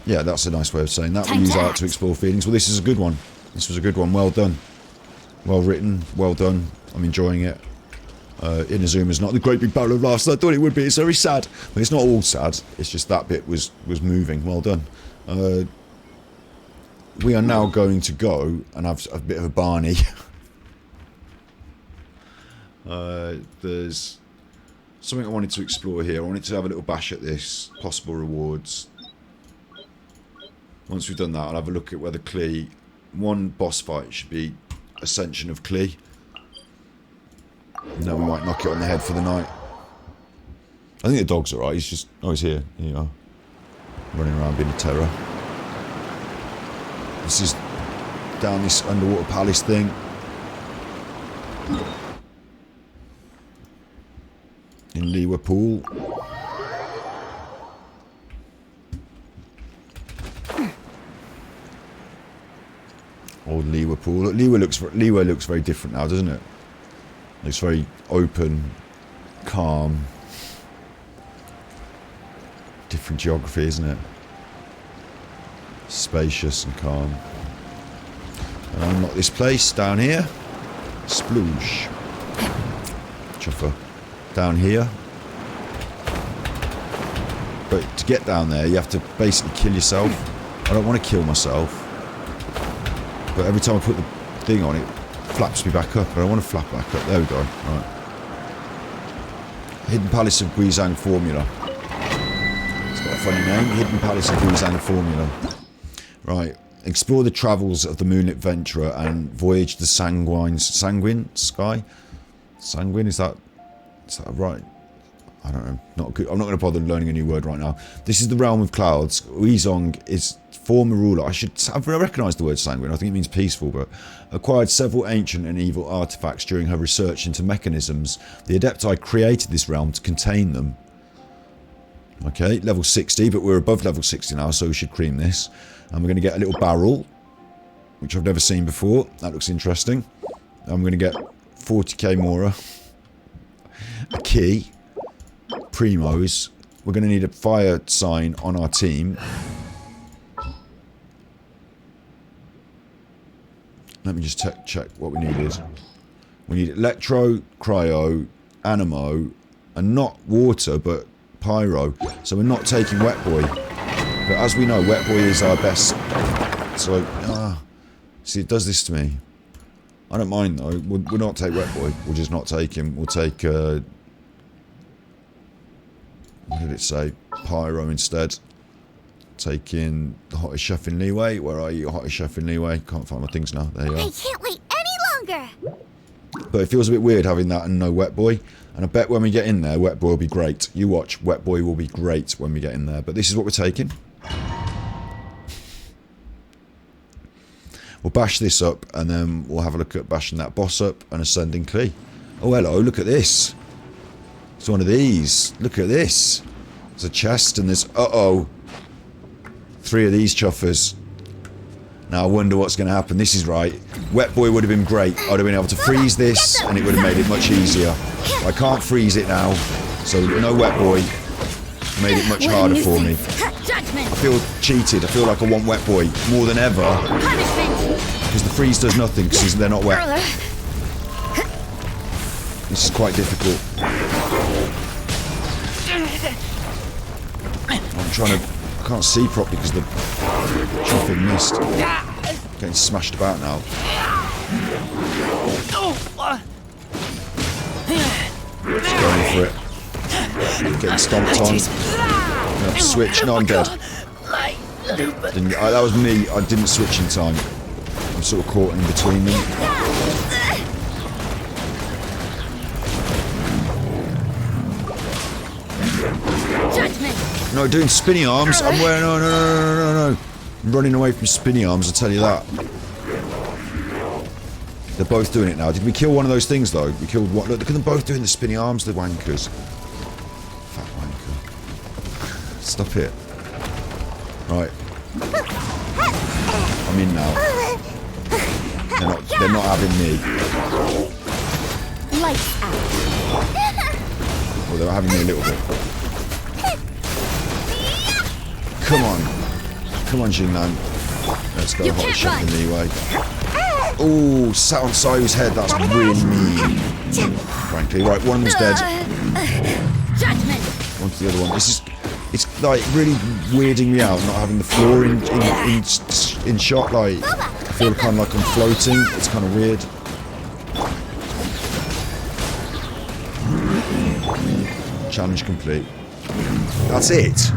Yeah, that's a nice way of saying that. We use art to explore feelings. Well, this is a good one. This was a good one. Well done. Well written. Well done. I'm enjoying it. Inazuma's not the great big barrel of laughs I thought it would be. It's very sad. But it's not all sad. It's just that bit was moving. Well done. We are now going to go and have a bit of a Barney. There's something I wanted to explore here. I wanted to have a little bash at this. Possible rewards. Once we've done that, I'll have a look at whether Klee... One boss fight should be Ascension of Klee. And then we might knock it on the head for the night. I think the dog's alright. He's just... Oh, he's here. Here you are. Running around being a terror. This is down this underwater palace thing. In Liverpool. Old Liverpool. Look, Liwa looks very different now, doesn't it? It's very open, calm. Different geography, isn't it? Spacious and calm. And unlock this place down here. Sploosh. Chuffer. Down here. But to get down there, you have to basically kill yourself. I don't want to kill myself. But every time I put the thing on, it flaps me back up. I don't want to flap back up. There we go. Right. Hidden Palace of Guizhang Formula. It's got a funny name. Hidden Palace of Guizhang Formula. Right. Explore the travels of the Moonlit Venturer and voyage the Sanguine Sky? Sanguine, is that right? I don't know. Not good. I'm not going to bother learning a new word right now. This is the realm of clouds. Huizong is former ruler. I recognise the word sanguine. I think it means peaceful, but acquired several ancient and evil artifacts during her research into mechanisms. The Adepti created this realm to contain them. Okay, level 60, but we're above level 60 now, so we should cream this. And we're going to get a little barrel, which I've never seen before. That looks interesting. I'm going to get 40k Mora. A key. Primos. We're going to need a fire sign on our team. Let me just check what we need is. We need electro, cryo, animo, and not water, but pyro. So we're not taking Wet Boy. But as we know, Wet Boy is our best. So, see, it does this to me. I don't mind though. We'll not take Wet Boy. We'll just not take him. We'll take, what did it say? Pyro instead. Taking the hottest chef in Leeway. Where are you, hottest chef in Leeway? Can't find my things now. There you are. I can't wait any longer. But it feels a bit weird having that and no Wet Boy. And I bet when we get in there, Wet Boy will be great. You watch, Wet Boy will be great when we get in there. But this is what we're taking. We'll bash this up, and then we'll have a look at bashing that boss up and ascending Klee. Oh, hello, look at this. It's one of these. Look at this. There's a chest, and there's... Uh-oh. 3 of these chuffers. Now I wonder what's going to happen. This is right. Wet Boy would have been great. I'd have been able to freeze this, and it would have made it much easier. I can't freeze it now, so no Wet Boy. Made it much harder for me. I feel cheated. I feel like I want Wet Boy more than ever. Because the freeze does nothing, because they're not wet. This is quite difficult. I'm trying to... I can't see properly because the Chuffing missed. Getting smashed about now. Just going for it. Getting stomped on. Switch. No, I'm dead. That was me. I didn't switch in time. I'm sort of caught in between them. No, doing spinny arms. I'm wearing... No. I'm running away from spinny arms, I'll tell you that. They're both doing it now. Did we kill one of those things, though? We killed one. Look at them both doing the spinny arms, the wankers. Fat wanker. Stop it. Right. I'm in now. They're not having me. Lights out. Well, they're having me a little bit. Come on. Come on, Jinlan. Let's go, hot shot in the way. Oh, sat on Sayu's head. That's really mean. Frankly, right, one of them's dead. Judgment. On to the other one. This is, it's like really weirding me out not having the floor in shot. Like, I feel kind of like I'm floating. It's kind of weird. Challenge complete. That's it.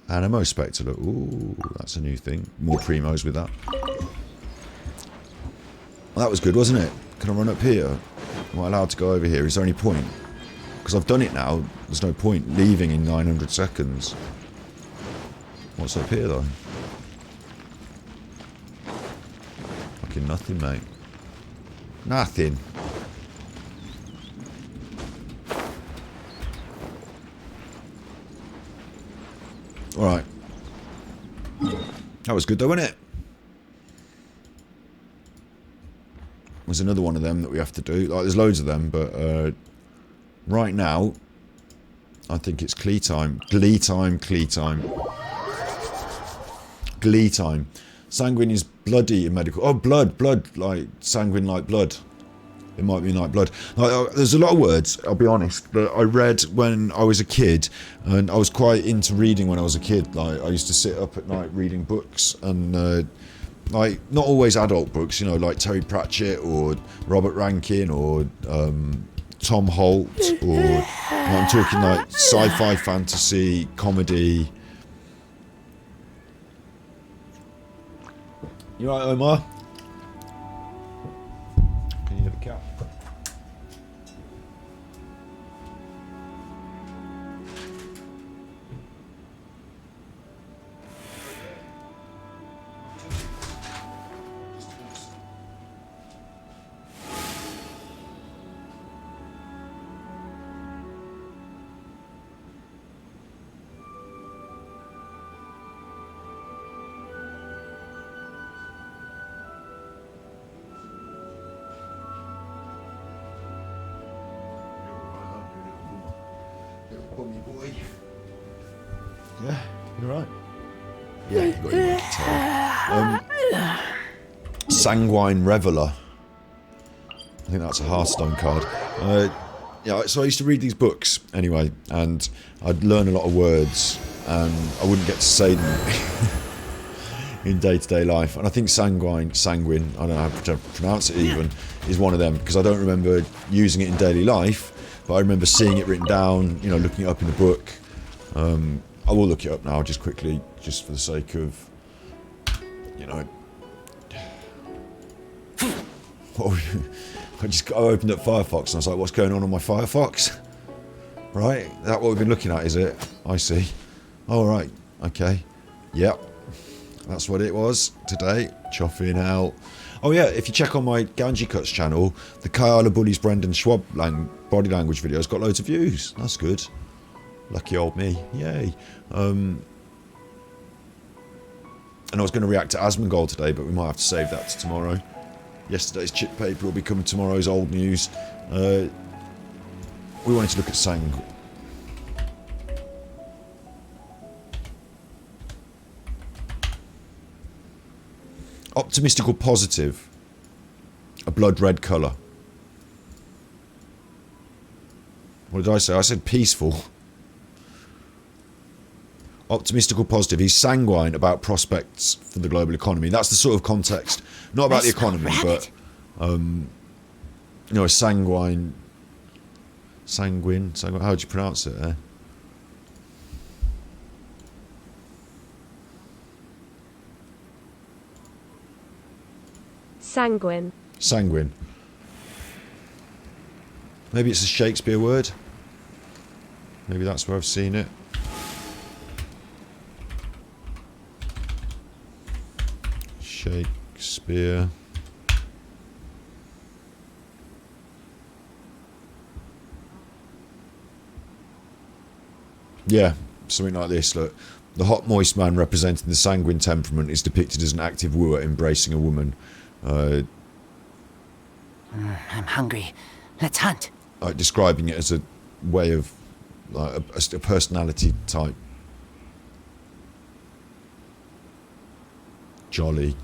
Animo Spectre. Ooh, that's a new thing. More primos with that. Well, that was good, wasn't it? Can I run up here? Am I allowed to go over here? Is there any point? Because I've done it now. There's no point leaving in 900 seconds. What's up here, though? Fucking nothing, mate. Nothing. Alright. That was good though, wasn't it? There's another one of them that we have to do. Like, there's loads of them, but right now, I think it's Glee time. Glee time, Glee time. Glee time. Sanguine is bloody in medical. Oh, blood, like sanguine like blood. It might be like blood. Like, there's a lot of words, I'll be honest, that I read when I was a kid, and I was quite into reading when I was a kid. Like, I used to sit up at night reading books, and like, not always adult books, you know, like Terry Pratchett or Robert Rankin or Tom Holt, or I'm talking like sci-fi, fantasy, comedy. You right, Omar? Can you hear the cat? Yeah, you're right. Yeah, you got your guitar. Sanguine Reveler. I think that's a Hearthstone card. Yeah, so I used to read these books anyway, and I'd learn a lot of words, and I wouldn't get to say them in day-to-day life. And I think sanguine, I don't know how to pronounce it even, is one of them, because I don't remember using it in daily life, but I remember seeing it written down, you know, looking it up in a book. I will look it up now, just quickly, just for the sake of, you know. I opened up Firefox and I was like, what's going on my Firefox? Right, is that what we've been looking at, is it? I see. All right, okay. Yep, that's what it was today. Chuffing out. Oh yeah, if you check on my Ganji Cuts channel, the Kyala Bullies Brendan Schwab body language video's got loads of views. That's good. Lucky old me. Yay. And I was going to react to Asmongold today, but we might have to save that to tomorrow. Yesterday's chip paper will become tomorrow's old news. We wanted to look at Sang. Optimistical positive. A blood red colour. What did I say? I said peaceful. Optimistical positive. He's sanguine about prospects for the global economy. That's the sort of context. Not about the economy, but you know, a sanguine. Sanguine. How do you pronounce it? Sanguine. Sanguine. Maybe it's a Shakespeare word. Maybe that's where I've seen it. Shakespeare. Yeah, something like this. Look, the hot, moist man representing the sanguine temperament is depicted as an active wooer embracing a woman. I'm hungry. Let's hunt. Describing it as a way of like a personality type. Jolly.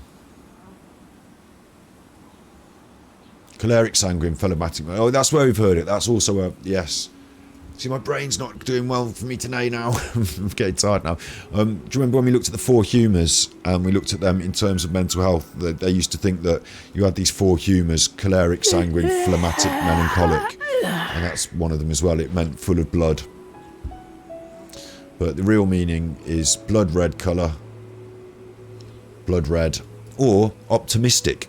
Choleric, sanguine, phlegmatic. Oh, that's where we've heard it. That's also a yes. See, my brain's not doing well for me today now. I'm getting tired now. Do you remember when we looked at the 4 humours and we looked at them in terms of mental health? They used to think that you had these 4 humours: choleric, sanguine, phlegmatic, melancholic, and that's one of them as well. It meant full of blood. But the real meaning is blood red colour, blood red, or optimistic.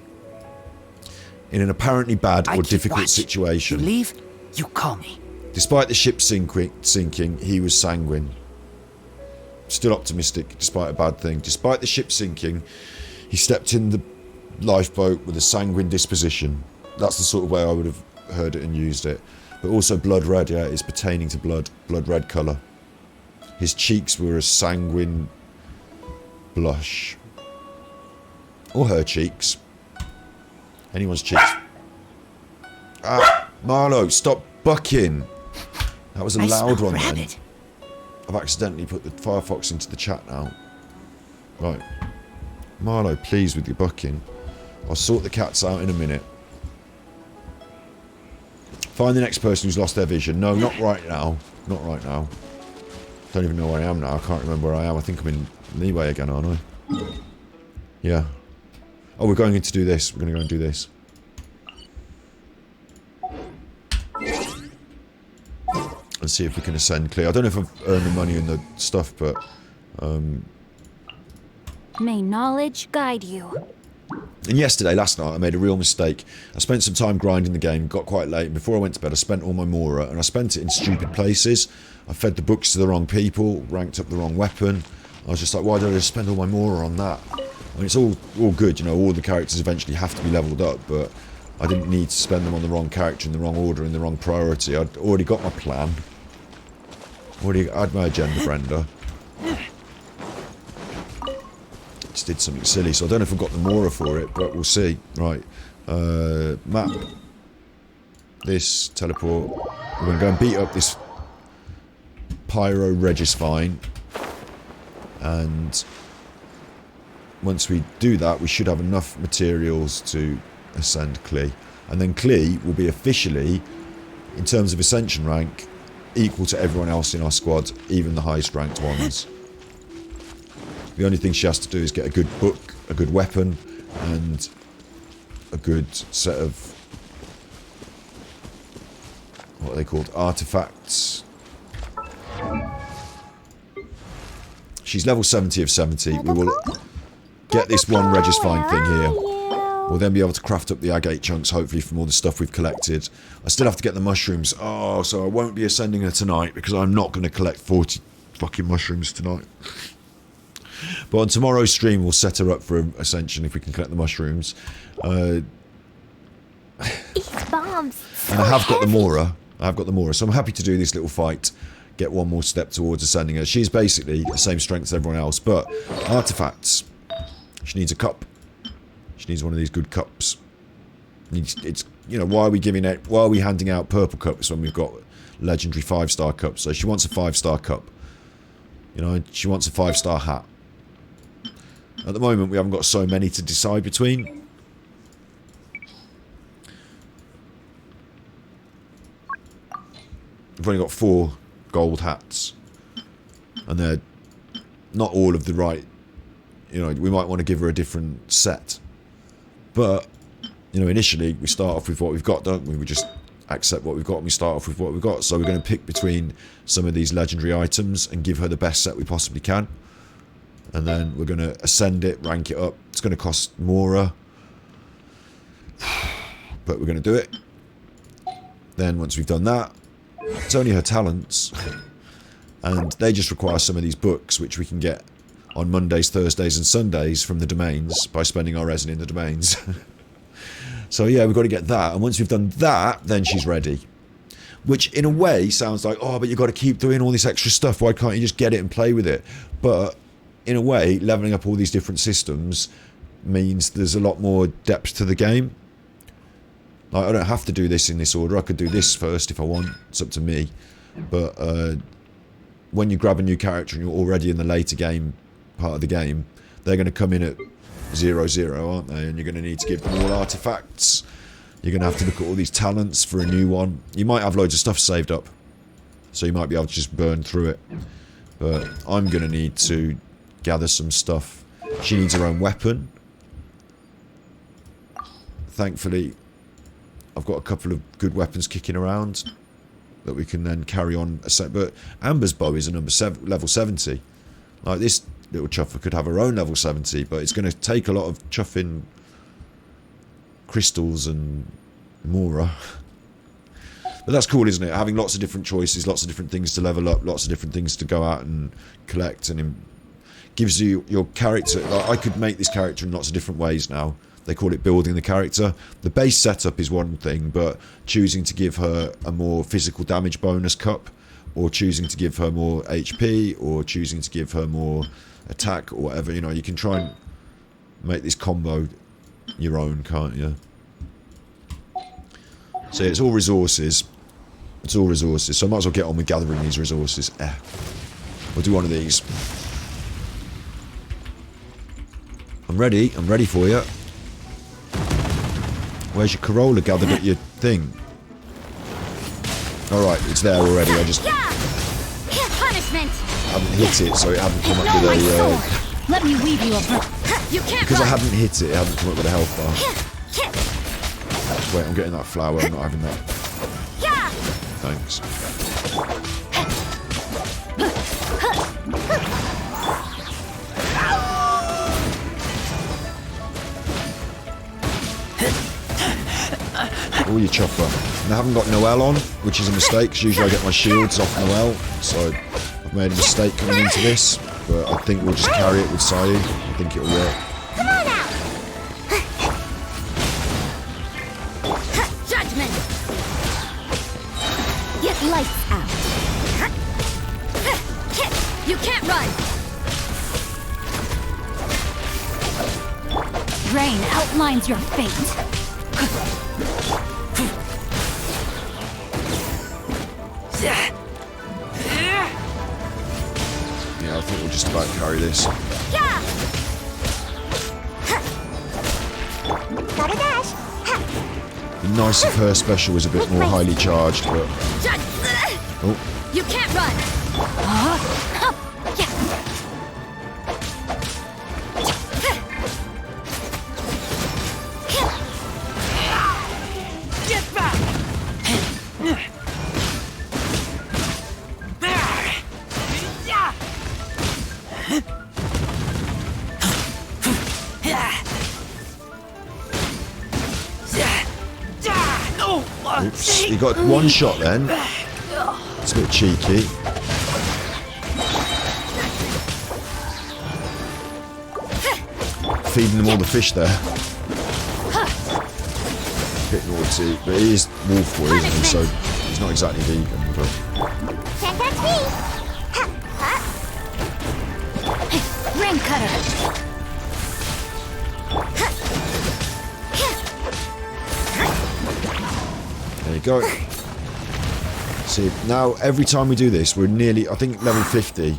In an apparently bad or difficult situation. You leave, you call me. Despite the ship sinking, he was sanguine. Still optimistic, despite a bad thing. Despite the ship sinking, he stepped in the lifeboat with a sanguine disposition. That's the sort of way I would have heard it and used it. But also blood red, yeah, is pertaining to blood red colour. His cheeks were a sanguine blush. Or her cheeks. Anyone's cheeks. Ah, Marlo, stop bucking. That was a loud one then. I've accidentally put the Firefox into the chat now. Right. Marlo, please, with your bucking. I'll sort the cats out in a minute. Find the next person who's lost their vision. No, not right now. Not right now. Don't even know where I am now. I can't remember where I am. I think I'm in Leeway again, aren't I? Yeah. Oh, we're going in to do this. We're going to go and do this. And see if we can ascend clear. I don't know if I've earned the money and the stuff, but... May knowledge guide you. And last night, I made a real mistake. I spent some time grinding the game, got quite late, and before I went to bed, I spent all my Mora, and I spent it in stupid places. I fed the books to the wrong people, ranked up the wrong weapon. I was just like, why did I just spend all my Mora on that? I mean, it's all good, you know, all the characters eventually have to be leveled up, but I didn't need to spend them on the wrong character, in the wrong order, in the wrong priority. I'd already got my plan. Already had my agenda, Brenda. Just did something silly, so I don't know if I've got the Mora for it, but we'll see. Right. Map. This, teleport. We're going to go and beat up this Pyro Regisvine. And once we do that, we should have enough materials to ascend Klee. And then Klee will be officially, in terms of ascension rank, equal to everyone else in our squad, even the highest ranked ones. The only thing she has to do is get a good book, a good weapon, and a good set of, what are they called, artifacts. She's level 70 of 70. We will get this one Regisvine thing here. We'll then be able to craft up the agate chunks, hopefully, from all the stuff we've collected. I still have to get the mushrooms. Oh, so I won't be ascending her tonight, because I'm not going to collect 40 fucking mushrooms tonight. But on tomorrow's stream, we'll set her up for ascension if we can collect the mushrooms. And I have got the Mora. So I'm happy to do this little fight. Get one more step towards ascending her. She's basically the same strength as everyone else, but artifacts. She needs a cup. She needs one of these good cups. It's, you know, why are we handing out purple cups when we've got legendary 5-star cups? So she wants a 5-star cup. You know, she wants a 5-star hat. At the moment, we haven't got so many to decide between. We've only got 4 gold hats. And they're not all of the right... You know, we might want to give her a different set. But, you know, initially, we start off with what we've got, don't we? We just accept what we've got and we start off with what we've got. So we're going to pick between some of these legendary items and give her the best set we possibly can. And then we're going to ascend it, rank it up. It's going to cost Mora. But we're going to do it. Then once we've done that, it's only her talents. And they just require some of these books, which we can get on Mondays, Thursdays and Sundays from the domains by spending our resin in the domains. So yeah, we've got to get that. And once we've done that, then she's ready. Which in a way sounds like, oh, but you've got to keep doing all this extra stuff. Why can't you just get it and play with it? But in a way, leveling up all these different systems means there's a lot more depth to the game. Like, I don't have to do this in this order. I could do this first if I want. It's up to me. but when you grab a new character and you're already in the later game part of the game, they're going to come in at 0-0, aren't they? And you're going to need to give them all artifacts. You're going to have to look at all these talents for a new one. You might have loads of stuff saved up, so you might be able to just burn through it. But I'm going to need to gather some stuff. She needs her own weapon. Thankfully, I've got a couple of good weapons kicking around that we can then carry on. But Amber's bow is a level 70. Like, this little chuffer could have her own level 70, but it's going to take a lot of chuffing crystals and mora. But that's cool, isn't it? Having lots of different choices, lots of different things to level up, lots of different things to go out and collect, and it gives you your character. Like, I could make this character in lots of different ways now. They call it building the character. The base setup is one thing, but choosing to give her a more physical damage bonus cup, or choosing to give her more HP, or choosing to give her more attack, or whatever, you know, you can try and make this combo your own, can't you? So it's all resources. It's all resources. So I might as well get on with gathering these resources. We'll do one of these. I'm ready for you. Where's your Corolla gathered at your thing? Alright, it's there already. I just Punishment. haven't hit it, so it hadn't come up with a... Let me weave you a You can't because I run. hadn't hit it, it hadn't come up with a health bar. Wait, I'm getting that flower, I'm not having that. Thanks. Oh, you chopper. And I haven't got Noelle on, which is a mistake, because usually I get my shields off Noelle, so I've made a mistake coming into this, but I think we'll just carry it with Sayu. I think it'll work. Come on out. Judgment. Get lights out. You can't run. Rain outlines your fate. Yeah, I think we'll just about carry this. Gotta dash. The nice if her special was a bit more highly charged, but... Oh, You can't run. Get back. oops. He got one shot then. It's a bit cheeky. Feeding them all the fish there. Bit naughty, but he is wolf boy, isn't he? So he's not exactly vegan, but... Can't catch me. Ring cutter. There you go. See, now every time we do this, we're nearly, I think, level 50.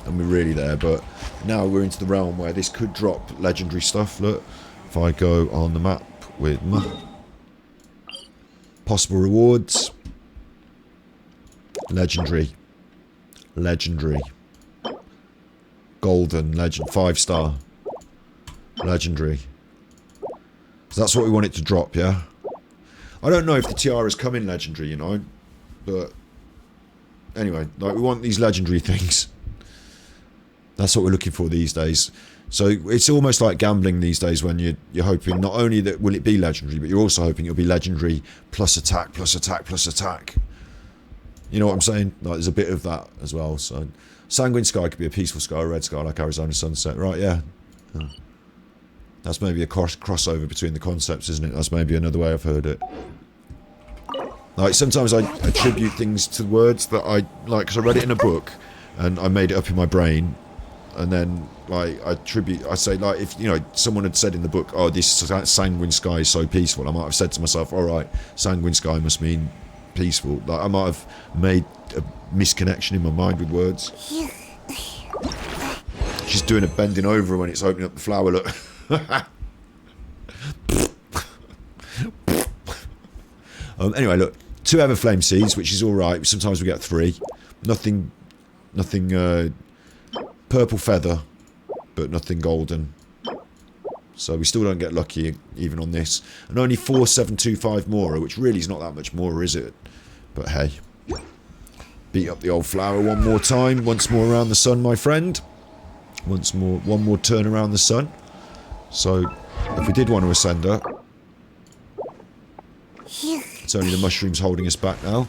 And we're really there, but now we're into the realm where this could drop legendary stuff. Look, if I go on the map with possible rewards, legendary, golden, legend, 5-star, legendary. So that's what we want it to drop, yeah? I don't know if the tiaras come in legendary, you know, but anyway, like, we want these legendary things. That's what we're looking for these days. So it's almost like gambling these days when you're hoping not only that will it be legendary, but you're also hoping it'll be legendary plus attack, plus attack, plus attack. You know what I'm saying? Like, there's a bit of that as well. So Sanguine Sky could be a peaceful sky, a red sky like Arizona Sunset. Right, yeah. That's maybe a crossover between the concepts, isn't it? That's maybe another way I've heard it. Like, sometimes I attribute things to words that I like, because I read it in a book and I made it up in my brain. And then, like, I say, like, if, you know, someone had said in the book, oh, this Sanguine Sky is so peaceful, I might have said to myself, alright, Sanguine Sky must mean peaceful. Like, I might have made a misconnection in my mind with words. She's doing a bending over when it's opening up the flower, look. Anyway, look, 2 Everflame seeds, which is alright. Sometimes we get 3. Nothing, purple feather, but nothing golden. So we still don't get lucky even on this. And only 4725 Mora, which really is not that much Mora, is it? But hey. Beat up the old flower one more time. Once more around the sun, my friend. Once more, one more turn around the sun. So, if we did want to ascend her, it's only the mushrooms holding us back now.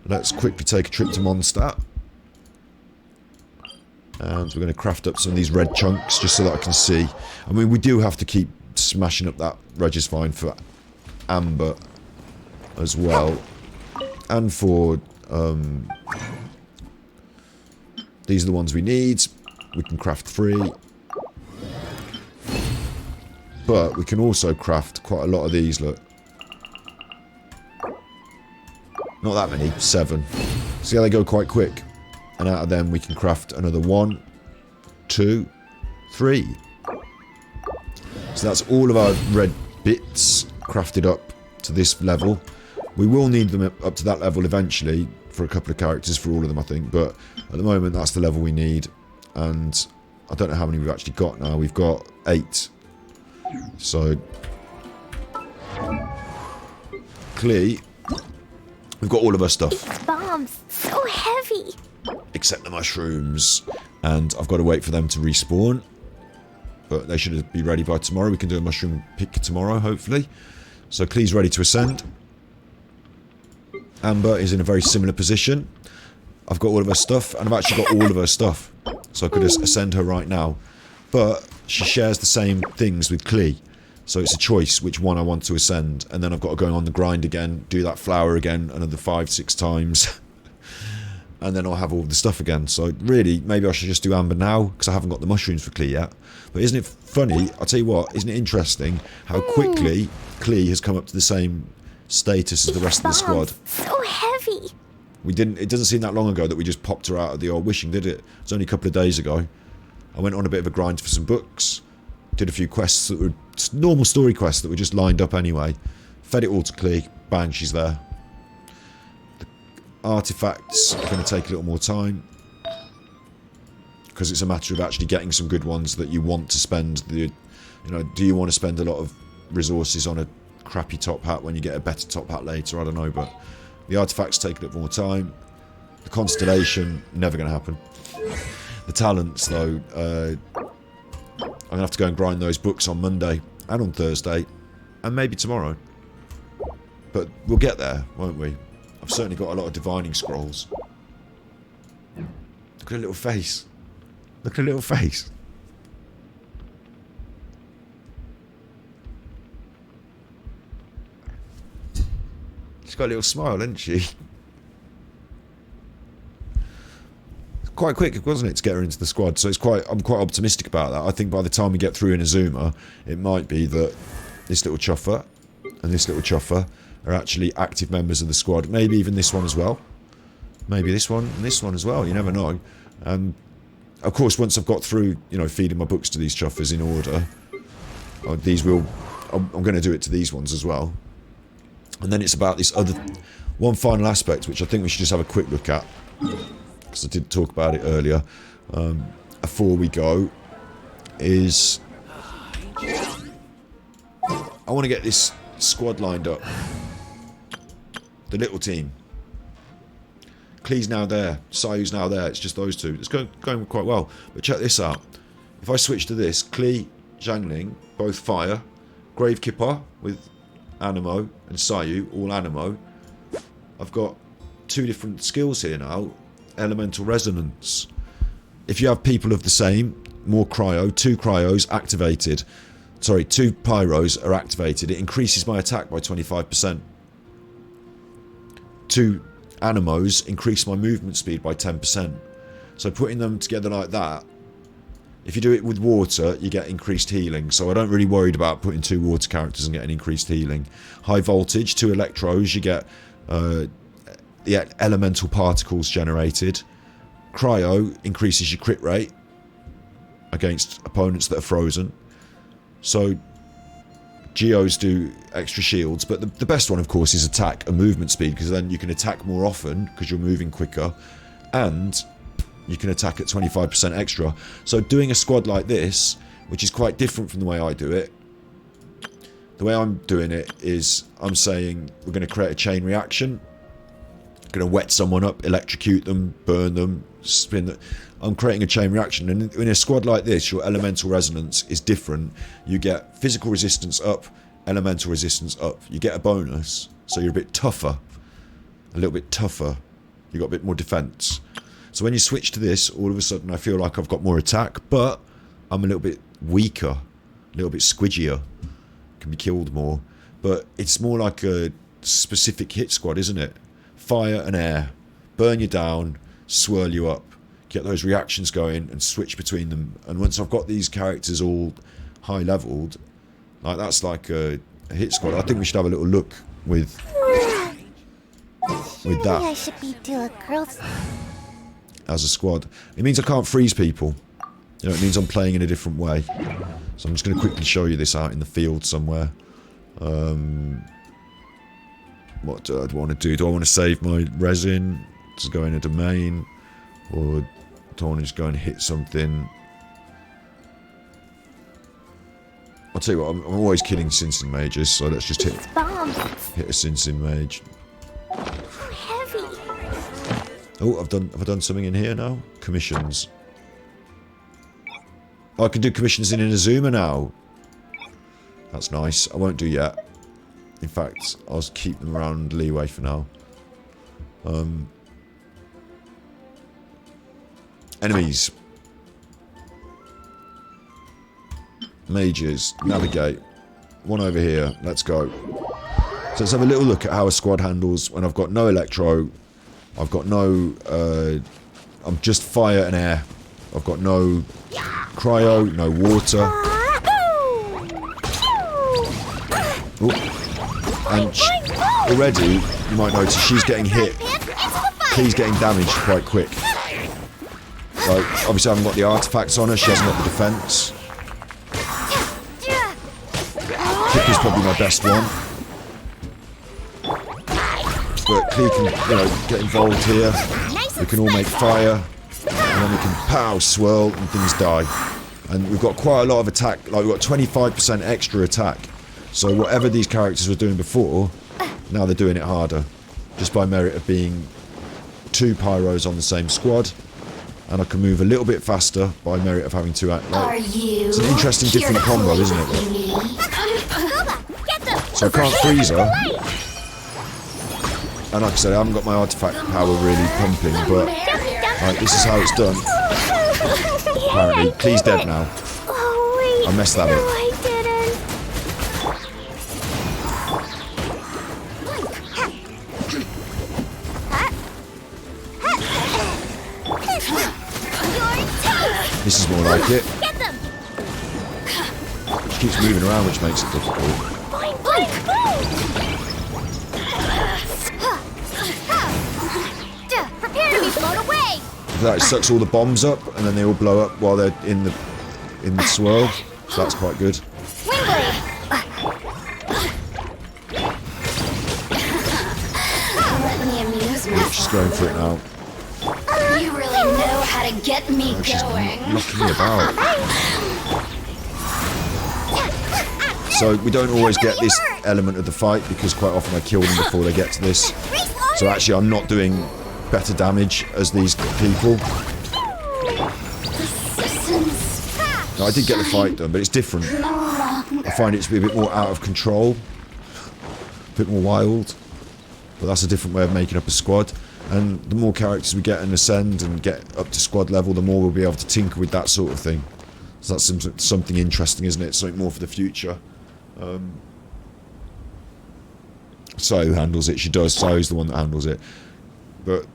Let's quickly take a trip to Mondstadt. And we're going to craft up some of these red chunks just so that I can see. I mean, we do have to keep smashing up that Regisvine for amber as well. And for... these are the ones we need. We can craft 3. But we can also craft quite a lot of these, look. Not that many, 7. See how they go quite quick? And out of them we can craft another 1, 2, 3. So that's all of our red bits crafted up to this level. We will need them up to that level eventually for a couple of characters, for all of them I think, but at the moment that's the level we need. And I don't know how many we've actually got now. We've got 8. So clearly we've got all of our stuff. These bombs, so heavy. Except the mushrooms. And I've got to wait for them to respawn. But they should be ready by tomorrow. We can do a mushroom pick tomorrow, hopefully. So Klee's ready to ascend. Amber is in a very similar position. I've got all of her stuff, and I've actually got all of her stuff. So I could ascend her right now. But she shares the same things with Klee. So it's a choice which one I want to ascend. And then I've got to go on the grind again, do that flower again another 5-6 times. And then I'll have all the stuff again. So really, maybe I should just do Amber now, because I haven't got the mushrooms for Klee yet. But isn't it funny? I'll tell you what, isn't it interesting how quickly Klee has come up to the same status as the rest of the squad? So heavy. It doesn't seem that long ago that we just popped her out of the old wishing, did it? It was only a couple of days ago. I went on a bit of a grind for some books. Did a few quests that were normal story quests that were just lined up anyway. Fed it all to Klee. Bang, she's there. The artifacts are going to take a little more time. Because it's a matter of actually getting some good ones that you want to spend. Do you want to spend a lot of resources on a crappy top hat when you get a better top hat later? I don't know, but the artifacts take a little more time. The constellation, never going to happen. The talents, though, I'm going to have to go and grind those books on Monday and on Thursday and maybe tomorrow. But we'll get there, won't we? I've certainly got a lot of divining scrolls. Look at her little face. Look at her little face. She's got a little smile, hasn't she? Quite quick, wasn't it, to get her into the squad? So I'm quite optimistic about that. I think by the time we get through Inazuma, it might be that this little chuffer and this little chuffer are actually active members of the squad. Maybe even this one as well. Maybe this one and this one as well. You never know. Of course, once I've got through, feeding my books to these chuffers in order, I'm going to do it to these ones as well. And then it's about this other one final aspect, which I think we should just have a quick look at, because I did talk about it earlier, before we go, is I want to get this squad lined up. The little team. Klee's now there. Sayu's now there. It's just those two. It's going quite well. But check this out. If I switch to this, Klee, Zhangling, both fire. Grave Kipper with Animo and Sayu, all Animo. I've got 2 different skills here now. Elemental Resonance. If you have people of the same, more cryo, 2 cryos activated. Sorry, 2 pyros are activated. It increases my attack by 25%. 2 Animos increase my movement speed by 10%. So putting them together like that, if you do it with water, you get increased healing. So I don't really worried about putting 2 water characters and getting increased healing. High voltage, 2 electros, you get the elemental particles generated. Cryo increases your crit rate against opponents that are frozen. So Geos do extra shields, but the best one, of course, is attack and movement speed, because then you can attack more often because you're moving quicker, and you can attack at 25% extra. So doing a squad like this, which is quite different from the way I do it, the way I'm doing it is I'm saying we're going to create a chain reaction. Going to wet someone up, electrocute them, burn them, spin them. I'm creating a chain reaction, and in a squad like this, your elemental resonance is different. You get physical resistance up, elemental resistance up. You get a bonus, so you're a bit tougher, a little bit tougher. You got a bit more defense. So when you switch to this, all of a sudden I feel like I've got more attack, but I'm a little bit weaker, a little bit squidgier, can be killed more. But it's more like a specific hit squad, isn't it? Fire and air, burn you down, swirl you up, get those reactions going and switch between them. And once I've got these characters all high leveled, like that's like a hit squad. I think we should have a little look with that I should be doing girls. as a squad. It means I can't freeze people. You know, it means I'm playing in a different way. So I'm just going to quickly show you this out in the field somewhere. What do I want to do? Do I want to save my resin to go in a domain? Or do I want to just go and hit something? I'll tell you what, I'm always killing Sinsin mages, so let's just hit a Sinsin mage. Heavy. Oh, have I done something in here now? Commissions. Oh, I can do commissions in Inazuma now. That's nice. I won't do yet. In fact, I'll keep them around leeway for now. Enemies. Mages. Navigate. One over here. Let's go. So let's have a little look at how a squad handles when I've got no electro. I've got no... I'm just fire and air. I've got no cryo, no water. Ooh. And already, you might notice she's getting hit. He's getting damaged quite quick. Like, obviously I haven't got the artifacts on her, she hasn't got the defense. Kip is probably my best one. But he can, you know, get involved here. We can all make fire. And then we can pow, swirl, and things die. And we've got quite a lot of attack, like we've got 25% extra attack. So whatever these characters were doing before, now they're doing it harder. Just by merit of being 2 pyros on the same squad. And I can move a little bit faster by merit of having 2 like, it's an interesting different combo, isn't it? So I can't freeze her. And like I said, I haven't got my artifact power really pumping, but right, this is how it's done. Apparently, Klee's dead now. I messed that up. This is more like it. She keeps moving around, which makes it difficult. Prepare to be blown away. That it sucks all the bombs up, and then they all blow up while they're in the swirl. So that's quite good. She's going for it now. You really know how to get me going. Knocking me about. So we don't always get this element of the fight because quite often I kill them before they get to this. So actually I'm not doing better damage as these people. No, I did get the fight done, but it's different. I find it to be a bit more out of control. A bit more wild. But that's a different way of making up a squad. And the more characters we get and ascend and get up to squad level, the more we'll be able to tinker with that sort of thing. So that's something interesting, isn't it? Something more for the future. Sayu handles it. She does. Sayu's the one that handles it. But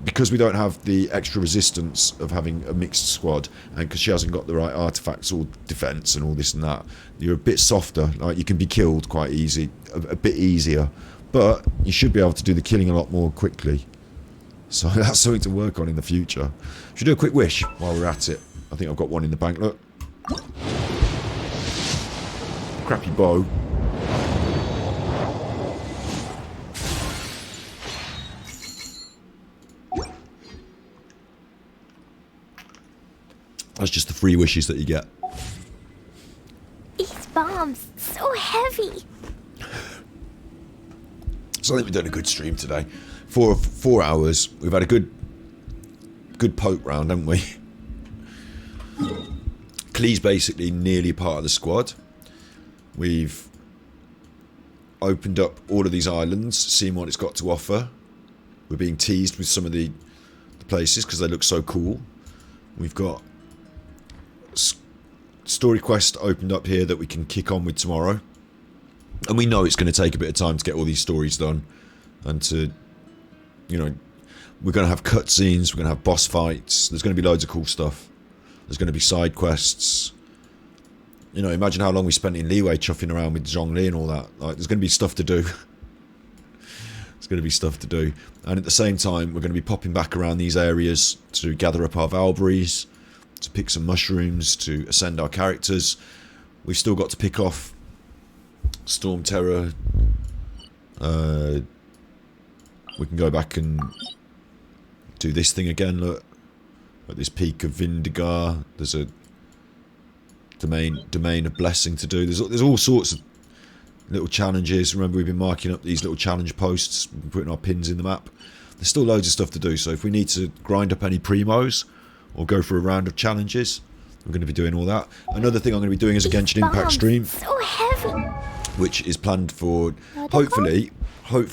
because we don't have the extra resistance of having a mixed squad, and because she hasn't got the right artifacts or defense and all this and that, you're a bit softer. Like you can be killed quite easy, a bit easier. But you should be able to do the killing a lot more quickly. So that's something to work on in the future. Should do a quick wish while we're at it. I think I've got one in the bank, look. Crappy bow. That's just the free wishes that you get. These bombs, so heavy. So I think we've done a good stream today. 4 hours. We've had a good poke round, haven't we? Klee's basically nearly part of the squad. We've opened up all of these islands, seen what it's got to offer. We're being teased with some of the places because they look so cool. We've got story quest opened up here that we can kick on with tomorrow. And we know it's going to take a bit of time to get all these stories done. And to, you know, we're going to have cutscenes, we're going to have boss fights, there's going to be loads of cool stuff. There's going to be side quests. You know, imagine how long we spent in Leeway chuffing around with Zhongli and all that. Like, there's going to be stuff to do. There's going to be stuff to do. And at the same time, we're going to be popping back around these areas to gather up our Valberries, to pick some mushrooms, to ascend our characters. We've still got to pick off Storm Terror. We can go back and do this thing again. Look, at this peak of Vindigar, there's a domain of blessing to do. There's all sorts of little challenges. Remember, we've been marking up these little challenge posts, putting our pins in the map. There's still loads of stuff to do. So if we need to grind up any primos or go for a round of challenges, we're going to be doing all that. Another thing I'm going to be doing is a Genshin Impact stream, so heavy. which is planned for hopefully we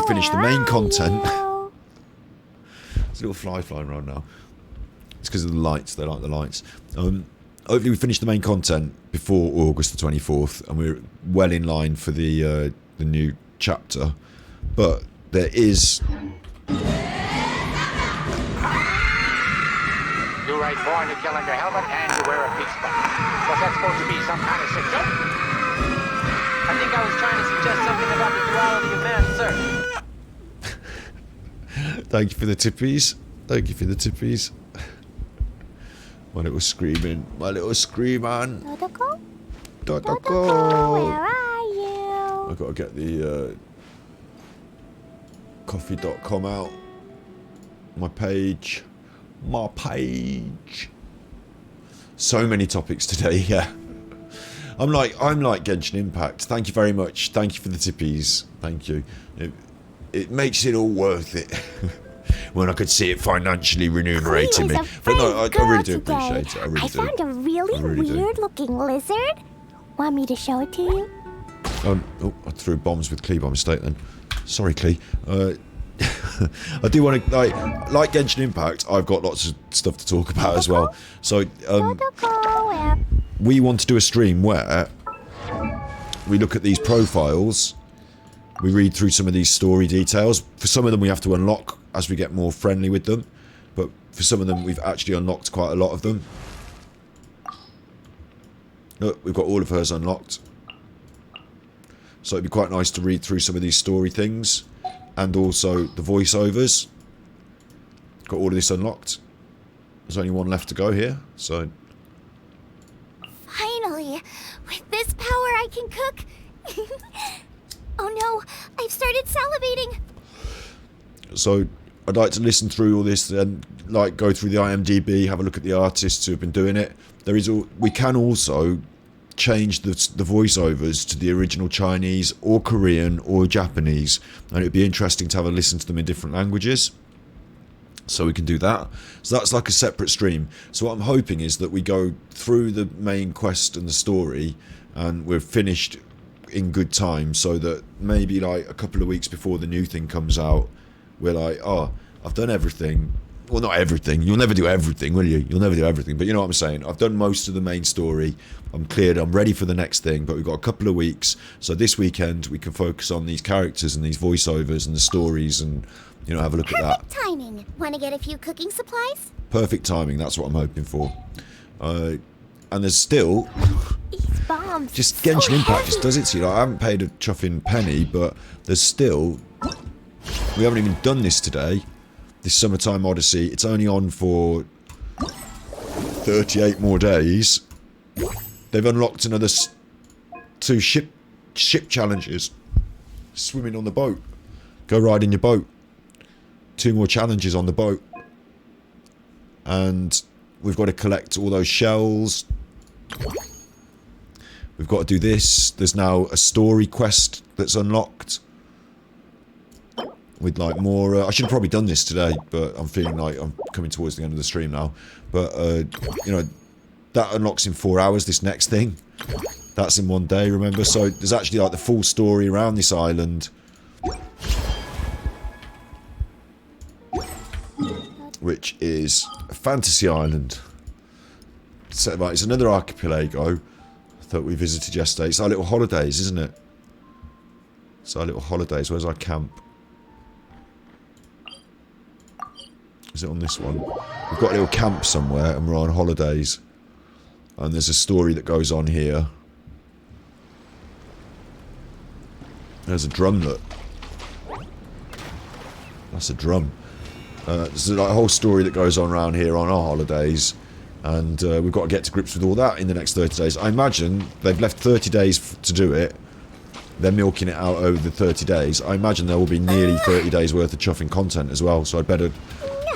finish the main content. There's a little fly flying around now. It's because of the lights. They like the lights. Hopefully we finish the main content before August the 24th, and we're well in line for the new chapter. But there is. You right born to kill under helmet and you wear a peace button. Was that supposed to be some kind of sick joke? I think I was trying to suggest something about the duality of man, sir. Thank you for the tippies. Thank you for the tippies. My little screaming. My little screaman. Dodoko? Dodoko! Where are you? I've got to get the coffee.com out. My page. My page. So many topics today, yeah. I'm like Genshin Impact. Thank you very much. Thank you for the tippies. Thank you. It makes it all worth it. When I could see it financially remunerating me. But no, I really do appreciate it. I really do. I found a really weird-looking lizard. Want me to show it to you? Oh, I threw bombs with Klee by mistake then. Sorry, Klee. I do want to, like Genshin Impact, I've got lots of stuff to talk about as well. So, we want to do a stream where we look at these profiles, we read through some of these story details. For some of them we have to unlock as we get more friendly with them, but for some of them we've actually unlocked quite a lot of them. Look, we've got all of hers unlocked. So it'd be quite nice to read through some of these story things. And also the voiceovers. Got all of this unlocked. There's only one left to go here, so... Finally! With this power I can cook! Oh no, I've started salivating! So, I'd like to listen through all this and, like, go through the IMDb, have a look at the artists who have been doing it. We can also change the voiceovers to the original Chinese or Korean or Japanese, and it'd be interesting to have a listen to them in different languages, so we can do that. So that's like a separate stream. So what I'm hoping is that we go through the main quest and the story and we're finished in good time, so that maybe like a couple of weeks before the new thing comes out we're like, oh, I've done everything. Well, not everything. You'll never do everything, will you? You'll never do everything. But you know what I'm saying? I've done most of the main story. I'm cleared. I'm ready for the next thing. But we've got a couple of weeks. So this weekend, we can focus on these characters and these voiceovers and the stories and, you know, have a look at that. Perfect timing. Want to get a few cooking supplies? Perfect timing. That's what I'm hoping for. And there's still... These bombs just Genshin Impact just does it to you. Like, I haven't paid a chuffing penny, but there's still... We haven't even done this today. This Summertime Odyssey. It's only on for 38 more days. They've unlocked another 2 ship challenges. Swimming on the boat. Go ride in your boat. 2 more challenges on the boat. And we've got to collect all those shells. We've got to do this. There's now a story quest that's unlocked. With like more... I should have probably done this today, but I'm feeling like I'm coming towards the end of the stream now. But, you know, that unlocks in 4 hours, this next thing. That's in 1 day, remember? So there's actually like the full story around this island. Which is a fantasy island. So, right, it's another archipelago that we visited yesterday. It's our little holidays, isn't it? It's our little holidays. Where's our camp? Is it on this one? We've got a little camp somewhere and we're on holidays. And there's a story that goes on here. There's a drumlet. That's a drum. There's like a whole story that goes on around here on our holidays. And we've got to get to grips with all that in the next 30 days. I imagine they've left 30 days to do it. They're milking it out over the 30 days. I imagine there will be nearly 30 days worth of chuffing content as well. So I'd better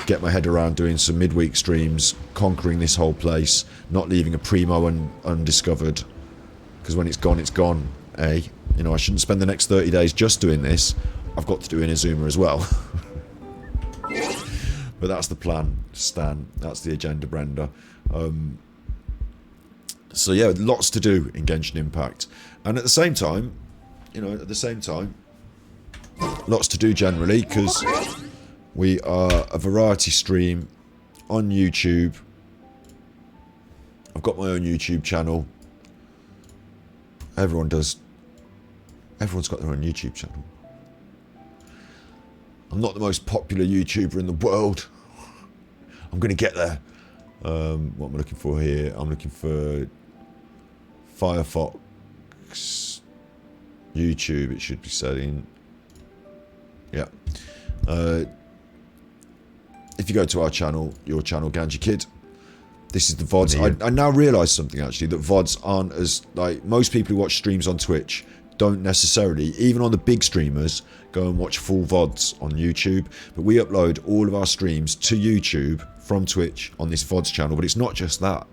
get my head around doing some midweek streams, conquering this whole place, not leaving a primo undiscovered. Because when it's gone, eh? You know, I shouldn't spend the next 30 days just doing this. I've got to do Inazuma as well. But that's the plan, Stan. That's the agenda, Brenda. So yeah, lots to do in Genshin Impact. And at the same time, you know, lots to do generally, because we are a variety stream on YouTube. I've got my own YouTube channel. Everyone does. Everyone's got their own YouTube channel. I'm not the most popular YouTuber in the world. I'm going to get there. What am I looking for here? I'm looking for Firefox YouTube. It should be saying. Yeah. If you go to our channel, your channel, Ganji Kid, this is the VODs. I now realise something actually, that VODs aren't as, like, most people who watch streams on Twitch don't necessarily, even on the big streamers, go and watch full VODs on YouTube. But we upload all of our streams to YouTube from Twitch on this VODs channel. But it's not just that.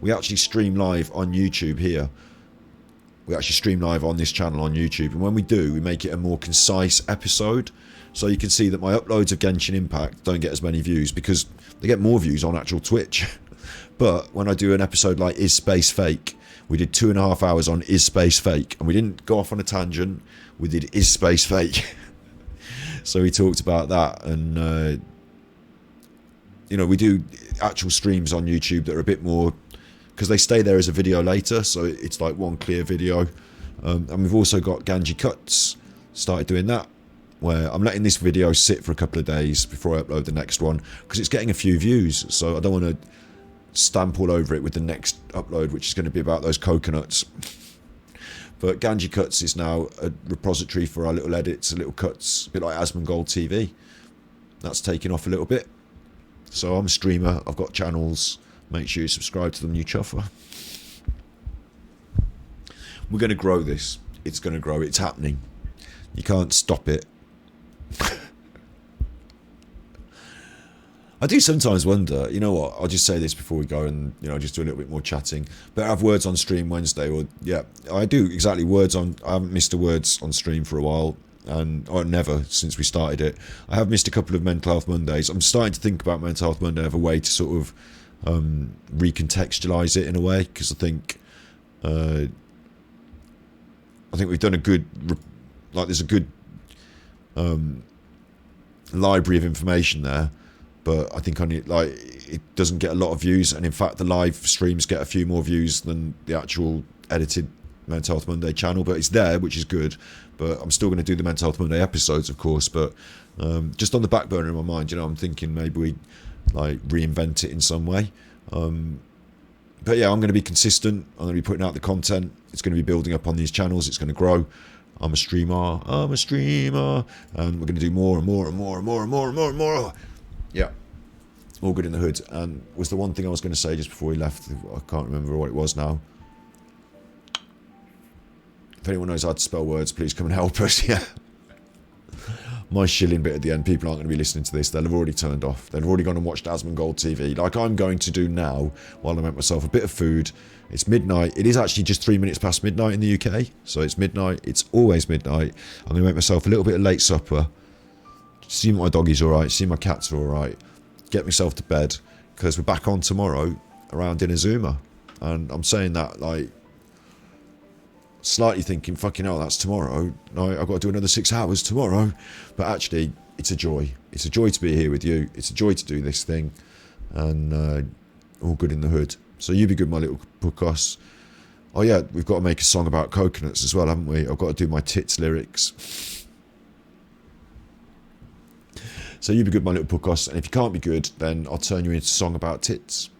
We actually stream live on YouTube here. We actually stream live on this channel on YouTube. And when we do, we make it a more concise episode. So you can see that my uploads of Genshin Impact don't get as many views because they get more views on actual Twitch. But when I do an episode like Is Space Fake, we did 2.5 hours on Is Space Fake, and we didn't go off on a tangent. We did Is Space Fake. So we talked about that, and you know, we do actual streams on YouTube that are a bit more, because they stay there as a video later, so it's like one clear video. And we've also got Ganji Cuts, started doing that, where I'm letting this video sit for a couple of days before I upload the next one, because it's getting a few views, so I don't want to stamp all over it with the next upload, which is going to be about those coconuts. But Ganji Cuts is now a repository for our little edits, little cuts, a bit like Asmongold TV. That's taking off a little bit. So I'm a streamer, I've got channels, make sure you subscribe to them, you chuffer. We're going to grow this. It's going to grow, it's happening. You can't stop it. I do sometimes wonder, you know what, I'll just say this before we go and, you know, just do a little bit more chatting. Better have words on stream Wednesday, or, yeah, I do, exactly, words on, I haven't missed a words on stream for a while, or never, since we started it. I have missed a couple of Mental Health Mondays. I'm starting to think about Mental Health Monday as a way to sort of recontextualise it in a way, because I think we've done a good, like, there's a good library of information there. But I think it doesn't get a lot of views, and in fact the live streams get a few more views than the actual edited Mental Health Monday channel. But it's there, which is good. But I'm still going to do the Mental Health Monday episodes, of course. But just on the back burner in my mind, you know, I'm thinking maybe we like reinvent it in some way. But yeah, I'm going to be consistent. I'm going to be putting out the content. It's going to be building up on these channels. It's going to grow. I'm a streamer. And we're going to do more and more and more and more and more and more and more. Yeah. All good in the hood. And was the one thing I was going to say just before we left. I can't remember what it was now. If anyone knows how to spell words, please come and help us. Yeah. My shilling bit at the end, people aren't going to be listening to this. They'll have already turned off. They've already gone and watched Asmongold TV, like I'm going to do now, while I make myself a bit of food. It's midnight. It is actually just 3 minutes past midnight in the UK, so it's midnight. It's always midnight. I'm going to make myself a little bit of late supper. See my doggies all right. See my cats are all right. Get myself to bed, because we're back on tomorrow around Inazuma. And I'm saying that, like, slightly thinking, fucking hell, that's tomorrow. No, I've got to do another 6 hours tomorrow. But actually, it's a joy. It's a joy to be here with you. It's a joy to do this thing. And all good in the hood. So you be good, my little puckus. Oh yeah, we've got to make a song about coconuts as well, haven't we? I've got to do my tits lyrics. So you be good, my little puckus. And if you can't be good, then I'll turn you into a song about tits.